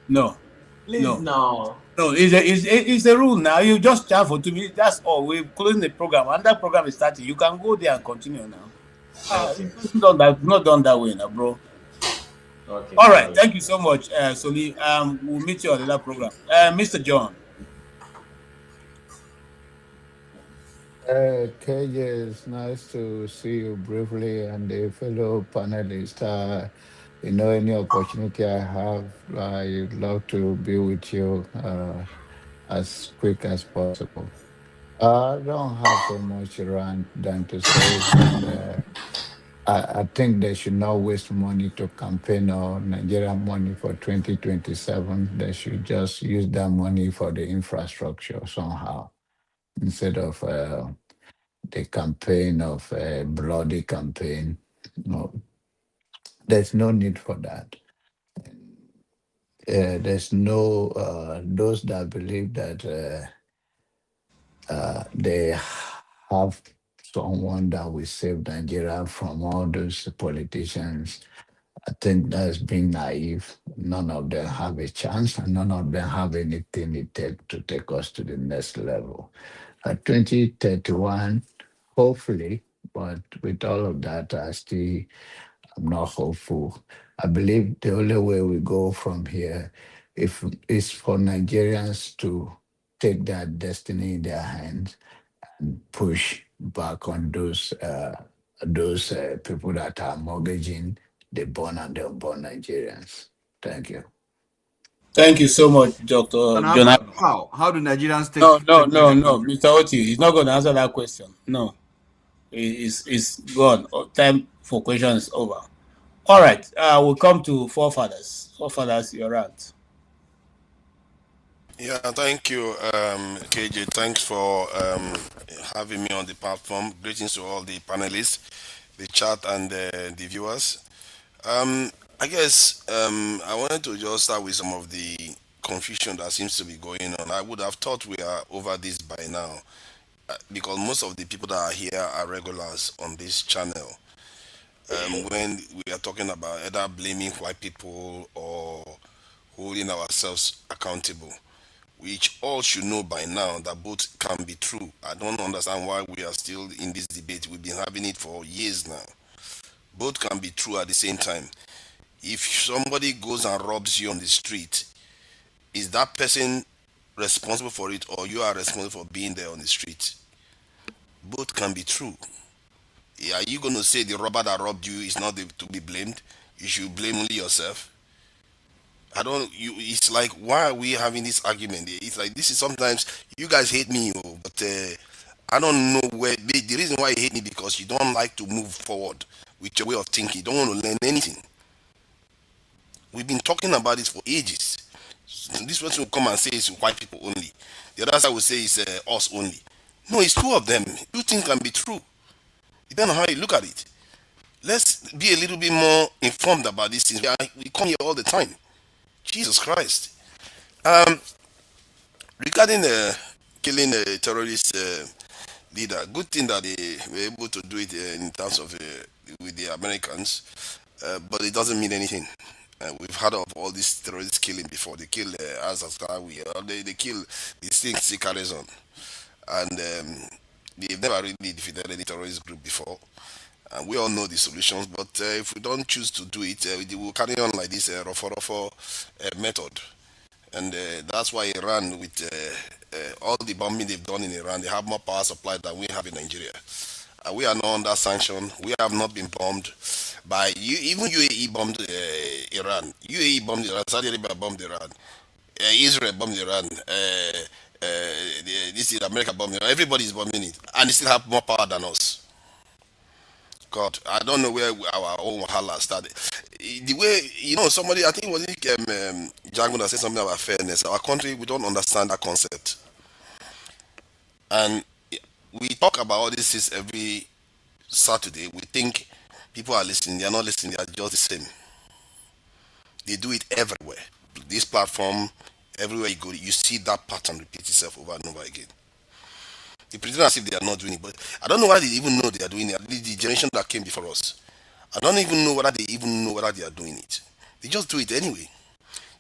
No. Please now. No, it's a rule now. You just chat for 2 minutes. That's all. We're closing the program. And that program is starting. You can go there and continue now. It's not done that way now, bro. Okay. All right. Thank you so much, Soli. We'll meet you on that program. Mr. John. KJ, it's nice to see you briefly and the fellow panelists. Any opportunity I have, I'd love to be with you as quick as possible. I don't have so much around than to say, but I think they should not waste money to campaign on Nigerian money for 2027. They should just use that money for the infrastructure somehow, instead of the campaign of a bloody campaign. No, there's no need for that. There's no those that believe that they have someone that will save Nigeria from all those politicians. I think that's being naive. None of them have a chance, and none of them have anything it takes to take us to the next level. At 2031, hopefully, but with all of that, I'm not hopeful. I believe the only way we go from here is for Nigerians to take their destiny in their hands and push back on those people that are mortgaging the born and the unborn Nigerians. Thank you. Thank you so much, Dr. John. How do Nigerians take? No, Mr. Oti, he's not going to answer that question. No, it's gone. Time for questions is over. All right, we'll come to forefathers. Forefathers, you're right. Yeah, thank you, KJ. Thanks for having me on the platform. Greetings to all the panelists, the chat, and the viewers. I guess I wanted to just start with some of the confusion that seems to be going on. I would have thought we are over this by now, because most of the people that are here are regulars on this channel. When we are talking about either blaming white people or holding ourselves accountable, which all should know by now that both can be true. I don't understand why we are still in this debate. We've been having it for years now. Both can be true at the same time. If somebody goes and robs you on the street, is that person responsible for it, or you are responsible for being there on the street? Both can be true. Are you going to say the robber that robbed you is not to be blamed? You should blame only yourself. It's like, why are we having this argument? It's like, this is sometimes, you guys hate me, but I don't know where, the reason why you hate me because you don't like to move forward. with your way of thinking. You don't want to learn anything. We've been talking about this for ages. This person will come and say it's white people only. The other side will say it's us only. No, it's two of them. Two things can be true. Depending on how you look at it. Let's be a little bit more informed about these things. We come here all the time. Jesus Christ. Regarding killing a terrorist leader, good thing that they were able to do it in terms of with the Americans, but it doesn't mean anything. We've heard of all these terrorist killing before. They kill Azaskawi, they kill these things he carries on, and they've never really defeated any terrorist group before. And we all know the solutions, but if we don't choose to do it, we will carry on like this Rofo method. And that's why Iran, with all the bombing they've done in Iran, they have more power supply than we have in Nigeria. We are not under sanction. We have not been bombed by you. Even UAE bombed Iran. UAE bombed Iran. Saudi Arabia bombed Iran. Israel bombed Iran. This is America bombed Iran. Everybody is bombing it, and they still have more power than us. God, I don't know where our own wahala started. The way, somebody, I think it was Django that said something about fairness. Our country, we don't understand that concept. And we talk about all this is every Saturday. We think people are listening. They are not listening. They are just the same. They do it everywhere. This platform, everywhere you go, you see that pattern repeat itself over and over again. They pretend as if they are not doing it, but I don't know why they even know they are doing it. The generation that came before us, I don't even know whether they even know whether they are doing it. They just do it anyway.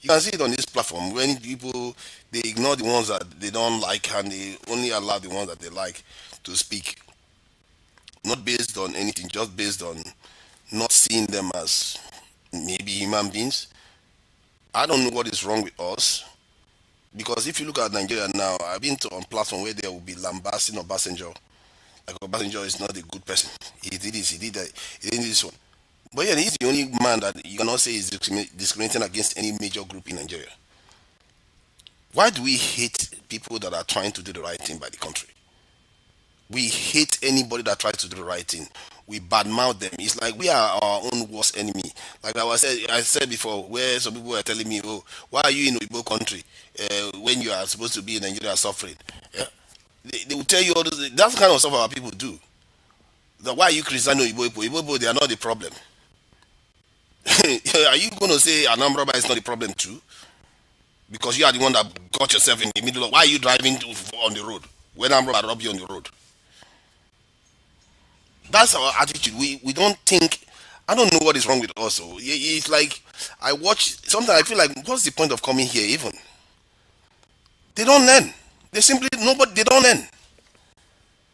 You can see it on this platform when people, they ignore the ones that they don't like and they only allow the ones that they like to speak. Not based on anything, just based on not seeing them as maybe human beings. I don't know what is wrong with us. Because if you look at Nigeria now, I've been to on platform where there will be lambasting Obasanjo. Like Obasanjo is not a good person. He did this, he did that, he did this one. But yeah, he's the only man that you cannot say is discriminating against any major group in Nigeria. Why do we hate people that are trying to do the right thing by the country? We hate anybody that tries to do the right thing. We badmouth them. It's like we are our own worst enemy. Like I said before, where some people were telling me, "Oh, why are you in Igbo country when you are supposed to be in Nigeria suffering?" Yeah? They will tell you all this. That's the kind of stuff our people do. Why are you Christian Igbo? Igbo, they are not the problem. Are you going to say Anambra is not the problem too? Because you are the one that got yourself in the middle of. Why are you driving on the road when Anambra robbed you on the road? That's our attitude. We don't think. I don't know what is wrong with us. So it's like I watch. Sometimes I feel like, what's the point of coming here? Even they don't learn. They simply they don't learn.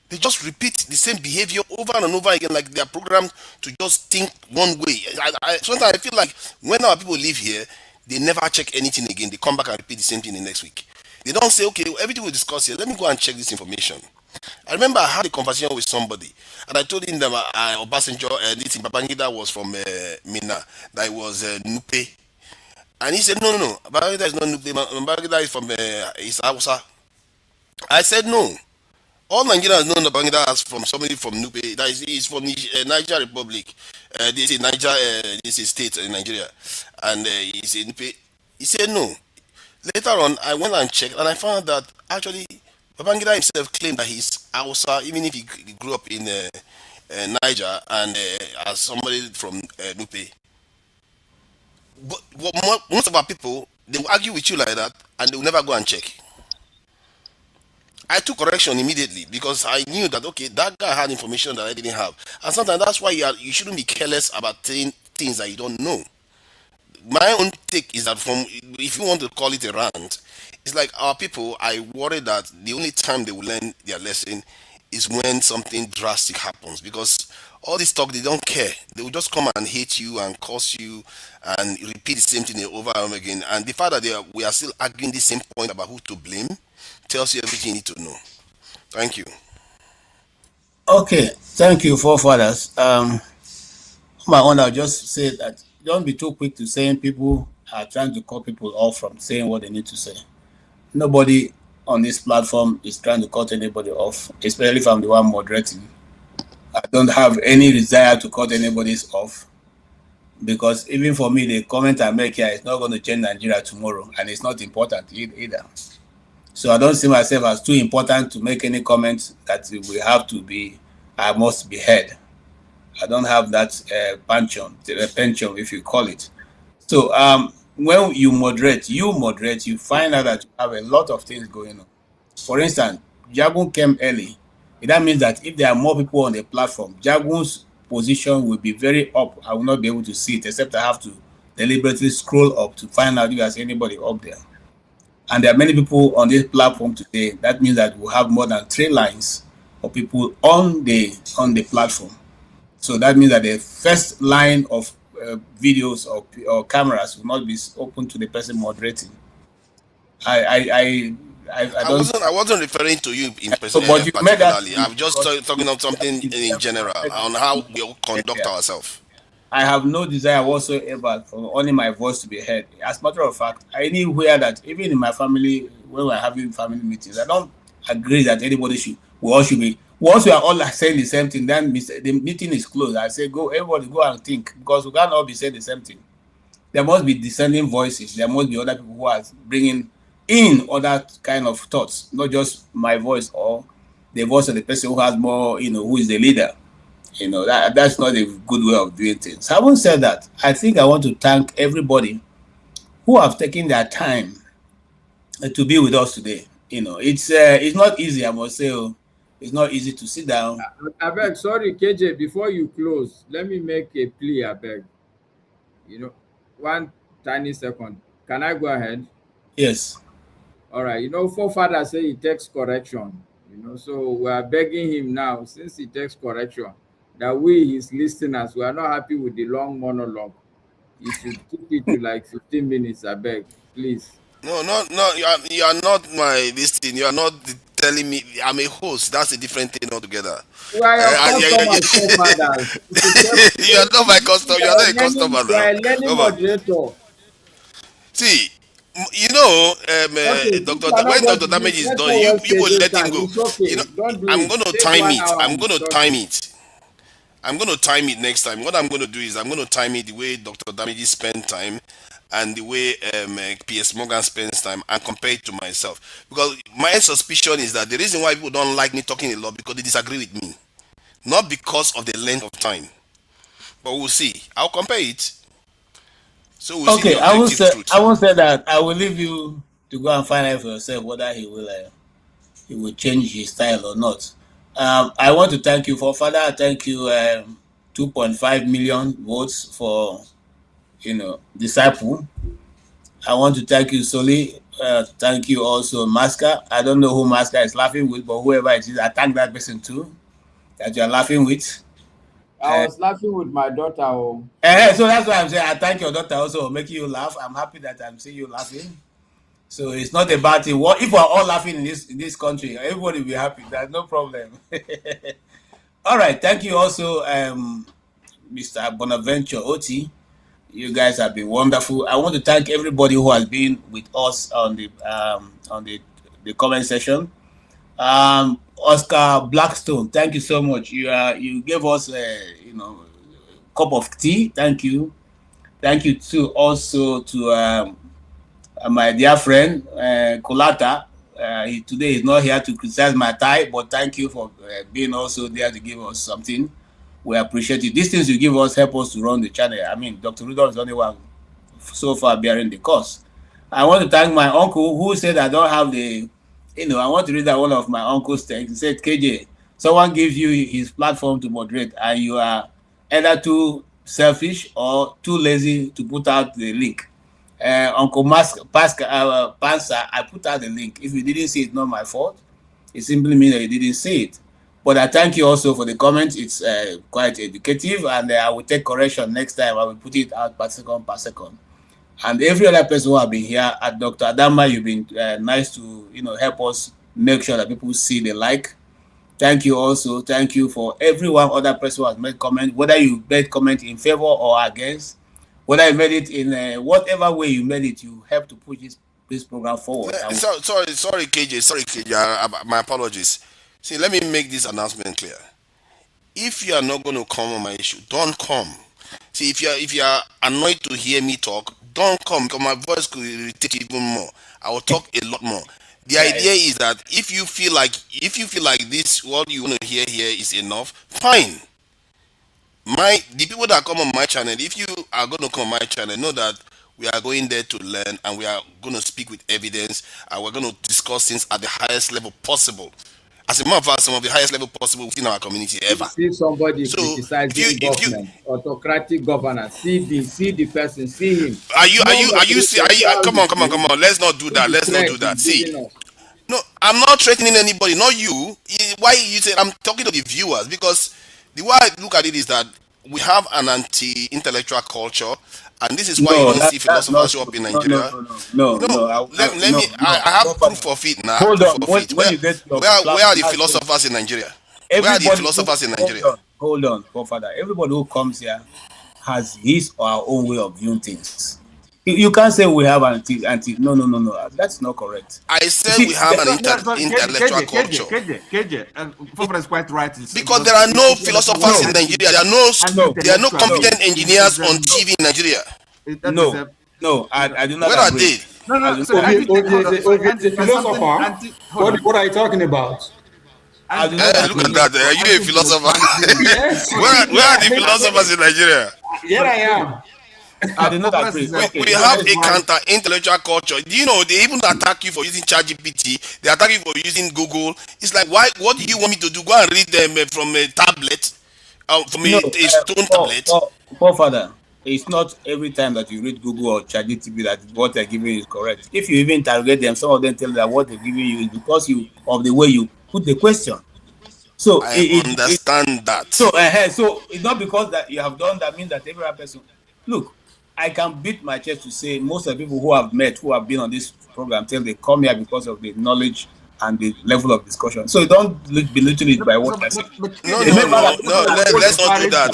They just repeat the same behavior over and over again, like they are programmed to just think one way. Sometimes I feel like when our people live here, they never check anything again. They come back and repeat the same thing the next week. They don't say, okay, everything we discuss here, let me go and check this information. I remember I had a conversation with somebody, and I told him that Obasanjo, Babangida was from Mina, that it was Nupe. And he said, no, Babangida is not Nupe, Babangida is from Hausa. I said, no. All Nigerians know Babangida as from somebody from Nupe, that is from Niger Republic. This is Niger, this is state in Nigeria. And he said, Nupe. He said, no. Later on, I went and checked, and I found that actually Babangida himself claimed that he's Hausa, even if he grew up in Niger and as somebody from Nupe. But most of our people, they will argue with you like that, and they will never go and check. I took correction immediately because I knew that, okay, that guy had information that I didn't have. And sometimes that's why you shouldn't be careless about things that you don't know. My own take is that if you want to call it a rant, it's like our people, I worry that the only time they will learn their lesson is when something drastic happens, because all this talk, they don't care. They will just come and hate you and curse you and repeat the same thing over and over again. And the fact that we are still arguing the same point about who to blame tells you everything you need to know. Thank you. Okay, thank you, forefathers. My own, I'll just say that don't be too quick to saying people are trying to cut people off from saying what they need to say. Nobody on this platform is trying to cut anybody off, especially if I'm the one moderating. I don't have any desire to cut anybody's off, because even for me, the comment I make here is not going to change Nigeria tomorrow, and it's not important either. So I don't see myself as too important to make any comments that we have to be, I must be heard. I don't have that penchant, if you call it. So when you moderate, you find out that you have a lot of things going on. For instance, Jagun came early. That means that if there are more people on the platform, Jagun's position will be very up. I will not be able to see it, except I have to deliberately scroll up to find out if there's anybody up there. And there are many people on this platform today. That means that we'll have more than 3 lines of people on the platform. So that means that the first line of videos or cameras will not be open to the person moderating. I wasn't referring to you in particularly. I'm just talking about something in general on how we conduct ourselves. I have no desire whatsoever for only my voice to be heard. As a matter of fact, anywhere that, even in my family, when we're having family meetings, I don't agree that anybody should. Once we are all saying the same thing, then the meeting is closed. I say, everybody go and think, because we can't all be saying the same thing. There must be dissenting voices. There must be other people who are bringing in other kind of thoughts, not just my voice or the voice of the person who has more, who is the leader. That's not a good way of doing things. Having said that, I think I want to thank everybody who have taken their time to be with us today. It's not easy, I must say. It's not easy to sit down. I beg, sorry, KJ, before you close, let me make a plea, I beg. 1 tiny second. Can I go ahead? Yes. All right. Forefather say he takes correction. So we are begging him now, since he takes correction, that we, his listeners, we are not happy with the long monologue. You should keep it to like 15 minutes, I beg, please. No. You are not my listening. You are not telling me I'm a host. That's a different thing altogether. You are your customer. You are not my customer. You are not a customer now. You are a learning moderator. See, when Dr. Damage is done, you will let him go. I'm going to time it. I'm going to time it next time. What I'm going to do is I'm going to time it the way Dr. Damage spends time and the way PS Morgan spends time, and compare it to myself. Because my suspicion is that the reason why people don't like me talking a lot because they disagree with me. Not because of the length of time. But we'll see. I'll compare it. So we'll see. I won't say that. I will leave you to go and find out for yourself whether he will change his style or not. I want to thank you, Father. Thank you, 2.5 million votes for, Disciple. I want to thank you, Soli. Thank you also, Maska. I don't know who Maska is laughing with, but whoever it is, I thank that person too, that you are laughing with. I was laughing with my daughter. So that's why I'm saying I thank your daughter also for making you laugh. I'm happy that I'm seeing you laughing. So it's not about it. If we're all laughing in this country, everybody will be happy. There's no problem. All right. Thank you also, Mr. Bonaventure Oti. You guys have been wonderful. I want to thank everybody who has been with us on the comment section. Oscar Blackstone, thank you so much. You gave us a cup of tea. Thank you. Thank you too also to my dear friend Kolata. Today is not here to criticize my tie, but thank you for being also there to give us something. We appreciate it. These things you give us help us to run the channel. I mean, Dr. Rudolph is the only one so far bearing the cost. I want to thank my uncle who said I don't have the, I want to read out one of my uncle's things. He said, KJ, someone gives you his platform to moderate and you are either too selfish or too lazy to put out the link. Uncle Pansa, I put out the link. If you didn't see it, not my fault. It simply means that you didn't see it. But I thank you also for the comments. It's quite educative, and I will take correction next time. I will put it out per second. And every other person who have been here, at Dr. Adama, you've been nice to help us make sure that people see the like. Thank you also. Thank you for everyone other person who has made comment, whether you made comment in favor or against, whether you made it in whatever way you made it, you help to push this program forward. Sorry, KJ. My apologies. See, let me make this announcement clear. if you are not going to come on my issue, don't come. See, if you are annoyed to hear me talk, don't come because my voice could irritate you even more. I will talk a lot more. The idea is that if you feel like this, what you want to hear here is enough, fine. The people that come on my channel, if you are going to come on my channel, know that we are going there to learn and we are going to speak with evidence and we're going to discuss things at the highest level possible. As a matter of fact, some of the highest level possible within our community ever. See somebody So criticizing government, autocratic governance. See the person, see him. Come on. Let's not do that. See. No, I'm not threatening anybody, not you. Why you say I'm talking to the viewers? Because the way I look at it is that we have an anti-intellectual culture, and this is why you don't see philosophers show up in Nigeria. I have proof of it now. Hold on. Where are the philosophers in Nigeria? Where are the philosophers in Nigeria? Hold on, Father. Everybody who comes here has his or her own way of viewing things. You can't say we have anti. No. That's not correct. I said we have an intellectual culture. KJ is quite right. Because there are no philosophers in Nigeria. There are no competent engineers on TV in Nigeria. No, I do not. Where are they? The philosopher. What are you talking about? Look at that. Are you a philosopher? Yes. Where are the philosophers in Nigeria? Here I am. I did not agree. We have a counter-intellectual culture. Do you know they even attack you for using ChatGPT? They attack you for using Google. It's like, why? What do you want me to do? Go and read them from a tablet, from a stone tablet. Father, it's not every time that you read Google or ChatGPT that what they're giving you is correct. If you even interrogate them, some of them tell you that what they're giving you is because of the way you put the question. So I understand that. So it's not because that you have done that means that every person. Look, I can beat my chest to say most of the people who have been on this program till they come here because of the knowledge and the level of discussion. So don't belittle it by what I say. No, let's not do that.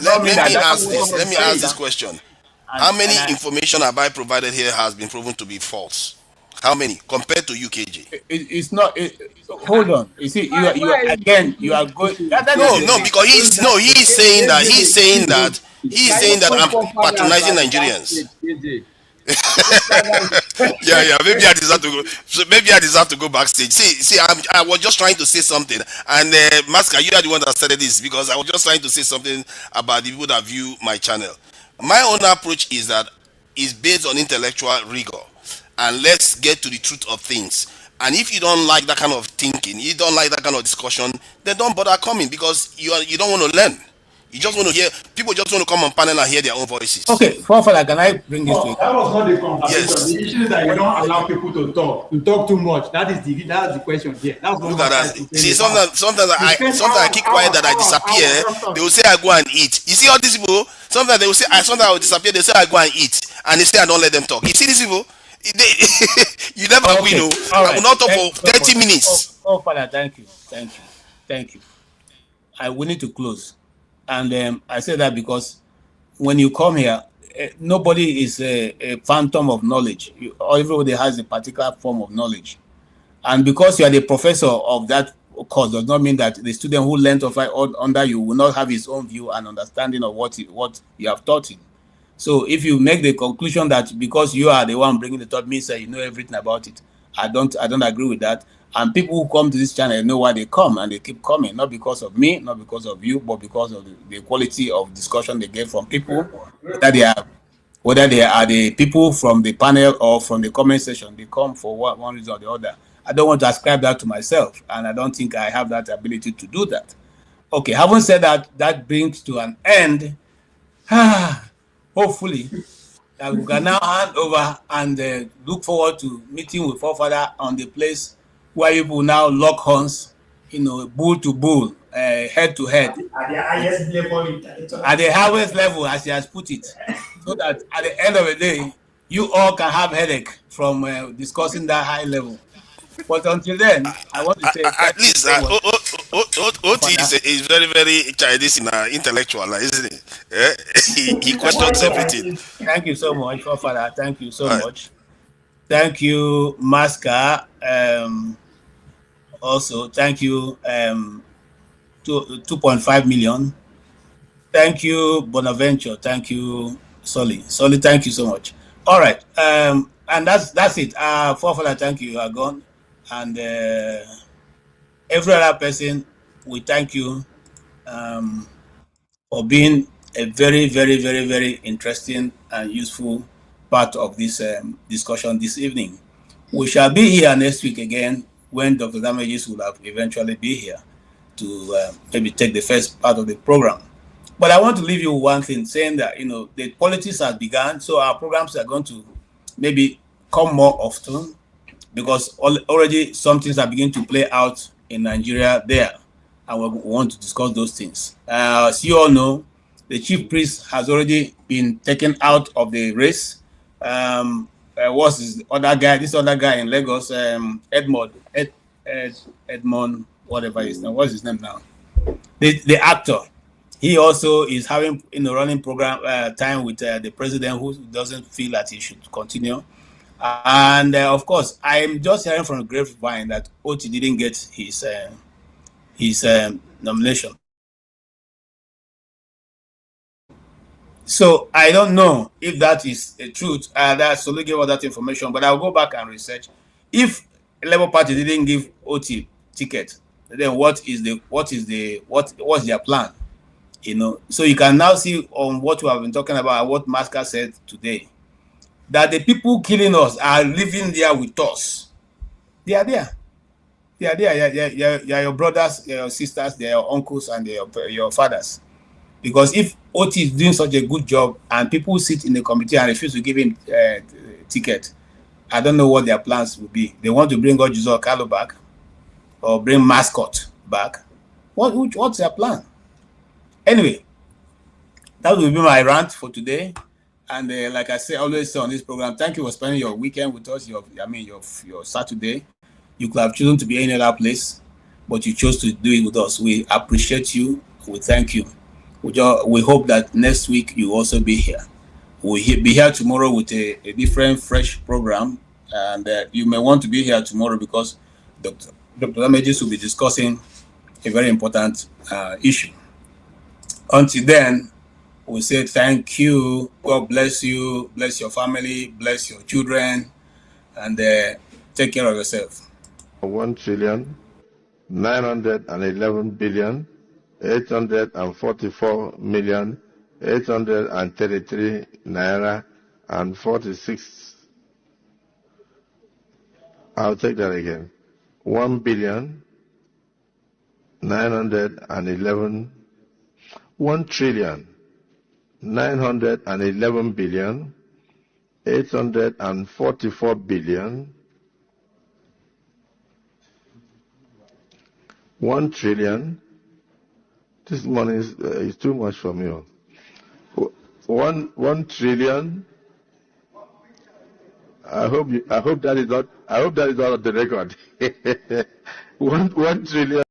Let me ask this question. How many information have I provided here has been proven to be false? How many compared to UKG? It's not. Hold on. You see, you are going. No, because he's saying that I'm patronizing Nigerians. yeah. Maybe I deserve to go. So maybe I deserve to go backstage. See, I was just trying to say something, and Maska, you are the one that started this because I was just trying to say something about the people that view my channel. My own approach is that it's based on intellectual rigor, and let's get to the truth of things. And if you don't like that kind of thinking, you don't like that kind of discussion, then don't bother coming because you don't want to learn. You just want to hear, people just want to come on panel and hear their own voices. Okay, Father, can I bring this to you? That was not the conversation. Yes. The issue is that you don't allow people to talk too much. That's the question here. Look at that. See, sometimes I keep quiet that I disappear. They will say I go and eat. You see all these people, sometimes they will say, sometimes I will disappear, they say I go and eat. And they say I don't let them talk. You see these people? You never win. I will not talk for 30 minutes. Oh, Father, thank you. We need to close. And I say that because when you come here, nobody is a phantom of knowledge. Everybody has a particular form of knowledge. And because you are the professor of that course does not mean that the student who learned under you will not have his own view and understanding of what you have taught him. So if you make the conclusion that because you are the one bringing the thought means that you know everything about it, I don't agree with that. And people who come to this channel know why they come, and they keep coming, not because of me, not because of you, but because of the quality of discussion they get from people, whether they are the people from the panel or from the comment section. They come for one reason or the other. I don't want to ascribe that to myself, and I don't think I have that ability to do that. Okay, having said that, that brings to an end. Hopefully, that we can now hand over and look forward to meeting with Forefather on the place where people now lock horns, bull to bull, head to head. At the highest level. At the highest level, as he has put it. So that at the end of the day, you all can have headache from discussing that high level. But until then, I want to say at least OT is very, very Chinese and intellectual, isn't it? He questions everything. Thank you so much, Forefather. Thank you so much. Thank you, Maska. Also, thank you, 2.5 million. Thank you, Bonaventure. Thank you, Solly. Solly, thank you so much. All right. And that's it. Forefather, thank you. You are gone. And every other person, we thank you for being a very, very, very, very interesting and useful part of this discussion this evening. We shall be here next week again when Dr. Damages will have eventually be here to maybe take the first part of the program. But I want to leave you one thing, saying that, the politics has begun, so our programs are going to maybe come more often because already some things are beginning to play out in Nigeria there, and we want to discuss those things. As you all know, the chief priest has already been taken out of the race. What's this other guy? This other guy in Lagos, Edmond, whatever his name. What's his name now? The actor. He also is having running program time with the president, who doesn't feel that he should continue. And of course, I'm just hearing from the grapevine that Oti didn't get his nomination. So I don't know if that is the truth. That Solu gave us that information, but I'll go back and research. If Labour Party didn't give Oti ticket, then what's their plan? So you can now see on what we have been talking about, what Maska said today, that the people killing us are living there with us. They are there. They are there. They are your brothers, your sisters, they are your uncles, and your fathers. Because if Oti is doing such a good job and people sit in the committee and refuse to give him ticket, I don't know what their plans will be. They want to bring Ojuzo Kalu back or bring Mascot back. What's their plan? Anyway, that will be my rant for today. And like I say, always say on this program, thank you for spending your weekend with us, your Saturday. You could have chosen to be any other place, but you chose to do it with us. We appreciate you. We thank you. We hope that next week you also be here. We'll be here tomorrow with a different, fresh program. And you may want to be here tomorrow because Dr. Damages will be discussing a very important issue. Until then, we say thank you. God bless you. Bless your family. Bless your children. And take care of yourself. 1,911,844,833 naira and 46. I'll take that again. 1,911,844,000,000. 1 trillion. This money is too much for me. 1 trillion. I hope that is not. I hope that is not on the record. 1 trillion.